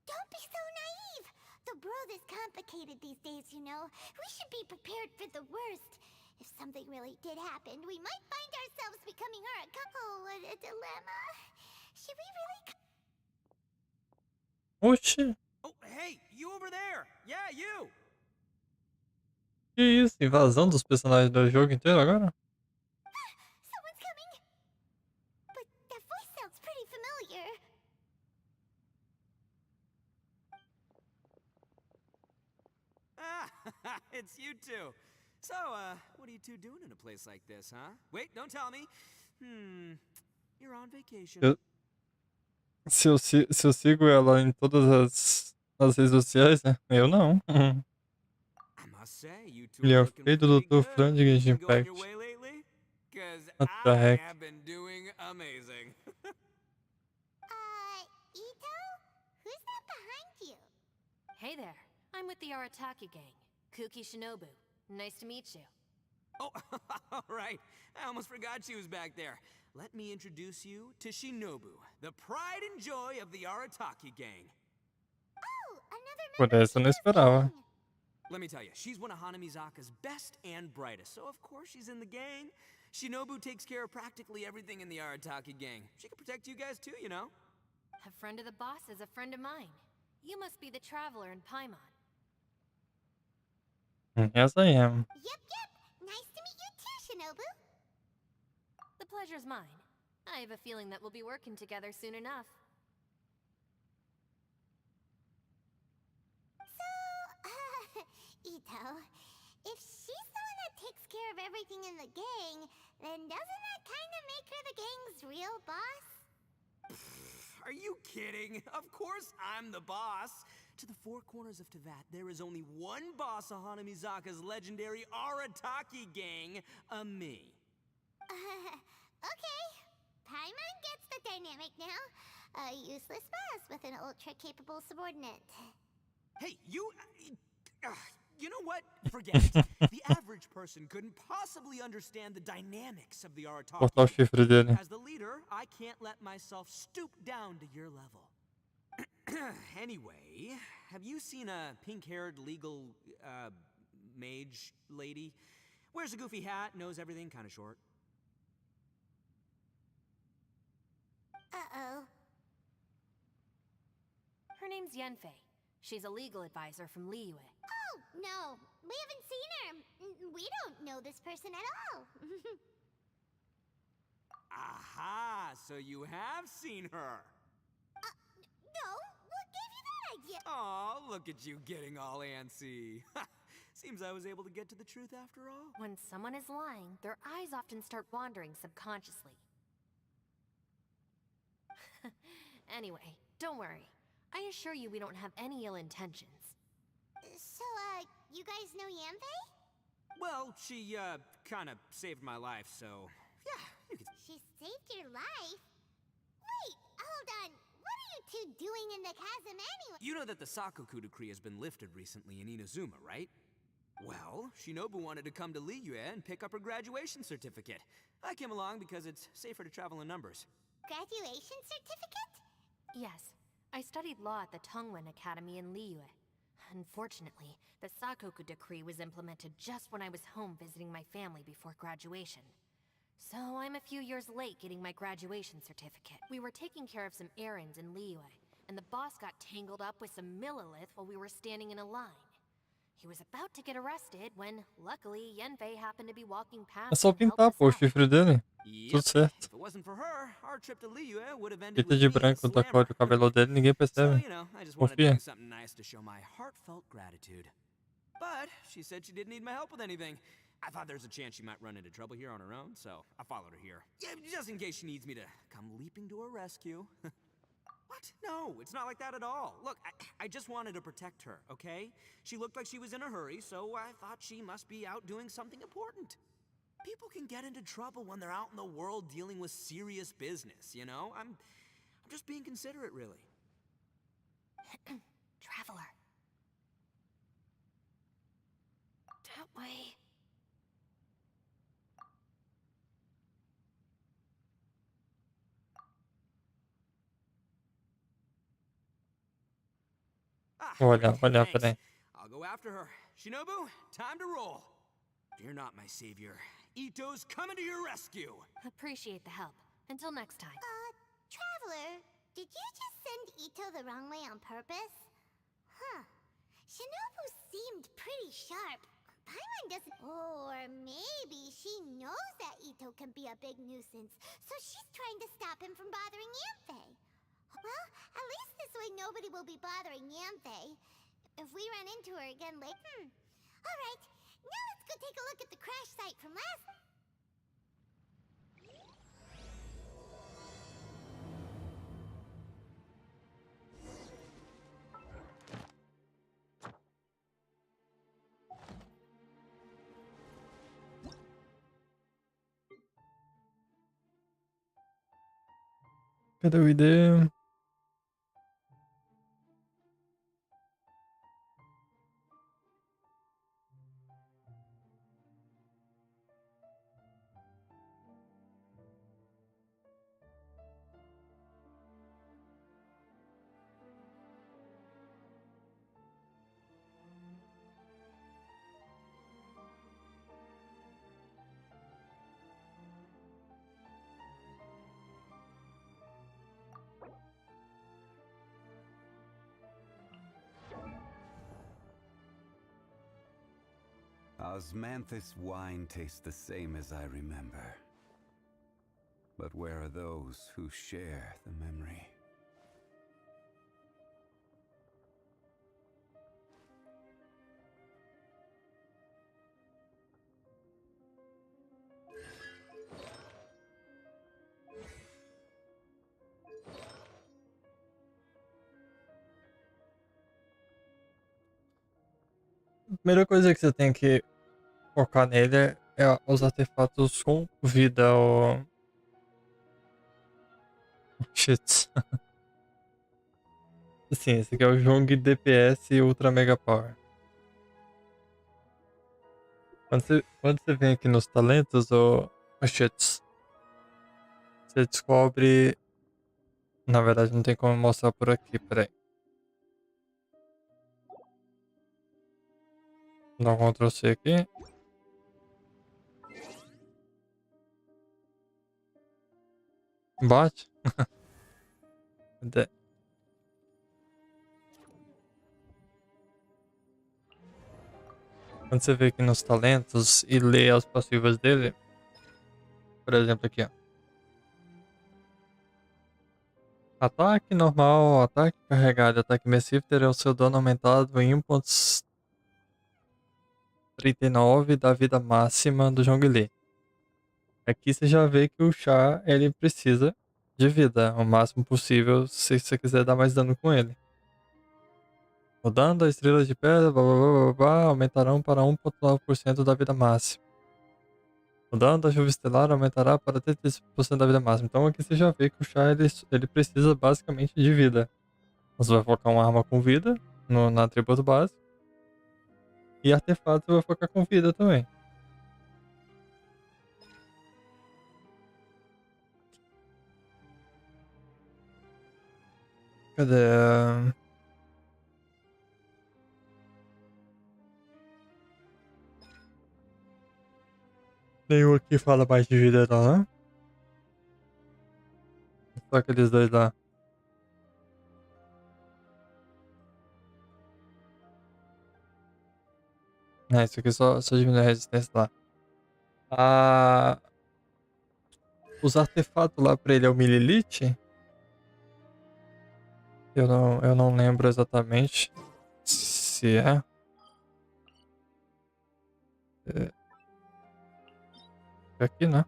Don't be so naive. The world is complicated these days, you know. We should be prepared for the worst. If something really did happen, we might find ourselves becoming a couple. What a dilemma. Should we really... Oxi, Oh, hey, you over there! Yeah, you! que isso? Invasão dos personagens do jogo inteiro agora? Someone's coming! But that voice sounds pretty familiar. Ah, it's you two. So, what are you two doing in a place like this, huh? Wait, don't tell me. You're on vacation. Se eu sigo ela em todas as redes sociais, né? Eu não. I must say, you two Ele é are o looking feio do pretty Dr. good. Fran de Genshin Anything going your Impact. way lately? 'Cause What the I heck? have been doing amazing. Ito? Who's that behind you? Hey there, I'm with the Arataki gang. Kuki Shinobu. Nice to meet you. Oh, all right. I almost forgot she was back there. Let me introduce you to Shinobu, the pride and joy of the Arataki gang. Oh, another Por essa eu não esperava. Let me tell you, she's one of Hanamizaka's best and brightest, so of course she's in the gang. Shinobu takes care of practically everything in the Arataki gang. She can protect you guys too, you know. A friend of the boss is a friend of mine. You must be the traveler in Paimon. Yes, I am. Yep. Nice to meet you too, Shinobu. The pleasure's mine. I have a feeling that we'll be working together soon enough. So, Ito, if she's the one that takes care of everything in the gang, then doesn't that kind of make her the gang's real boss? Are you kidding? Of course I'm the boss. To the four corners of Teyvat, there is only one boss of Hanamizaka's legendary Arataki gang, me. Okay. Paimon gets the dynamic now. A useless boss with an ultra-capable subordinate. Hey, you know what? Forget it. The average person couldn't possibly understand the dynamics of the Cortar o Arataki. chifre dele. As the leader, I can't let myself stoop down to your level. Anyway, have you seen a pink-haired legal, mage lady? Wears a goofy hat, knows everything, kinda short. Uh-oh. Her name's Yanfei. She's a legal advisor from Liyue. Oh, no. We haven't seen her. We don't know this person at all. Aha! So you have seen her. No, what gave you that idea? Aw, look at you getting all antsy. Seems I was able to get to the truth after all. When someone is lying, their eyes often start wandering subconsciously. Anyway, don't worry. I assure you we don't have any ill intentions. So, you guys know Yanfei? Well, she, kinda saved my life, so... Yeah, you can... She saved your life? Wait, hold on. What are you two doing in the chasm anyway? You know that the Sakoku decree has been lifted recently in Inazuma, right? Well, Shinobu wanted to come to Liyue and pick up her graduation certificate. I came along because it's safer to travel in numbers. Graduation certificate? Yes, I studied law at the Tongwen Academy in Liyue. Unfortunately, the Sakoku decree was implemented just when I was home visiting my family before graduation. So I'm a few years late getting my graduation certificate. We were taking care of some errands in Liyue, and the boss got tangled up with some Millilith while we were standing in a line. He was about to get arrested when, luckily, Yenfei happened to be walking É past só and helped pintar, us pô, o out. chifre dele. Tudo Yep. certo. If it wasn't for her, our trip to Liyue would have ended Pinta with de me and branco da cor Slammer. do cabelo dele, ninguém So, percebe. you know, I just wanted to Confia. do something nice to show my heartfelt gratitude. But she said she didn't need my help with anything. I thought there's a chance she might run into trouble here on her own, so I followed her here. Yeah, just in case she needs me to come leaping to her rescue. What? No, it's not like that at all. Look, I just wanted to protect her, okay? She looked like she was in a hurry, so I thought she must be out doing something important. People can get into trouble when they're out in the world dealing with serious business, you know? I'm just being considerate, really. Traveler. That way. Olha, olha, Thanks. peraí. I'll go after her. Shinobu, time to roll. Fear not, my savior. Ito's coming to your rescue. Appreciate the help. Until next time. Traveler, did you just send Ito the wrong way on purpose? Huh. Shinobu seemed pretty sharp. Paimon doesn't... Or maybe she knows that Ito can be a big nuisance, so she's trying to stop him from bothering Yanfei. Well, at least this way nobody will be bothering Yanfei. If we run into her again later... Alright, now let's go take a look at the crash site from last... Cadê o ID? Osmanthus wine tastes the same as I remember. But where are those who share the memory? A primeira coisa que você tem que focar nele é os artefatos com vida, o... Shit. Sim, esse aqui é o Jong DPS Ultra Mega Power. Quando você vem aqui nos talentos, o shit, você descobre... Na verdade não tem como mostrar por aqui, peraí. Dá um Ctrl C aqui. Bate. Cadê? Quando você vê aqui nos talentos e lê as passivas dele, por exemplo aqui, ó. Ataque normal, ataque carregado e ataque imersivo terá o seu dano aumentado em 1,39 da vida máxima do Zhongli. Aqui você já vê que o chá ele precisa de vida, o máximo possível se você quiser dar mais dano com ele. O dano das estrelas de pedra aumentarão para 1,9% da vida máxima. O dano da chuva estelar aumentará para 35% da vida máxima. Então aqui você já vê que o chá ele precisa basicamente de vida. Você vai focar uma arma com vida no atributo básico. E artefato você vai focar com vida também. Cadê? Nenhum aqui fala mais de vida não, né? Só aqueles dois lá. Isso aqui só diminui a resistência lá. Os artefatos lá pra ele é o mililite? Eu não lembro exatamente se é. Aqui, né?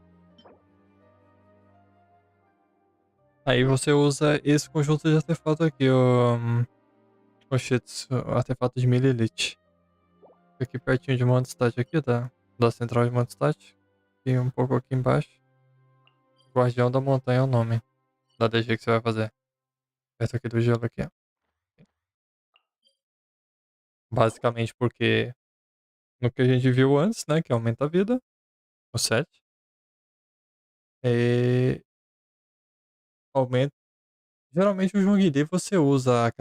Aí você usa esse conjunto de artefatos aqui, o cheats, o artefato de mililite. Fica aqui pertinho de Mondstadt aqui, da central de Mondstadt. E um pouco aqui embaixo. Guardião da Montanha é o nome da DG que você vai fazer. Perto aqui do gelo aqui, ó. Basicamente porque no que a gente viu antes, né, que aumenta a vida, o 7. E aumenta. Geralmente o Zhongli você usa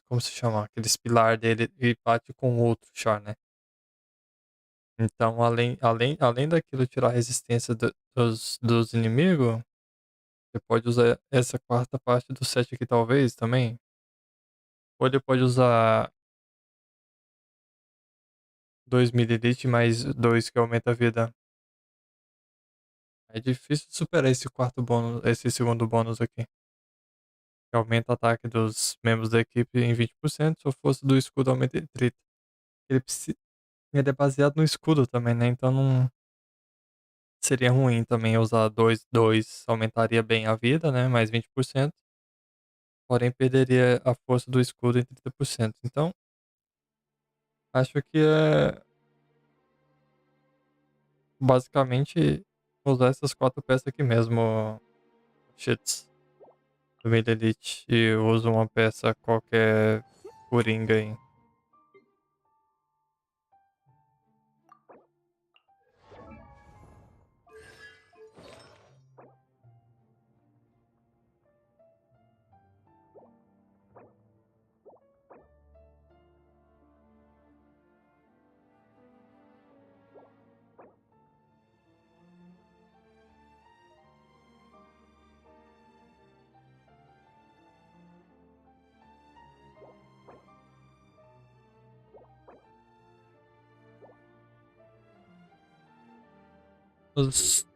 como se chama? Aqueles pilar dele e bate com outro char, né? Então, além daquilo tirar a resistência dos inimigos, você pode usar essa quarta parte do set aqui, talvez, também. Ou ele pode usar 2 ml mais 2 que aumenta a vida. É difícil superar esse quarto bônus, esse segundo bônus aqui. Que aumenta o ataque dos membros da equipe em 20%, ou força do escudo aumenta em 30%. Ele é baseado no escudo também, né? Então não seria ruim também usar 2, aumentaria bem a vida, né? Mais 20%. Porém, perderia a força do escudo em 30%. Então, acho que é basicamente usar essas 4 peças aqui mesmo, cheats do Mid Elite. E uso uma peça qualquer coringa aí.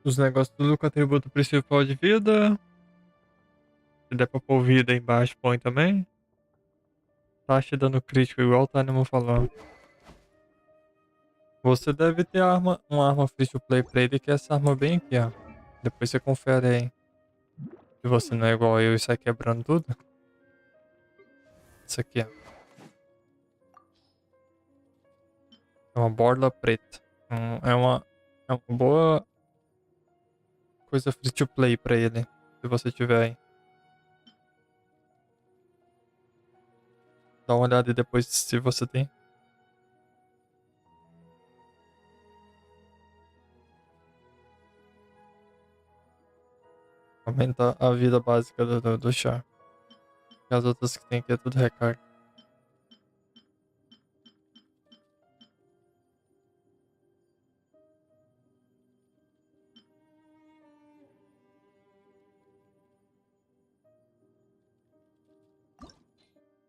Os negócios tudo com atributo principal de vida. Se der pra pôr vida aí embaixo, põe também. Taxa de dano crítico, igual o Tânimo falou. Você deve ter uma arma free to play pra ele, que é essa arma bem aqui, ó. Depois você confere aí. Se você não é igual eu e sai quebrando tudo. Isso aqui, ó. É uma borla preta. É uma boa coisa free to play pra ele. Se você tiver aí. Dá uma olhada aí depois se você tem. Aumenta a vida básica do char. E as outras que tem aqui é tudo recarga.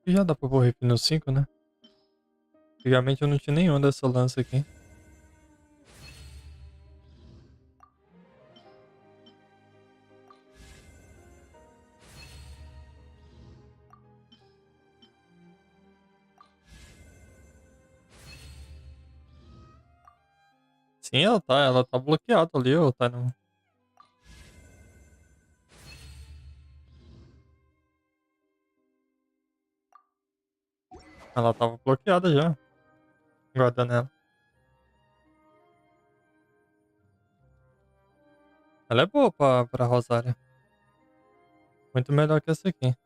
E já dá pra pôr rip no 5, né? Antigamente eu não tinha nenhum dessa lança aqui. Sim, ela tá bloqueada ali, ou tá no... Ela tava bloqueada já. Guardando ela. Ela é boa pra Rosária. Muito melhor que essa aqui.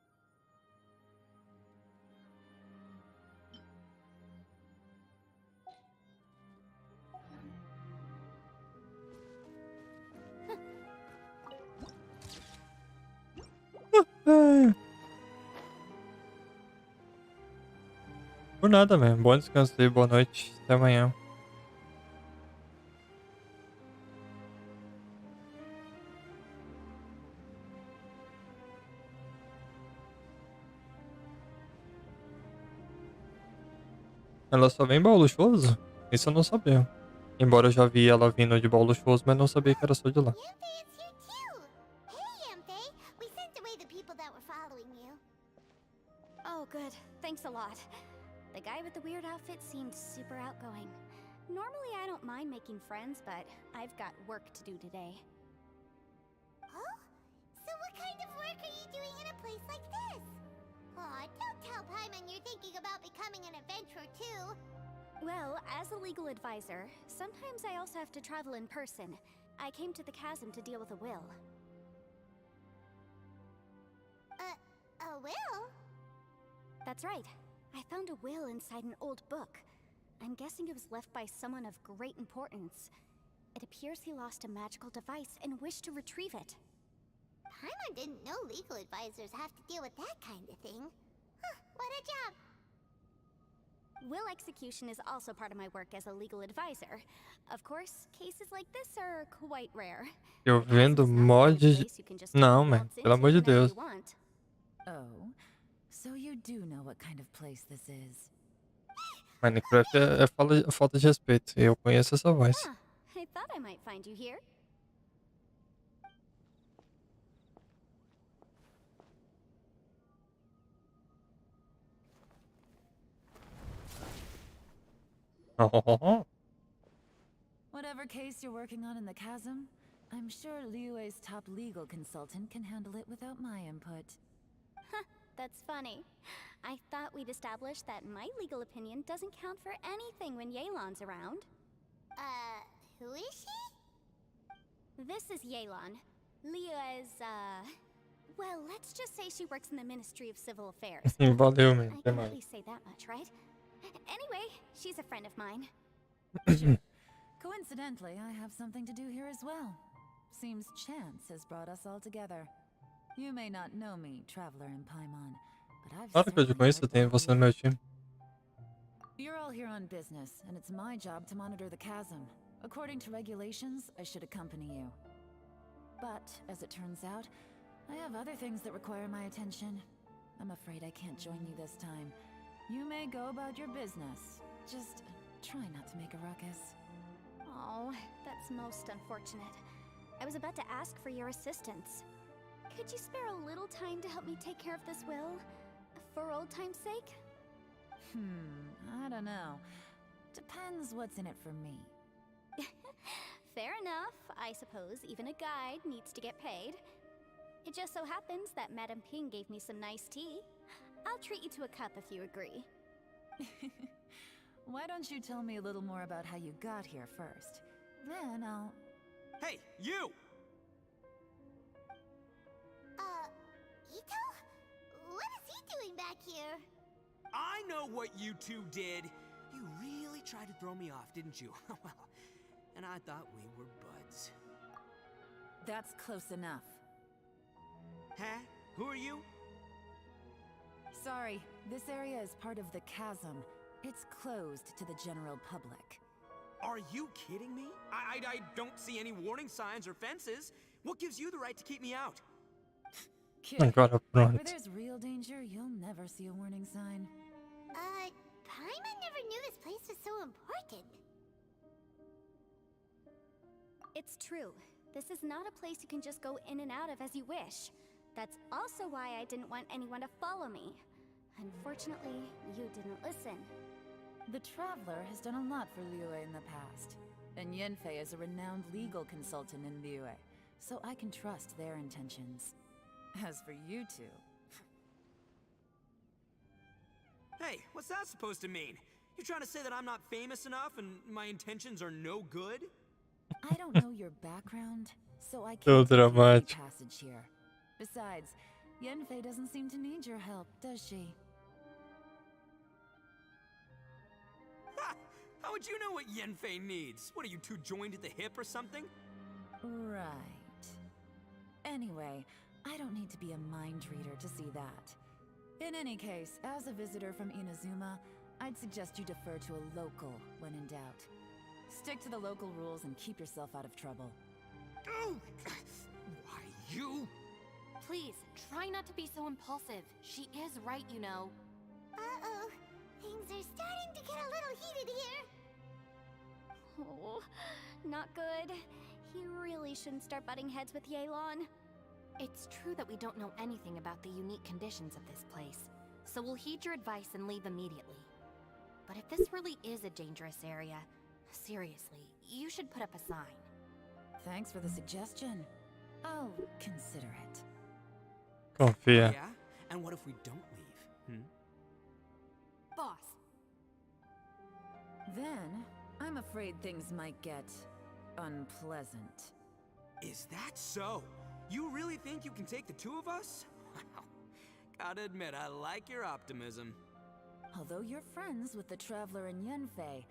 Por nada mesmo. Bom descanso aí, boa noite. Até amanhã. Ela só vem em baú luxuoso? Isso eu não sabia. Embora eu já vi ela vindo de baú luxuoso, mas não sabia que era só de lá. Yanfei is here too! Hey, Yanfei! We sent away the people that were following you. Oh, good. Thanks a lot. The guy with the weird outfit seemed super outgoing. Normally I don't mind making friends, but I've got work to do today. Oh? So what kind of work are you doing in a place like this? Aw, don't tell Paimon you're thinking about becoming an adventurer too. Well, as a legal advisor, sometimes I also have to travel in person. I came to the chasm to deal with a will. A will? That's right. I found a will inside an old book. I'm guessing it was left by someone of great importance. It appears he lost a magical device and wished to retrieve it. Paimon didn't know legal advisors have to deal with that kind of thing. Huh, what a job! Will execution is also part of my work as a legal advisor. Of course, cases like this are quite rare. Eu vendo mod. Não, man. Pelo amor de Deus. Oh, so you do know what kind of place this is. Minecraft é falta de respeito. Eu conheço essa voz. I thought I might find you here. Whatever case you're working on in the chasm, I'm sure Liyue's top legal consultant can handle it without my input. That's funny. I thought we'd established that my legal opinion doesn't count for anything when Yelan's around. Who is she? This is Yelan. Liyue's, well, let's just say she works in the Ministry of Civil Affairs. Valeu, man. I can at least say that much, right? Anyway, she's a friend of mine. Coincidentally, I have something to do here as well. Seems chance has brought us all together. You may not know me, traveler in Paimon, but I've Claro que eu te conheço, tenho você no meu time. You're all here on business, and it's my job to monitor the chasm. According to regulations, I should accompany you. But, as it turns out, I have other things that require my attention. I'm afraid I can't join you this time. You may go about your business. Just try not to make a ruckus. Oh, that's most unfortunate. I was about to ask for your assistance. Could you spare a little time to help me take care of this will? For old time's sake? I don't know. Depends what's in it for me. Fair enough. I suppose even a guide needs to get paid. It just so happens that Madame Ping gave me some nice tea. I'll treat you to a cup if you agree. Why don't you tell me a little more about how you got here first? Then I'll... Hey, you! Ito? What is he doing back here? I know what you two did. You really tried to throw me off, didn't you? Well, and I thought we were buds. That's close enough. Huh? Who are you? Sorry, this area is part of the chasm. It's closed to the general public. Are you kidding me? I don't see any warning signs or fences. What gives you the right to keep me out? Kid, Agora where pronto. there's real danger, you'll never see a warning sign. Paimon never knew this place was so important. It's true. This is not a place you can just go in and out of as you wish. That's also why I didn't want anyone to follow me. Unfortunately, you didn't listen. The Traveler has done a lot for Liyue in the past, and Yanfei is a renowned legal consultant in Liyue, so I can trust their intentions. As for you two... Hey, what's that supposed to mean? You're trying to say that I'm not famous enough and my intentions are no good? I don't know your background, so I So can't give you any dramatic. passage here. Besides, Yanfei doesn't seem to need your help, does she? Ha! How would you know what Yanfei needs? What, are you two joined at the hip or something? Right. Anyway, I don't need to be a mind reader to see that. In any case, as a visitor from Inazuma, I'd suggest you defer to a local when in doubt. Stick to the local rules and keep yourself out of trouble. Oh! Why, you? Please, try not to be so impulsive. She is right, you know. Uh-oh. Things Things are starting to get a little heated here. Oh, not good. You really shouldn't start butting heads with Yelan. It's true that we don't know anything about the unique conditions of this place, so we'll heed your advice and leave immediately. But if this really is a dangerous area, seriously, you should put up a sign. Thanks for the suggestion. I'll consider it. Confia. Yeah? And what if we don't leave? Boss. Then, I'm afraid things might get unpleasant. Is that so? You really think you can take the two of us? Wow. Gotta admit, I like your optimism. Although you're friends with the Traveler and Yenfei,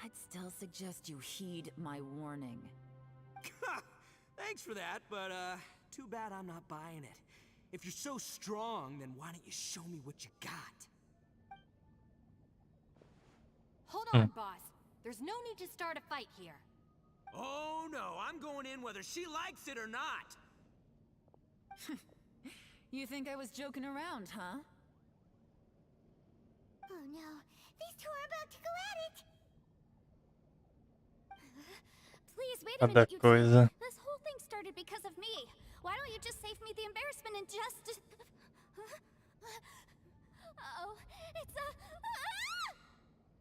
I'd still suggest you heed my warning. Thanks for that, but too bad I'm not buying it. If you're so strong, then why don't you show me what you got? Hold on, boss. There's no need to start a fight here. Oh no, I'm going in whether she likes it or not. You think I was joking around, huh? Oh no, these two are about to go at it. Please, wait a Cada minute, you two. coisa. This whole thing started because of me. Why don't you just save me the embarrassment and just... Uh-oh, it's a...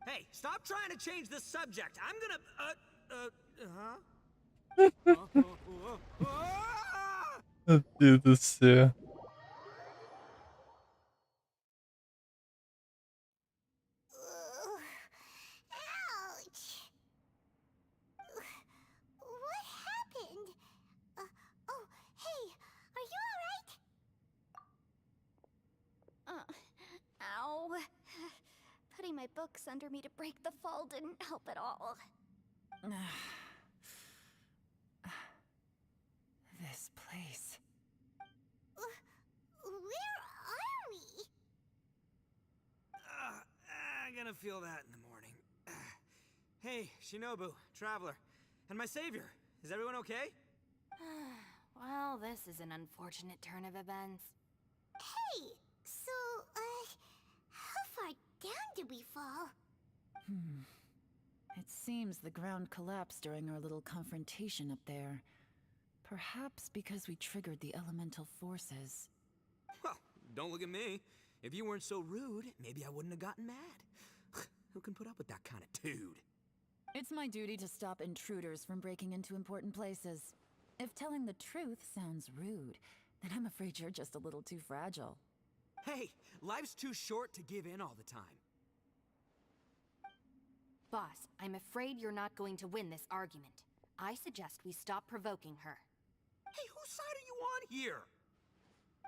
Hey, stop trying to change the subject. I'm gonna, Meu Deus do céu. Ouch! What happened? Oh, hey, are you alright? Ow. Putting my books under me to break the fall didn't help at all. This place. Where are we? I'm gonna feel that in the morning. Hey, Shinobu, Traveler, and my savior. Is everyone okay? Well, this is an unfortunate turn of events. Hey, so, how far down did we fall? It seems the ground collapsed during our little confrontation up there. Perhaps because we triggered the elemental forces. Well, don't look at me. If you weren't so rude, maybe I wouldn't have gotten mad. Who can put up with that kind of dude? It's my duty to stop intruders from breaking into important places. If telling the truth sounds rude, then I'm afraid you're just a little too fragile. Hey, life's too short to give in all the time. Boss, I'm afraid you're not going to win this argument. I suggest we stop provoking her. Hey, whose side are you on here?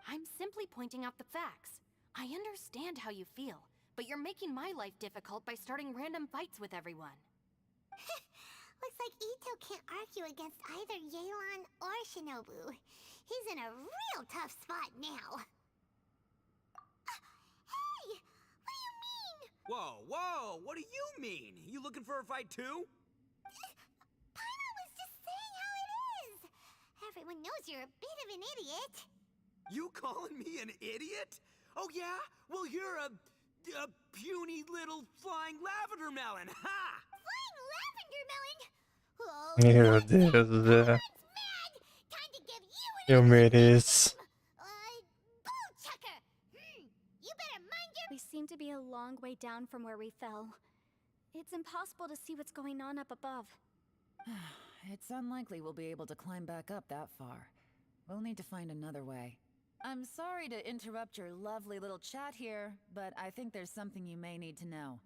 I'm simply pointing out the facts. I understand how you feel, but you're making my life difficult by starting random fights with everyone. Looks like Ito can't argue against either Yelan or Shinobu. He's in a real tough spot now. Hey! What do you mean? Whoa, what do you mean? You looking for a fight too? Paimon was just saying how it is. Everyone knows you're a bit of an idiot. You calling me an idiot? Oh yeah? Well, you're a puny little flying lavender melon, ha! Flying lavender melon? Oh, Meu Deus do céu. mad! Time to give you an Eu mereço. bull chucker! You better mind your... We seem to be a long way down from where we fell. It's impossible to see what's going on up above. It's unlikely we'll be able to climb back up that far. We'll need to find another way. I'm sorry to interrupt your lovely little chat here, but I think there's something you may need to know.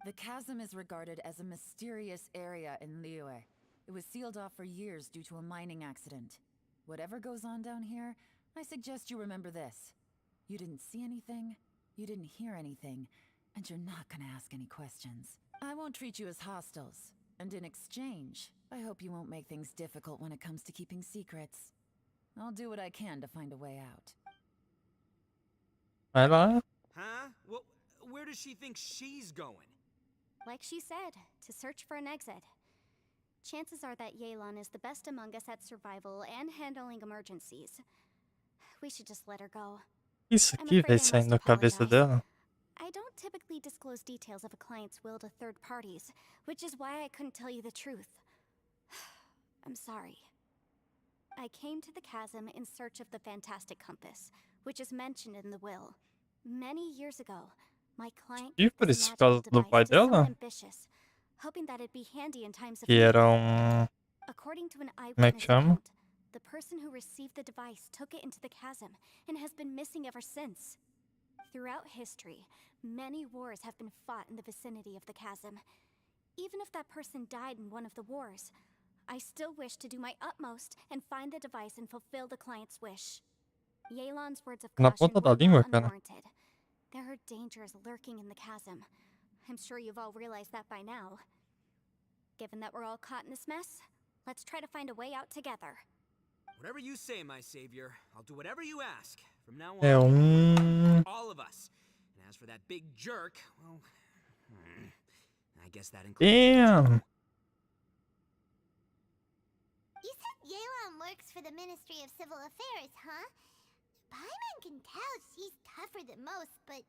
The chasm is regarded as a mysterious area in Liyue. It was sealed off for years due to a mining accident. Whatever goes on down here, I suggest you remember this. You didn't see anything, you didn't hear anything, and you're not gonna ask any questions. I won't treat you as hostiles, and in exchange, I hope you won't make things difficult when it comes to keeping secrets. I'll do what I can to find a way out. Vai lá. Huh? Well, where does she think she's going? Like she said, to search for an exit. Chances are that Yelan is the best among us at survival and handling emergencies. We should just let her go. Isso I'm aqui, afraid I velho, must saindo da cabeça apologize. dela. I don't typically disclose details of a client's will to third parties, which is why I couldn't tell you the truth. I'm sorry. I came to the chasm in search of the fantastic compass, which is mentioned in the will. Many years ago, my client E por isso, por causa do pai dela? ambitious, hoping that it'd be handy in times of Que need. era According to an Como é que eyewitness chama? account, the person who received the device took it into the chasm and has been missing ever since. Throughout history, many wars have been fought in the vicinity of the chasm. Even if that person died in one of the wars, I still wish to do my utmost and find the device and fulfill the client's wish. Yelan's words of Na caution ponta da were língua, not cara. unwarranted. There are dangers lurking in the chasm. I'm sure you've all realized that by now. Given that we're all caught in this mess, let's try to find a way out together. Whatever you say, my savior, I'll do whatever you ask. From now É on, all of us. And as for that big jerk, well, I guess that includes. Damn. You said Yelan works for the Ministry of Civil Affairs, huh? Paimon can tell she's tougher than most, but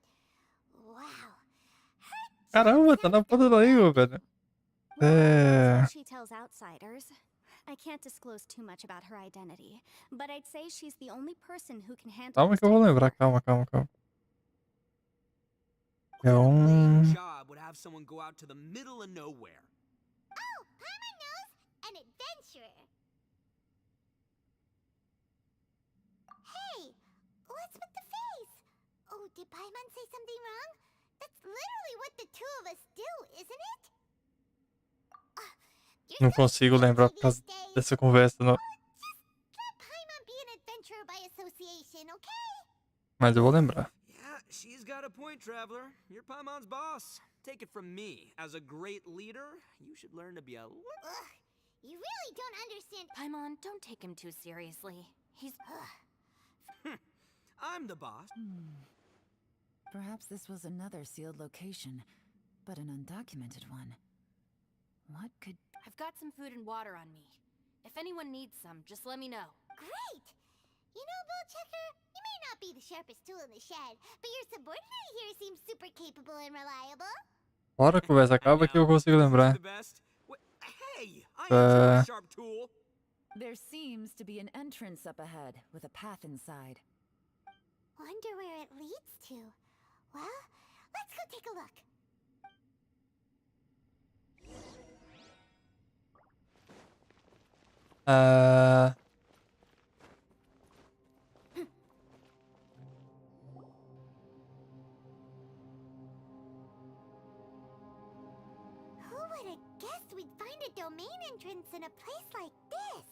wow. Caramba, tá na ponta da língua, velho. That's what she tells outsiders. I can't disclose too much about her identity, but I'd say she's the only person who can handle Calma this que eu vou type of lembrar. work. Calma. É Job would have someone go out to the middle of nowhere. Oh, Paimon knows! An adventurer! Hey! What's with the face? Oh, did Paimon say something wrong? That's literally what the two of us do, isn't it? Não consigo lembrar por causa dessa conversa. Não. Let Paimon be an adventurer by association, okay? Mas eu vou lembrar. Yeah, she's got a point, traveler. You're Paimon's boss. Take it from me. As a great leader, you should learn to be a... You really don't understand. Paimon, don't take him too seriously. He's... I'm the boss. Perhaps this was another sealed location, but an undocumented one. What could... I've got some food and water on me. If anyone needs some, just let me know. Great! You know, Bullchecker, you may not be the sharpest tool in the shed, but your subordinate here seems super capable and reliable. Bora, conversa acaba que eu consigo lembrar. Hey, I am a sharp tool. There seems to be an entrance up ahead with a path inside. Wonder where it leads to. Well, let's go take a look. Who would have guessed we'd find a domain entrance in a place like this?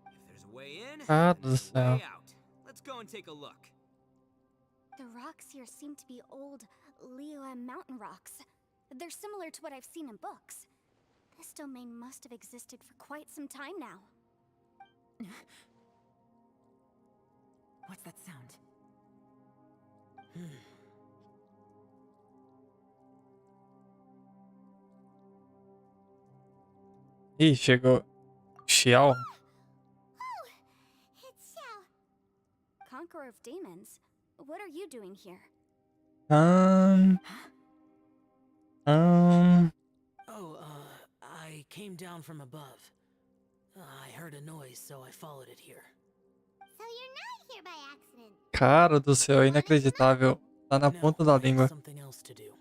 If there's a way in, Ah, do there's a céu. way out. Let's go and take a look. The rocks here seem to be old Liyue mountain rocks. They're similar to what I've seen in books. This domain must have existed for quite some time now. What's that sound? Ih, chegou. Xiao. Oh, it's Xiao. Conqueror of demons, what are you doing here? I came down from above. I heard a noise, so I followed it here. So you're not here by accident. Cara do céu, é inacreditável. Tá na ponta da língua. Something else to do.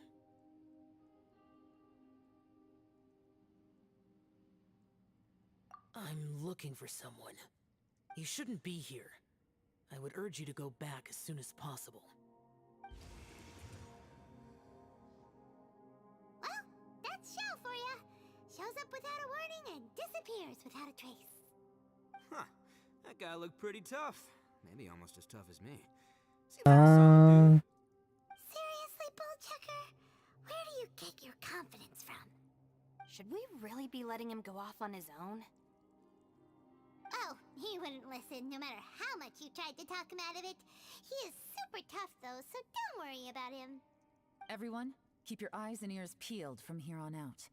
I'm looking for someone. You shouldn't be here. I would urge you to go back as soon as possible. Well, that's Xiao for ya. Shows up without a warning and disappears without a trace. Huh. That guy looked pretty tough. Maybe almost as tough as me. Seriously, Bullchecker? Where do you get your confidence from? Should we really be letting him go off on his own? Oh, he wouldn't listen no matter how much you tried to talk him out of it. He is super tough though, so don't worry about him. Everyone, keep your eyes and ears peeled from here on out.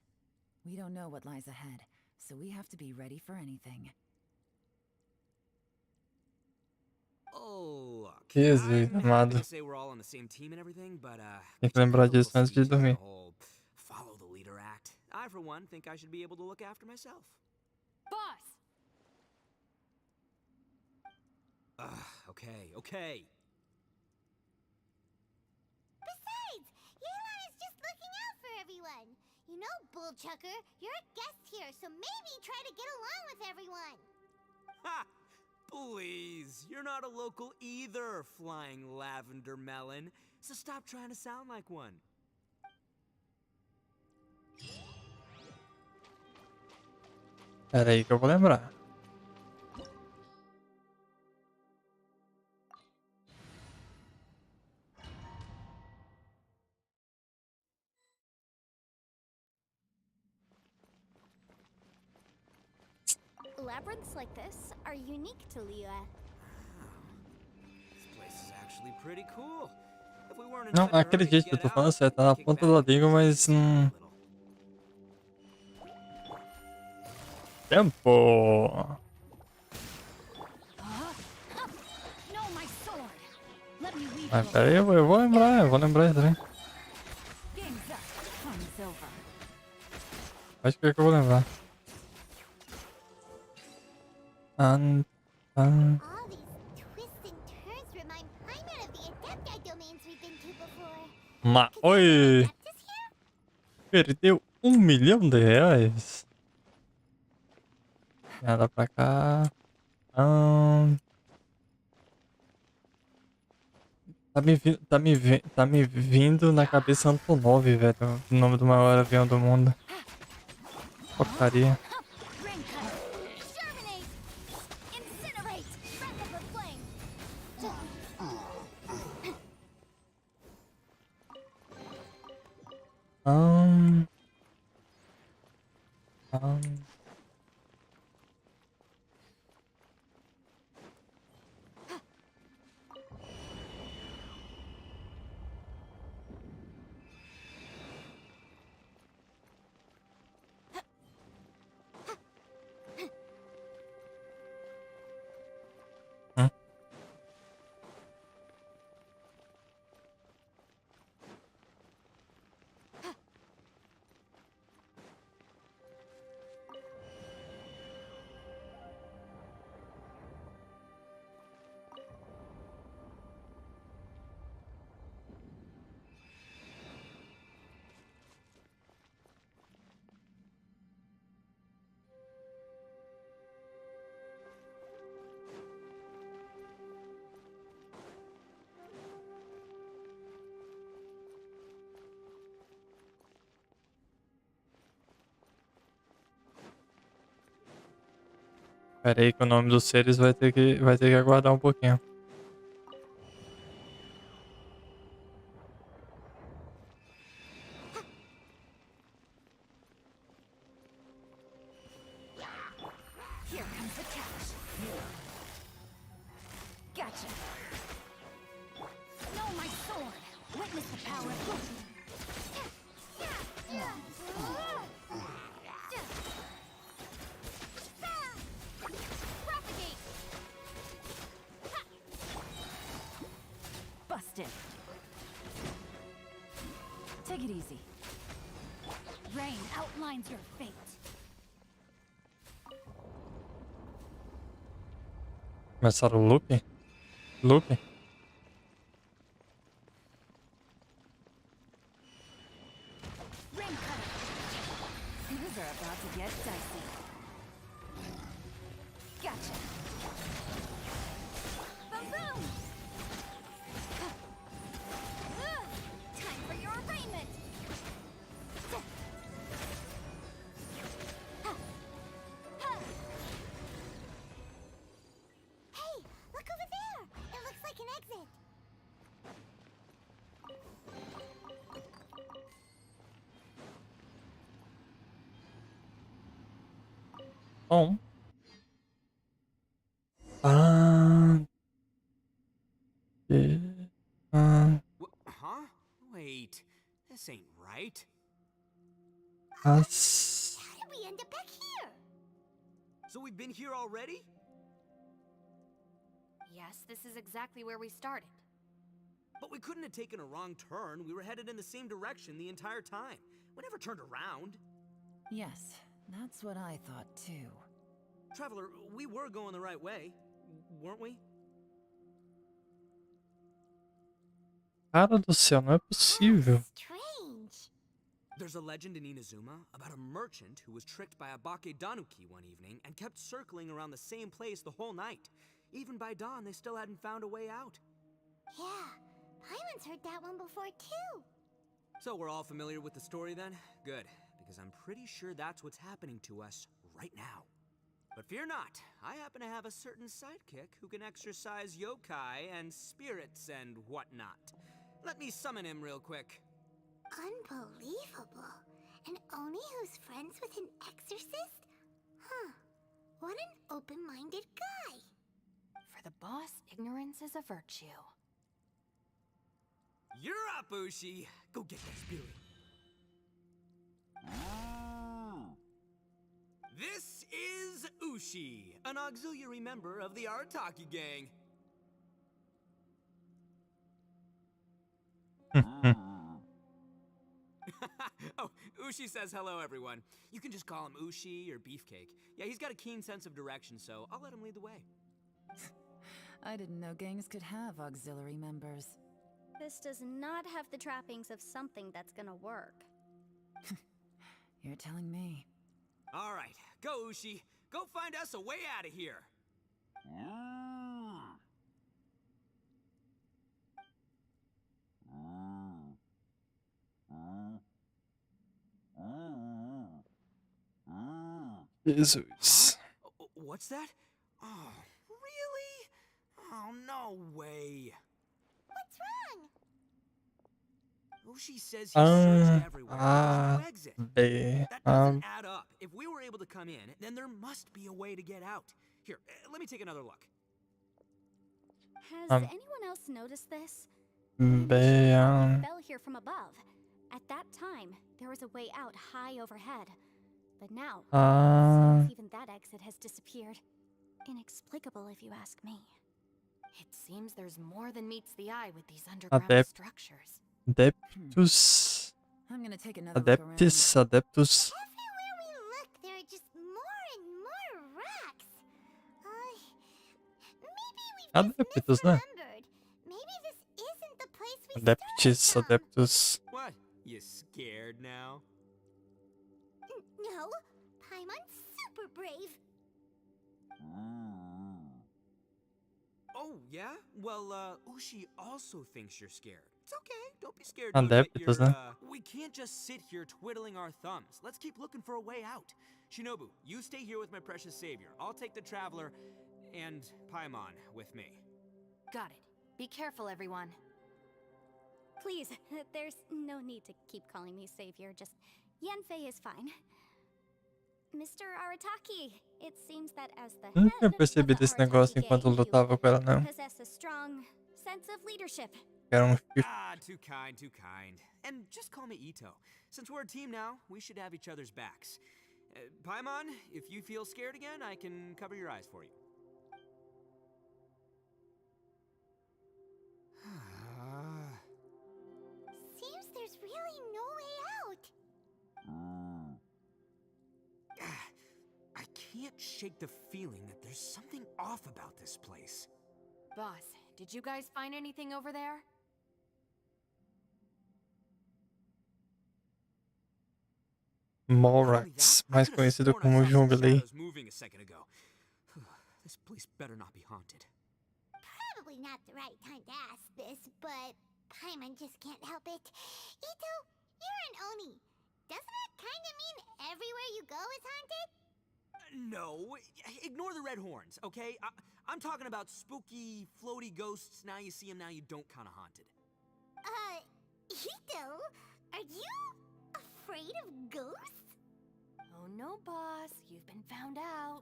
We don't know what lies ahead, so we have to be ready for anything. Jesus, amado. Tem que lembrar disso antes de dormir. Follow the leader act. I, for one, think I should be able to look after myself. Boss! Okay. Besides, Yelan is just looking out for everyone. You know, Bullchucker, you're a guest here, so maybe try to get along with everyone. Ha! Please, you're not a local either, flying lavender melon. So stop trying to sound like one. Pera aí que eu vou lembrar. Labyrinths like this are unique to Liyue. This place is actually pretty cool. If we weren't in Não, such a hurry to acredite que eu get tô falando out, certo, tá na we could ponta da língua, mas Tempo! Mas pera aí, eu vou lembrar isso também. Acho que é que eu vou lembrar. All these twists and turns remind Paimon of the Adepti domains we've been to before. Mas, oi! Perdeu R$ 1 milhão? Nada pra cá. Tá me vindo na cabeça Antonov, velho. O nome do maior avião do mundo. Porcaria. Pera aí que o nome dos seres vai ter que aguardar um pouquinho. Here comes the catch. Gotcha. Know my sword. Witness the power of busted. Take it easy. Rain outlines your fate. Começaram o loop? Loop? Things are about to get dicey. Gotcha. Boom boom. Time for your arraignment. Hey, look over there! It looks like an exit. Bom. Huh? Wait, this ain't right. How did we end up back here? So we've been here already? Yes, this is exactly where we started. But we couldn't have taken a wrong turn. We were headed in the same direction the entire time. We never turned around. Yes, that's what I thought too. Traveler, we were going the right way, weren't we? Cara do céu, não é possível. Strange. There's a legend in Inazuma about a merchant who was tricked by a Bakedanuki one evening and kept circling around the same place the whole night. Even by dawn, they still hadn't found a way out. Yeah, Paimon's heard that one before too. So we're all familiar with the story then? Good, because I'm pretty sure that's what's happening to us right now. But fear not, I happen to have a certain sidekick who can exercise yokai and spirits and whatnot. Let me summon him real quick. Unbelievable. An Oni who's friends with an exorcist? Huh. What an open-minded guy. For the boss, ignorance is a virtue. You're up, Ushi. Go get that spirit. This is Ushi, an auxiliary member of the Arataki gang. Oh, Ushi says hello, everyone. You can just call him Ushi or Beefcake. Yeah, he's got a keen sense of direction, so I'll let him lead the way. I didn't know gangs could have auxiliary members. This does not have the trappings of something that's gonna work. You're telling me. All right, go, Ushi. Go find us a way out of here. Jesus. What's that? Oh, really? Oh, no way. What's wrong? Ushi says he searched everywhere. There's no exit. That doesn't add up. If we were able to come in, then there must be a way to get out. Here, let me take another look. Has anyone else noticed this? Bem, Fell here from above. At that time, there was a way out high overhead. But now, even that exit has disappeared. Inexplicable, if you ask me. It seems there's more than meets the eye with these underground structures. Adeptus. I'm gonna take another look around. Adeptus. Everywhere we look, there are just more and more rocks. Maybe we've just misremembered. Maybe this isn't the place we started from. Adeptus. What? You scared now? No, Paimon's super brave. Oh, yeah? Well, Ushi also thinks you're scared. It's okay, don't be scared. Adeptus, né? We can't just sit here twiddling our thumbs. Let's keep looking for a way out. Shinobu, you stay here with my precious savior. I'll take the traveler and Paimon with me. Got it. Be careful, everyone. Please, there's no need to keep calling me savior. Just Yanfei is fine. Mr. Arataki, it seems that as the head Nunca of the percebi desse negócio enquanto lutava com ela, não. possess a strong sense of leadership. Era um Too kind, too kind. And just call me Ito. Since we're a team now, we should have each other's backs. Paimon, if you feel scared again, I can cover your eyes for you. Seems there's really no way out. I can't shake the feeling that there's something off about this place. Boss, did you guys find anything over there? Morax, mais conhecido como Jungli. This place better not be haunted. Probably not the right time to ask this, but Paimon just can't help it. Ito, you're an Oni. Doesn't that kind of mean everywhere you go is haunted? No, ignore the red horns, okay? I'm talking about spooky, floaty ghosts. Now you see them, now you don't kind of haunted. Ito, are you afraid of ghosts? Oh no, boss. You've been found out.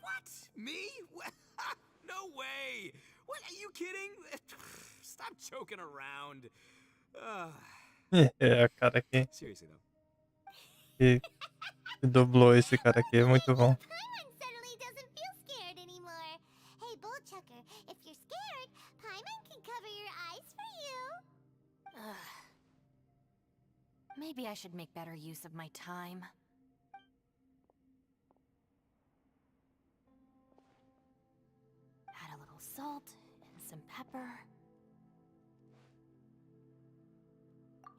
What? Me? No way! What, are you kidding? Stop joking around. É, cara aqui. Seriously, though. Que dublou esse cara aqui, é muito bom. Paimon suddenly doesn't feel scared. Maybe I should make better use of my time. Add a little salt and some pepper.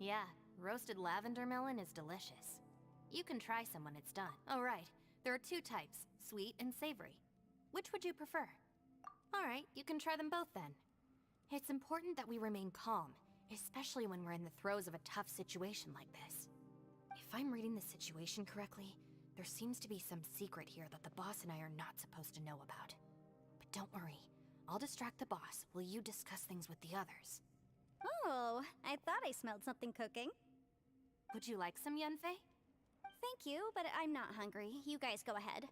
Yeah, roasted lavender melon is delicious. You can try some when it's done. Oh right, there are 2 types, sweet and savory. Which would you prefer? Alright, you can try them both then. It's important that we remain calm, especially when we're in the throes of a tough situation like this. If I'm reading the situation correctly, there seems to be some secret here that the boss and I are not supposed to know about. But don't worry, I'll distract the boss while you discuss things with the others. Oh, I thought I smelled something cooking. Would you like some, Yunfei? Thank you, but I'm not hungry. You guys go ahead.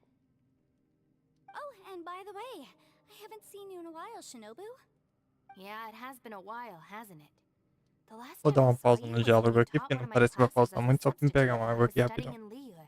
Oh, and by the way, I haven't seen you in a while, Shinobu. Yeah, it has been a while, hasn't it? The last Vou dar time I uma saw pausa you no was diálogo when you aqui, taught porque one não of my parece que vai classes pausar as a muito, só pra me substitute pegar uma while I água was aqui studying rapidão. in Liyue.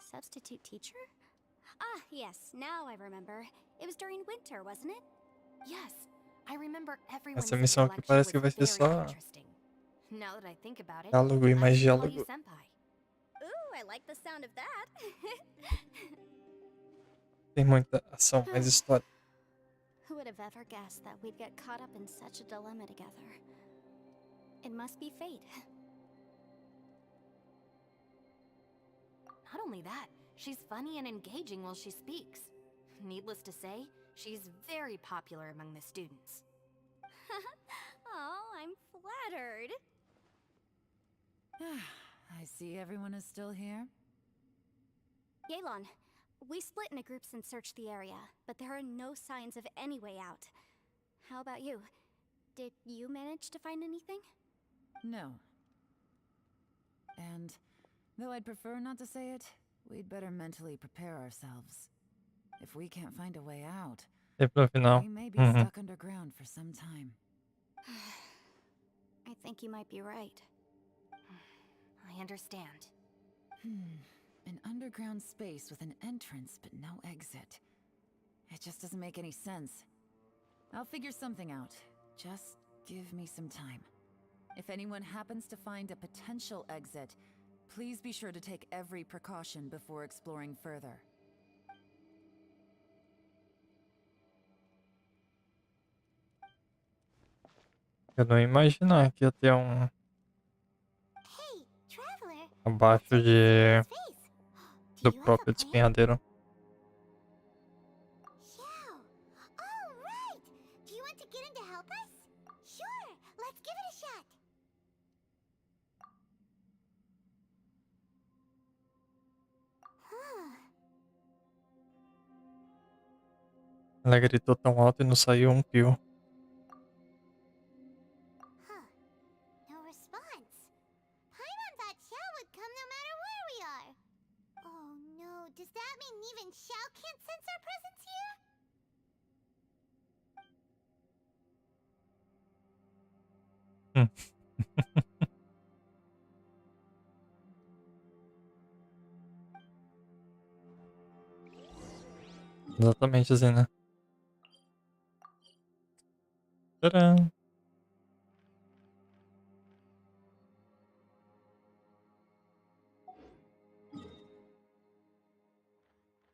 Substitute teacher? Ah, yes, now I remember. It was during winter, wasn't it? Yes, I remember everyone Essa said missão your aqui lecture parece was que vai ser very só interesting. Now that I think about it, diálogo e I mais should call you diálogo. senpai. Ooh, I like the sound of that. Tem muita ação, mais história. Who would have ever guessed that we'd get caught up in such a dilemma together? It must be fate. Not only that, she's funny and engaging while she speaks. Needless to say, she's very popular among the students. Oh, I'm flattered. I see everyone is still here. Yelan, we split into groups and searched the area, but there are no signs of any way out. How about you? Did you manage to find anything? No. And though I'd prefer not to say it, we'd better mentally prepare ourselves. If we can't find a way out, E pro final. we may be stuck underground for some time. I think you might be right. I understand. An underground space with an entrance but no exit. It just doesn't make any sense. I'll figure something out. Just give me some time. If anyone happens to find a potential exit, please be sure to take every precaution before exploring further. Eu não ia imaginar que ia ter um abaixo do próprio despenhadeiro. Ela gritou tão alto e não saiu um pio. response. Paimon thought Xiao would come no matter where we are. Oh no, does that mean even Xiao can't sense our presence here? Exatamente, Zena. Tcharam!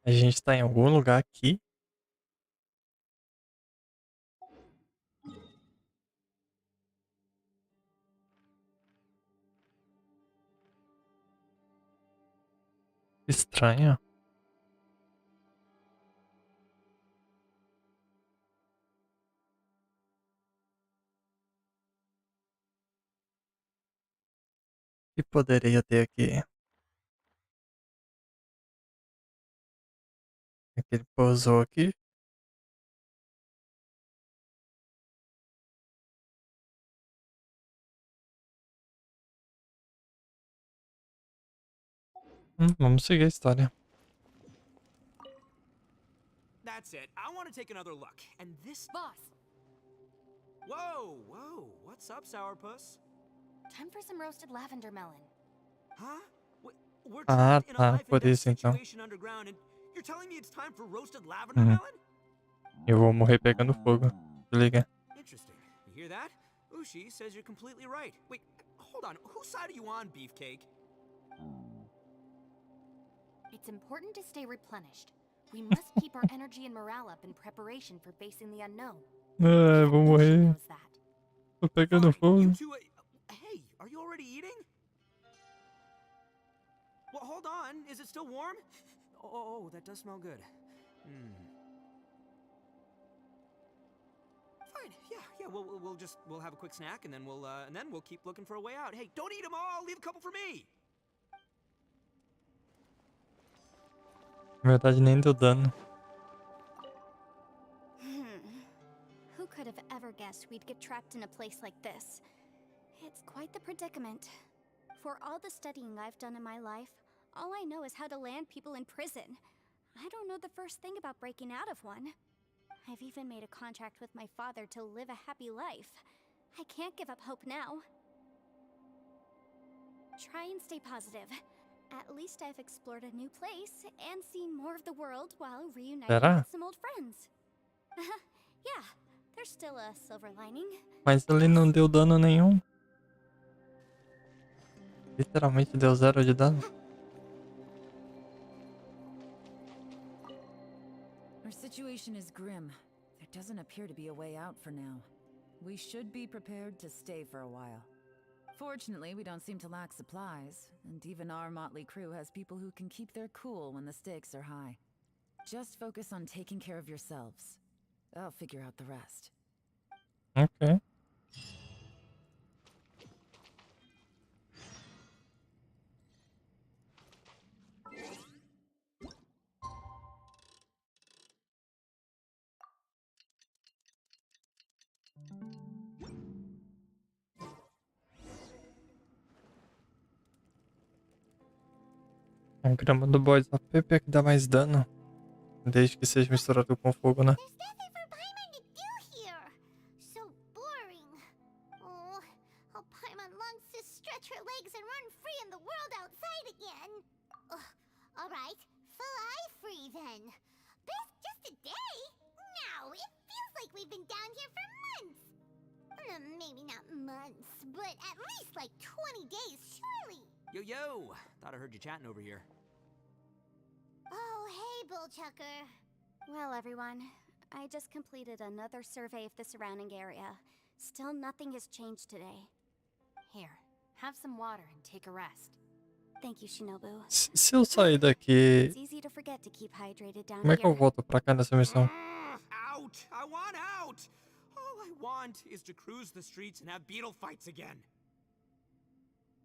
A gente tá em algum lugar aqui. Estranho. O que poderia ter aqui? Aquele pousou aqui. Vamos seguir a história. That's it. I want to take another look. And this Boss, Whoa, whoa. What's up, Sourpuss? time for some roasted lavender melon. Huh? We're Ah, trapped in a tá. life and Por death isso, então. situation underground, and you're telling me it's time for roasted lavender Uhum. melon? Eu vou morrer pegando fogo. Se liga. Interesting. You hear that? Ushi says you're completely right. Wait, hold on. Whose side are you on, Beefcake? It's important to stay replenished. We must keep our energy and morale up in preparation for facing the unknown. Ah, vou morrer. Knows that. Tô pegando fogo. Hey, are you already eating? Well, hold on. Is it still warm? Oh, that does smell good. Fine. Yeah. We'll have a quick snack, and then we'll keep looking for a way out. Hey, don't eat them all. Leave a couple for me. Na verdade, nem deu dano. Who could have ever guessed we'd get trapped in a place like this? It's quite the predicament. For all the studying I've done in my life, all I know is how to land people in prison. I don't know the first thing about breaking out of one. I've even made a contract with my father to live a happy life. I can't give up hope now. Try and stay positive. At least I've explored a new place and seen more of the world while reuniting with some old friends. Yeah, there's still a silver lining. Mas ele não deu dano nenhum. Literalmente deu 0 de dano. Our situation is grim. There doesn't appear to be a way out for now. We should be prepared to stay for a while. Fortunately, we don't seem to lack supplies, and even our motley crew has people who can keep their cool when the stakes are high. Just focus on taking care of yourselves. I'll figure out the rest. Ok. A grama do boss da Pepe é que dá mais dano. Desde que seja misturado com fogo, né? There's nothing for Paimon to do here. So boring. Oh, how Paimon longs to stretch her legs and run free in the world outside again. Alright, fly free then. But it's just a day. No, it feels like we've been down here for months. Maybe not months, but at least like 20 days, surely. Yo. Thought I heard you chatting over here. Oh, hey, Bullchucker. Well, everyone, I just completed another survey of the surrounding area. Still nothing has changed today. Here, have some water and take a rest. Thank you, Shinobu. Se eu sair daqui, It's easy to forget to keep hydrated down como é que eu here. volto pra cá nessa missão? Out! I want out! All I want is to cruise the streets and have beetle fights again.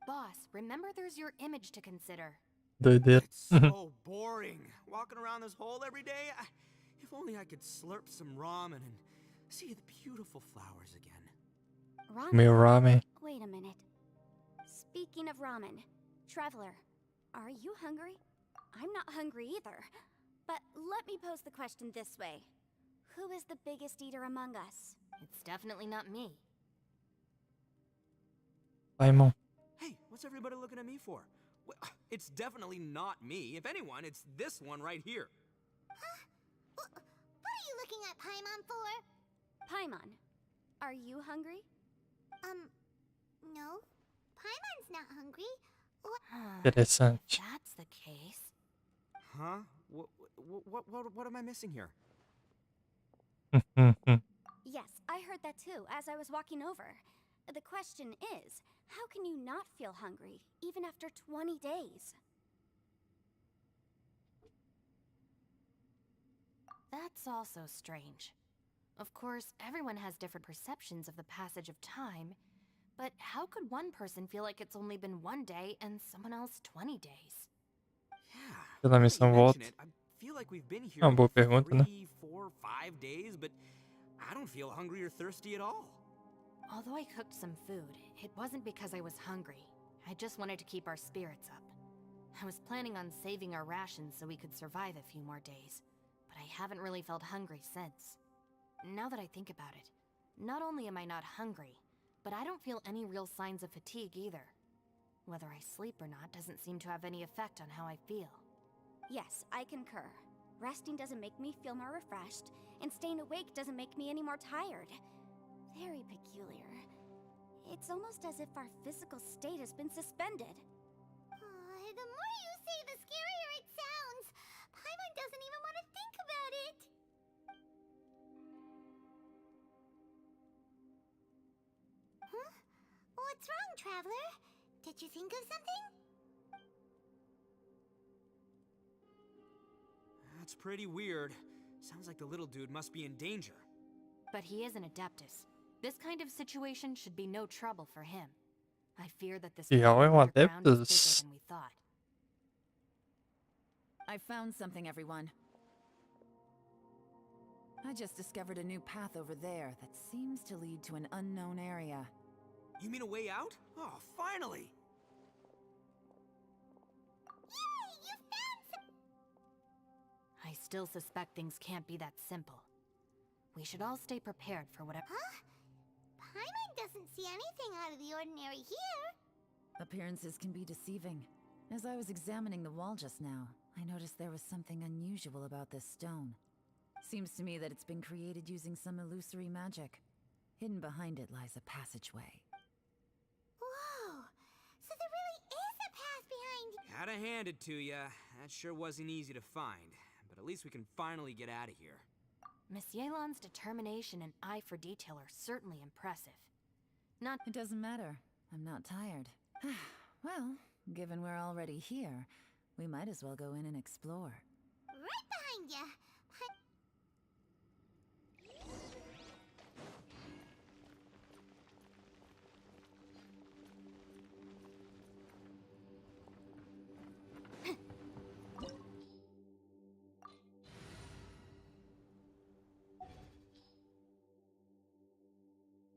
Boss, remember there's your image to consider. Doideira. It's so boring. Walking around this hole every day. If only I could slurp some ramen and see the beautiful flowers again. Ramen? Meu ramen. Wait a minute. of ramen. Traveler, are you hungry? I'm not hungry either. But let me pose the question this way. Who is the biggest eater among us? It's definitely not me. Paimon. Hey, what's everybody looking at me for? Well, it's definitely not me. If anyone, it's this one right here. Huh? What are you looking at Paimon for? Paimon, are you hungry? No. Paimon's not hungry. What? Interessante. If that's the case. Huh? What am I missing here? Yes, I heard that too as I was walking over. The question is, how can you not feel hungry, even after 20 days? That's also strange. Of course, everyone has different perceptions of the passage of time, but how could one person feel like it's only been 1 day and someone else 20 days? Pela missão volta. I feel like we've been here É uma boa pergunta, né? 3, 4, 5 days, but I don't feel hungry or thirsty at all. Although I cooked some food, it wasn't because I was hungry. I just wanted to keep our spirits up. I was planning on saving our rations so we could survive a few more days, but I haven't really felt hungry since. Now that I think about it, not only am I not hungry, but I don't feel any real signs of fatigue either. Whether I sleep or not doesn't seem to have any effect on how I feel. Yes, I concur. Resting doesn't make me feel more refreshed, and staying awake doesn't make me any more tired. Very peculiar. It's almost as if our physical state has been suspended. The more you say, the scarier it sounds. Paimon doesn't even want to think about it. Huh? What's wrong, Traveler? Did you think of something? That's pretty weird. Sounds like the little dude must be in danger. But he is an Adeptus. This kind of situation should be no trouble for him. I fear that this Yeah, portal I'm underground is Adeptus. bigger than we thought. I found something, everyone. I just discovered a new path over there that seems to lead to an unknown area. You mean a way out? Oh, finally! Yay! You found some... I still suspect things can't be that simple. We should all stay prepared for whatever... Huh? Paimon doesn't see anything out of the ordinary here. Appearances can be deceiving. As I was examining the wall just now, I noticed there was something unusual about this stone. Seems to me that it's been created using some illusory magic. Hidden behind it lies a passageway. Whoa! So there really is a path behind... Gotta hand it to ya. That sure wasn't easy to find. But at least we can finally get out of here. Miss Yelan's determination and eye for detail are certainly impressive. It doesn't matter. I'm not tired. Well, given we're already here, we might as well go in and explore. Right behind ya!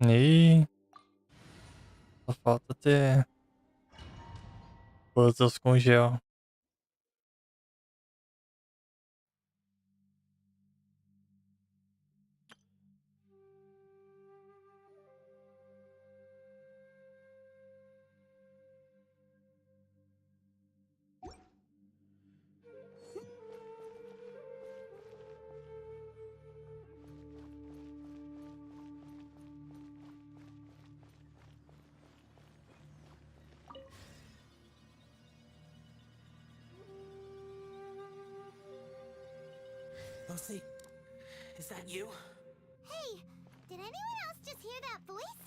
E só falta ter puzzles com gel. Lucy, is that you? Hey, did anyone else just hear that voice?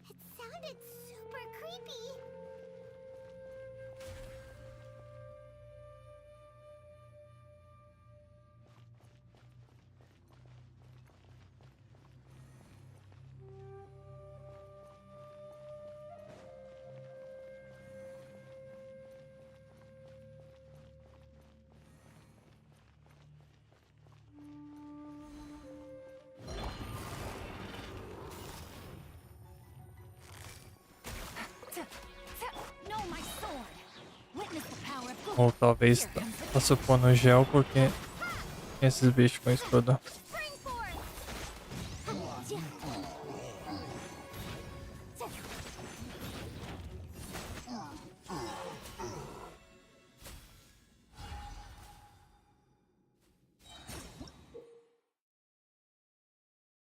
It sounded super creepy. Ou talvez tá supondo gel porque esses bichos com escudo.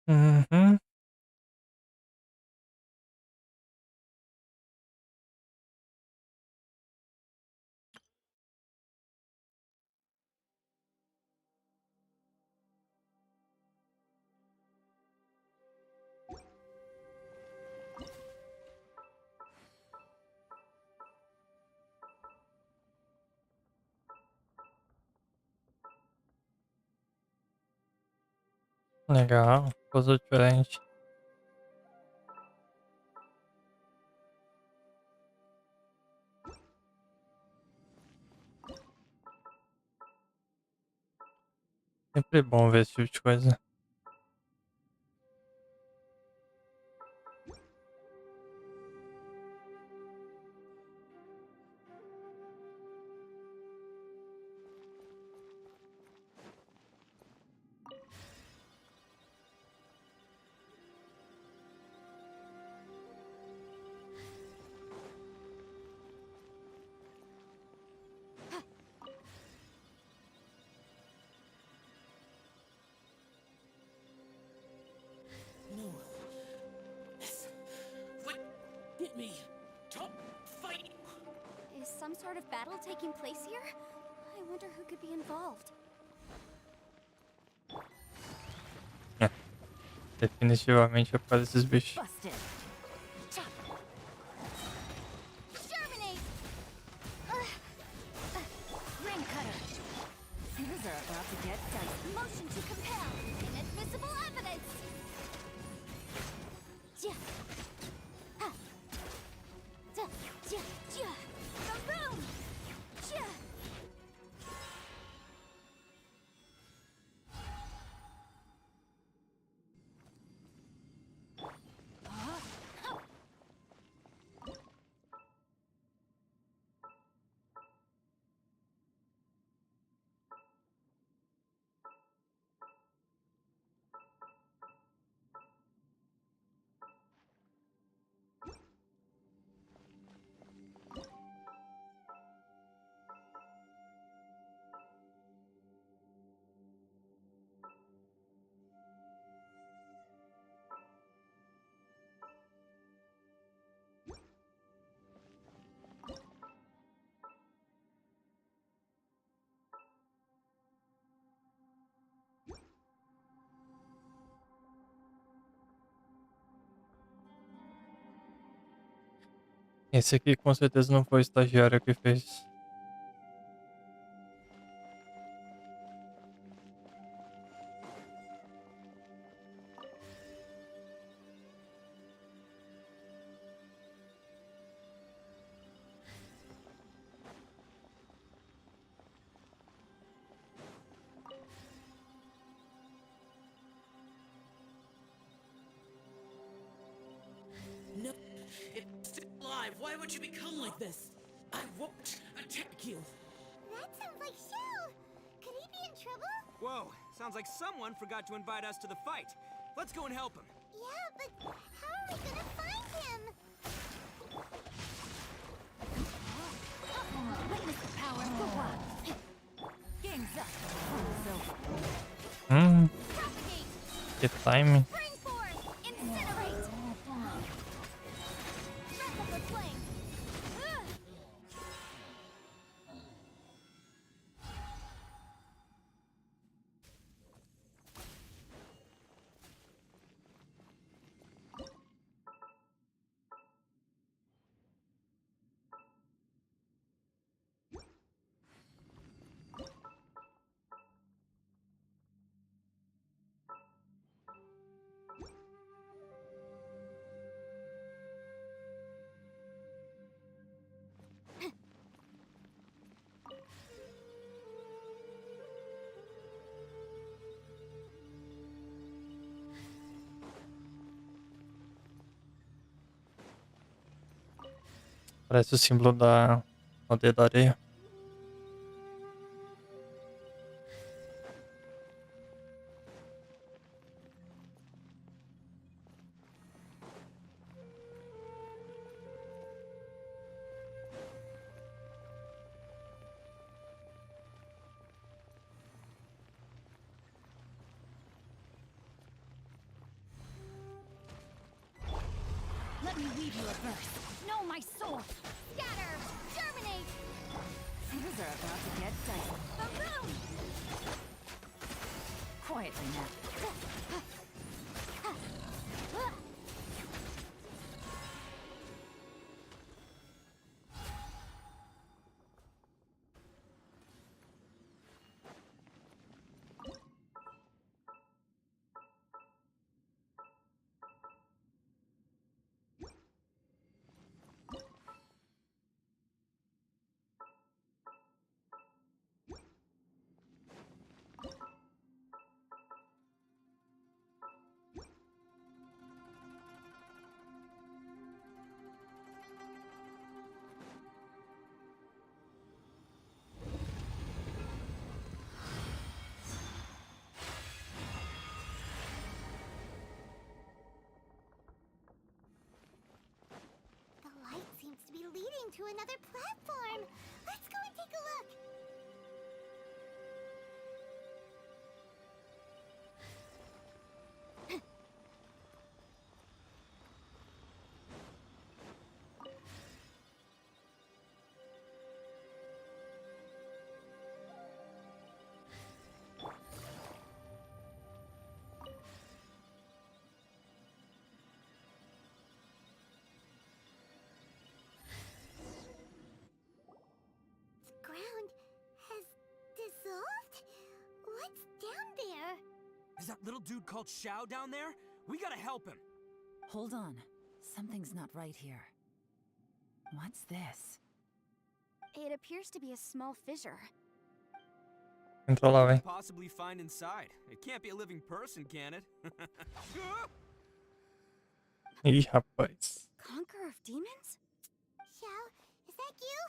Uhum. Legal, coisa diferente. Sempre bom ver esse tipo de coisa. No. What? Get me. Top fight. Is some sort of battle taking place here? I wonder who could be involved. É. Definitivamente é por causa desses bichos. Motion to compel. Inadmissible evidence. The room. Esse aqui com certeza não foi o estagiário que fez. No. It's still alive. Why would you become like this? I won't attack you. That sounds like Shell. Could he be in trouble? Whoa, sounds like someone forgot to invite us to the fight. Let's go and help him. Yeah, but how are we gonna find him? Witness the power of the one. Game's up. Que time. Spring forth! Incinerate! Wrap up the flame! Parece o símbolo da aldeia da areia. Let me weave you a verse. Know my soul. Scatter! Germinate! Things are about to get dicey. Boom! Quietly now. The light seems to be leading to another platform. Let's go and take a look. Ground has dissolved? What's down there? Is that little dude called Xiao down there? We gotta help him. Hold on. Something's not right here. What's this? It appears to be a small fissure. Entra lá, What véi. could we possibly find inside? It can't be a living person, can it? Ih, rapaz. Conqueror of demons? Xiao, is that you?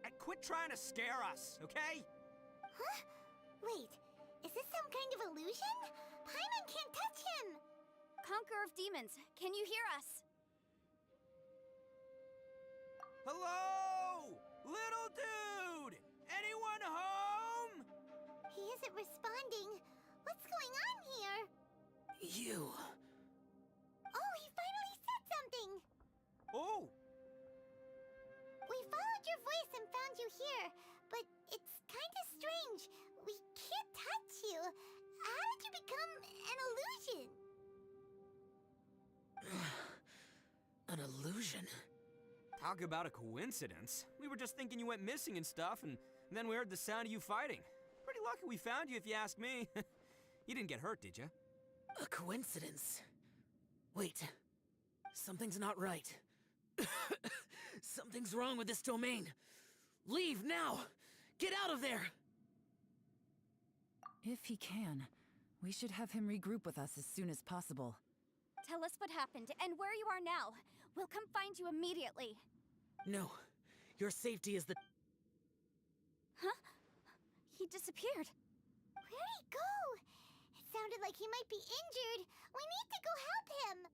And quit trying to scare us, okay? Huh? Wait, is this some kind of illusion? Paimon can't touch him! Conqueror of demons, can you hear us? Hello? Little dude! Anyone home? He isn't responding. What's going on here? You. Oh, he finally said something! Oh! We followed your voice and found you here, but it's kind of strange. We can't touch you. How did you become an illusion? An illusion? Talk about a coincidence. We were just thinking you went missing and stuff, and then we heard the sound of you fighting. Pretty lucky we found you, if you ask me. You didn't get hurt, did you? A coincidence? Wait. Something's not right. Something's wrong with this domain. Leave now! Get out of there! If he can, we should have him regroup with us as soon as possible. Tell us what happened and where you are now. We'll come find you immediately. No. Your safety is the... Huh? He disappeared. Where'd he go? It sounded like he might be injured. We need to go help him.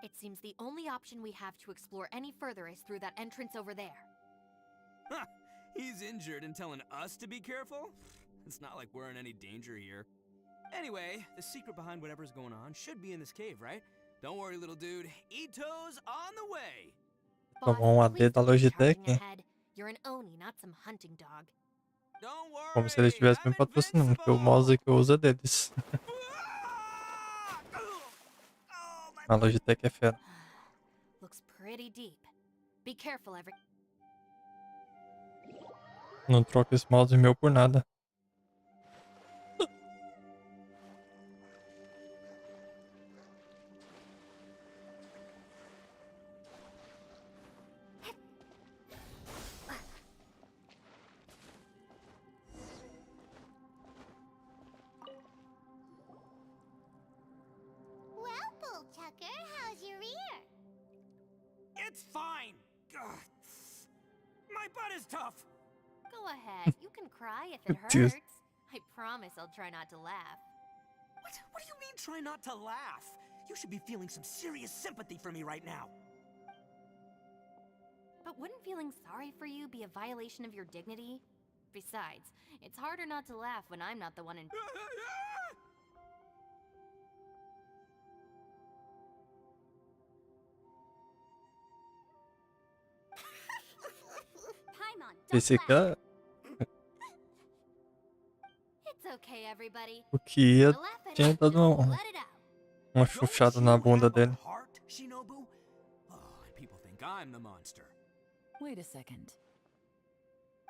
It seems the only option we have to explore any further is through that entrance over there. Huh, he's injured and telling us to be careful? It's not like we're in any danger here. Anyway, the secret behind whatever's going on should be in this cave, right? Don't worry, little dude. Ito's on the way! Tomou AD da Logitech. You're an Oni, not some hunting dog. Don't worry. Como se eles estivessem me patrocinando, porque o mouse que eu uso é deles. A Logitech é fera. Looks pretty deep. Be careful, every... Não troco esse mouse meu por nada. Well, Bullchucker, how's your ear? It's fine! Ugh. My butt is tough! Go ahead, you can cry if it Cheers. hurts. I promise I'll try not to laugh. What do you mean, try not to laugh? You should be feeling some serious sympathy for me right now. But wouldn't feeling sorry for you be a violation of your dignity? Besides, it's harder not to laugh when I'm not the one in... Física, It's okay, everybody. o que ia Laugh it tinha out, dado don't let it out. uma chuchada na bunda dele. Heart, Shinobu? Oh, people think I'm the monster. Wait a second.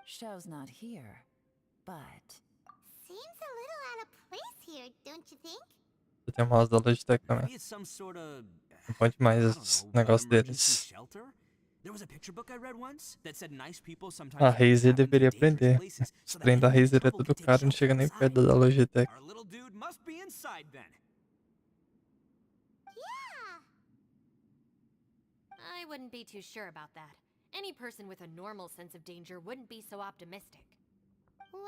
Xiao's not here, but... Seems a little out of place here, don't you think? Eu tenho mouse da Logitech também. Maybe it's some sort of, Não pode mais I esse don't know, negócio emergency deles. shelter? There was a picture book I read once that said nice people sometimes A Razer happen in deveria dangerous aprender. places Esse so that trem da anyone in Razer é trouble tudo can take caro, não shelter chega nem outside. perto da Logitech. Our little dude must be inside then. I wouldn't be too sure about that. Any person with a normal sense of danger wouldn't be so optimistic. Wow,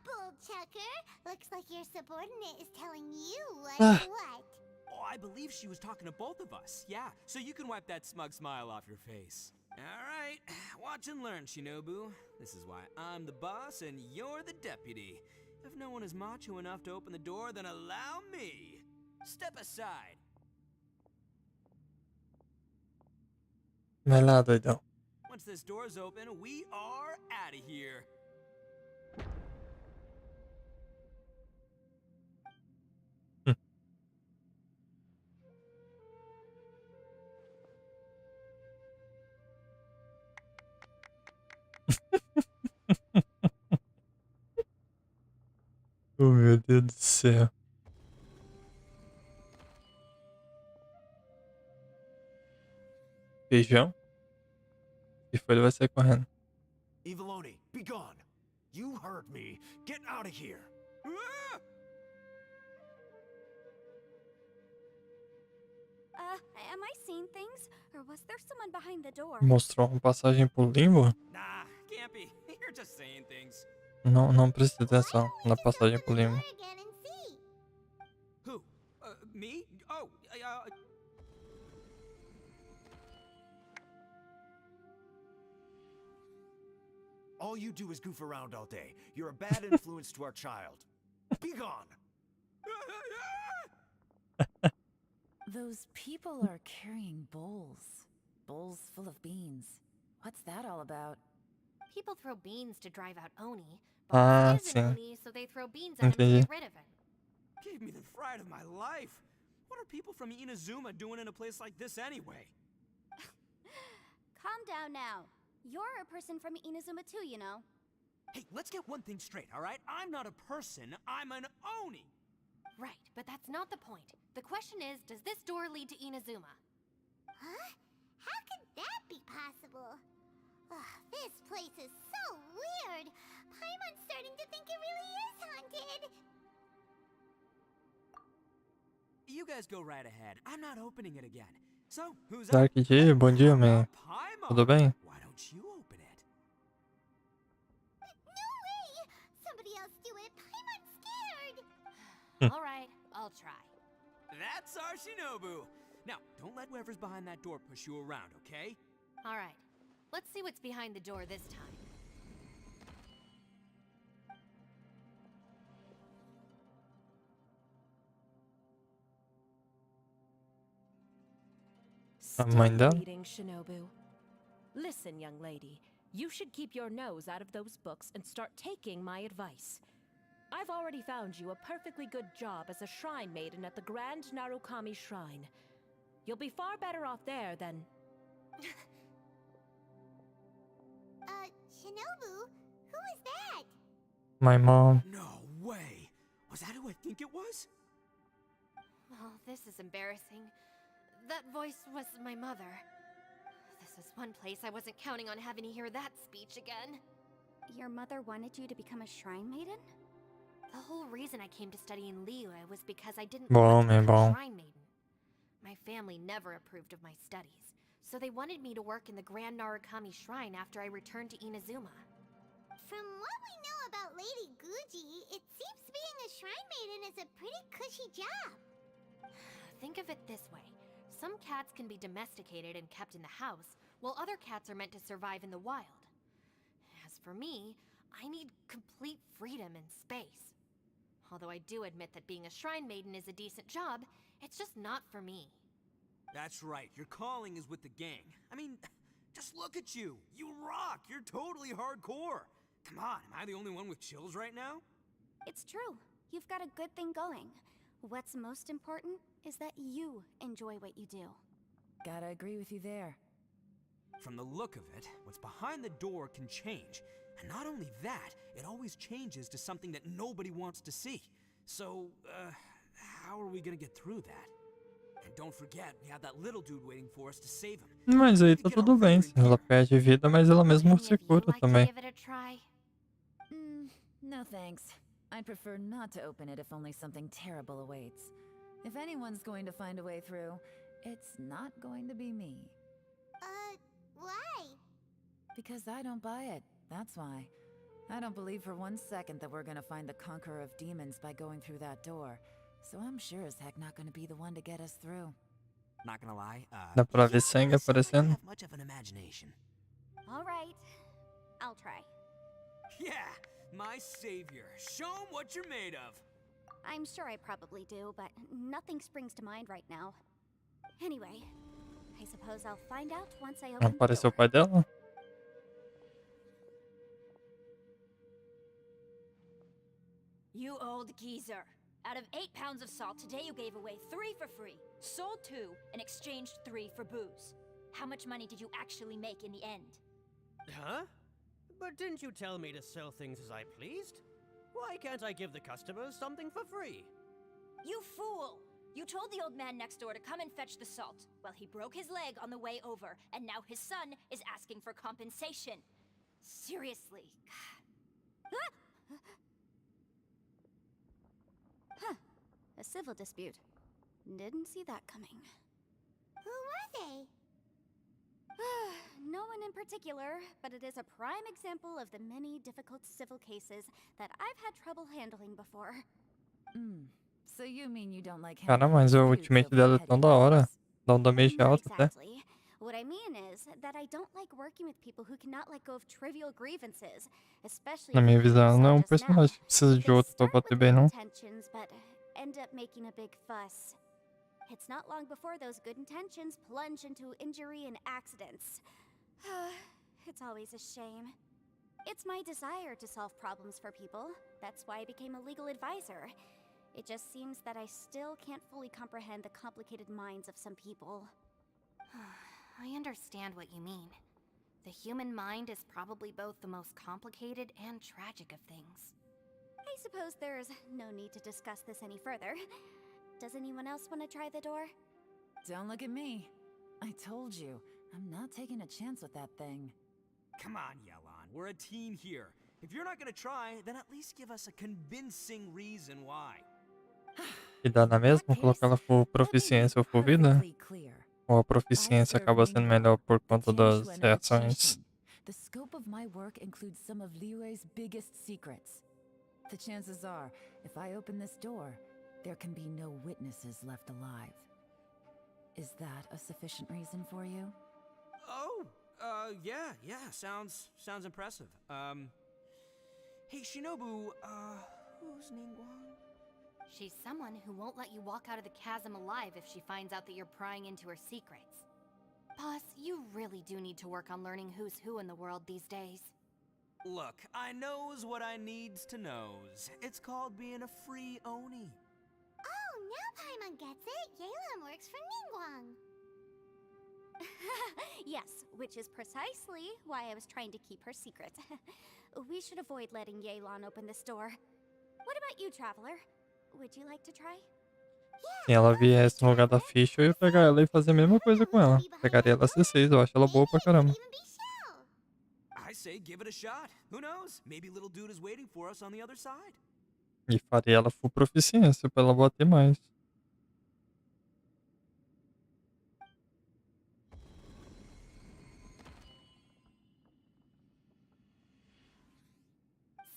Bull Chucker. Looks like your subordinate is telling you what's Ah. what. Oh, I believe she was talking to both of us. Yeah, so you can wipe that smug smile off your face. All right, watch and learn, Shinobu. This is why I'm the boss and you're the deputy. If no one is macho enough to open the door, then allow me. Step aside. Vai lá, doidão. Once this door's open, we are out of here. Oh, meu Deus do céu. Feijão? Se for, ele vai sair correndo. Eviloni, be gone. You heard me. Get out of here. Am I seeing things? Or was there someone behind the door? Mostrou uma passagem pro limbo? Nah, can't be. You're just saying things. Não presta atenção na passagem pro limbo. Again and see. Who? Me? Oh, All you do is goof around all day. You're a bad influence to our child. Be gone. Those people are carrying bowls. Bowls full of beans. What's that all about? People throw beans to drive out Oni. Ah, But he is an sim. Oni, so they throw beans at him to Entendi. get rid of him. Gave me the fright of my life. What are people from Inazuma doing in a place like this anyway? Calm down now. You're a person from Inazuma too, you know. Hey, let's get one thing straight, all right? I'm not a person, I'm an Oni. Right, but that's not the point. The question is, does this door lead to Inazuma? Huh? How could that be possible? Ugh, this place is so weird. Paimon's starting to think it really is haunted. You guys go right ahead. I'm not opening it again. So, who's Dark up? G, bom dia, man. Paimon. Tudo bem? Why don't you open it? No way! Somebody else do it. Paimon's scared. All right, I'll try. That's our Shinobu. Now, don't let whoever's behind that door push you around, okay? All right, let's see what's behind the door this time. Mãe dela? Reading, Shinobu. Listen, young lady. You should keep your nose out of those books and start taking my advice. I've already found you a perfectly good job as a shrine maiden at the Grand Narukami Shrine. You'll be far better off there than... Shinobu? Who is that? My mom. No way. Was that who I think it was? Oh, this is embarrassing. That voice was my mother. This is one place I wasn't counting on having to hear that speech again. Your mother wanted you to become a shrine maiden? The whole reason I came to study in Liyue was because I didn't Bom, want to become bom. a shrine maiden. My family never approved of my studies, so they wanted me to work in the Grand Narukami Shrine after I returned to Inazuma. From what we know about Lady Guji, it seems being a shrine maiden is a pretty cushy job. Think of it this way. Some cats can be domesticated and kept in the house, while other cats are meant to survive in the wild. As for me, I need complete freedom and space. Although I do admit that being a shrine maiden is a decent job, it's just not for me. That's right. Your calling is with the gang. I mean, Just look at you. You rock. You're totally hardcore. Come on, am I the only one with chills right now? It's true. You've got a good thing going. What's most important is that you enjoy what you do. Gotta agree with you there. From the look of it, what's behind the door can change. And not only that, it always changes to something that nobody wants to see. So, how are we gonna get through that? And don't forget, we have that little dude waiting for us to save him. Mas aí tá tudo bem. Ela perde vida, mas ela mesma se cura também. No thanks. I'd prefer not to open it if only something terrible awaits. If anyone's going to find a way through, it's not going to be me. Why? Because I don't buy it, that's why. I don't believe for 1 second that we're gonna find the conqueror of demons by going through that door. So I'm sure as heck not gonna be the one to get us through. Not gonna lie, Dá pra ver sangue aparecendo. have much of an imagination. All right. I'll try. Yeah, my savior. Show 'em what you're made of. I'm sure I probably do, but nothing springs to mind right now. Anyway, I suppose I'll find out once I open the Apareceu o door. pai dela? You old geezer. Out of 8 pounds of salt, today you gave away 3 for free, sold 2, and exchanged 3 for booze. How much money did you actually make in the end? Huh? But didn't you tell me to sell things as I pleased? Why can't I give the customers something for free? You fool! You told the old man next door to come and fetch the salt. Well, he broke his leg on the way over, and now his son is asking for compensation. Seriously. Huh. A civil dispute. Didn't see that coming. Who were they? No one in particular, but it is a prime example of the many difficult civil cases that I've had trouble handling before. So you mean you don't like Cara, mas o ultimate dela é tão da hora. Dá um damage alto até. Exactly. What I mean is that I don't like working with people who cannot let go of trivial grievances, especially Na minha if they visão, ela não é um just now. personagem que precisa de They outro pra start bater with bem, good não. intentions, but end up making a big fuss. It's not long before those good intentions plunge into injury and accidents. It's always a shame. It's my desire to solve problems for people. That's why I became a legal advisor. It just seems that I still can't fully comprehend the complicated minds of some people. I understand what you mean. The human mind is probably both the most complicated and tragic of things. I suppose there's no need to discuss this any further. Does anyone else want to try the door? Don't look at me. I told you, I'm not taking a chance with that thing. Come on, Yelan. We're a team here. If you're not gonna try, then at least give us a convincing reason why. E dá na mesma colocar ela por proficiência ou por vida? Ou a proficiência acaba sendo melhor por conta das reações? The scope of my work includes some of Liyue's biggest secrets. The chances are, if I open this door, there can be no witnesses left alive. Is that a sufficient reason for you? Oh, yeah, sounds impressive. Hey, Shinobu, who's Ningguang? She's someone who won't let you walk out of the chasm alive if she finds out that you're prying into her secrets. Boss, you really do need to work on learning who's who in the world these days. Look, I knows what I needs to knows. It's called being a free Oni. Oh, now Paimon gets it. Yelan works for Ningguang. Yes, which is precisely why I was trying to keep her secret. We should avoid letting Yelan open this door. What about you, Traveler? Would you like to try? Se ela viesse no lugar da ficha, eu ia pegar ela e fazer a mesma coisa com ela. Pegaria ela C6, eu acho ela boa pra caramba. I say give it a shot. Who knows? Maybe little dude is waiting for us on the other side. E faria ela full proficiência pra ela bater mais.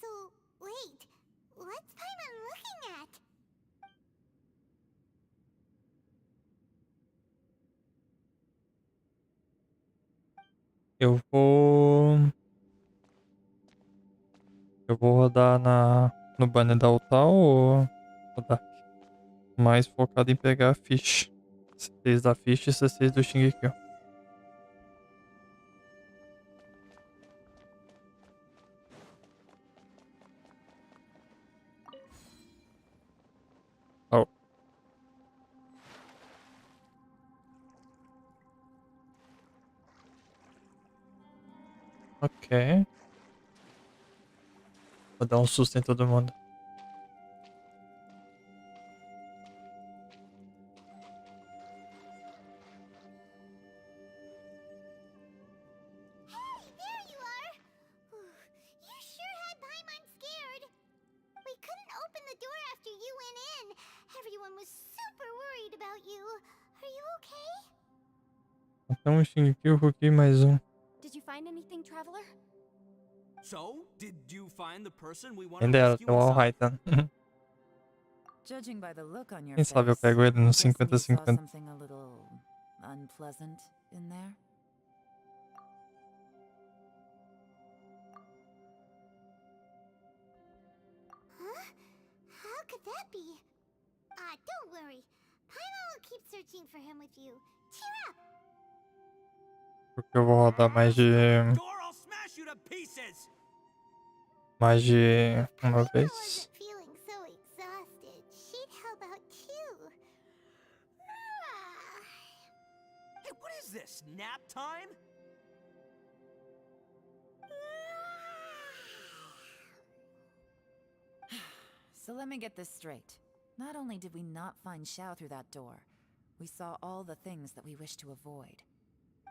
So, wait. What's Paimon looking at? Eu vou rodar no banner da Altar ou rodar mais focado em pegar a ficha. C6 da ficha e C6 do Shingeki. Ok. Vou dar um susto em todo mundo. Hey, there you are! You sure had Paimon scared. We couldn't open the door after you went in. Everyone was super worried about you. Are you okay? Então, Shingekyo aqui mais um. Did you find anything, traveler? So, did you find the person we want Quem to dera, rescue tem um All inside? Titan. Judging by the look on your Quem face, sabe eu pego ele no I'm guessing you saw 50-50. something a little unpleasant in there. Huh? How could that be? Don't worry. Paimon will keep searching for him with you. Cheer up! Porque eu vou rodar mais de... Door, I'll smash you to pieces! Mais de uma vez. Wasn't feeling so exhausted. She'd help out too. Hey, what is this? Nap time? So let me get this straight. Not only did we not find Xiao through that door, we saw all the things that we wish to avoid.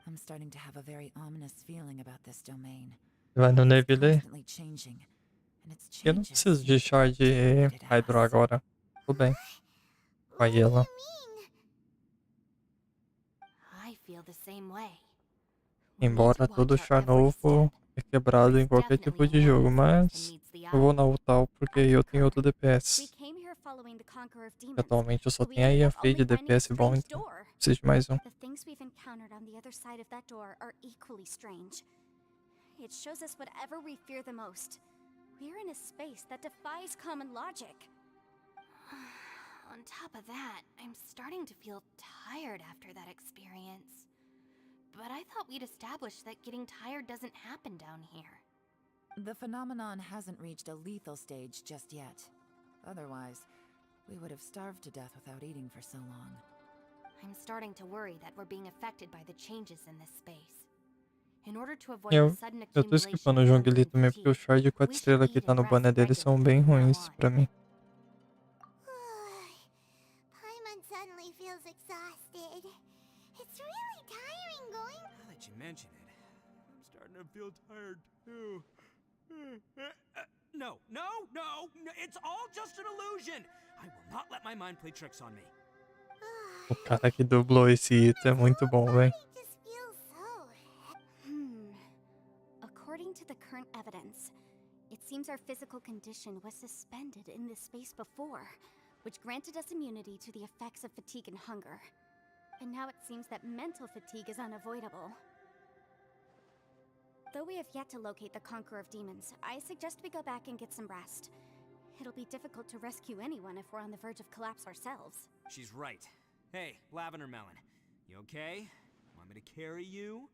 I'm starting to have a very ominous feeling about this domain. Vai no It's Navy. constantly changing, and its Eu não changes preciso de char de Hydro agora. Tudo bem. Com a Yela. I feel the same way. Embora todo char novo é quebrado em qualquer tipo de jogo, mas eu vou na Utal porque eu tenho outro DPS. We came here following the Conqueror of Demons. Atualmente eu só but we tenho a ended Ian up Fei only de finding a DPS bom, strange então door. preciso de mais um. The things we've encountered on the other side of that door are equally strange. It shows us whatever we fear the most. We're in a space that defies common logic. On top of that, I'm starting to feel tired after that experience. But I thought we'd established that getting tired doesn't happen down here. The phenomenon hasn't reached a lethal stage just yet. Otherwise, we would have starved to death without eating for so long. I'm starting to worry that we're being affected by the changes in this space. In order to avoid Eu, the sudden eu tô accumulation skipando o of jogo hunger ali and também porque o fatigue, char de 4 we should estrelas que eat tá no and banner rest dele são regularly bem from now ruins on. pra mim. Paimon suddenly feels exhausted. It's really tiring going. Now that you mention it, I'm starting to feel tired too. No, it's all just an illusion. I will not let my mind play tricks on me. O cara que dublou esse item é muito bom, velho. According to the current evidence, it seems our physical condition was suspended in this space before, which granted us immunity to the effects of fatigue and hunger. And now it seems that mental fatigue is unavoidable. Though we have yet to locate the Conqueror of Demons, I suggest we go back and get some rest. It'll be difficult to rescue anyone if we're on the verge of collapse ourselves. She's right. Hey, Lavender Melon, you okay? Want me to carry you?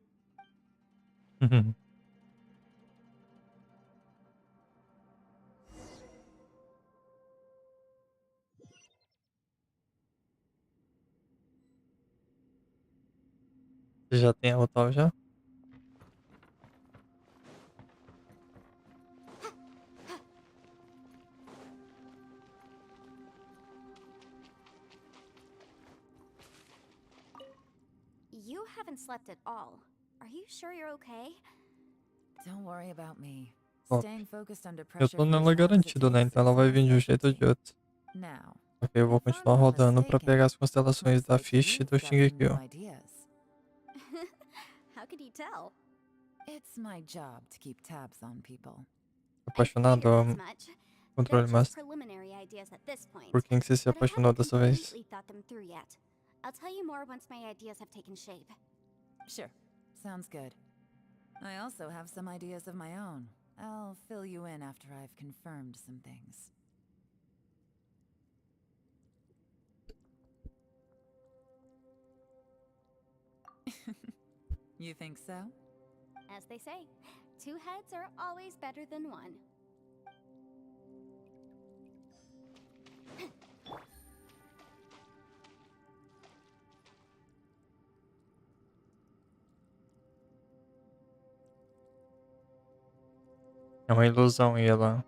Você já tem a Utal já? You haven't slept at all. Are you sure you're okay? Don't worry about me. Ó, Staying focused under eu pressure tô for nela as long as it garantido, né? takes Então ela is vai my vir de um jeito ou de specialty. outro. Now, Ok, eu vou if I'm continuar not rodando pra mistaken, pegar as constelações looks da like Fish e you've do got some new Shingekyo. ideas. How could you tell? It's my job to keep tabs on people. Apaixonado, Figured as much. controle They're just master. preliminary ideas at this point. Por quem que você se but I apaixonou haven't dessa vez? completely thought them through yet. I'll tell you more once my ideas have taken shape. Sure, sounds good. I also have some ideas of my own. I'll fill you in after I've confirmed some things. You think so? As they say, two heads are always better than one. É uma ilusão ir lá.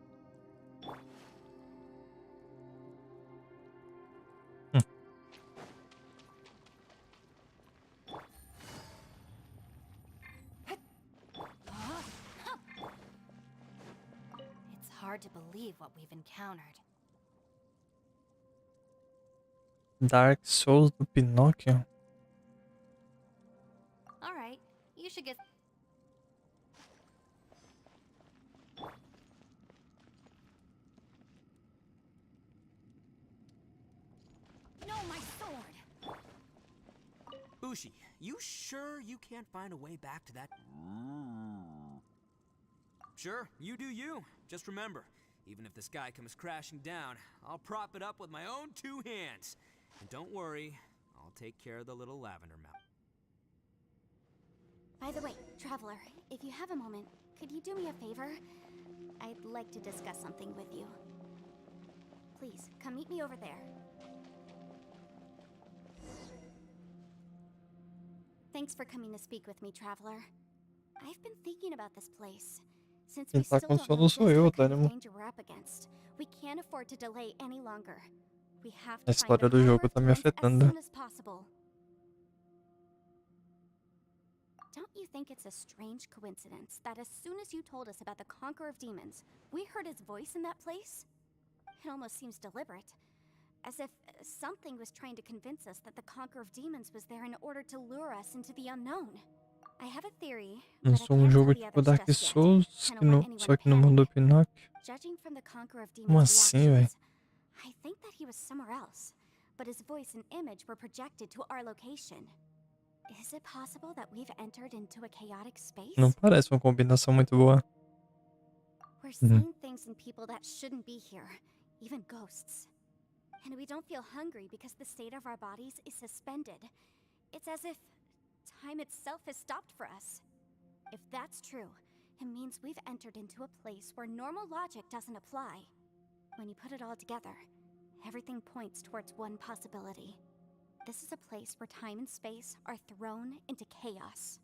It's hard to believe what we've encountered. Dark Souls do Pinóquio? Alright, you should get... No, my sword! Ushi, you sure you can't find a way back to that? Sure, you do you. Just remember, even if the sky comes crashing down, I'll prop it up with my own 2 hands. And don't worry, I'll take care of the little lavender mountain. By the way, Traveler, if you have a moment, could you do me a favor? I'd like to discuss something with you. Please, come meet me over there. Thanks for coming to speak with me, Traveler. I've been thinking about this place. Since we Quem tá still com don't know sono sou just eu, what tá, kind of irmão? danger we're up against, we can't afford to delay any longer. We have A to find the história do jogo Conqueror tá me Demons as afetando. soon as possible. Don't you think it's a strange coincidence that as soon as you told us about the Conqueror of Demons, we heard his voice in that place? It almost seems deliberate. As if something was trying to convince us that the Conqueror of Demons was there in order to lure us into the unknown. I have a theory, Eu but I sou um can't jogo tell the tipo others Dark just yet. Souls, I don't que want no, anyone só to que no mundo do panic. Pinóquio. Judging from the Conqueror of Como Demons' assim, velho? reactions, I think that he was somewhere else, but his voice and image were projected to our location. Is it possible that we've entered into a chaotic space? Não parece uma combinação muito boa. We're Uhum. seeing things in people that shouldn't be here, even ghosts. And we don't feel hungry because the state of our bodies is suspended. It's as if time itself has stopped for us. If that's true, it means we've entered into a place where normal logic doesn't apply. When you put it all together, everything points towards one possibility. This is a place where time and space are thrown into chaos.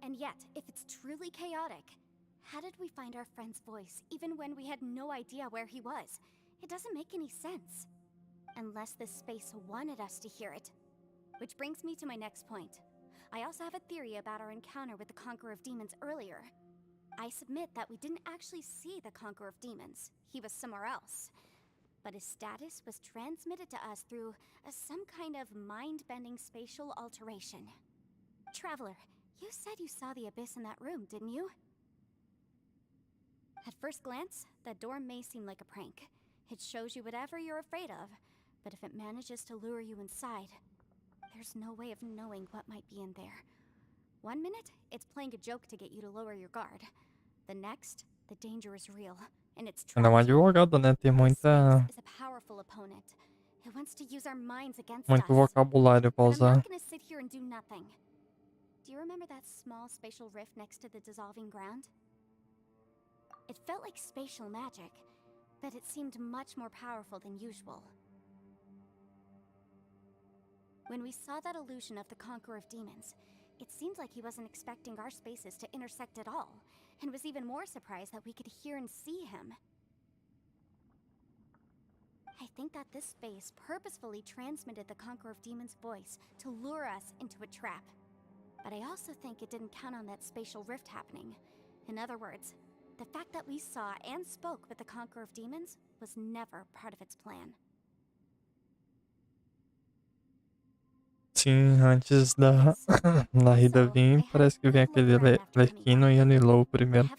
And yet, if it's truly chaotic, how did we find our friend's voice even when we had no idea where he was? It doesn't make any sense. Unless this space wanted us to hear it. Which brings me to my next point. I also have a theory about our encounter with the Conqueror of Demons earlier. I submit that we didn't actually see the Conqueror of Demons. He was somewhere else. But his status was transmitted to us through some kind of mind-bending spatial alteration. Traveler, you said you saw the abyss in that room, didn't you? At first glance, that door may seem like a prank. It shows you whatever you're afraid of, but if it manages to lure you inside, there's no way of knowing what might be in there. 1 minute, it's playing a joke to get you to lower your guard. The next, the danger is real, and it's Ela é uma advogada, né? Tem muita, is a powerful opponent. It wants to use our minds against muito us. vocabulário pra But I'm not usar. gonna sit here and do nothing. Do you remember that small spatial rift next to the dissolving ground? It felt like spatial magic, but it seemed much more powerful than usual. When we saw that illusion of the Conqueror of Demons, it seemed like he wasn't expecting our spaces to intersect at all, and was even more surprised that we could hear and see him. I think that this space purposefully transmitted the Conqueror of Demons' voice to lure us into a trap. But I also think it didn't count on that spatial rift happening. In other words, the fact that we saw and spoke with the Conqueror of Demons was never part of its plan. Sim, antes da Narida vir, parece que vem aquele Lerquino e a Nilou primeiro.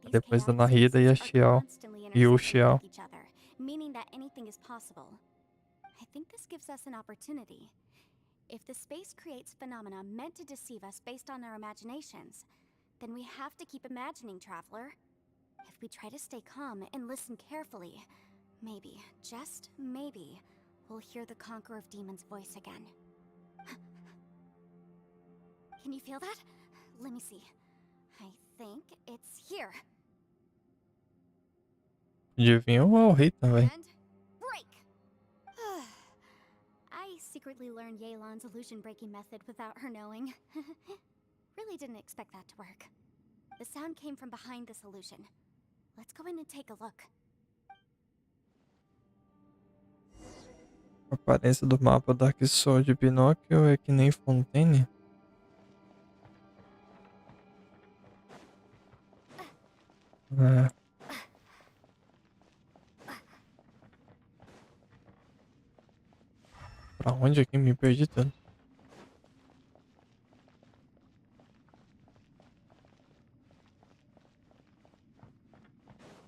Depois da Narida e a Xiao. E o Xiao. Meaning that anything is possible. I think this gives us an opportunity. If the space creates phenomena meant to deceive us based on our imaginations, then we have to keep imagining, Traveler. If we try to stay calm and listen carefully, maybe, just maybe, we'll hear the Conqueror of Demons' voice again. Can you feel that? Let me see. I think it's here. Adivinha o Rita, velho. Break! I secretly learned Yelan's illusion breaking method without her knowing. Really didn't expect that to work. The sound came from behind this illusion. Let's go in and take a look. A aparência do mapa Dark Soul de Pinóquio é que nem Fontaine? É. Pra onde aqui? Me perdi tanto.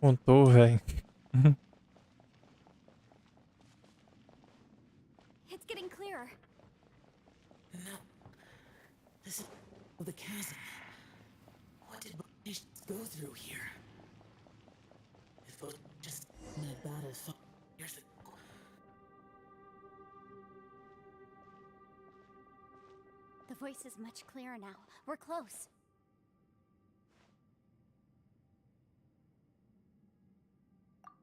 Contou, velho. It's getting clearer. No. This is the chasm. What did British go through here? If it was just that bad as 5 years ago. The voice is much clearer now. We're close.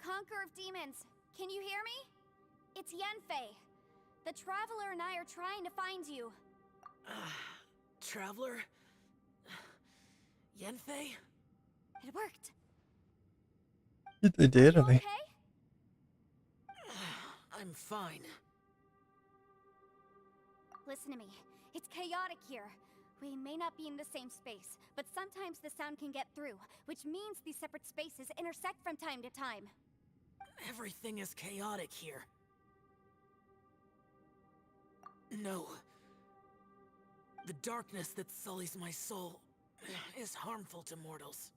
Conqueror of demons, can you hear me? It's Yenfei. The Traveler and I are trying to find you. Traveler? Yenfei? It worked. Que doideira, velho. Okay? I'm fine. Listen to me. It's chaotic here. We may not be in the same space, but sometimes the sound can get through, which means these separate spaces intersect from time to time. Everything is chaotic here. No. The darkness that sullies my soul is harmful to mortals.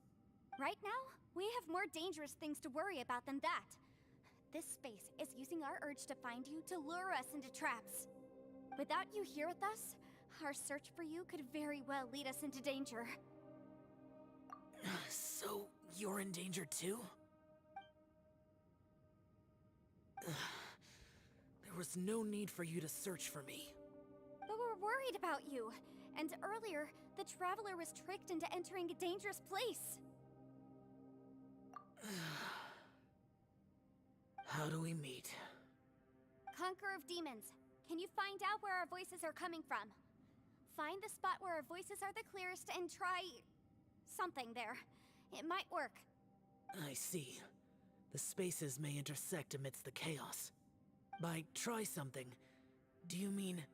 Right now, we have more dangerous things to worry about than that. This space is using our urge to find you to lure us into traps. Without you here with us, our search for you could very well lead us into danger. So, you're in danger too? There was no need for you to search for me. But we're worried about you. And earlier, the Traveler was tricked into entering a dangerous place. How do we meet? Conqueror of demons, can you find out where our voices are coming from? Find the spot where our voices are the clearest and try... something there. It might work. I see. The spaces may intersect amidst the chaos. By try something, do you mean...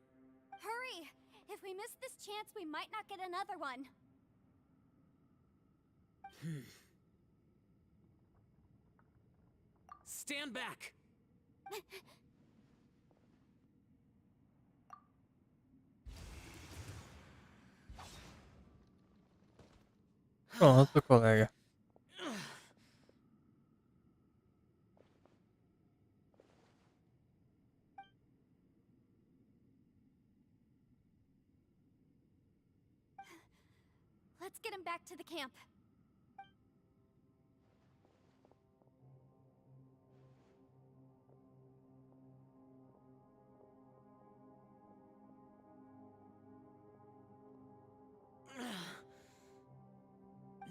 Hurry! If we miss this chance, we might not get another one. Stand back! Pronto, colega. Let's get him back to the camp.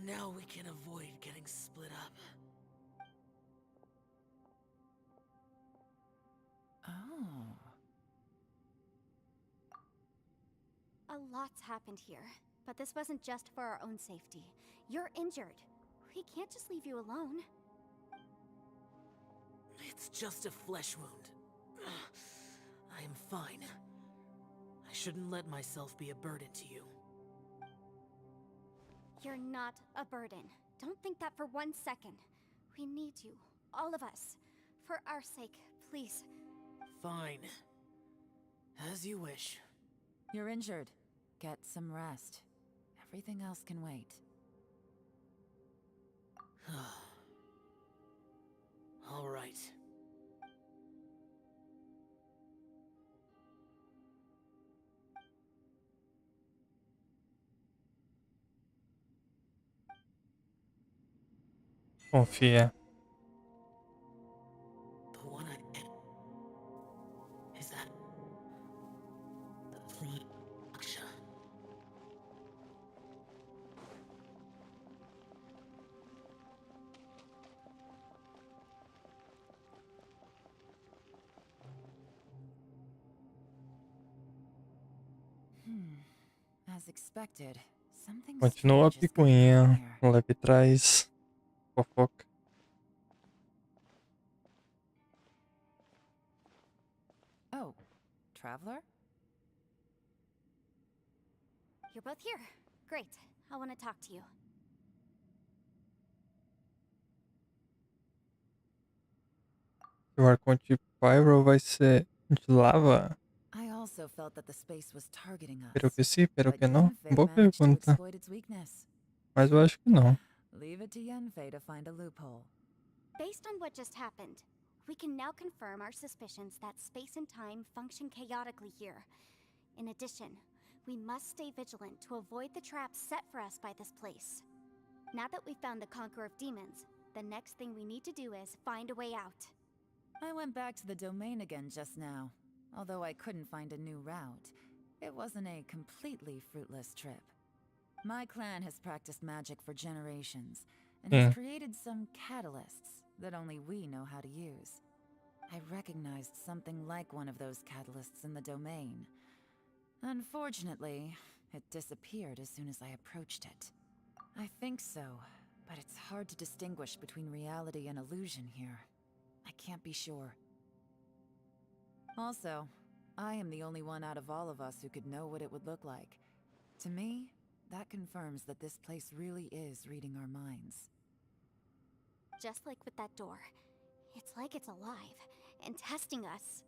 Now we can avoid getting split up. Oh. A lot's happened here, but this wasn't just for our own safety. You're injured. We can't just leave you alone. It's just a flesh wound. I am fine. I shouldn't let myself be a burden to you. You're not a burden. Don't think that for 1 second. We need you, all of us. For our sake, please. Fine. As you wish. You're injured. Get some rest. Everything else can wait. All right. Confia. The one I am. Is that the free Aksha? As expected, Continua a picuinha. Leve traz fofoca. Oh, traveler? You're both here. Great. I want to talk to you. O arconte Pyro vai ser de lava? I also felt that the space was targeting us. Espero que sim, espero but que não. Yenfei Boa managed to pergunta. exploit its weakness. Mas eu acho que não. Leave it to Yenfei to find a loophole. Based on what just happened, we can now confirm our suspicions that space and time function chaotically here. In addition, we must stay vigilant to avoid the traps set for us by this place. Now that we've found the Conqueror of Demons, the next thing we need to do is find a way out. I went back to the domain again just now. Although I couldn't find a new route, it wasn't a completely fruitless trip. My clan has practiced magic for generations, and has created some catalysts that only we know how to use. I recognized something like one of those catalysts in the domain. Unfortunately, it disappeared as soon as I approached it. I think so, but it's hard to distinguish between reality and illusion here. I can't be sure. Also, I am the only one out of all of us who could know what it would look like. To me, that confirms that this place really is reading our minds. Just like with that door, it's like it's alive and testing us.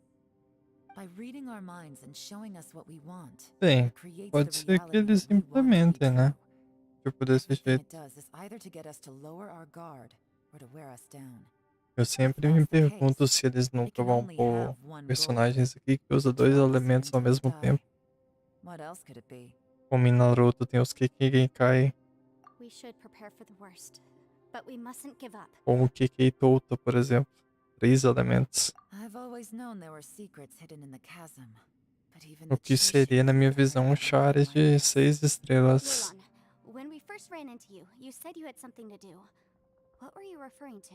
By reading our minds and showing us what we want, Bem, it creates pode the ser que reality eles that we want to be implementem, né? true. Tipo desse Everything jeito. it does is either to get us to lower our guard or to wear us down. Eu sempre me pergunto se eles nunca vão pôr personagens aqui que usam dois elementos ao mesmo tempo. What else could it be? Como em Naruto tem os Kekkeikai, We should prepare for the worst, but we mustn't give up. como o Kekkei Touta, por exemplo. 3 elementos. I've always known there were secrets hidden in the chasm, but even O the que seria, na minha visão, um Chares de 6 estrelas. Lilon, when we first ran into you, you said you had something to do. What were you referring to?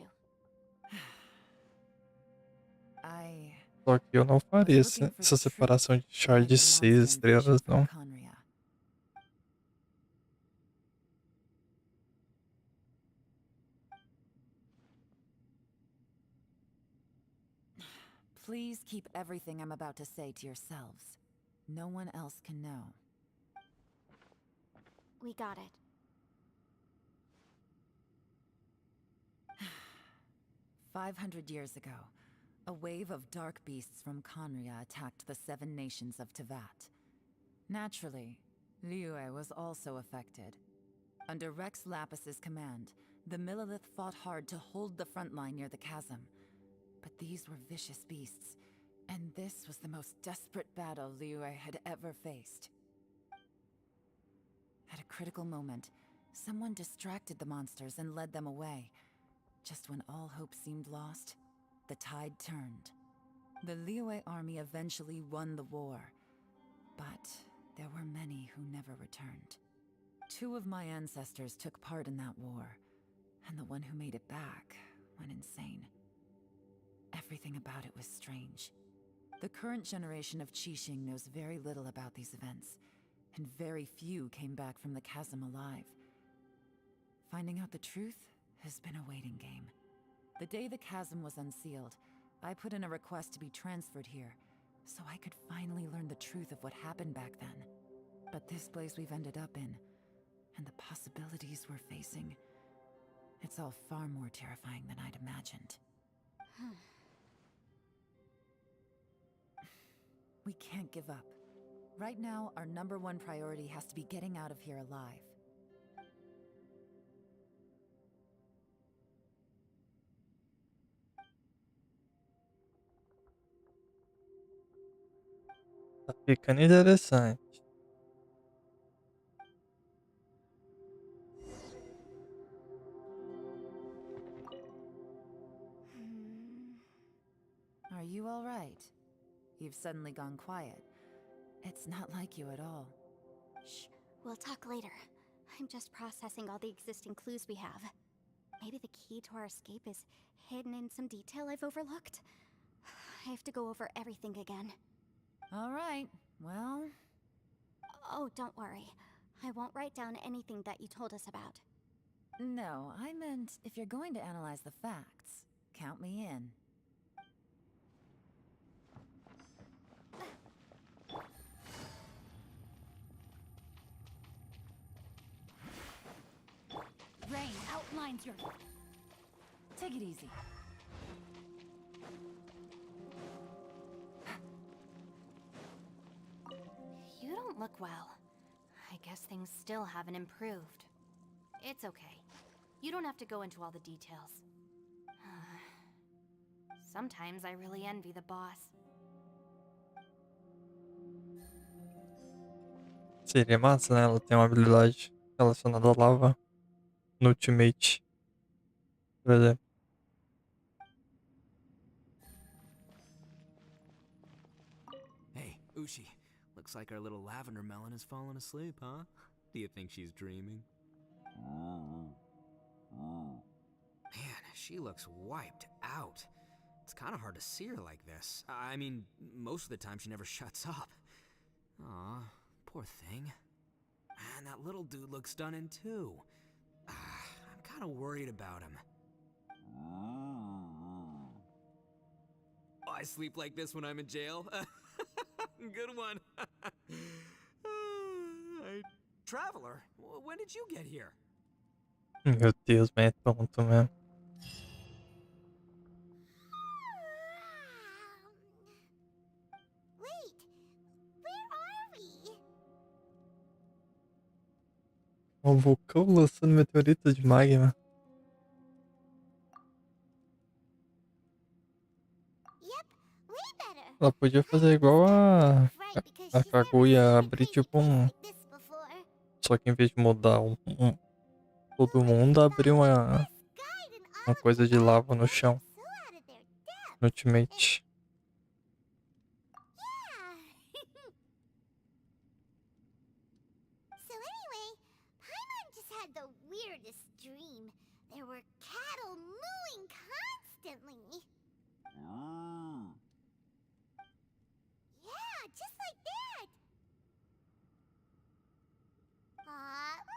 Só que eu não faria essa separação de Chares de 6 estrelas, não. Please keep everything I'm about to say to yourselves. No one else can know. We got it. 500 years ago, a wave of dark beasts from Conria attacked the 7 nations of Tevat. Naturally, Liyue was also affected. Under Rex Lapis's command, the Millelith fought hard to hold the front line near the chasm. But these were vicious beasts, and this was the most desperate battle Liyue had ever faced. At a critical moment, someone distracted the monsters and led them away. Just when all hope seemed lost, the tide turned. The Liyue army eventually won the war, but there were many who never returned. 2 of my ancestors took part in that war, and the one who made it back went insane. Everything about it was strange. The current generation of Qixing knows very little about these events, and very few came back from the chasm alive. Finding out the truth has been a waiting game. The day the chasm was unsealed, I put in a request to be transferred here, so I could finally learn the truth of what happened back then. But this place we've ended up in, and the possibilities we're facing, it's all far more terrifying than I'd imagined. We can't give up. Right now, our #1 priority has to be getting out of here alive. Tá ficando interessante. Are you all right? You've suddenly gone quiet. It's not like you at all. Shh, we'll talk later. I'm just processing all the existing clues we have. Maybe the key to our escape is hidden in some detail I've overlooked. I have to go over everything again. All right, well... Oh, don't worry. I won't write down anything that you told us about. No, I meant if you're going to analyze the facts, count me in. Rain outlines your... Take it easy. You don't look well. I guess things still haven't improved. It's okay. You don't have to go into all the details. Sometimes I really envy the boss. Seria massa, né? Ela tem uma habilidade relacionada à lava no Ultimate, por exemplo. Hey, Ushi. Looks like our little lavender melon has fallen asleep, huh? Do you think she's dreaming? Man, she looks wiped out. It's kind of hard to see her like this. I mean, most of the time she never shuts up. Aw, poor thing. Man, that little dude looks stunning too. I'm kind of worried about him. I sleep like this when I'm in jail. Good one. Traveler, when did you get here? Meu Deus, mas é tonto mesmo. Wait, where are we? Um vulcão lançando meteoritos de magma. Ela podia fazer igual a Kaguya abrir tipo um. Só que em vez de mudar todo mundo, abrir uma coisa de lava no chão. No Ultimate. So anyway, Paimon just had the weirdest dream. There were cattle mooing constantly. Yeah, just like that.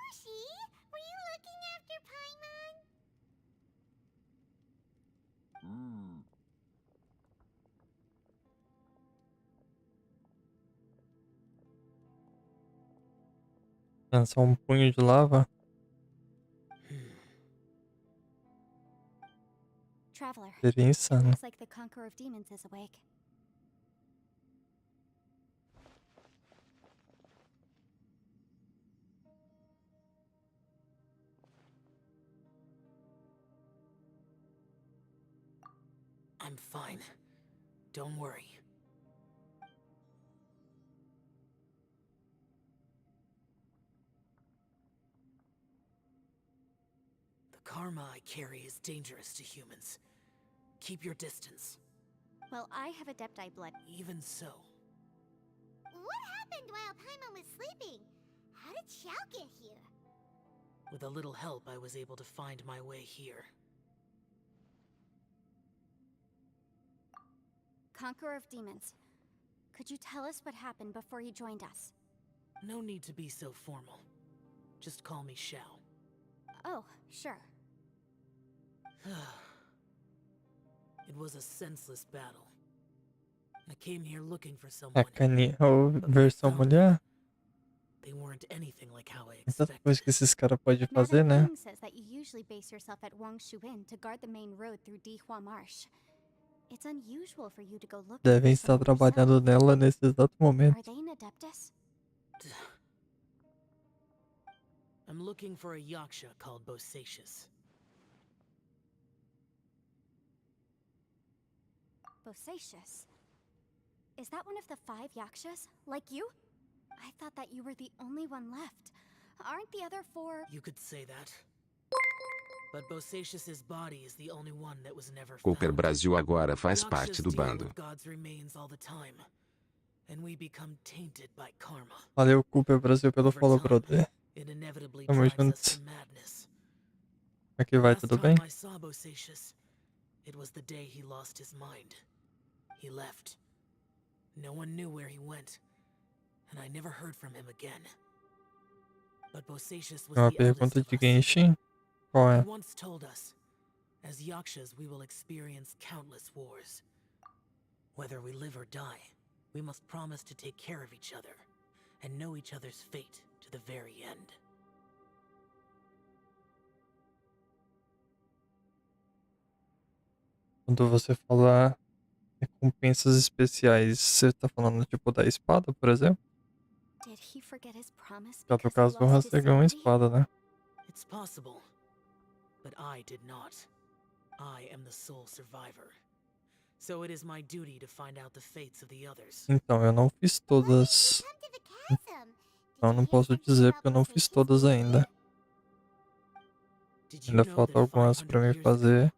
Ushi, were you looking after Paimon? Lançar um punho de lava. Traveler, Seria insano. looks like the Conqueror of Demons is awake. I'm fine. Don't worry. The karma I carry is dangerous to humans. Keep your distance. Well, I have Adepti blood. Even so. What happened while Paimon was sleeping? How did Xiao get here? With a little help, I was able to find my way here. Conqueror of Demons, could you tell us what happened before you joined us? No need to be so formal. Just call me Xiao. Oh, sure. It was a senseless battle. I came here looking for A someone. versão mulher. They weren't anything like how I Tanta expected. coisa que esses caras podem Madame fazer, né? Ping says that you usually base yourself at Wangshu Inn to guard the main road through Dihua Marsh. It's unusual for you to go looking Devem for estar someone yourself. trabalhando nela nesse exato Are momento. they an Adeptus? I'm looking for a yaksha called Bosacius. Bosacius? Is that one of the 5 yakshas? Like you? I thought that you were the only one left. Aren't the other 4... You could say that. But Bosacius's body is the only one that was never Cooper found. Brasil agora faz Yakshas parte do deal bando. with God's remains all the time, and we become tainted by karma. Valeu, Cooper Brasil, pelo Over follow, time, brother. it inevitably Tamo drives us juntos. to madness. Aqui vai, Last tudo time bem? I saw Bosacius, it was the day he lost his mind. He left. No one knew where he went, and I never heard from him again. But Bosacius was Uma the eldest pergunta of de us. Genshin? Qual He é? once told us, as Yakshas we will experience countless wars. Whether we live or die, we must promise to take care of each other and know each other's fate to the very end. Quando você fala recompensas especiais, você tá falando tipo da espada, por exemplo? Did he forget his promise No because he caso, o lost Hans his ganhou uma sanity? espada, né? It's possible, but I did not. I am the sole survivor. So it is my duty to find out the fates of the others. Então, eu não fiz todas. Então, não posso dizer porque eu não fiz todas ainda. Ainda faltam algumas pra mim fazer.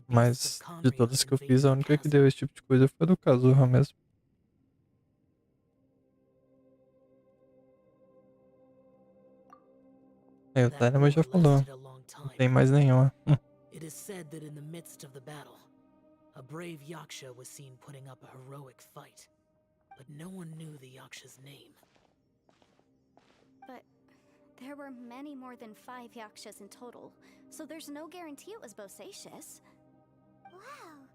Mas de todas que eu fiz, a única que deu esse tipo de coisa foi a do Kazuha mesmo. É, o Dynamo já falou. Não tem mais nenhuma. It is said that in the midst of the battle, a brave Yaksha was seen putting up a heroic fight. But no one knew the Yaksha's name. But there were many more than 5 Yakshas in total, so there's no guarantee it was Bosacius. Wow.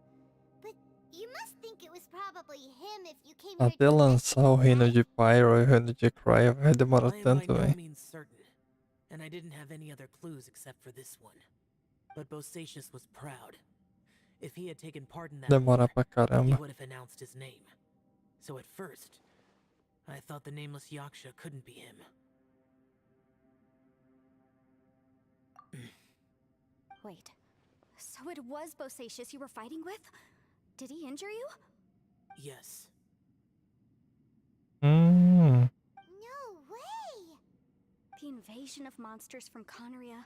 But you must think it was probably him if you came here Até lançar o reino de Pyro e o reino de Cry vai demorar I am by tanto, no velho. means certain, and I didn't have any other clues except for this one. But Bosacius was proud. If he had taken part in that Demora pra war, he caramba. would have announced his name. So at first, I thought the nameless Yaksha couldn't be him. Wait, so it was Bosacius you were fighting with? Did he injure you? Yes. Hum. No way! The invasion of monsters from Conria,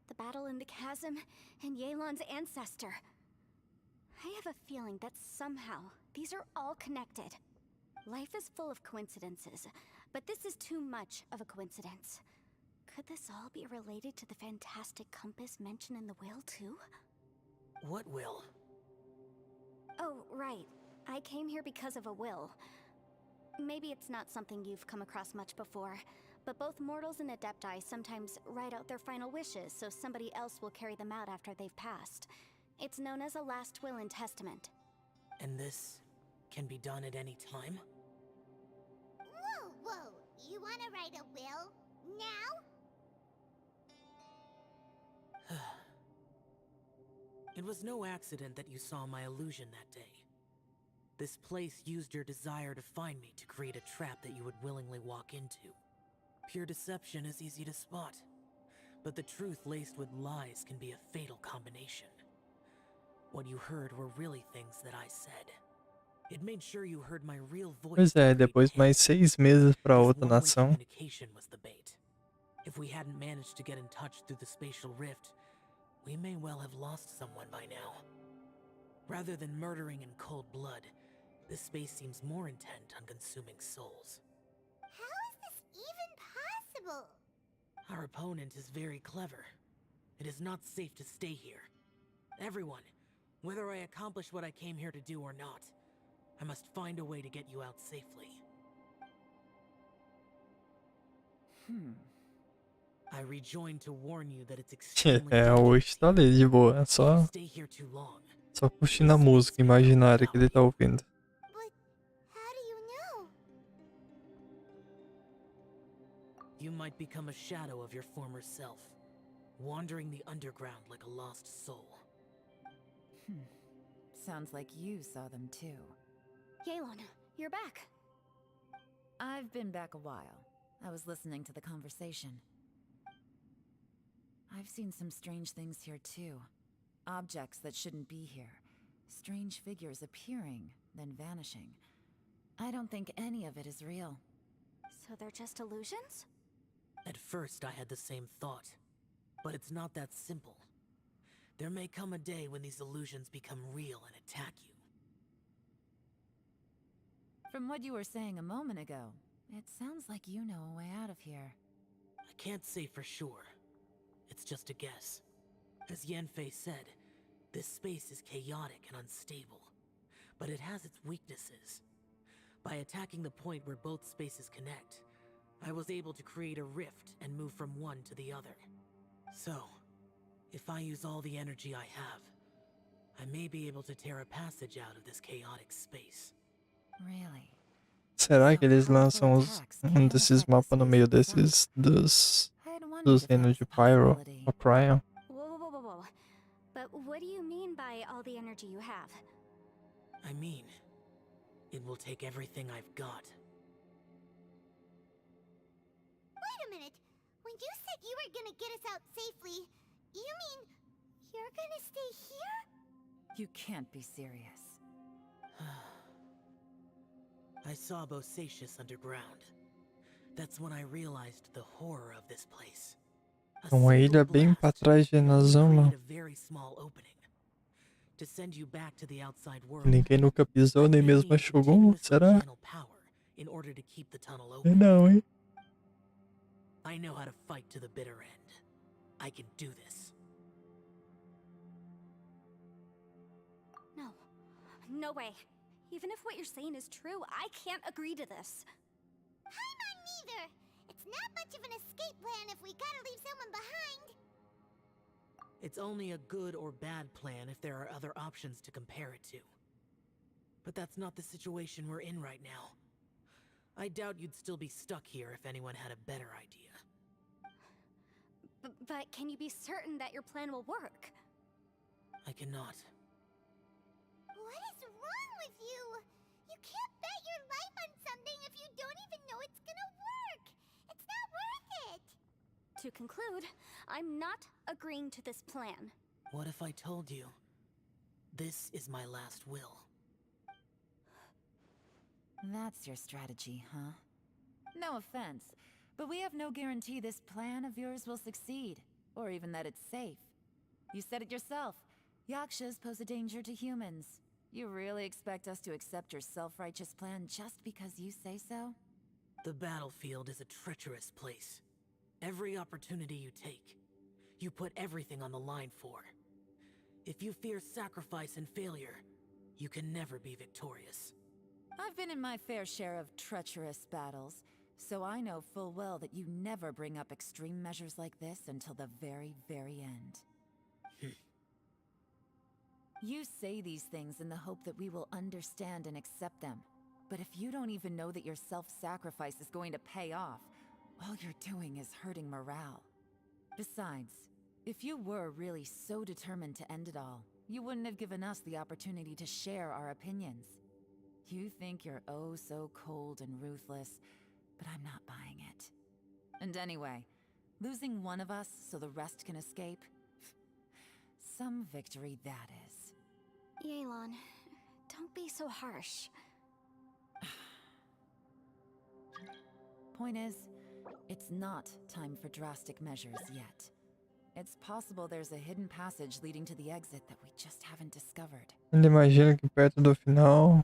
the battle in the chasm, and Yelan's ancestor. I have a feeling that somehow these are all connected. Life is full of coincidences, but this is too much of a coincidence. Could this all be related to the fantastic compass mentioned in the will, too? What will? Oh, right. I came here because of a will. Maybe it's not something you've come across much before, but both mortals and adepti sometimes write out their final wishes so somebody else will carry them out after they've passed. It's known as a last will and testament. And this can be done at any time? Whoa, whoa! You wanna write a will? Now? It was no accident that you saw my illusion that day. This place used your desire to find me to create a trap that you would willingly walk into. Pure deception is easy to spot, but the truth laced with lies can be a fatal combination. What you heard were really things that I said. It made sure you heard my real voice. Pois é, depois mais 6 meses pra outra nação. Communication was the bait. If we hadn't managed to get in touch through the spatial rift, we may well have lost someone by now. Rather than murdering in cold blood, this space seems more intent on consuming souls. How is this even possible? Our opponent is very clever. It is not safe to stay here. Everyone, whether I accomplish what I came here to do or not, I must find a way to get you out safely. I rejoined to warn you that it's extremely É, hoje tá ali de boa, é só stay here too long. curtindo a música imaginária que ele tá ouvindo. But how do you know? You might become a shadow of your former self, wandering the underground like a lost soul. Sounds like you saw them too. Yelan, you're back. I've been back a while. I was listening to the conversation. I've seen some strange things here too. Objects that shouldn't be here. Strange figures appearing, then vanishing. I don't think any of it is real. So they're just illusions? At first I had the same thought, but it's not that simple. There may come a day when these illusions become real and attack you. From what you were saying a moment ago, it sounds like you know a way out of here. I can't say for sure. It's just a guess. As Yanfei said, this space is chaotic and unstable, but it has its weaknesses. By attacking the point where both spaces connect, I was able to create a rift and move from one to the other. So, if I use all the energy I have, I may be able to tear a passage out of this chaotic space. Really? Será que eles lançam um desses mapas no meio desses dos reinos de Pyro ou Prion? Whoa. But what do you mean by all the energy you have? I mean, it will take everything I've got. Wait a minute. When you said you were gonna get us out safely, you mean you're gonna stay here? You can't be serious. I saw Bosacius underground. That's when I realized the horror of this place. Uma ilha bem pra trás de Nazuma. A very small opening to send you back to the outside world. Ninguém nunca pisou, nem mesmo a Shogun, será? In order to keep the tunnel Eu open. não, hein? I know how to fight to the bitter end. I can do this. No way. Even if what you're saying is true, I can't agree to this. I'm not neither. It's not much of an escape plan if we gotta leave someone behind. It's only a good or bad plan if there are other options to compare it to. But that's not the situation we're in right now. I doubt you'd still be stuck here if anyone had a better idea. But can you be certain that your plan will work? I cannot. What is wrong with you? You can't bet your life on something if you don't even know it's gonna work. It's not worth it. To conclude, I'm not agreeing to this plan. What if I told you, this is my last will? That's your strategy, huh? No offense, but we have no guarantee this plan of yours will succeed, or even that it's safe. You said it yourself. Yakshas pose a danger to humans. You really expect us to accept your self-righteous plan just because you say so? The battlefield is a treacherous place. Every opportunity you take, you put everything on the line for. If you fear sacrifice and failure, you can never be victorious. I've been in my fair share of treacherous battles, so I know full well that you never bring up extreme measures like this until the very, very end. You say these things in the hope that we will understand and accept them. But if you don't even know that your self-sacrifice is going to pay off, all you're doing is hurting morale. Besides, if you were really so determined to end it all, you wouldn't have given us the opportunity to share our opinions. You think you're oh so cold and ruthless, but I'm not buying it. And anyway, losing one of us so the rest can escape? Some victory that is. Yelan, don't be so harsh. Point is, it's not time for drastic measures yet. It's possible there's a hidden passage leading to the exit that we just haven't discovered. Ele imagina que perto do final,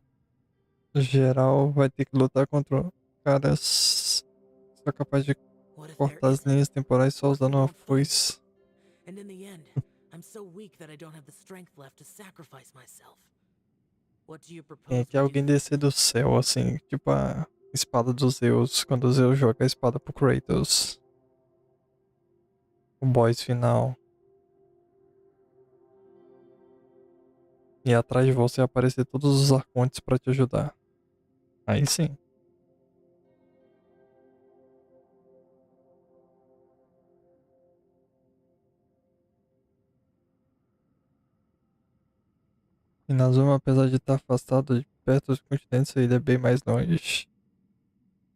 geral vai ter que lutar contra caras só capaz de cortar as linhas temporais só usando uma foice. And in the end, I'm so weak that I don't have the strength left to sacrifice myself. What do you propose? É que alguém descer do céu, assim, tipo a espada dos Zeus, quando o Zeus joga a espada pro Kratos. O boss final. E atrás de você aparecer todos os arcontes pra te ajudar. Aí sim. Inazuma, apesar de estar afastado de perto dos continentes, ele é bem mais longe.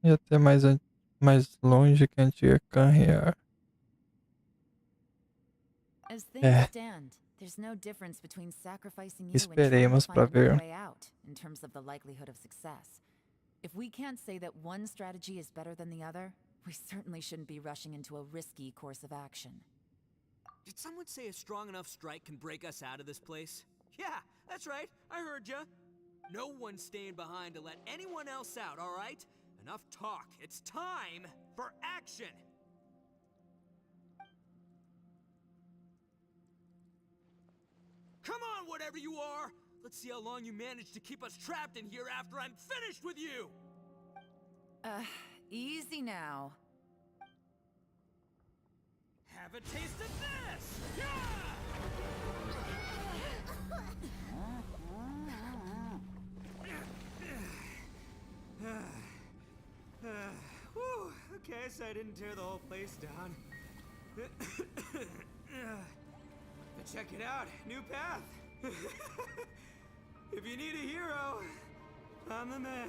E até mais longe que a antiga Canrear. As things stand, there's no difference between sacrificing you and trying to Esperemos pra find another ver. way out in terms of the likelihood of success. If we can't say that one strategy is better than the other, we certainly shouldn't be rushing into a risky course of action. Did someone say a strong enough strike can break us out of this place? Yeah, that's right. I heard ya. No one's staying behind to let anyone else out, all right? Enough talk. It's time for action. Come on, whatever you are. Let's see how long you manage to keep us trapped in here after I'm finished with you. Easy now. Have a taste of this! Whew, okay, so I didn't tear the whole place down. But check it out, new path. If you need a hero, I'm the man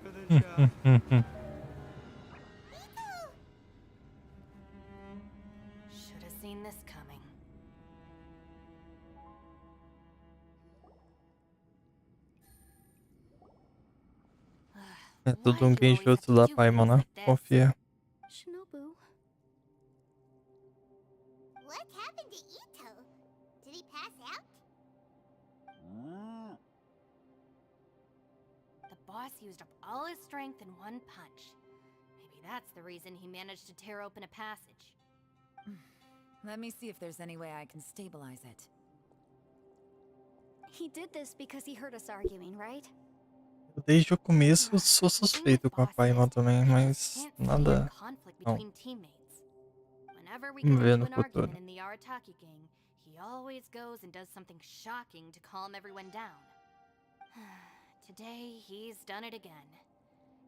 for the job. Should have seen this coming. É tudo um genjutsu da Paimon, né? Confia. Shinobu. What happened to Ito? Did he pass out? The boss used up all his strength in one punch. Maybe that's the reason he managed to tear open a passage. Let me see if there's any way I can stabilize it. He did this because he heard us arguing, right? Desde o começo sou suspeito com a Paimon também, mas nada. Não. Vamos ver no futuro. In the Arataki gang, he always goes and does something shocking to calm everyone down. Today, he's done it again.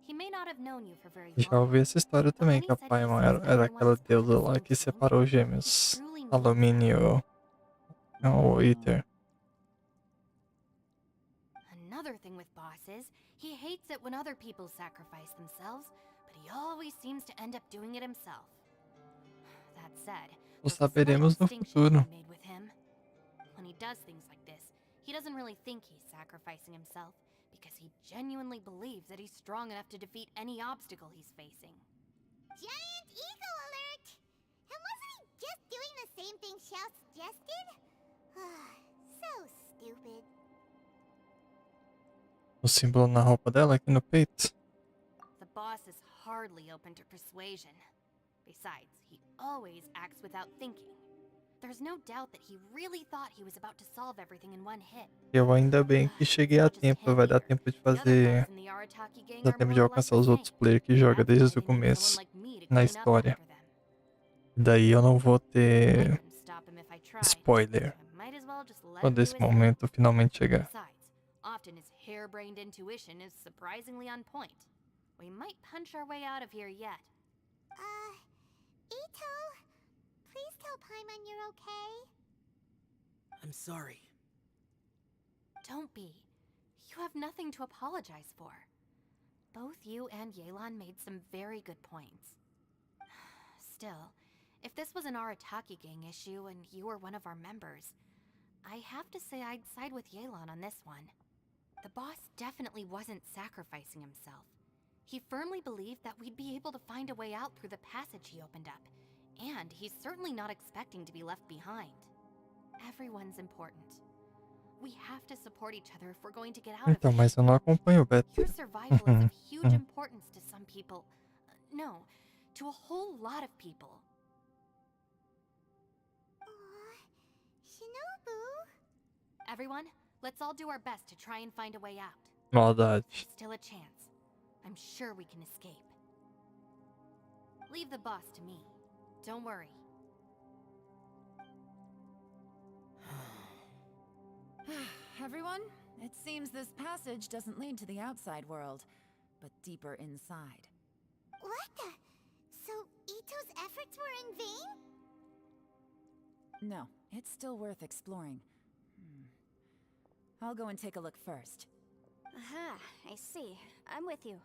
He may not have known you for very Já long. ouvi essa história também, que a Paimon era aquela deusa lá que separou os gêmeos. Alumínio. O Ether. Another thing with bosses, he hates it when other people sacrifice themselves, but he always seems to end up doing it himself. That said, O saberemos no futuro. made with him. When he does things like this, he doesn't really think he's sacrificing himself, because he genuinely believes that he's strong enough to defeat any obstacle he's facing. Giant eagle alert! And wasn't he just doing the same thing Xiao suggested? So stupid. O símbolo na roupa dela aqui no peito. The boss is hardly open to persuasion. Besides, he always acts without thinking. There's no doubt that he really thought he was about to solve everything in one hit. Eu ainda bem que cheguei a tempo, vai dar tempo de fazer. Dá tempo de alcançar os outros players que jogam desde o começo na história. Daí eu não vou ter spoiler quando esse momento finalmente chegar. Besides, often his harebrained intuition is surprisingly on point. We might punch our way out of here yet. Ito, please tell Paimon you're okay. I'm sorry. Don't be. You have nothing to apologize for. Both you and Yelan made some very good points. Still, if this was an Arataki gang issue and you were one of our members, I have to say I'd side with Yelan on this one. The boss definitely wasn't sacrificing himself. He firmly believed that we'd be able to find a way out through the passage he opened up, and he's certainly not expecting to be left behind. Everyone's important. We have to support each other if we're going to get out of Então, it. mas eu não acompanho o Beto. Your survival is of huge importance to some people. No, to a whole lot of people. Shinobu? Everyone, let's all do our best to try and find a way out. Maldade. There's still a chance. I'm sure we can escape. Leave the boss to me. Don't worry. Everyone, it seems this passage doesn't lead to the outside world, but deeper inside. What the? So Ito's efforts were in vain? No, it's still worth exploring. I'll go and take a look first. Aha, I see. I'm with you.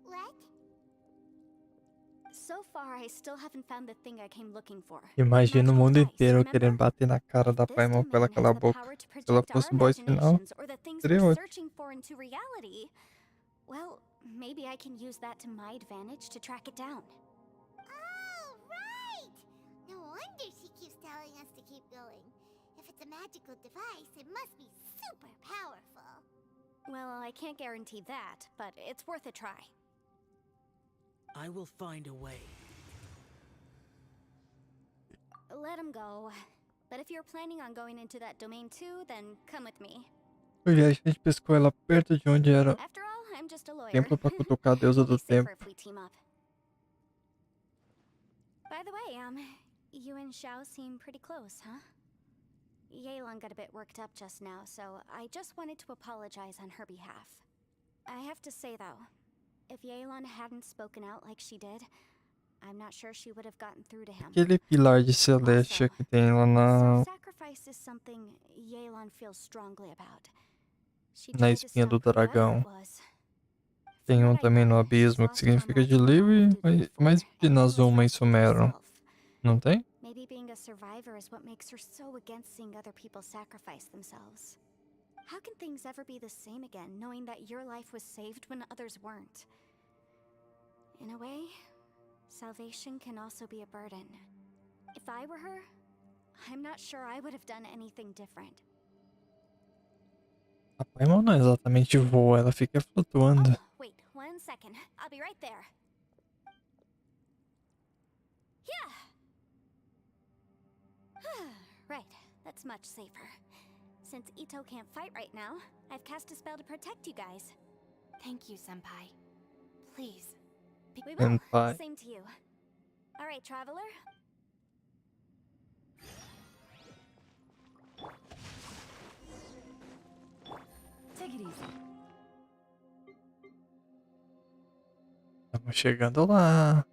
What? So far, I still haven't found the thing I came looking for. Imagina o mundo inteiro querendo bater na cara da Paimon pela aquela boca. Se ela fosse boss final, Or the things seria we're ótimo. searching for into reality. Well, maybe I can use that to my advantage to track it down. Oh, right! No wonder she keeps telling us to keep going. If it's a magical device, it must be super powerful. Well, I can't guarantee that, but it's worth a try. I will find a way. Let him go. But if you're planning on going into that domain too, then come with me. Pois é, a gente pescou ela perto de onde era After all, I'm just a lawyer. Templo pra cutucar a deusa do It'll be safer tempo. if we team up. By the way, you and Xiao seem pretty close, huh? Yelan got a bit worked up just now, so I just wanted to apologize on her behalf. I have to say though, if Yelan hadn't spoken out like she did, I'm not sure she would have gotten through to him. Aquele pilar de celeste que tem lá na Sacrifice is something Yelan feels strongly about. na espinha do dragão. Tem um também no abismo que significa de livre, mas de Nazuma em Sumero. Não tem? Maybe being a survivor is what makes her so against seeing other people sacrifice themselves. How can things ever be the same again, knowing that your life was saved when others weren't? In a way, salvation can also be a burden. If I were her, I'm not sure I would have done anything different. A Paimon não exatamente voa, ela fica flutuando. Oh, wait, 1 second. I'll be right there. Yeah. Right, that's much safer. Since Ito can't fight right now, I've cast a spell to protect you guys. Thank you, Senpai. Please. We will. Senpai. Same to you. All right, traveler. Take it easy. Estamos chegando lá.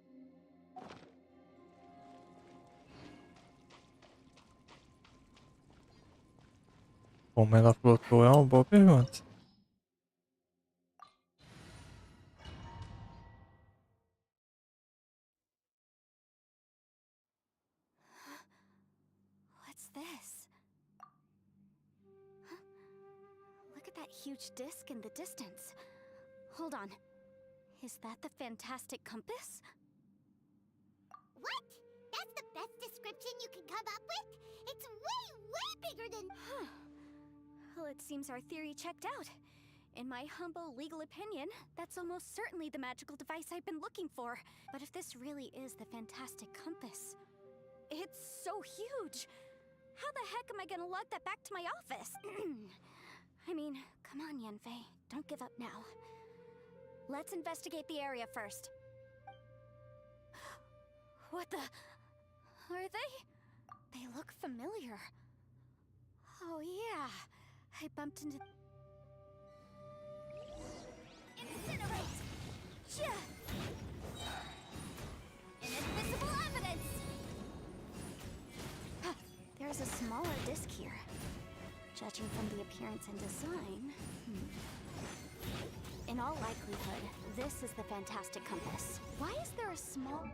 Como ela flutua é uma boa pergunta. What's this? Huh? Look at that huge disc in the distance. Hold on. Is that the fantastic compass? What? That's the best description you can come up with? It's way, way bigger than... Huh. Well, it seems our theory checked out. In my humble legal opinion, that's almost certainly the magical device I've been looking for. But if this really is the fantastic compass, it's so huge! How the heck am I gonna lug that back to my office? I mean, come on, Yanfei. Don't give up now. Let's investigate the area first. What the... Are they? They look familiar. Oh yeah, I bumped into... Incinerate! Inadmissible evidence! There's a smaller disc here. Judging from the appearance and design... In all likelihood, this is the fantastic compass. Why is there a small...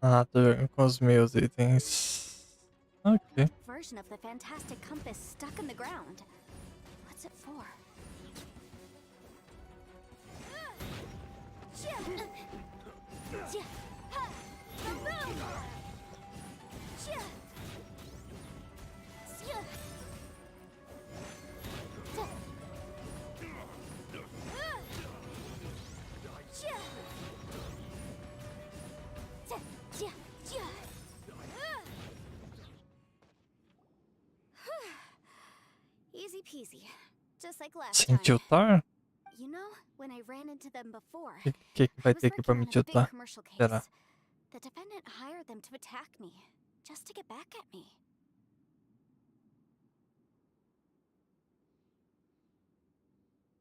Ah, tô jogando com os meus itens. Ok. Version of the fantastic compass stuck in the ground. What's it for? Easy peasy, just like last Sem time. tiltar? You know, when I ran into them before, O que vai I was ter aqui pra working me on a big tiltar? commercial case. Será? The defendant hired them to attack me, just to get back at me.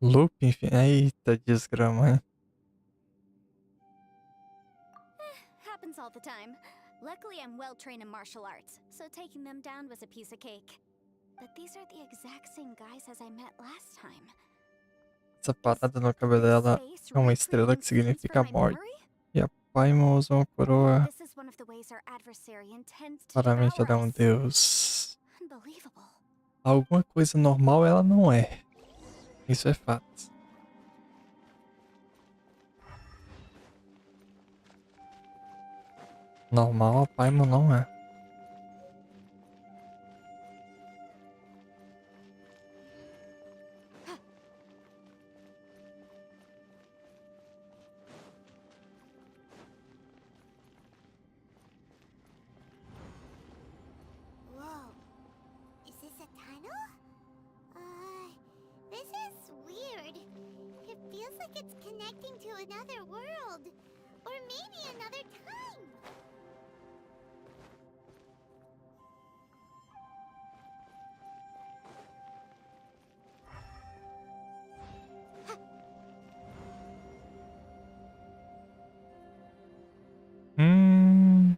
Loop, enfim. Eita, desgrama, hein? Happens all the time. Luckily, I'm well trained in martial arts, so taking them down was a piece of cake. But these are the exact same guys as I met last time. Essa parada no cabelo dela é uma estrela que significa morte. E a Paimon usa uma coroa. This is one of the ways our adversary intends to Claramente ela é devour um us. deus. Unbelievable. Alguma coisa normal ela não é. Isso é fato. Normal a Paimon não é. Whoa. Is this a time like it's connecting to another world. Or maybe another time. Hmm.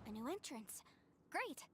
A new entrance. Great.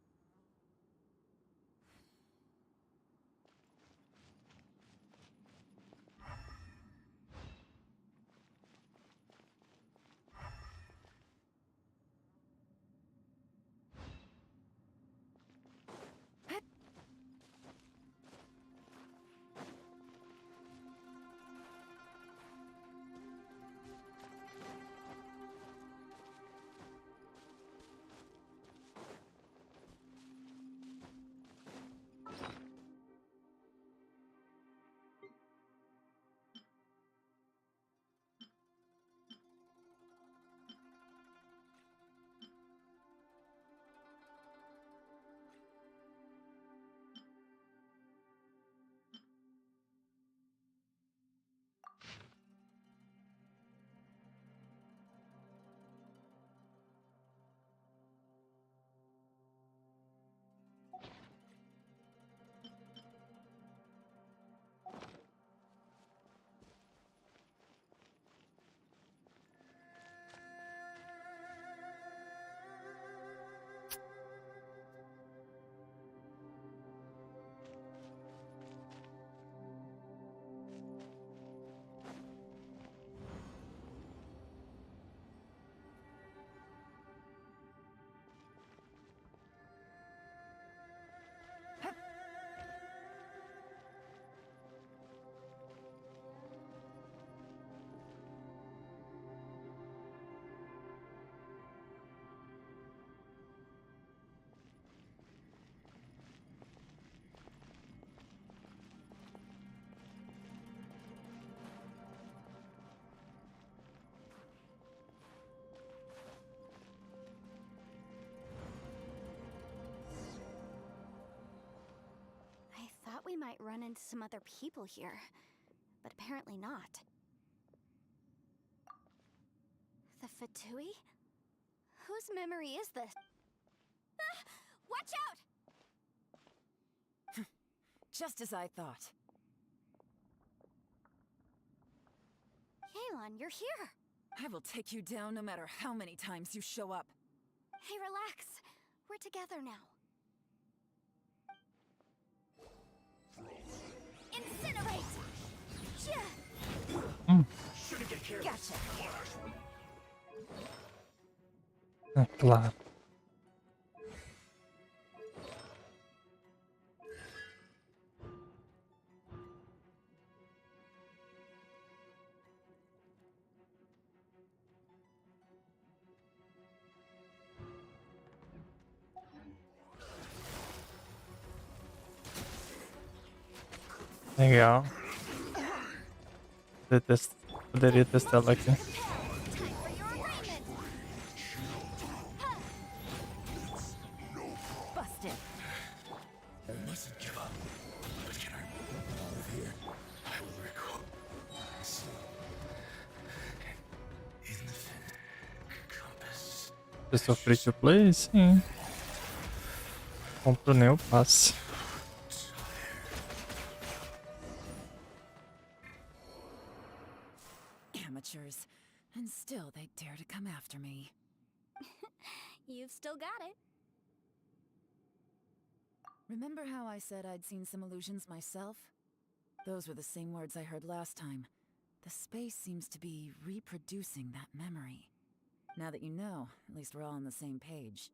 We might run into some other people here, but apparently not. The Fatui? Whose memory is this? Ah! Watch out! Just as I thought. Yelan, you're here! I will take you down no matter how many times you show up. Hey, relax. We're together now. Incinerate! Gotcha. É claro. Legal. Poderia testar ela aqui. Pessoa free to play? Sim. Compro nem o passe. Amateurs. And still they dare to come after me. You've still got it. Remember how I said I'd seen some illusions myself? Those were the same words I heard last time. The space seems to be reproducing that memory. Now that you know, at least we're all on the same page.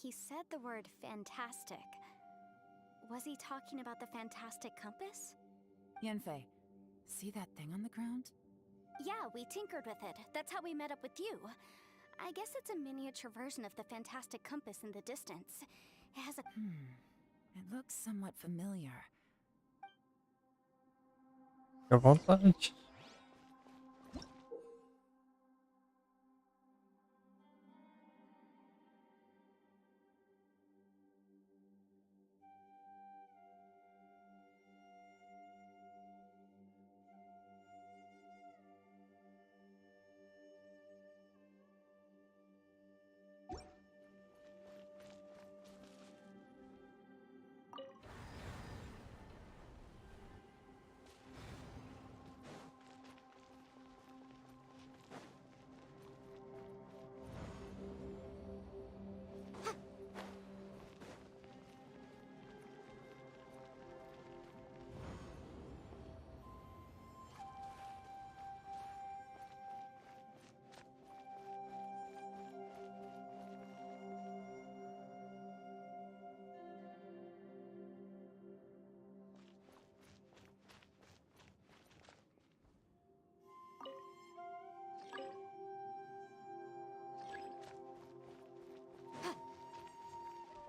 He said the word fantastic. Was he talking about the fantastic compass? Yanfei, see that thing on the ground? Yeah, we tinkered with it. That's how we met up with you. I guess it's a miniature version of the fantastic compass in the distance. It has a... It looks somewhat familiar. Fica à vontade.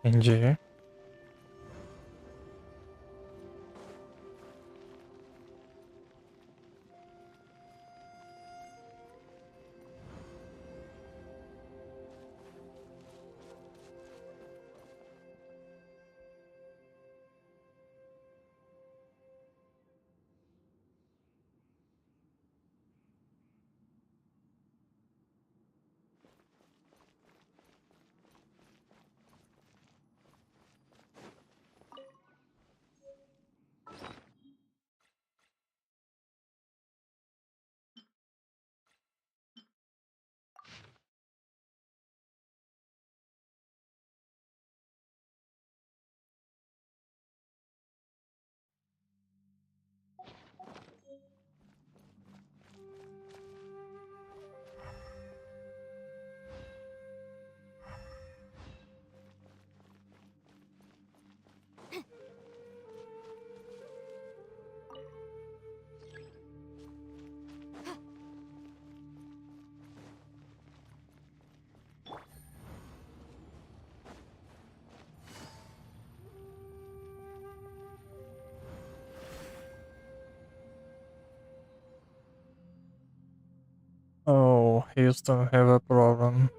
Entendi. Oh, Houston have a problem.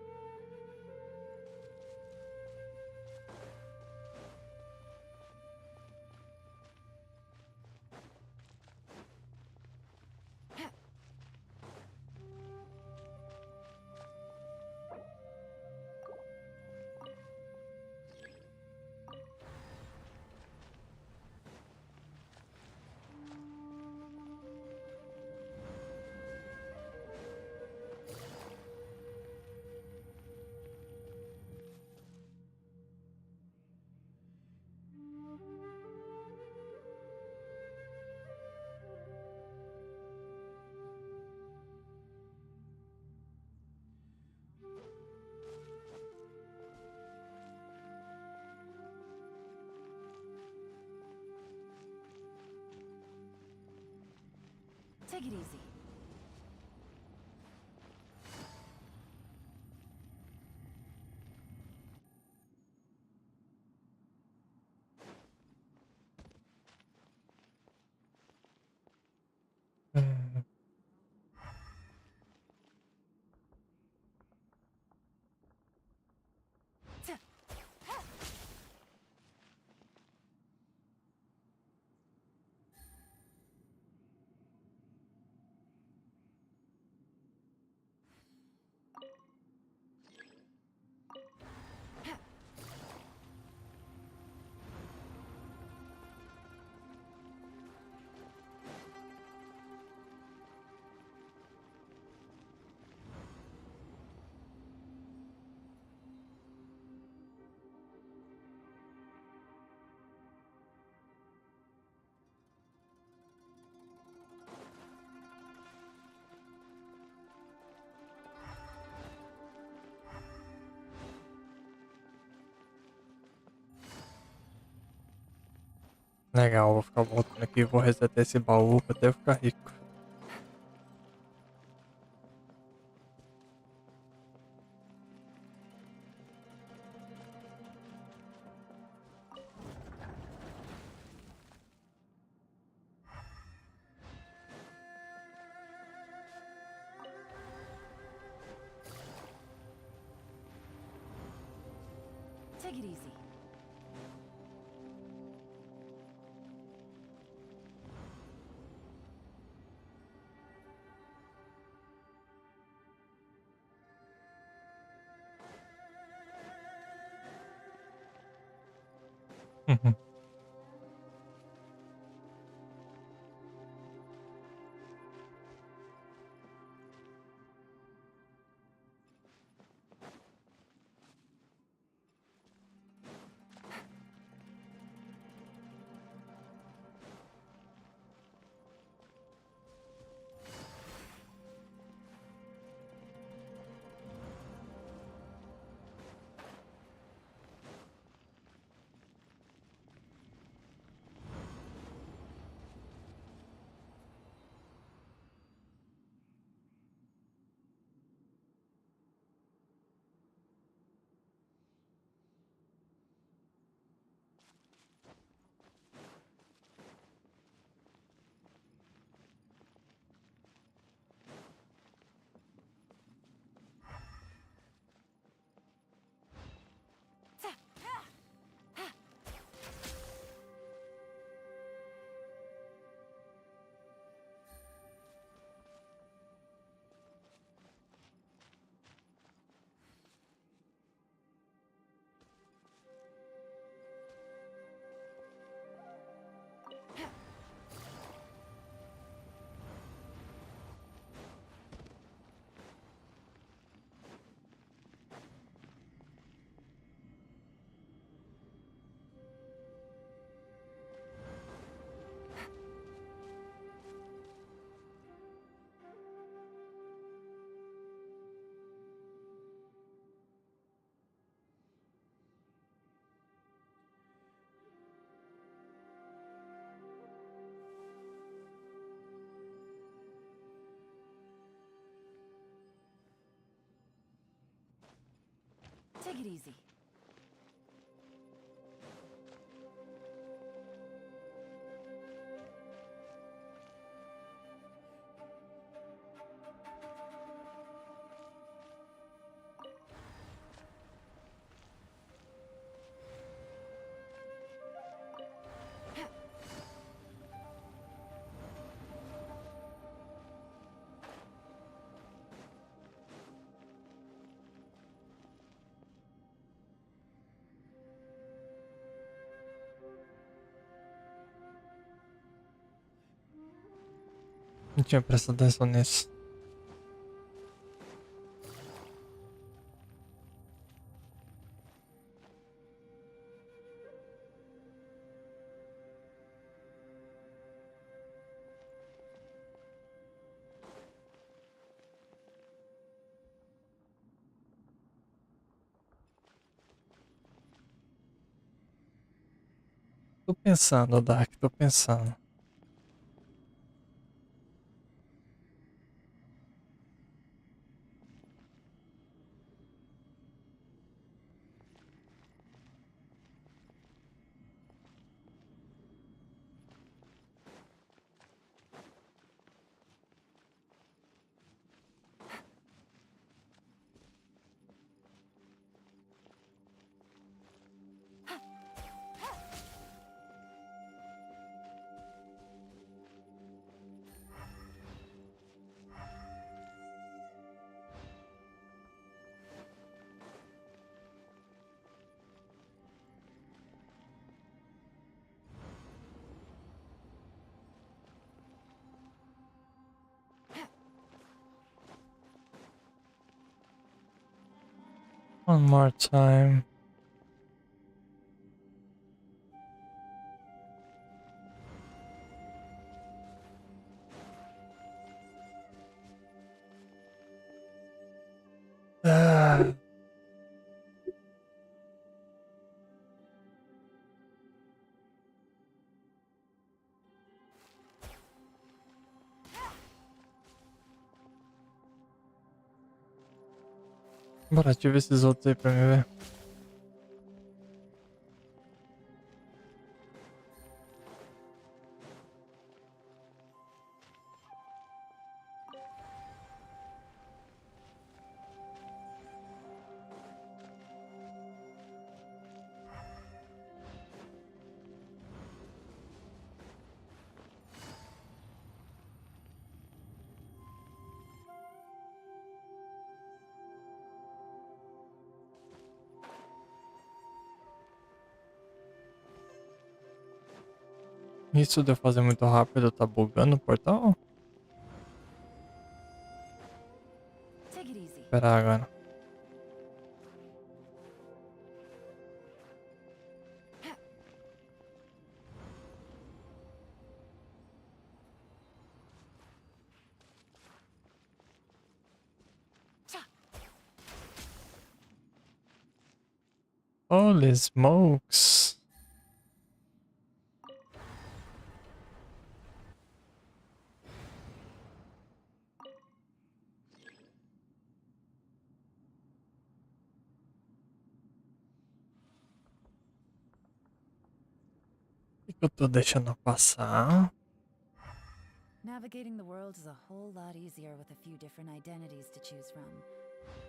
Take it easy. Legal, vou ficar voltando aqui e vou resetar esse baú até eu ficar rico. Take it easy. Uhum. Take it easy. Não tinha prestado atenção nisso. Tô pensando, Dark, tô pensando. One more time. Ah. Bora, deixa eu ver esses outros aí pra mim ver. Isso de eu fazer muito rápido tá bugando o portal? Take it easy. Esperar agora. Holy smokes! O que eu tô deixando passar? Navigating the world is a whole lot easier with a few different identities to choose from.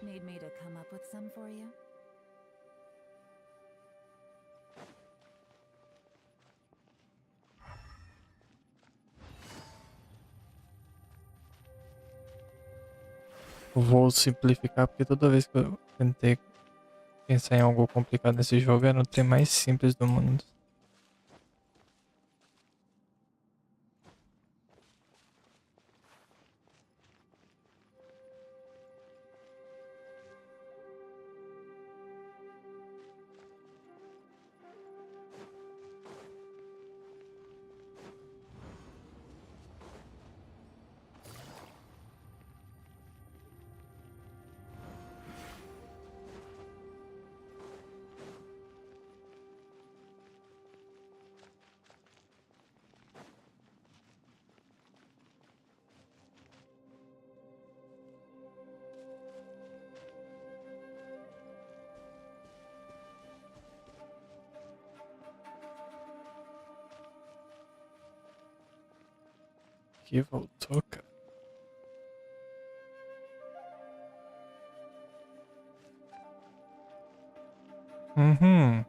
Need me to come up with some for you? Vou simplificar porque toda vez que eu tentei pensar em algo complicado nesse jogo era o trem mais simples do mundo. Que voltou, cara. Uhum.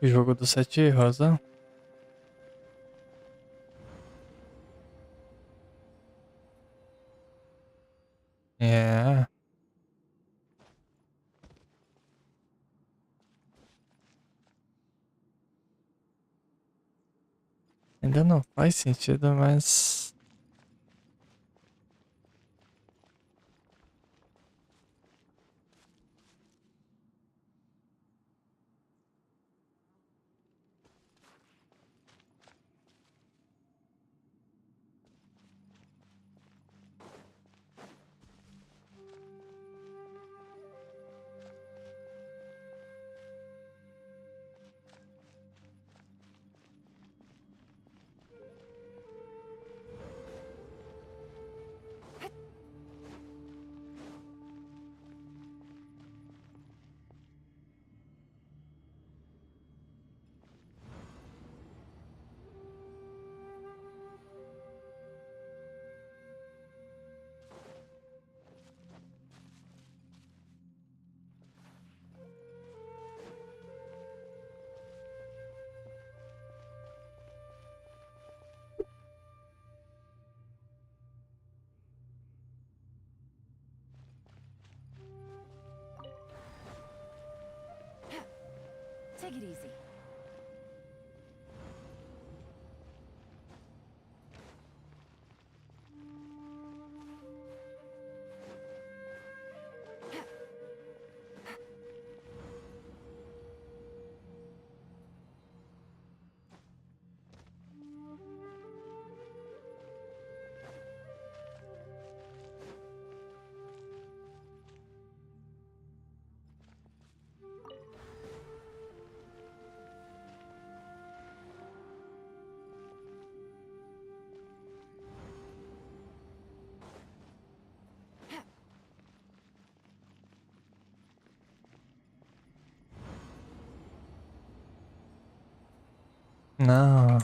O jogo do 7 erros, né? É. Ainda não faz sentido, mas... Take it easy. Não.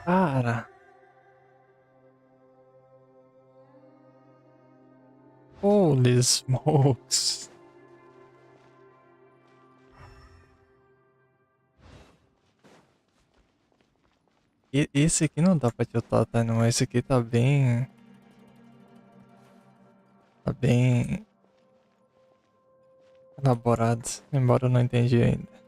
Cara. Holy smokes. Esse aqui não dá pra tiltar, tá? Não, esse aqui tá bem... Tá bem... elaborado, embora eu não entendi ainda.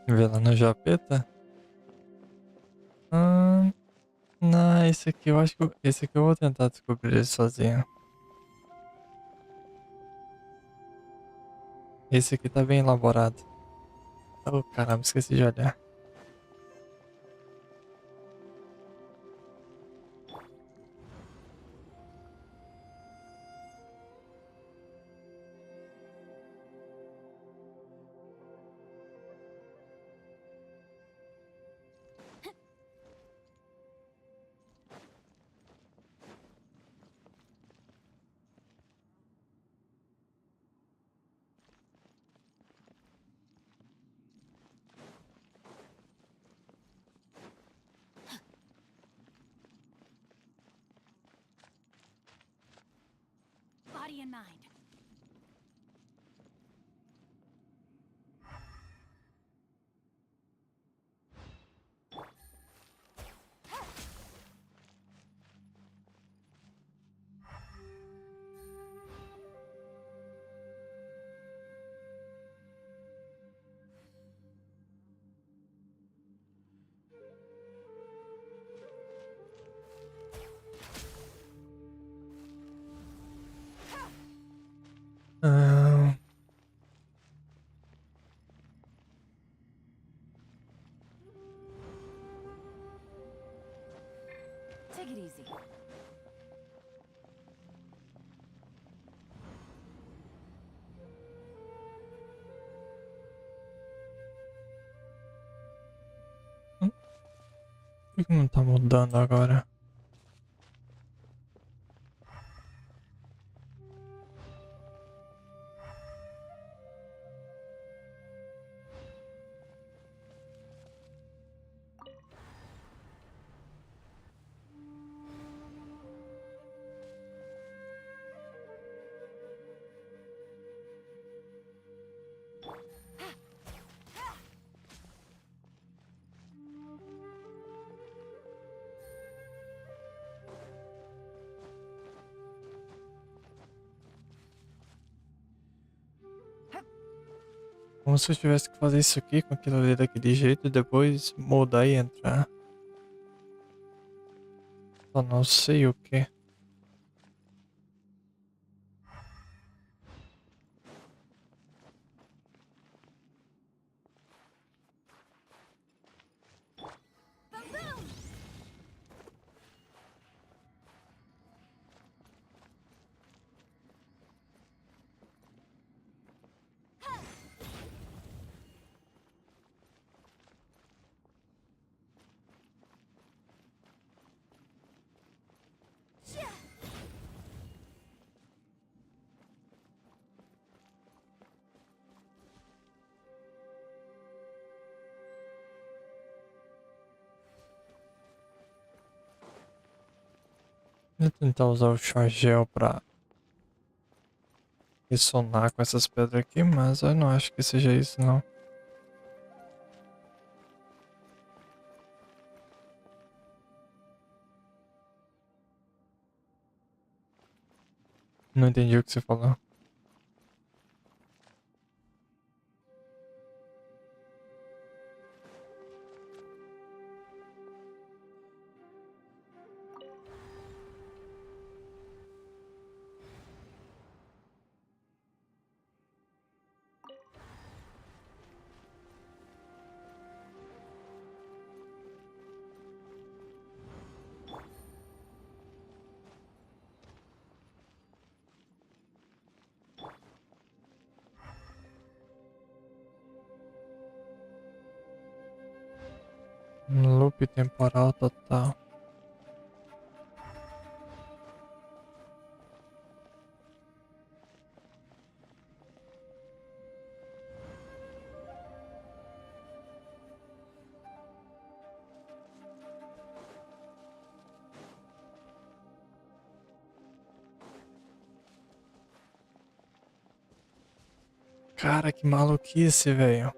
Vê lá no Japeta. Não, esse aqui eu acho que esse aqui eu vou tentar descobrir ele sozinho. Esse aqui tá bem elaborado. Oh, caramba, esqueci de olhar. Body in mind. Take it easy. Por que não tá mudando agora? Como se eu tivesse que fazer isso aqui com aquilo ali daquele jeito e depois mudar e entrar. Só não sei o que. Vou tentar usar o chargel pra ressonar com essas pedras aqui, mas eu não acho que seja isso não. Não entendi o que você falou. Loop temporal total. Cara, que maluquice, velho.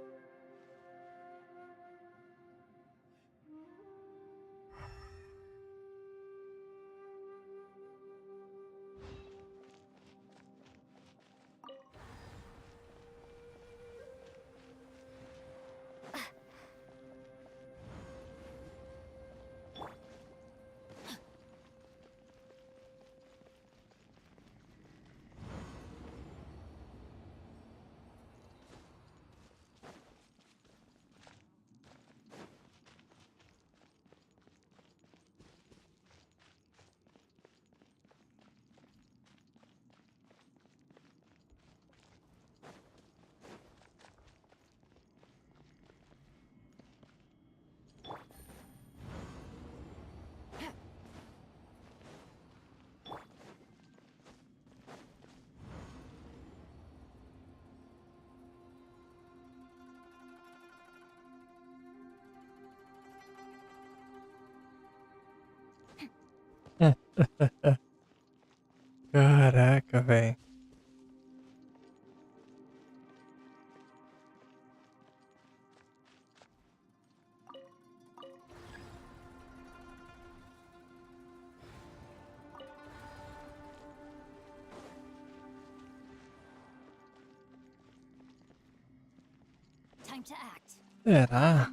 Caraca, velho. Time to act. Será?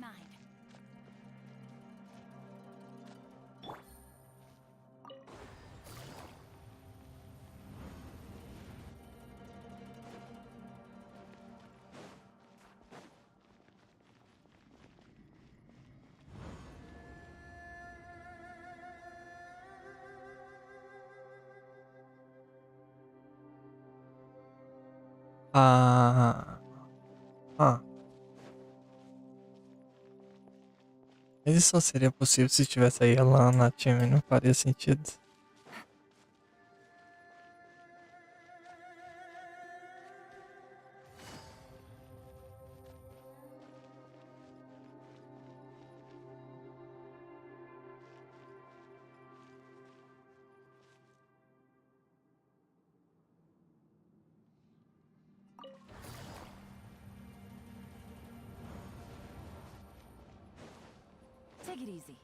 Ah. Ah. Isso só seria possível se tivesse aí lá na time, não faria sentido. Take it easy.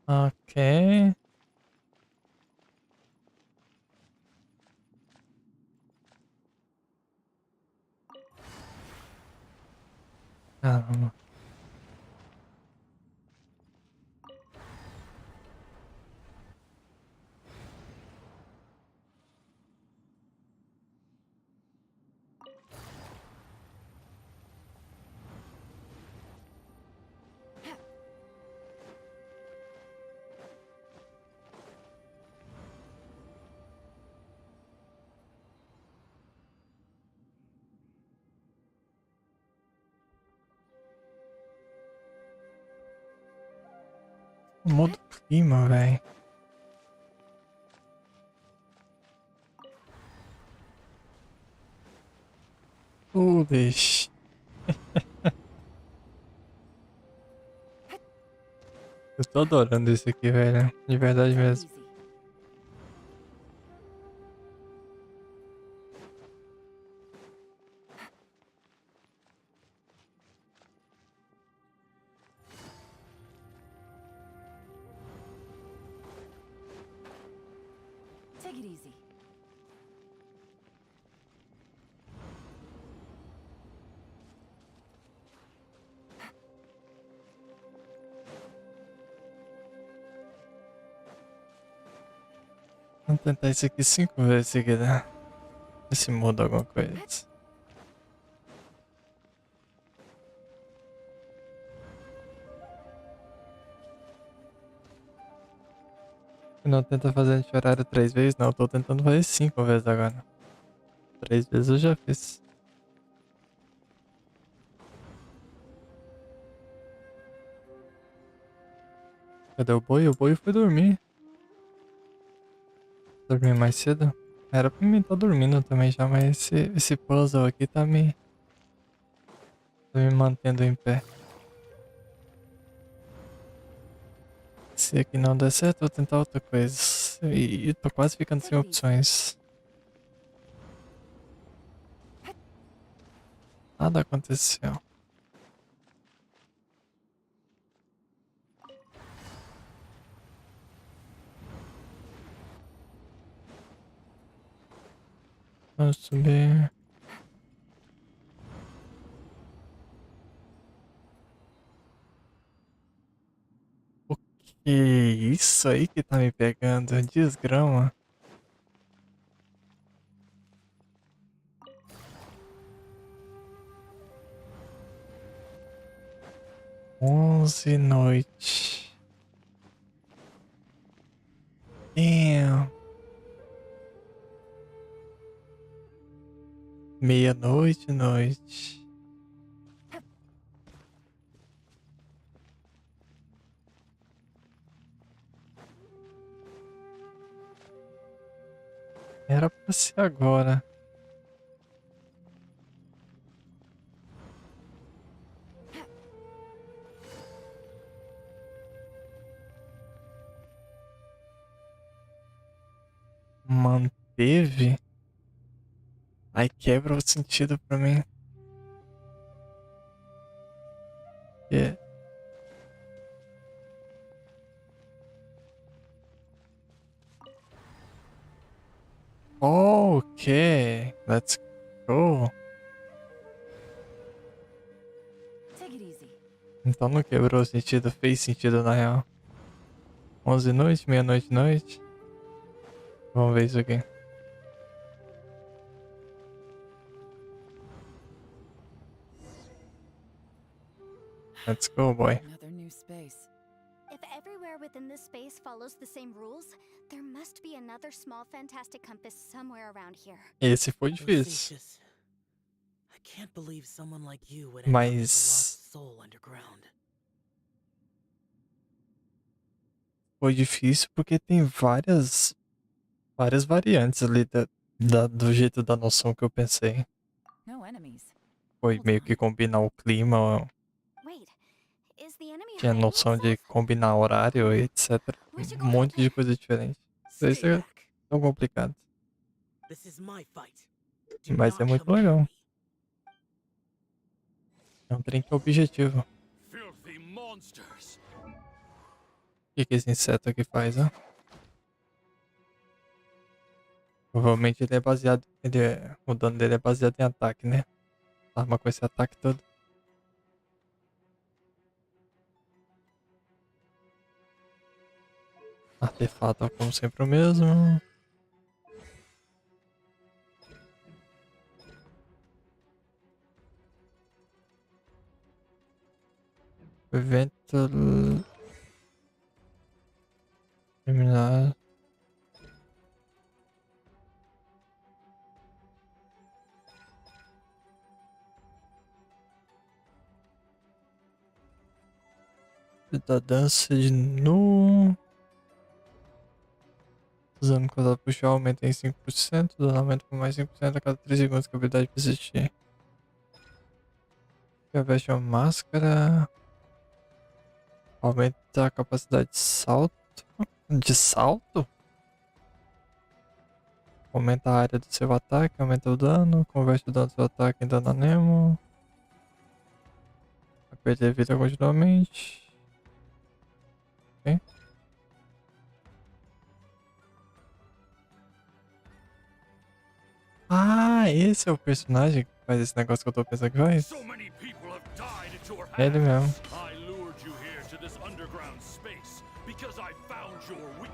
Ok. Caramba. Muda o clima, velho. Deixe. Eu tô adorando isso aqui, velho. De verdade mesmo. Take it easy. Vamos tentar isso aqui 5 vezes seguida. Ver se muda alguma coisa. Não tenta fazer esse horário 3 vezes, não. Eu tô tentando fazer 5 vezes agora. 3 vezes eu já fiz. Cadê o boi? O boi foi dormir. Dormir mais cedo? Era pra mim estar dormindo também já, mas esse puzzle aqui tá me mantendo em pé. Se aqui não der certo, eu vou tentar outra coisa. E tô quase ficando sem opções. Nada aconteceu. Vamos subir. O que é isso aí que tá me pegando? Desgrama. Onze noite. Damn. Meia-noite, noite. Era pra ser agora. Manteve? Aí quebra o sentido pra mim. É. Ok, let's go. Take it easy. Então não quebrou o sentido, fez sentido na real. 11 noite, meia-noite, noite. Vamos ver isso aqui. Let's go, boy. Another new space. If everywhere within this space follows the same rules, there must be another small fantastic compass somewhere around here. Esse foi difícil. I can't believe someone like you would end up as a lost soul underground. Foi difícil porque tem várias variantes ali do jeito da noção que eu pensei. No enemies. Foi meio que combinar o clima, Wait, is the enemy tinha hiding noção de himself? combinar horário, etc. Um monte de coisa diferente. Isso é tão complicado. This is my fight. Do Mas é not muito come near legal. me. É um trem que é objetivo. Filthy monsters. O que esse inseto aqui faz, ó? Provavelmente ele é baseado. O dano dele é baseado em ataque, né? Arma com esse ataque todo. Artefato, ó, como sempre o mesmo. Evento. Terminar. Da dança de nu. Usando quando ela puxar, aumenta em 5%. Dano aumenta por mais 5% a cada 3 segundos que a habilidade persistir. Já veste uma máscara. Aumenta a capacidade de salto. De salto? Aumenta a área do seu ataque, aumenta o dano. Converte o dano do seu ataque em dano anemo. Vai perder vida continuamente. Ok. Ah, esse é o personagem que faz esse negócio que eu tô pensando que faz? É ele mesmo. I lured you here to this underground space because I found your weak.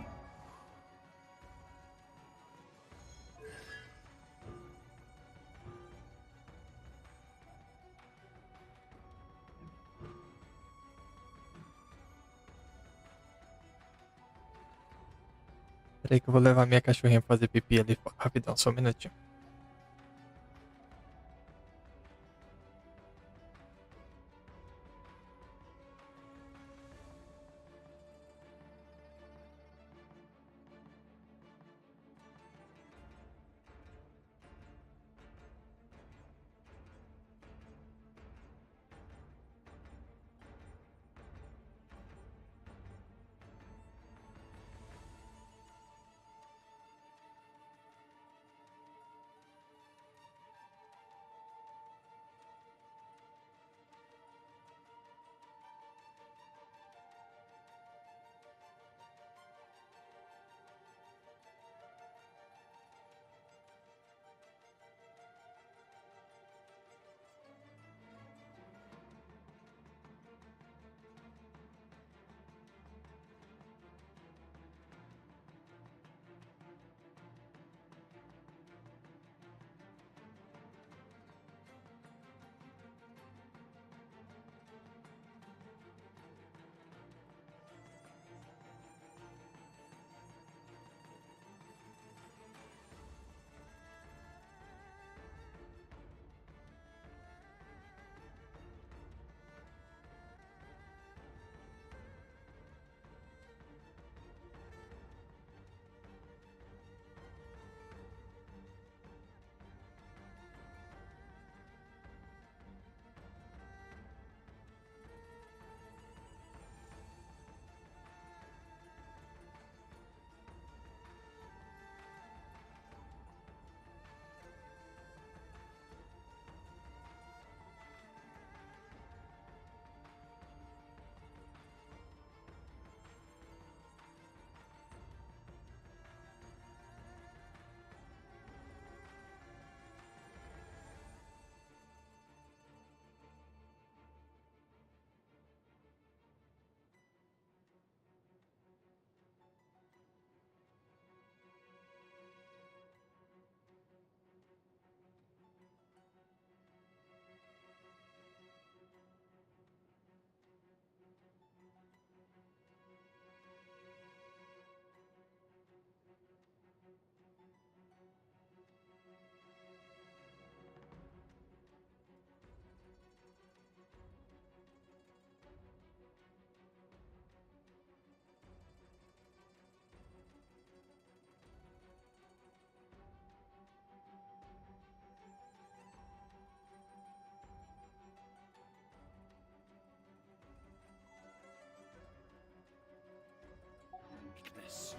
Peraí que eu vou levar minha cachorrinha pra fazer pipi ali rapidão, só um minutinho.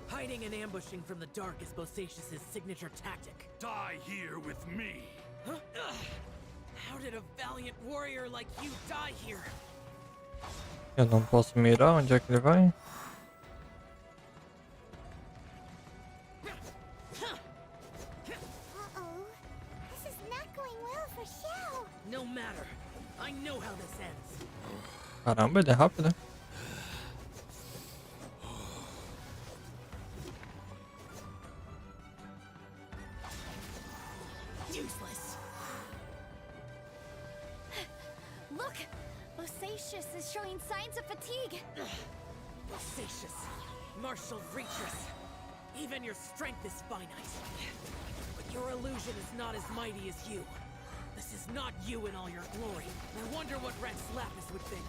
Hiding and ambushing from the dark is Bosacious' signature tactic. Die here with me. Huh? How did a valiant warrior like you die here? Eu não posso mirar onde é que ele vai? Uh-oh. This is not going well for Xiao. No matter. I know how this ends. Caramba, ele é rápido, né? Useless. Look! Bosacious is showing signs of fatigue. Bosacious. Martial Reatress. Even your strength is finite. But your illusion is not as mighty as you. This is not you in all your glory. I wonder what Rex Lapis would think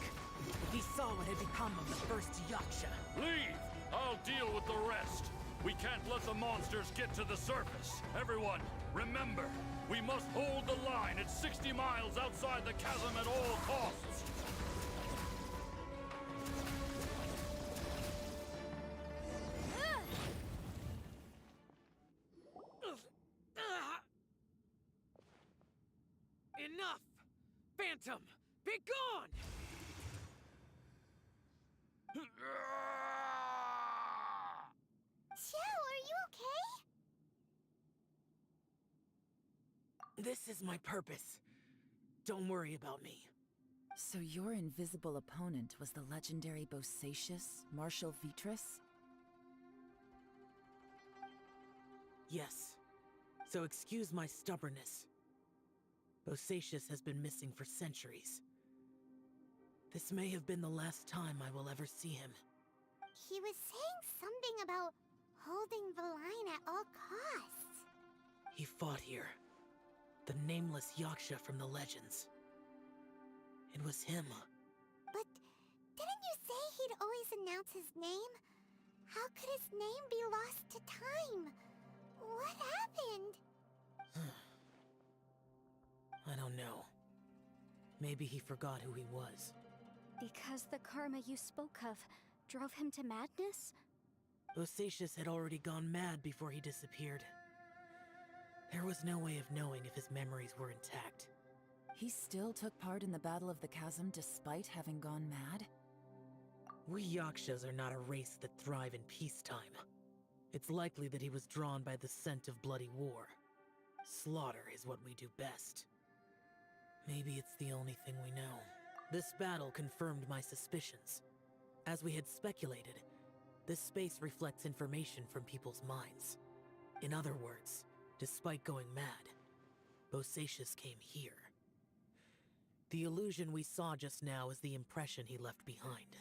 if he saw what had become of the first Yaksha. Leave! I'll deal with the rest. We can't let the monsters get to the surface. Everyone, remember, we must hold the line at 60 miles outside the chasm at all costs. Enough! Phantom, be gone! Xiao, are you okay? This is my purpose. Don't worry about me. So your invisible opponent was the legendary Bosacious, Martial Vitris? Yes. So excuse my stubbornness. Bosacious has been missing for centuries. This may have been the last time I will ever see him. He was saying something about holding the line at all costs. He fought here. The nameless Yaksha from the legends. It was him. But didn't you say he'd always announce his name? How could his name be lost to time? What happened? I don't know. Maybe he forgot who he was. Because the karma you spoke of drove him to madness? Bosacious had already gone mad before he disappeared. There was no way of knowing if his memories were intact. He still took part in the Battle of the Chasm despite having gone mad? We Yakshas are not a race that thrive in peacetime. It's likely that he was drawn by the scent of bloody war. Slaughter is what we do best. Maybe it's the only thing we know. This battle confirmed my suspicions. As we had speculated, this space reflects information from people's minds. In other words, despite going mad, Bosacious came here. The illusion we saw just now is the impression he left behind.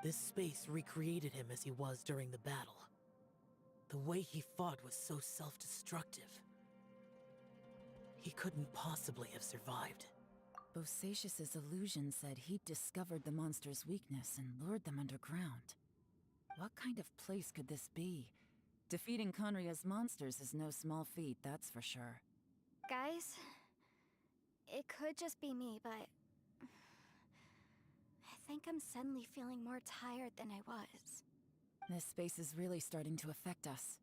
This space recreated him as he was during the battle. The way he fought was so self-destructive. He couldn't possibly have survived. Bosacious's illusion said he'd discovered the monster's weakness and lured them underground. What kind of place could this be? Defeating Conria's monsters is no small feat, that's for sure. Guys, it could just be me, but I think I'm suddenly feeling more tired than I was. This space is really starting to affect us.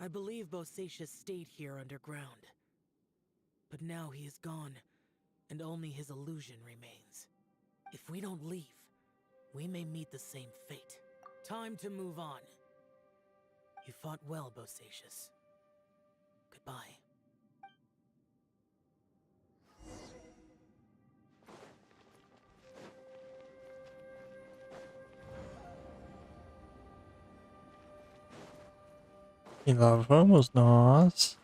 I believe Bosacious stayed here underground. But now he is gone, and only his illusion remains. If we don't leave, we may meet the same fate. Time to move on. You fought well, Bosacious. Goodbye. E lá vamos nós.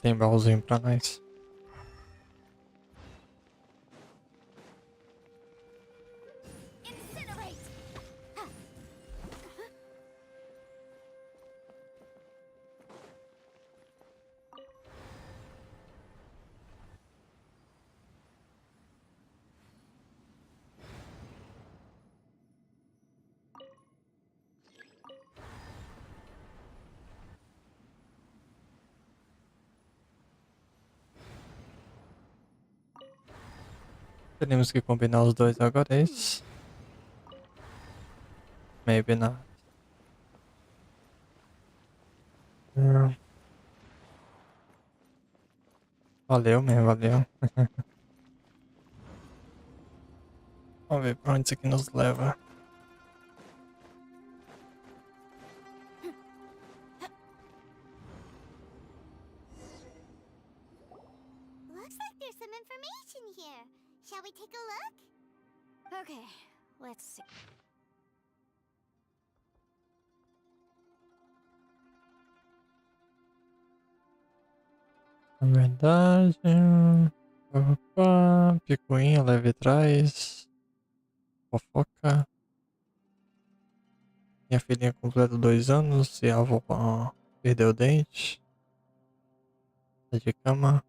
Tem baúzinho pra nós. Temos que combinar os dois agora, é isso? Maybe not. Valeu, man, valeu. Vamos ver pra onde isso aqui nos leva. Looks like there's some information here. Shall we take a look? Okay, let's see. Na verdade. Opa, picuinha, leve trás. Fofoca. Minha filhinha completa 2 anos e a avó perdeu o dente. Tá de cama.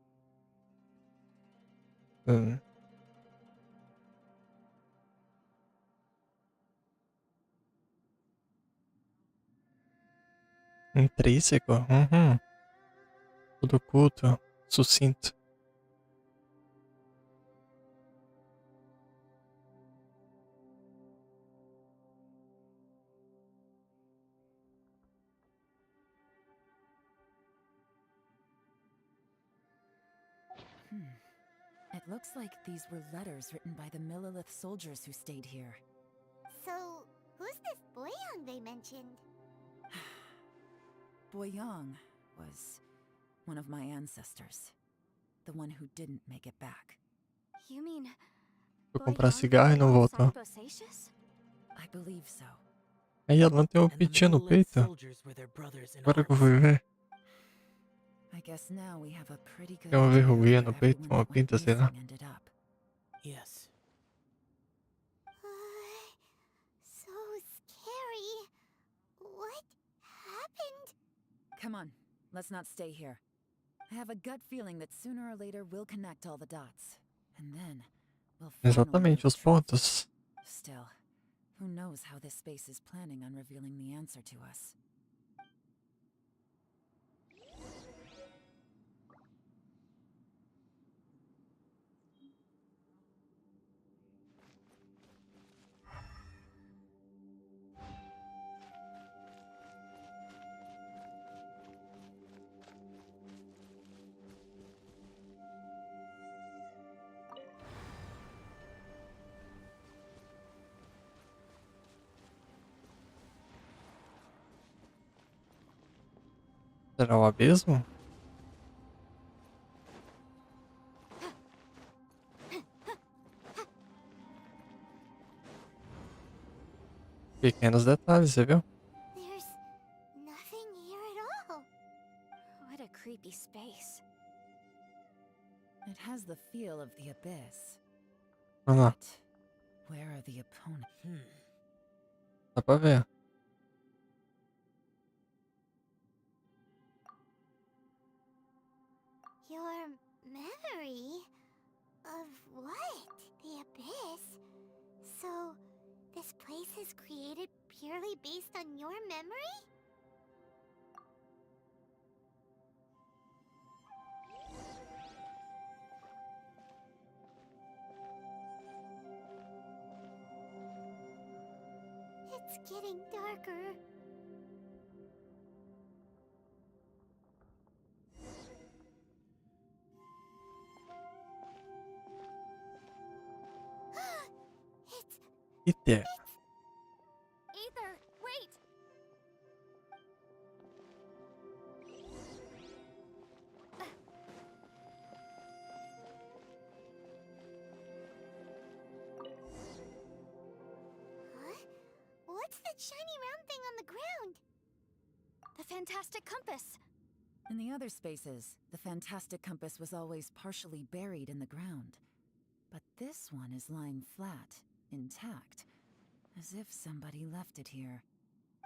Intrínseco. Tudo culto. Sucinto. It looks like these were letters written by the Millilith soldiers who stayed here. So, who's this Boyang they mentioned? Boyang was one of my ancestors. The one who didn't make it back. You mean Fui comprar cigarro e não voltou. I believe so. Aí ela não tem um pitinho no peito. Agora que eu fui ver. I guess now we have a pretty good Tem uma idea verruguinha where no peito, everyone uma that went pinta, sei lá. missing ended up. Yes. So scary. What happened? Come on, let's not stay here. I have a gut feeling that sooner or later we'll connect all the dots. And then we'll finally Exatamente, os pontos. Still, who knows how this space is planning on revealing the answer to us. Será o abismo? Pequenos detalhes, você viu? There's nothing here at all. What a creepy space. It has the feel of the abyss. Vamos lá. Where are the opponents? Dá pra ver. Your memory? Of what? The abyss? So, this place is created purely based on your memory? It's getting darker. Ether. Ether, wait! Huh? What's that shiny round thing on the ground? The fantastic compass. In the other spaces, the fantastic compass was always partially buried in the ground. But this one is lying flat, intact, as if somebody left it here.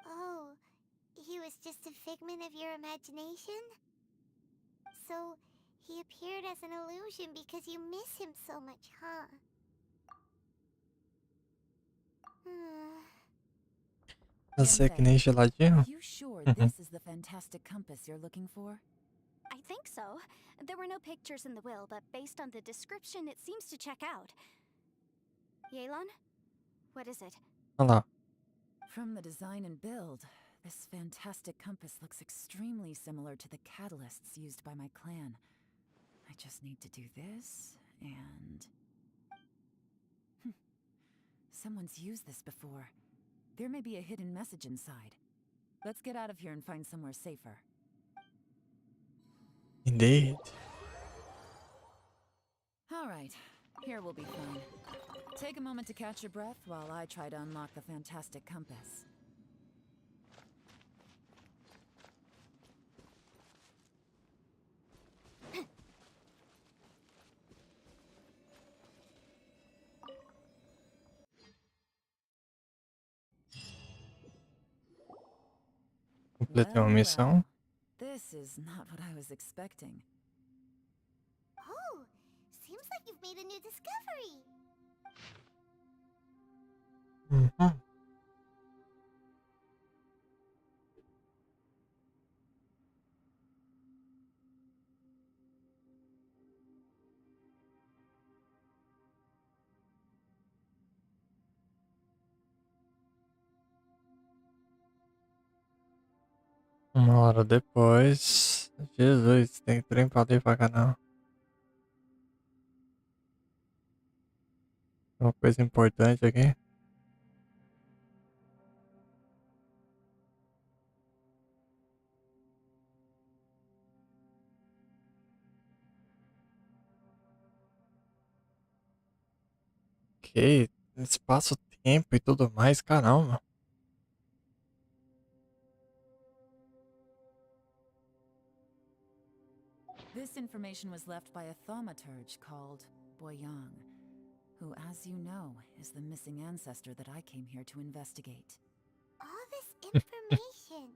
Oh, he was just a figment of your imagination? So, he appeared as an illusion because you miss him so much, huh? Você que nem geladinho? You sure this is the fantastic compass you're looking for? I think so. There were no pictures in the will, but based on the description, it seems to check out. Yelan? What is it? Olha lá. From the design and build, this fantastic compass looks extremely similar to the catalysts used by my clan. I just need to do this, and... Someone's used this before. There may be a hidden message inside. Let's get out of here and find somewhere safer. Indeed. Alright, here will be fine. Take a moment to catch your breath while I try to unlock the fantastic compass. Completei uma missão. This is not what I was expecting. Oh, seems like you've made a new discovery. Uhum. Uma hora depois. Jesus, tem trem pra ali pra cá não. Uma coisa importante aqui. Ok, espaço-tempo e tudo mais, caramba. This information was left by a thaumaturge called Boyang, who, as you know, is the missing ancestor that I came here to investigate. All this information,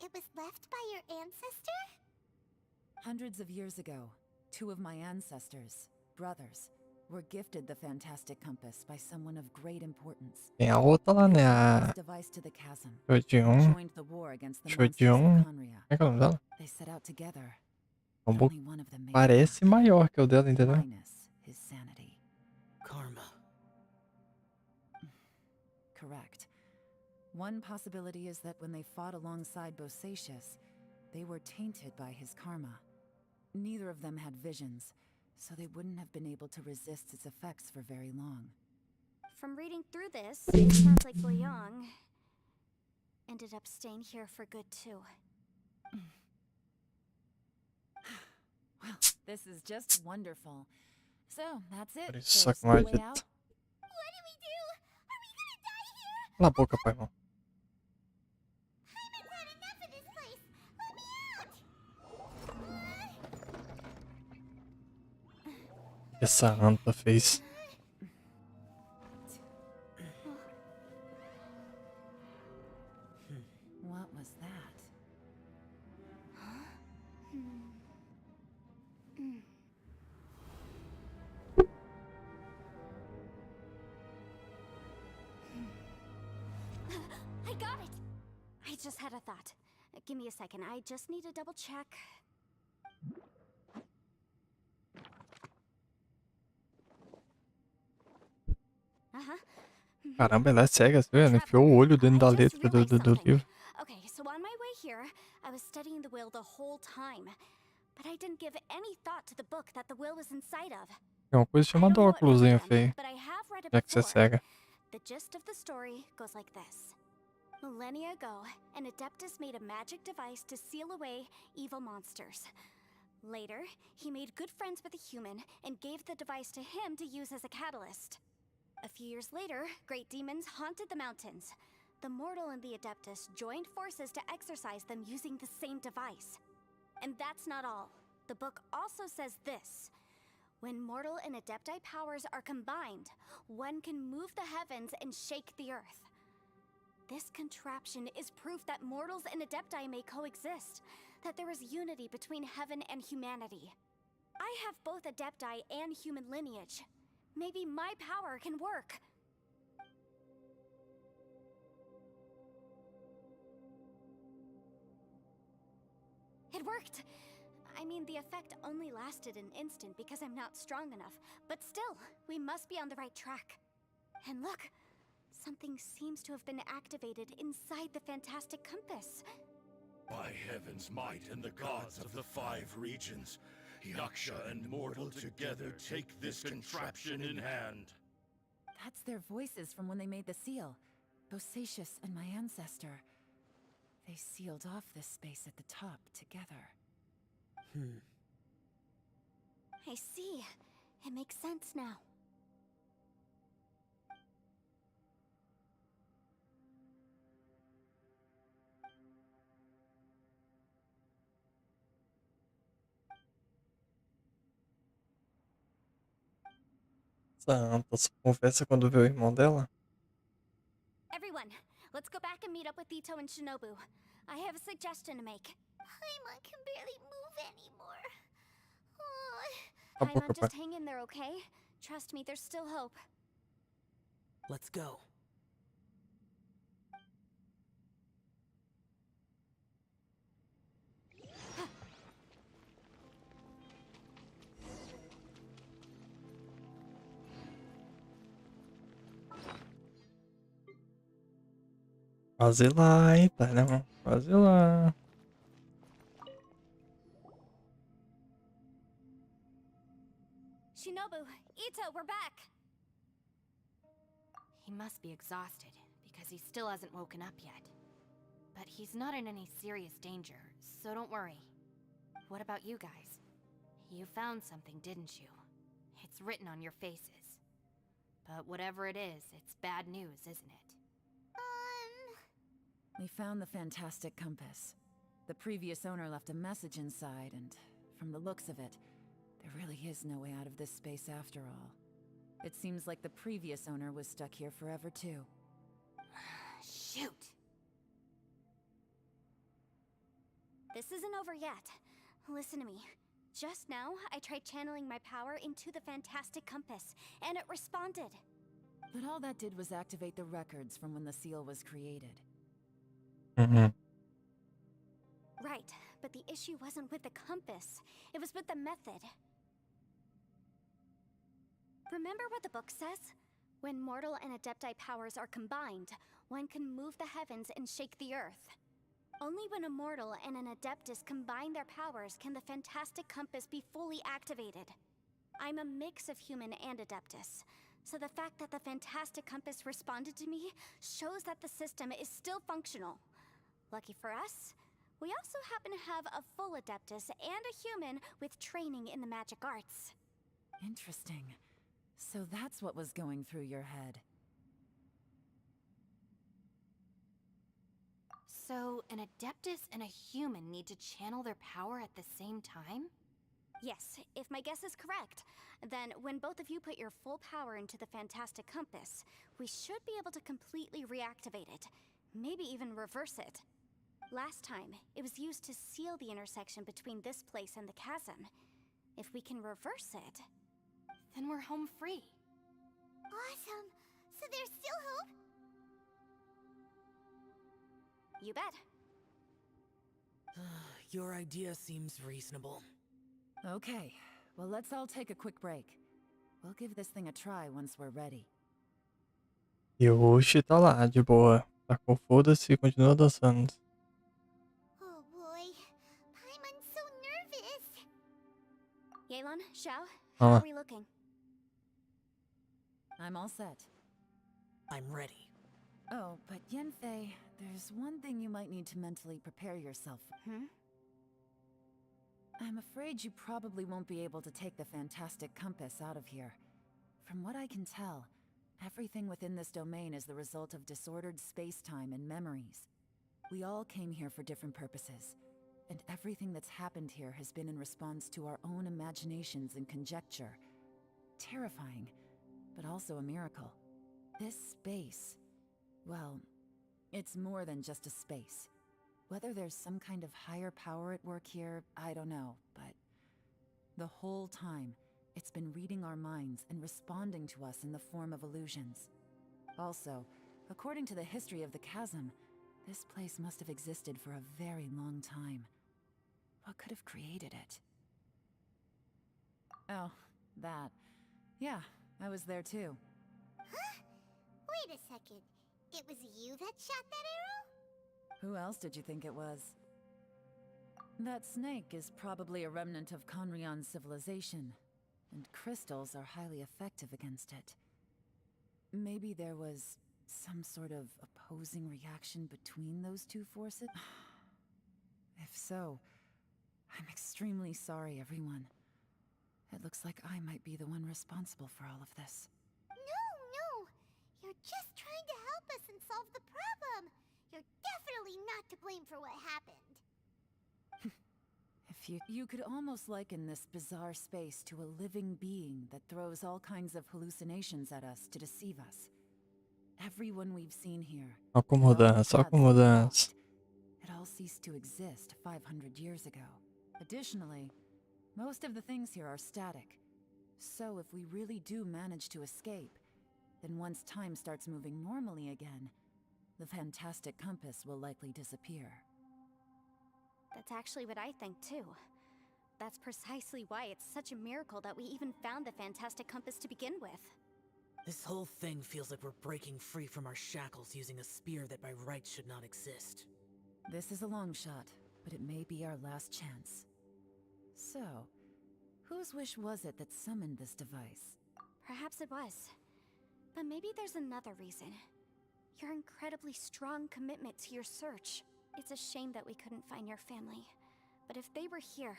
it was left by your ancestor? Hundreds of years ago, two of my ancestors, brothers, were gifted the fantastic compass by someone of great importance. Tem a outra lá, né? A... Device to the chasm. Show de um. Joined the war against the Show de monsters um. of Conria. Como é que é o nome dela? They set out together. Combo parece maior que o dela, entendeu? Minus his sanity. Karma. Correct. One possibility is that when they fought alongside Bosacius, they were tainted by his karma. Neither of them had visions, so they wouldn't have been able to resist its effects for very long. From reading through this, it sounds like Boyang ended up staying here for good too. Well, this is just wonderful. So, that's it. Por isso, There's saco no mais way de... out. What do we do? Are we gonna die here? Cala a boca, pai, irmão. Hyman's had enough of this place. Let me out! Essa anta fez. What was that? I got it! I just had a thought. Give me a second, I just need to double check. Caramba, ela é cega, você vê? Ela enfiou o olho dentro da letra do livro. Okay, so on my way here, I was studying the will the whole time. But I didn't give any thought to the book that the will was inside of. É uma coisa chamada óculosinho feio. But I have read it Já que você é before. cega. The gist of the story goes like this. Millennia ago, an Adeptus made a magic device to seal away evil monsters. Later, he made good friends with a human and gave the device to him to use as a catalyst. A few years later, great demons haunted the mountains. The mortal and the Adeptus joined forces to exorcise them using the same device. And that's not all. The book also says this. When mortal and adepti powers are combined, one can move the heavens and shake the earth. This contraption is proof that mortals and adepti may coexist, that there is unity between heaven and humanity. I have both adepti and human lineage. Maybe my power can work. It worked! I mean, the effect only lasted an instant because I'm not strong enough, but still, we must be on the right track. And look, something seems to have been activated inside the fantastic compass. By heaven's might and the gods of the 5 regions, Yaksha and mortal together take this contraption in hand. That's their voices from when they made the seal. Bosacius and my ancestor. They sealed off this space at the top together. I see. It makes sense now. Santa, só confessa quando vê o irmão dela? Everyone, let's go back and meet up with Ito and Shinobu. I have a suggestion to make. Paimon can barely move anymore. Paimon, just hang in there, okay? Trust me, there's still hope. Let's go. Quase lá, hein, tá, né? Quase lá. Shinobu, Ito, we're back! He must be exhausted, because he still hasn't woken up yet. But he's not in any serious danger, so don't worry. What about you guys? You found something, didn't you? It's written on your faces. But whatever it is, it's bad news, isn't it? We found the fantastic compass. The previous owner left a message inside, and from the looks of it, there really is no way out of this space after all. It seems like the previous owner was stuck here forever too. Shoot! This isn't over yet. Listen to me. Just now, I tried channeling my power into the fantastic compass, and it responded. But all that did was activate the records from when the seal was created. Right, but the issue wasn't with the compass. It was with the method. Remember what the book says? When mortal and adepti powers are combined, one can move the heavens and shake the earth. Only when a mortal and an adeptus combine their powers can the fantastic compass be fully activated. I'm a mix of human and adeptus, so the fact that the fantastic compass responded to me shows that the system is still functional. Lucky for us, we also happen to have a full adeptus and a human with training in the magic arts. Interesting. So that's what was going through your head. So, an adeptus and a human need to channel their power at the same time? Yes, if my guess is correct, then when both of you put your full power into the fantastic compass, we should be able to completely reactivate it. Maybe even reverse it. Last time, it was used to seal the intersection between this place and the chasm. If we can reverse it, then we're home free. Awesome! So there's still hope? You bet. Your idea seems reasonable. Okay, well let's all take a quick break. We'll give this thing a try once we're ready. E o Uchi tá lá, de boa. Tá com foda-se e continua dançando. Oh boy, Paimon's so nervous. Yelan, Xiao, Ah. how are we looking? I'm all set. I'm ready. Oh, but Yanfei, there's one thing you might need to mentally prepare yourself for. I'm afraid you probably won't be able to take the fantastic compass out of here. From what I can tell, everything within this domain is the result of disordered space-time and memories. We all came here for different purposes. and everything that's happened here has been in response to our own imaginations and conjecture. Terrifying, but also a miracle. This space, well, it's more than just a space. Whether there's some kind of higher power at work here, I don't know, but the whole time, it's been reading our minds and responding to us in the form of illusions. Also, according to the history of the chasm, this place must have existed for a very long time. What could have created it? Oh, that. Yeah, I was there too. Huh? Wait a second. It was you that shot that arrow? Who else did you think it was? That snake is probably a remnant of Conrion's civilization, and crystals are highly effective against it. Maybe there was some sort of opposing reaction between those two forces? If so, I'm extremely sorry, everyone. It looks like I might be the one responsible for all of this. No! You're just trying to help us and solve the problem! You're definitely not to blame for what happened. If you could almost liken this bizarre space to a living being that throws all kinds of hallucinations at us to deceive us. Everyone we've seen here, Olha com mudança, olha com mudança. it all ceased to exist 500 years ago. Additionally, most of the things here are static. So if we really do manage to escape, then once time starts moving normally again, the fantastic compass will likely disappear. That's actually what I think too. That's precisely why it's such a miracle that we even found the fantastic compass to begin with. This whole thing feels like we're breaking free from our shackles using a spear that by rights should not exist. This is a long shot, but it may be our last chance. So, whose wish was it that summoned this device? Perhaps it was. But maybe there's another reason. Your incredibly strong commitment to your search. It's a shame that we couldn't find your family. But if they were here,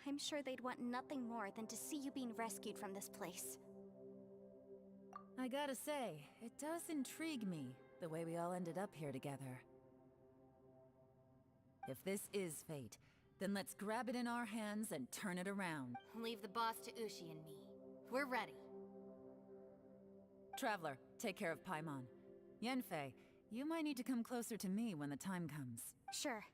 I'm sure they'd want nothing more than to see you being rescued from this place. I gotta say, it does intrigue me, the way we all ended up here together. If this is fate, then let's grab it in our hands and turn it around. Leave the boss to Ushi and me. We're ready. Traveler, take care of Paimon. Yanfei, you might need to come closer to me when the time comes. Sure.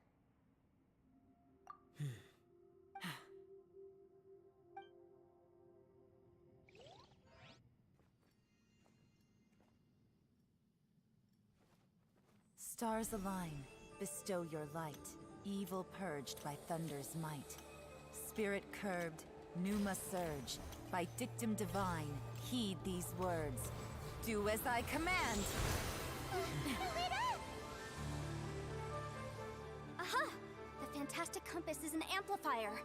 Stars align, bestow your light. Evil purged by thunder's might. Spirit curbed, pneuma surge. By dictum divine, heed these words. Do as I command! Aha! The fantastic compass is an amplifier.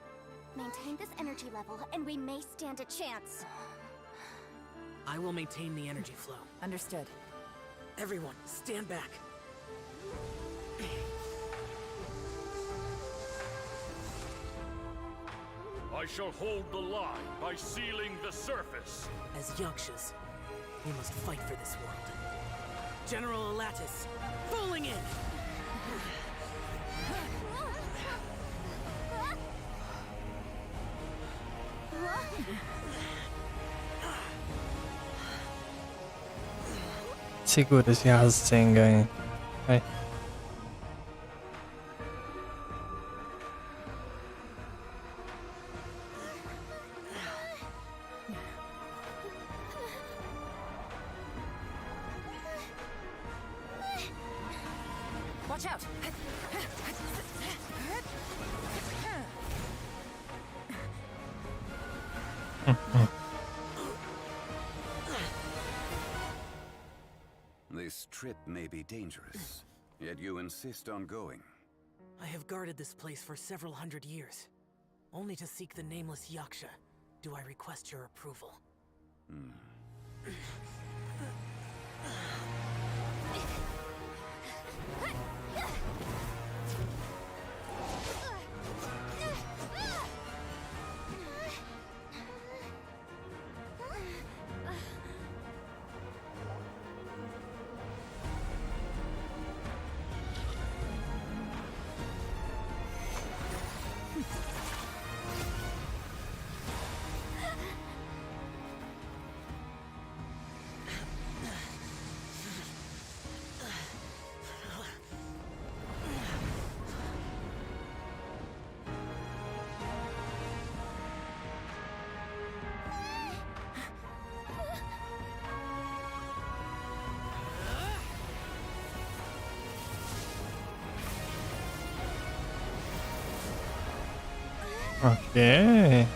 Maintain this energy level, and we may stand a chance. I will maintain the energy flow. Understood. Everyone, stand back. I shall hold the line by sealing the surface. As Yakshas, we must fight for this world. General Elatus, falling in! Segura esse Rasengan aí. Vai. Watch out! This trip may be dangerous, yet you insist on going. I have guarded this place for several hundred years, only to seek the nameless Yaksha. Do I request your approval? Ok. You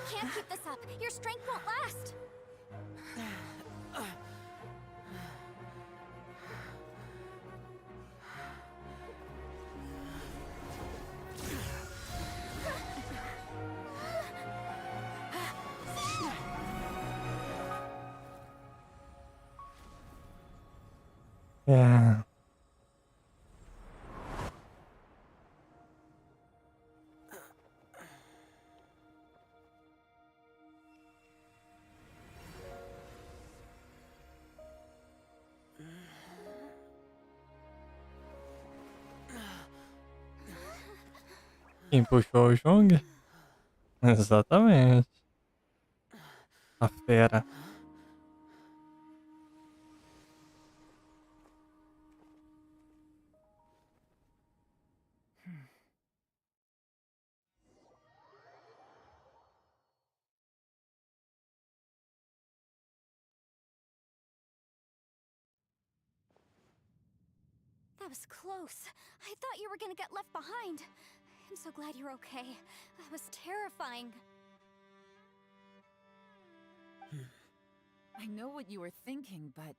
can't keep this up. Your strength won't last. É. Quem puxou o Jung? Exatamente. A fera. That was close. I thought you were gonna get left behind. I'm so glad you're okay. That was terrifying. I know what you were thinking, but...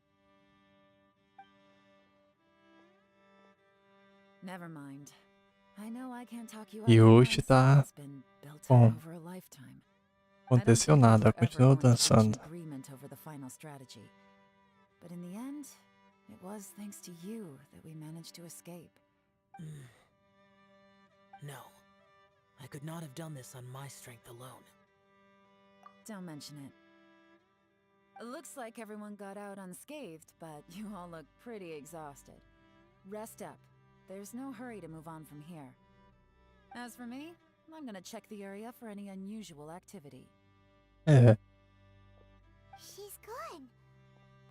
Never mind. I know I can't talk you out E of hoje mindset tá that's been built bom. up over a lifetime. Aconteceu nada, continuou We're dançando. agreement over the final strategy. But in the end, it was thanks to you that we managed to escape. No. I could not have done this on my strength alone. Don't mention it. It looks like everyone got out unscathed, but you all look pretty exhausted. Rest up. There's no hurry to move on from here. As for me, I'm gonna check the area for any unusual activity. É. She's gone.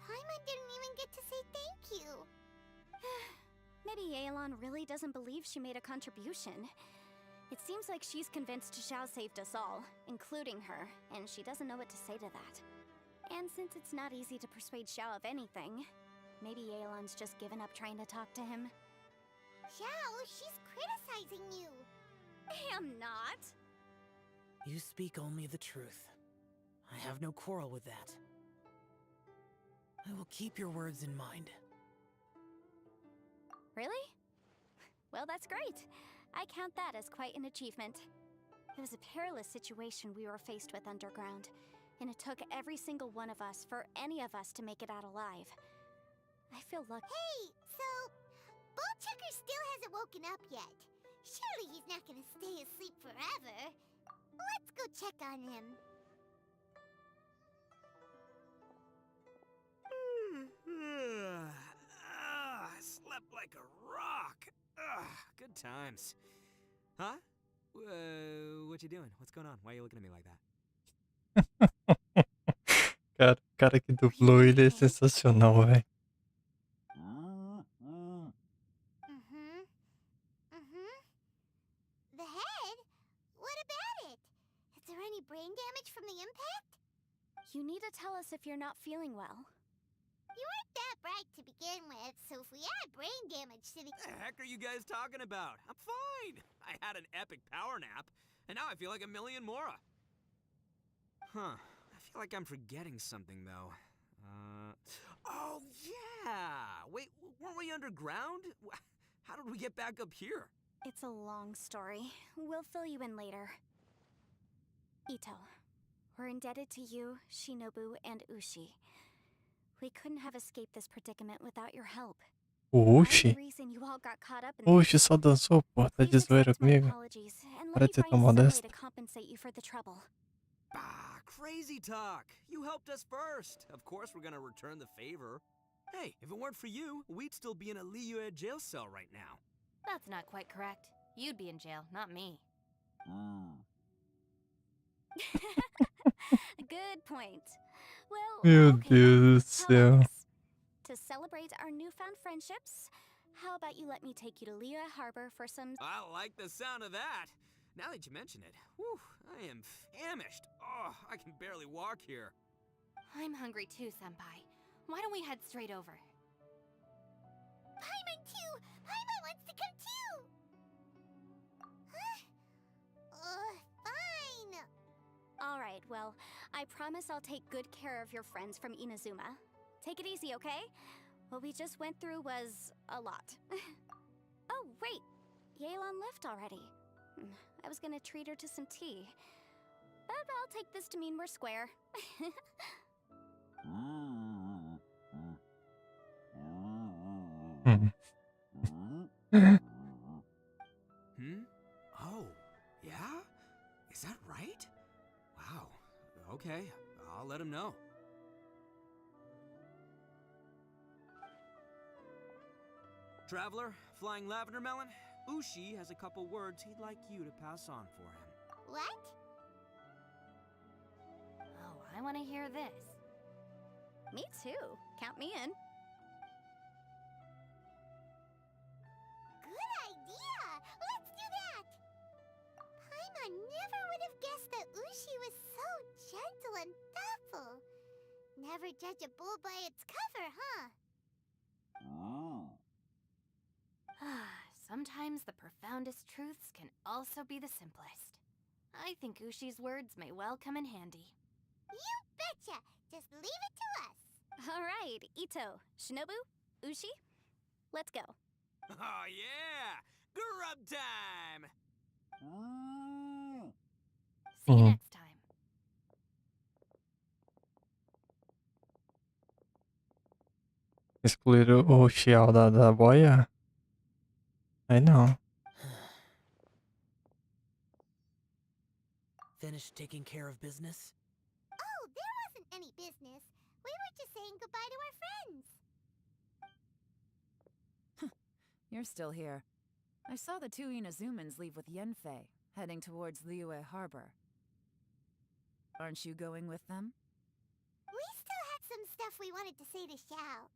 Paimon didn't even get to say thank you. Maybe Yelan really doesn't believe she made a contribution. It seems like she's convinced Xiao saved us all, including her, and she doesn't know what to say to that. And since it's not easy to persuade Xiao of anything, maybe Yelan's just given up trying to talk to him. Xiao, she's criticizing you. I am not. You speak only the truth. I have no quarrel with that. I will keep your words in mind. Really? Well, that's great. I count that as quite an achievement. It was a perilous situation we were faced with underground, and it took every single one of us for any of us to make it out alive. I feel lucky. Hey, so Bullchucker still hasn't woken up yet. Surely he's not gonna stay asleep forever. Let's go check on him. I slept like a rock. Good times. Huh? What you doing? What's going on? Why are you looking at me like that? Cara, o cara que dublou ele é sensacional, velho. The head? What about it? Is there any brain damage from the impact? You need to tell us if you're not feeling well. You weren't that bright to begin with, so if we add brain damage to the... The heck are you guys talking about? I'm fine. I had an epic power nap, and now I feel like a million more. Huh. I feel like I'm forgetting something, though. Oh, yeah! Wait, weren't we underground? How did we get back up here? It's a long story. We'll fill you in later. Ito, we're indebted to you, Shinobu, and Ushi. We couldn't have escaped this predicament without your help. Oxi. Oxi, só dançou, pô. Tá de zoeira comigo? Para de ser tão modesto. Crazy talk! You helped us first. Of course we're gonna return the favor. Hey, if it weren't for you, we'd still be in a Liyue jail cell right now. That's not quite correct. You'd be in jail, not me. Good point. Well, Meu okay, Deus do how about céu. this? To celebrate our newfound friendships, How about you let me take you to Liyue Harbor for some... I like the sound of that. Now that you mention it, whew, I am famished. Oh, I can barely walk here. I'm hungry too, Senpai. Why don't we head straight over? Paimon too! Paimon wants to come too! Huh? Fine! Alright, well, I promise I'll take good care of your friends from Inazuma. Take it easy, okay? What we just went through was a lot. Oh, wait! Yelan left already. I was gonna treat her to some tea. But I'll take this to mean we're square. Oh, yeah? Is that right? Wow. Okay, I'll let him know. Traveler, flying lavender melon, Ushi has a couple words he'd like you to pass on for him. What? Oh, I want to hear this. Me too. Count me in. Good idea! Let's do that! Paimon never would have guessed that Ushi was so gentle and thoughtful. Never judge a bull by its cover, huh? Sometimes the profoundest truths can also be the simplest. I think Ushi's words may well come in handy. You betcha! Just leave it to us! Alright, Ito, Shinobu, Ushi, let's go. Oh yeah! Grub time! See you next time. Excluir o Xiao da boia? Aí não. Finished taking care of business? Oh, there wasn't any business. We were just saying goodbye to our friends. You're still here. I saw the two Inazumans leave with Yanfei, heading towards Liyue Harbor. Aren't you going with them? We still had some stuff we wanted to say to Xiao.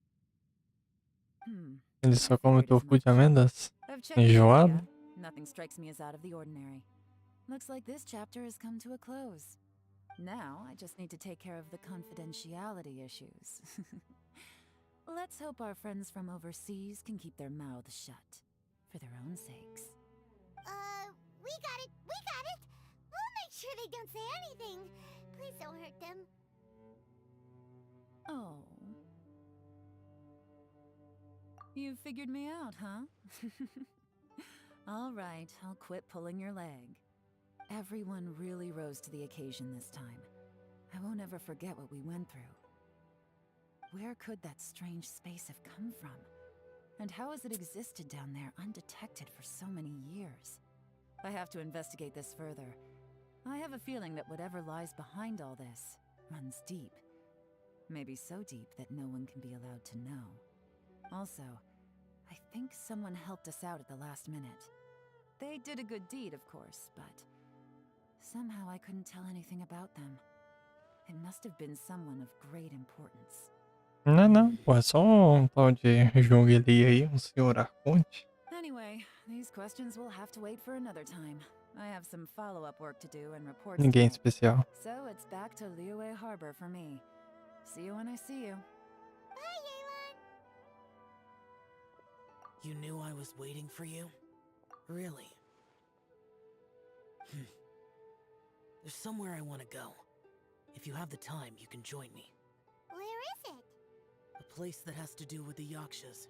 Ele só come tofu de amendoas? I've checked the Enjoado? area. Nothing strikes me as out of the ordinary. Looks like this chapter has come to a close. Now, I just need to take care of the confidentiality issues. Let's hope our friends from overseas can keep their mouths shut. For their own sakes. We got it! We got it! We'll make sure they don't say anything. Please don't hurt them. Oh. You figured me out, huh? All right, I'll quit pulling your leg. Everyone really rose to the occasion this time. I won't ever forget what we went through. Where could that strange space have come from? And how has it existed down there undetected for so many years? I have to investigate this further. I have a feeling that whatever lies behind all this runs deep. Maybe so deep that no one can be allowed to know. Also, I think someone helped us out at the last minute. They did a good deed, of course, but somehow I couldn't tell anything about them. It must have been someone of great importance. Não, pô, é só um tal de Jogueli aí, um senhor Arconte. Anyway, these questions will have to wait for another time. I have some follow-up work to do and reports to Ninguém make. especial. So it's back to Liyue Harbor for me. See you when I see you. Bye, Yelan! You knew I was waiting for you? Really? There's somewhere I want to go. If you have the time, you can join me. Where is it? A place that has to do with the Yakshas.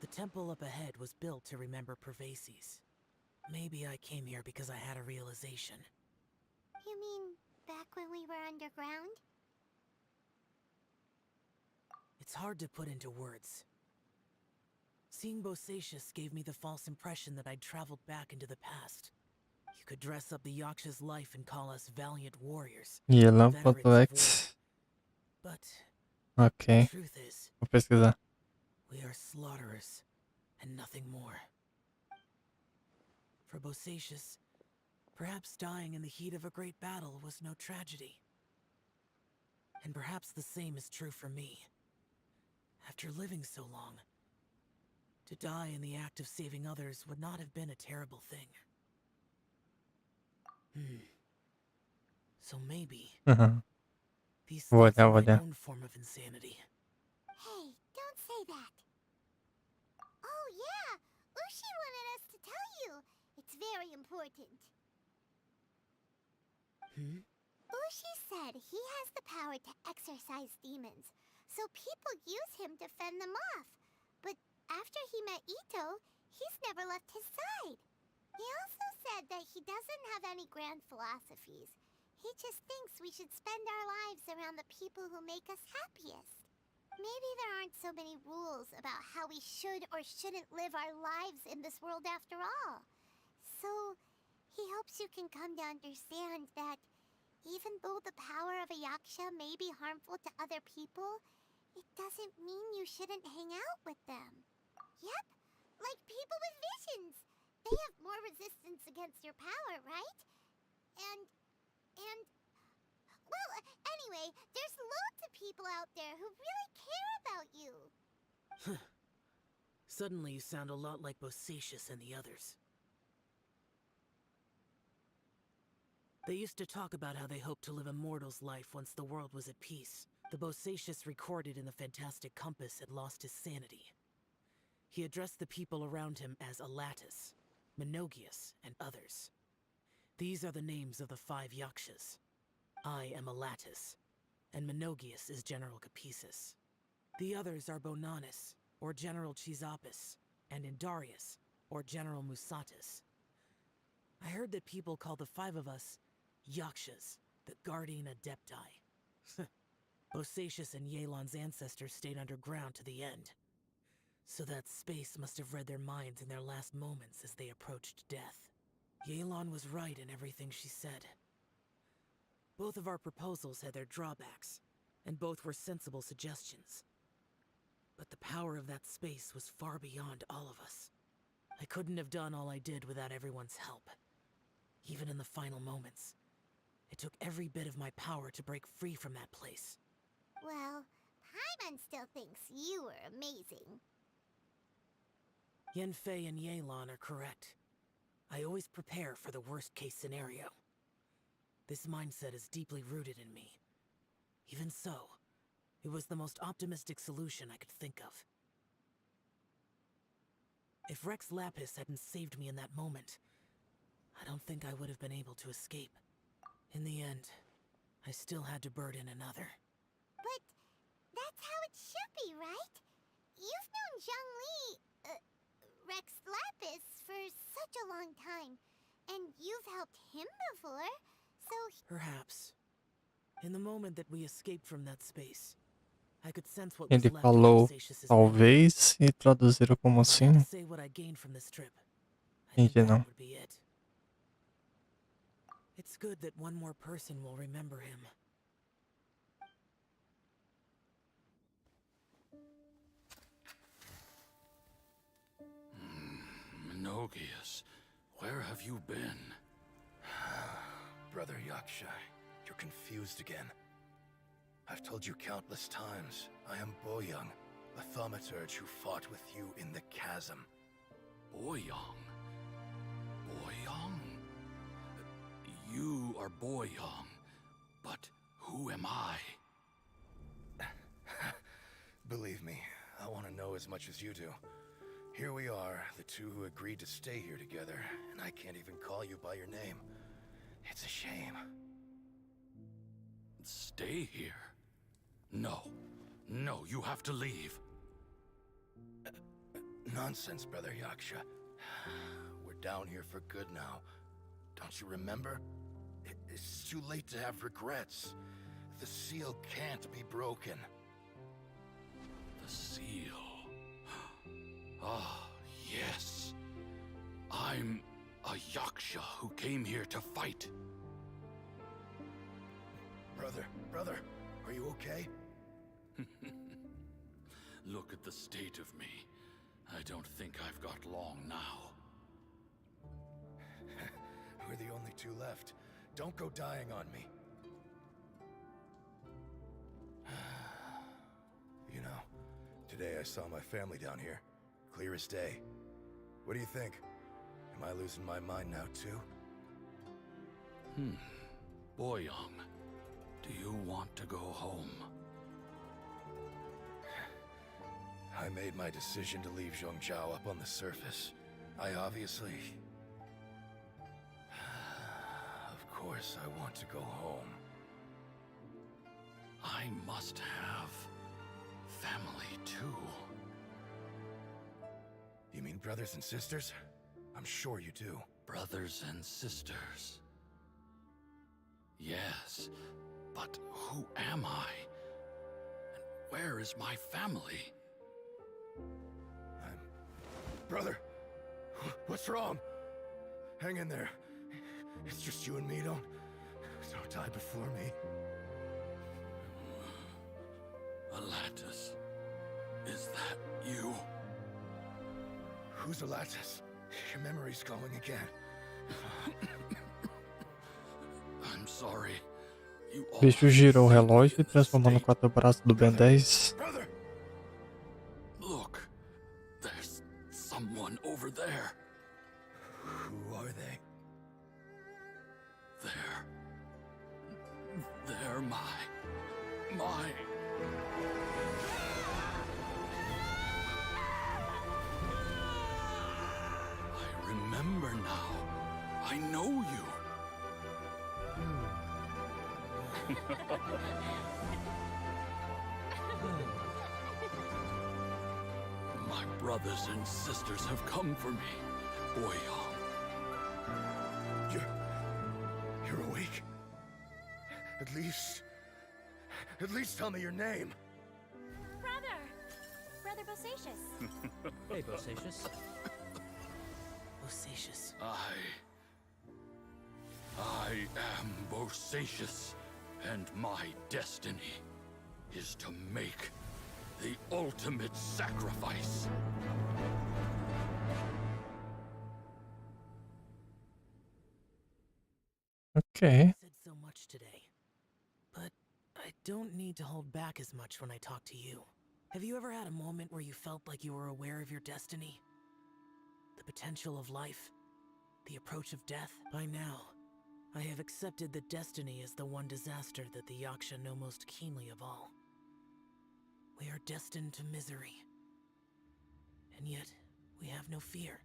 The temple up ahead was built to remember Pervases. Maybe I came here because I had a realization. You mean back when we were underground? It's hard to put into words. Seeing Bosacius gave me the false impression that I'd traveled back into the past. You could dress up the Yaksha's life and call us valiant warriors. Yelan.exe. But Ok. the truth is, Vou pesquisar. we are slaughterers and nothing more. For Bosacius, perhaps dying in the heat of a great battle was no tragedy. And perhaps the same is true for me. After living so long, to die in the act of saving others would not have been a terrible thing. So maybe these thoughts are my own form of insanity. Hey, don't say that. Oh yeah, Ushi wanted us to tell you. It's very important. Ushi said he has the power to exorcise demons, so people use him to fend them off. But after he met Ito, he's never left his side. He also said that he doesn't have any grand philosophies. He just thinks we should spend our lives around the people who make us happiest. Maybe there aren't so many rules about how we should or shouldn't live our lives in this world after all. So, he hopes you can come to understand that even though the power of a Yaksha may be harmful to other people, it doesn't mean you shouldn't hang out with them. Yep, like people with visions. They have more resistance against your power, right? And well, anyway, there's loads of people out there who really care about you. Suddenly you sound a lot like Bosacius and the others. They used to talk about how they hoped to live a mortal's life once the world was at peace. The Bosacius recorded in the Fantastic Compass had lost his sanity. He addressed the people around him as Alatus, Menogius, and others. These are the names of the 5 Yakshas. I am Alatus, and Menogius is General Capesus. The others are Bonanis, or General Chisapis, and Indarius, or General Musatus. I heard that people call the 5 of us Yakshas, the Guardian Adepti. Bosacius and Yelan's ancestors stayed underground to the end. So that space must have read their minds in their last moments as they approached death. Yelan was right in everything she said. Both of our proposals had their drawbacks, and both were sensible suggestions. But the power of that space was far beyond all of us. I couldn't have done all I did without everyone's help. Even in the final moments, it took every bit of my power to break free from that place. Well, Paimon still thinks you were amazing. Yanfei and Yelan are correct. I always prepare for the worst-case scenario. This mindset is deeply rooted in me. Even so, it was the most optimistic solution I could think of. If Rex Lapis hadn't saved me in that moment, I don't think I would have been able to escape. In the end, I still had to burden another. But that's how it should be, right? You've known Zhongli, Rex Lapis, for such a long time, and you've helped him before, so... Perhaps. In the moment that we escaped from that space, I could sense what was Ele left falou of Bosacius's talvez e traduziram como memory. If I had assim. to say what I gained from this trip, I think Entendi that não. would be it. It's good that one more person will remember him. Menogius, where have you been? Brother Yaksha, you're confused again. I've told you countless times, I am Boyoung, the thaumaturge who fought with you in the chasm. Boyoung? Boyoung? You are Boyoung, but who am I? Believe me, I want to know as much as you do. Here we are, the two who agreed to stay here together, and I can't even call you by your name. It's a shame. Stay here? No. No, you have to leave. Nonsense, Brother Yaksha. We're down here for good now. Don't you remember? It's too late to have regrets. The seal can't be broken. The seal. Ah, yes. I'm A Yaksha who came here to fight. Brother, are you okay? Look at the state of me. I don't think I've got long now. We're the only two left. Don't go dying on me. You know, today I saw my family down here. Clear as day. What do you think? Am I losing my mind now too? Boyoung, do you want to go home? I made my decision to leave Zhongzhao up on the surface. I obviously... Of course I want to go home. I must have family too. You mean brothers and sisters? I'm sure you do. Brothers and sisters. Yes, but who am I? And where is my family? Brother, what's wrong? Hang in there. It's just you and me. Don't die before me. Alatus, is that you? Who's Alatus? Your memory's going again. I'm sorry. O bicho girou o relógio e transformou no quatro braços do Ben 10. Brother! Look, there's someone over there. Who are they? They're my... I remember now. I know you. My brothers and sisters have come for me, Boyoung. You're awake? At least tell me your name. Brother Bosacius. Hey, Bosacius. Bosacius. I am Bosacius, and my destiny is to make the ultimate sacrifice. Okay. Said so much today, but I don't need to hold back as much when I talk to you. Have you ever had a moment where you felt like you were aware of your destiny? The potential of life? The approach of death? By now, I have accepted that destiny is the one disaster that the Yaksha know most keenly of all. We are destined to misery. And yet, we have no fear.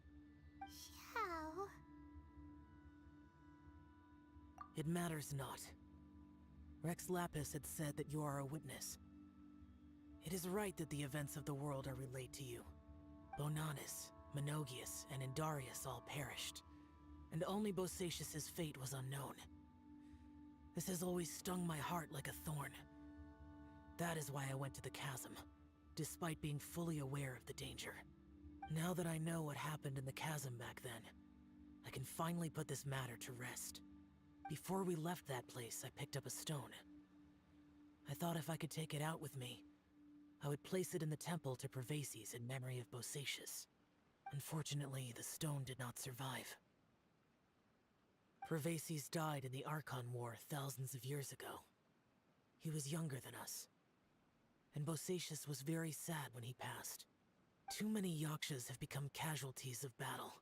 How? It matters not. Rex Lapis had said that you are a witness. It is right that the events of the world are relayed to you. Bonanis, Menogius, and Indarius all perished, and only Bosacius's fate was unknown. This has always stung my heart like a thorn. That is why I went to the chasm, despite being fully aware of the danger. Now that I know what happened in the chasm back then, I can finally put this matter to rest. Before we left that place, I picked up a stone. I thought if I could take it out with me, I would place it in the temple to Pervases in memory of Bosacius. Unfortunately, the stone did not survive. Pervases died in the Archon War thousands of years ago. He was younger than us, and Bosacius was very sad when he passed. Too many Yakshas have become casualties of battle.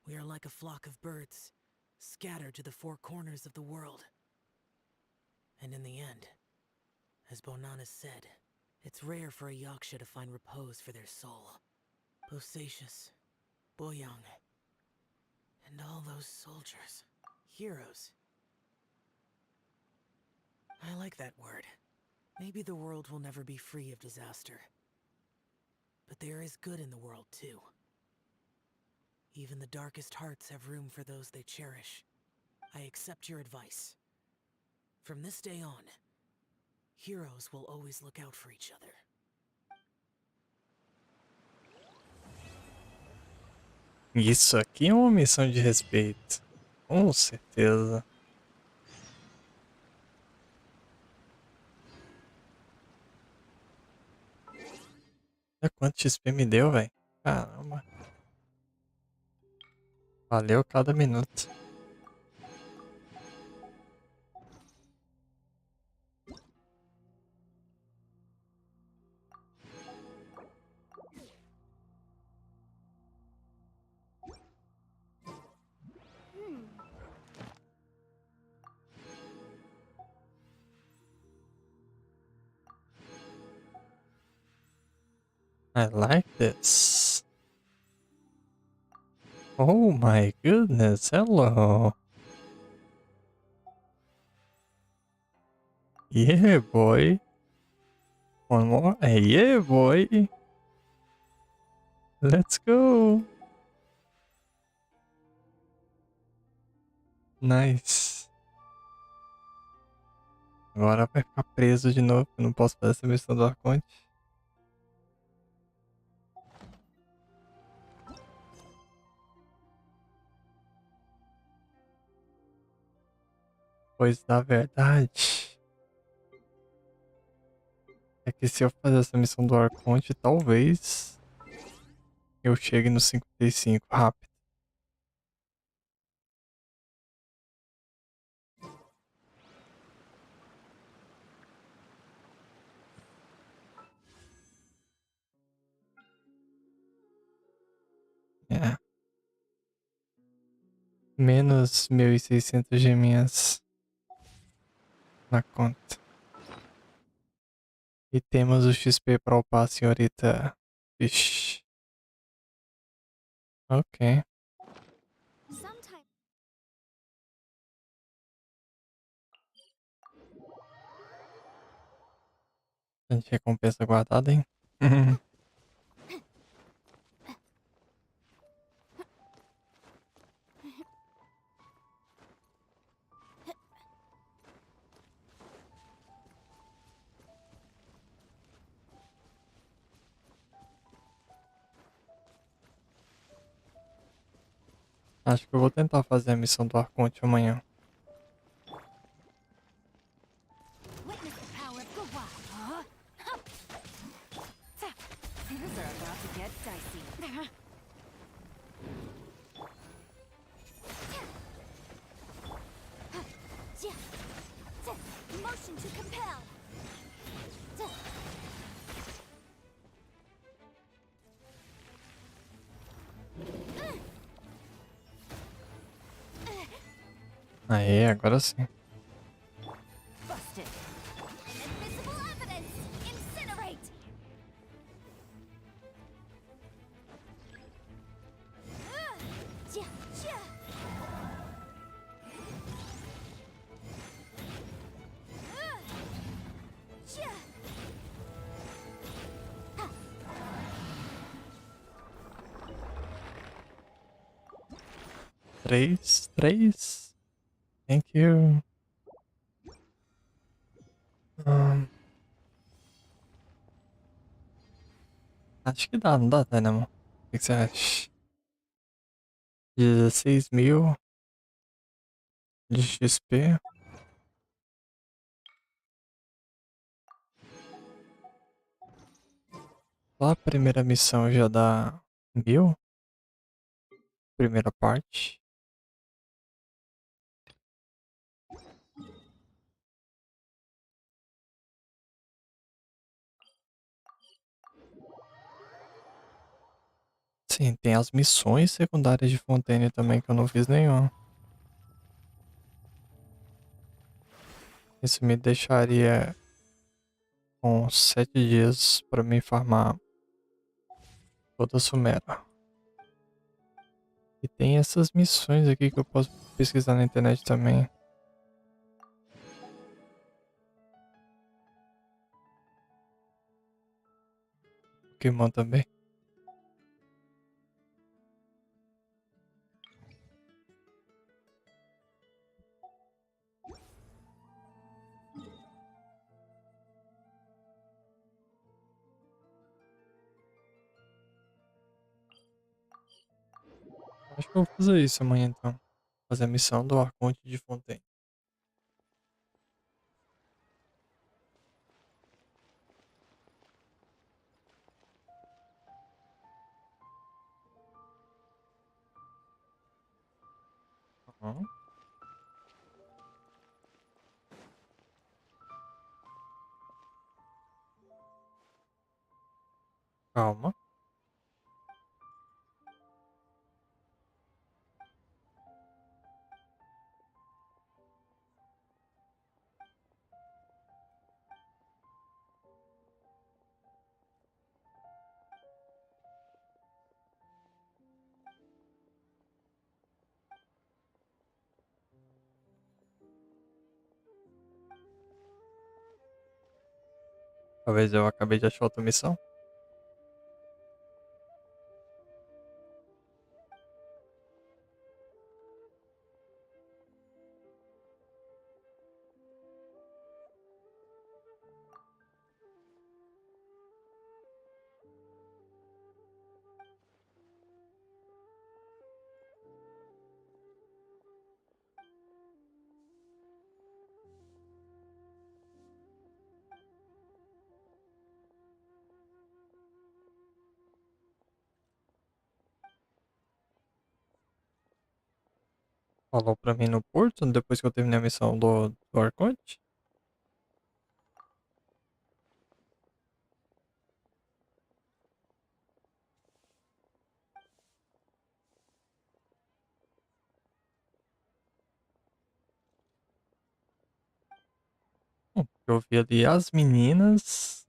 We are like a flock of birds, scattered to the four corners of the world. And in the end, as Bonanis said, it's rare for a Yaksha to find repose for their soul. Bosacius, Boyoung, and all those soldiers. Heroes. I like that word. Maybe the world will never be free of disaster. But there is good in the world, too. Even the darkest hearts have room for those they cherish. I accept your advice. From this day on, heroes will always look out for each other. Isso aqui é uma missão de respeito. Com certeza. Olha quanto XP me deu, velho. Caramba. Valeu cada minuto. I like this. Oh my goodness, hello. Yeah, boy. One more. Hey, yeah, boy. Let's go. Nice. Agora vai ficar preso de novo. Eu não posso fazer essa missão do Arconte. Pois na verdade é que se eu fazer essa missão do Arconte, talvez eu chegue no 55 rápido. É. Menos 1.600 geminhas na conta. E temos o XP para upar a senhorita. Vixe. Ok. Bastante recompensa guardada, hein? Acho que eu vou tentar fazer a missão do Arconte amanhã. Things are about to get dicey. Motion to compel. Aê, agora sim. Busted. Invisible evidence. Incinerate. 3. Thank you. Acho que dá, não dá, Dynamo? O que você acha? 16.000 de XP. Só a primeira missão já dá 1.000. Primeira parte. Sim, tem as missões secundárias de Fontaine também, que eu não fiz nenhuma. Isso me deixaria com 7 dias para me farmar toda a Sumera. E tem essas missões aqui que eu posso pesquisar na internet também. Pokémon também. Acho que eu vou fazer isso amanhã então. Fazer a missão do Arconte de Fontaine. Uhum. Calma. Talvez eu acabei de achar outra missão. Falou pra mim no porto, depois que eu terminei a missão do Arconte. Eu vi ali as meninas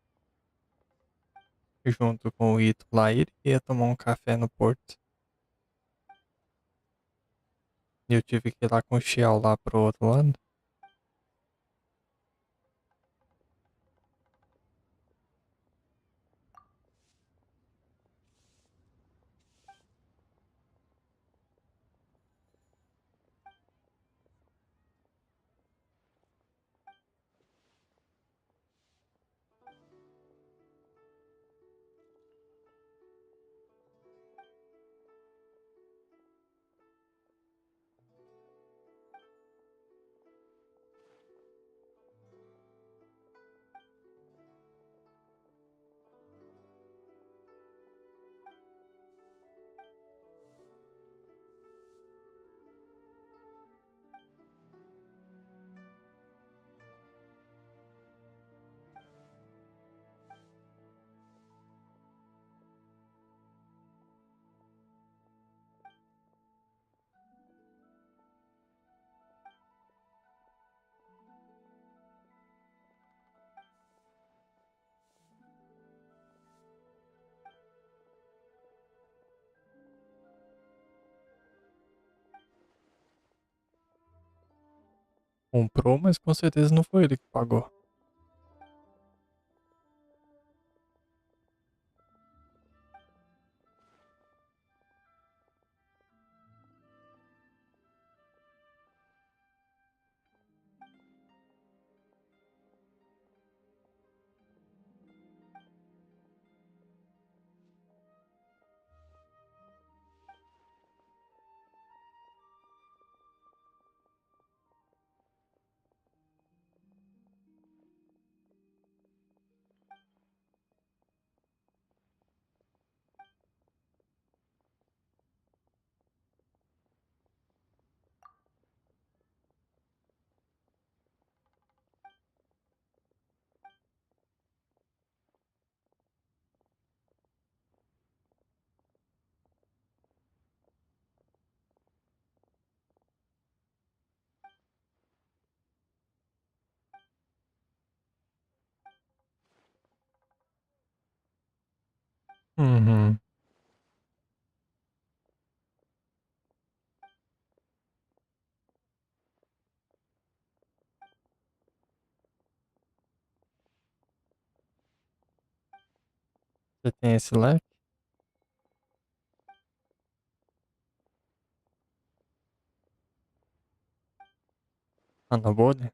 junto com o Ito lá, e ele ia tomar um café no porto. E eu tive que ir lá com o Xiao lá pro outro lado. Comprou, mas com certeza não foi ele que pagou. Uhum. Você tem esse leque? Ah, na bolha?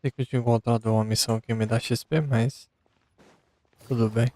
Sei que eu tinha encontrado uma missão que me dá XP, mas tudo bem.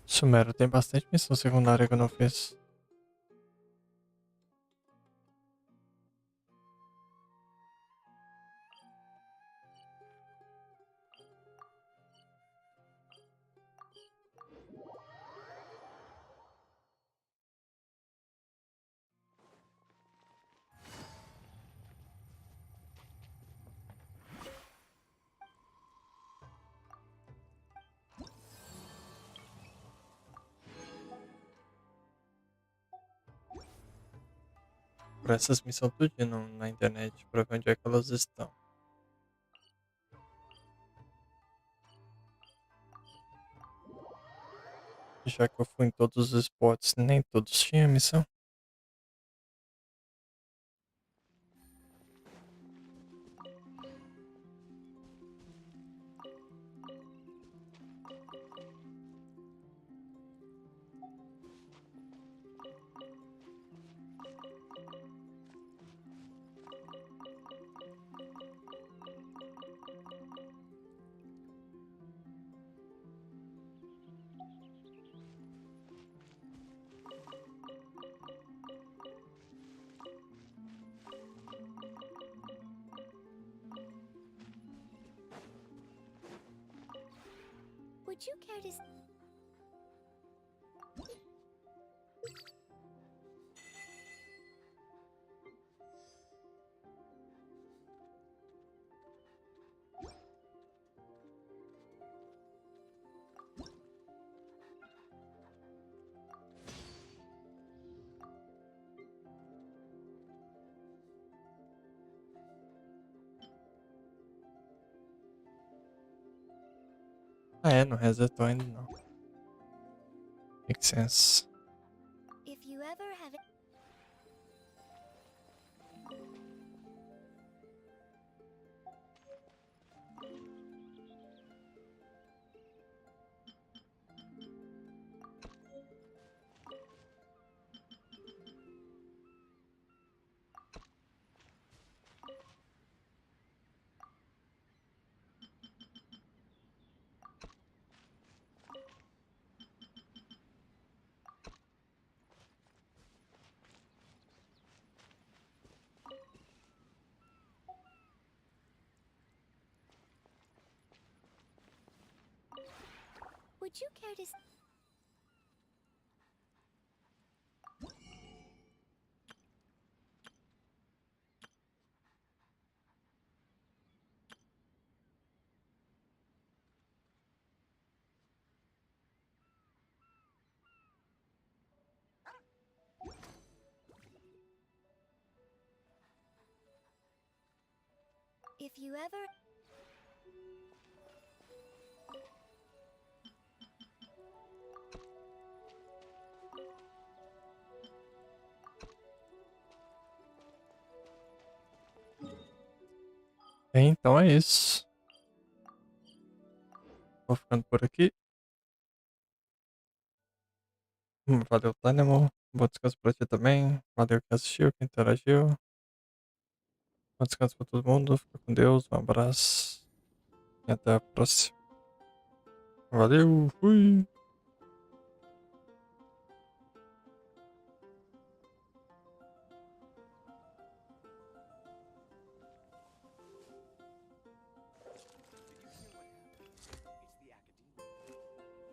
Sumero tem bastante missão secundária que eu não fiz. Por essas missões tudinho na internet pra ver onde é que elas estão. Já que eu fui em todos os spots, nem todos tinham missão. Would you care to... Ah é, não resetou ainda não. Make sense. If you ever have... Would you care to... If you ever... Bem, então é isso. Vou ficando por aqui. Valeu, Tânimo. Bom descanso pra ti também. Valeu quem assistiu, quem interagiu. Bom descanso pra todo mundo. Fica com Deus. Um abraço. E até a próxima. Valeu. Fui.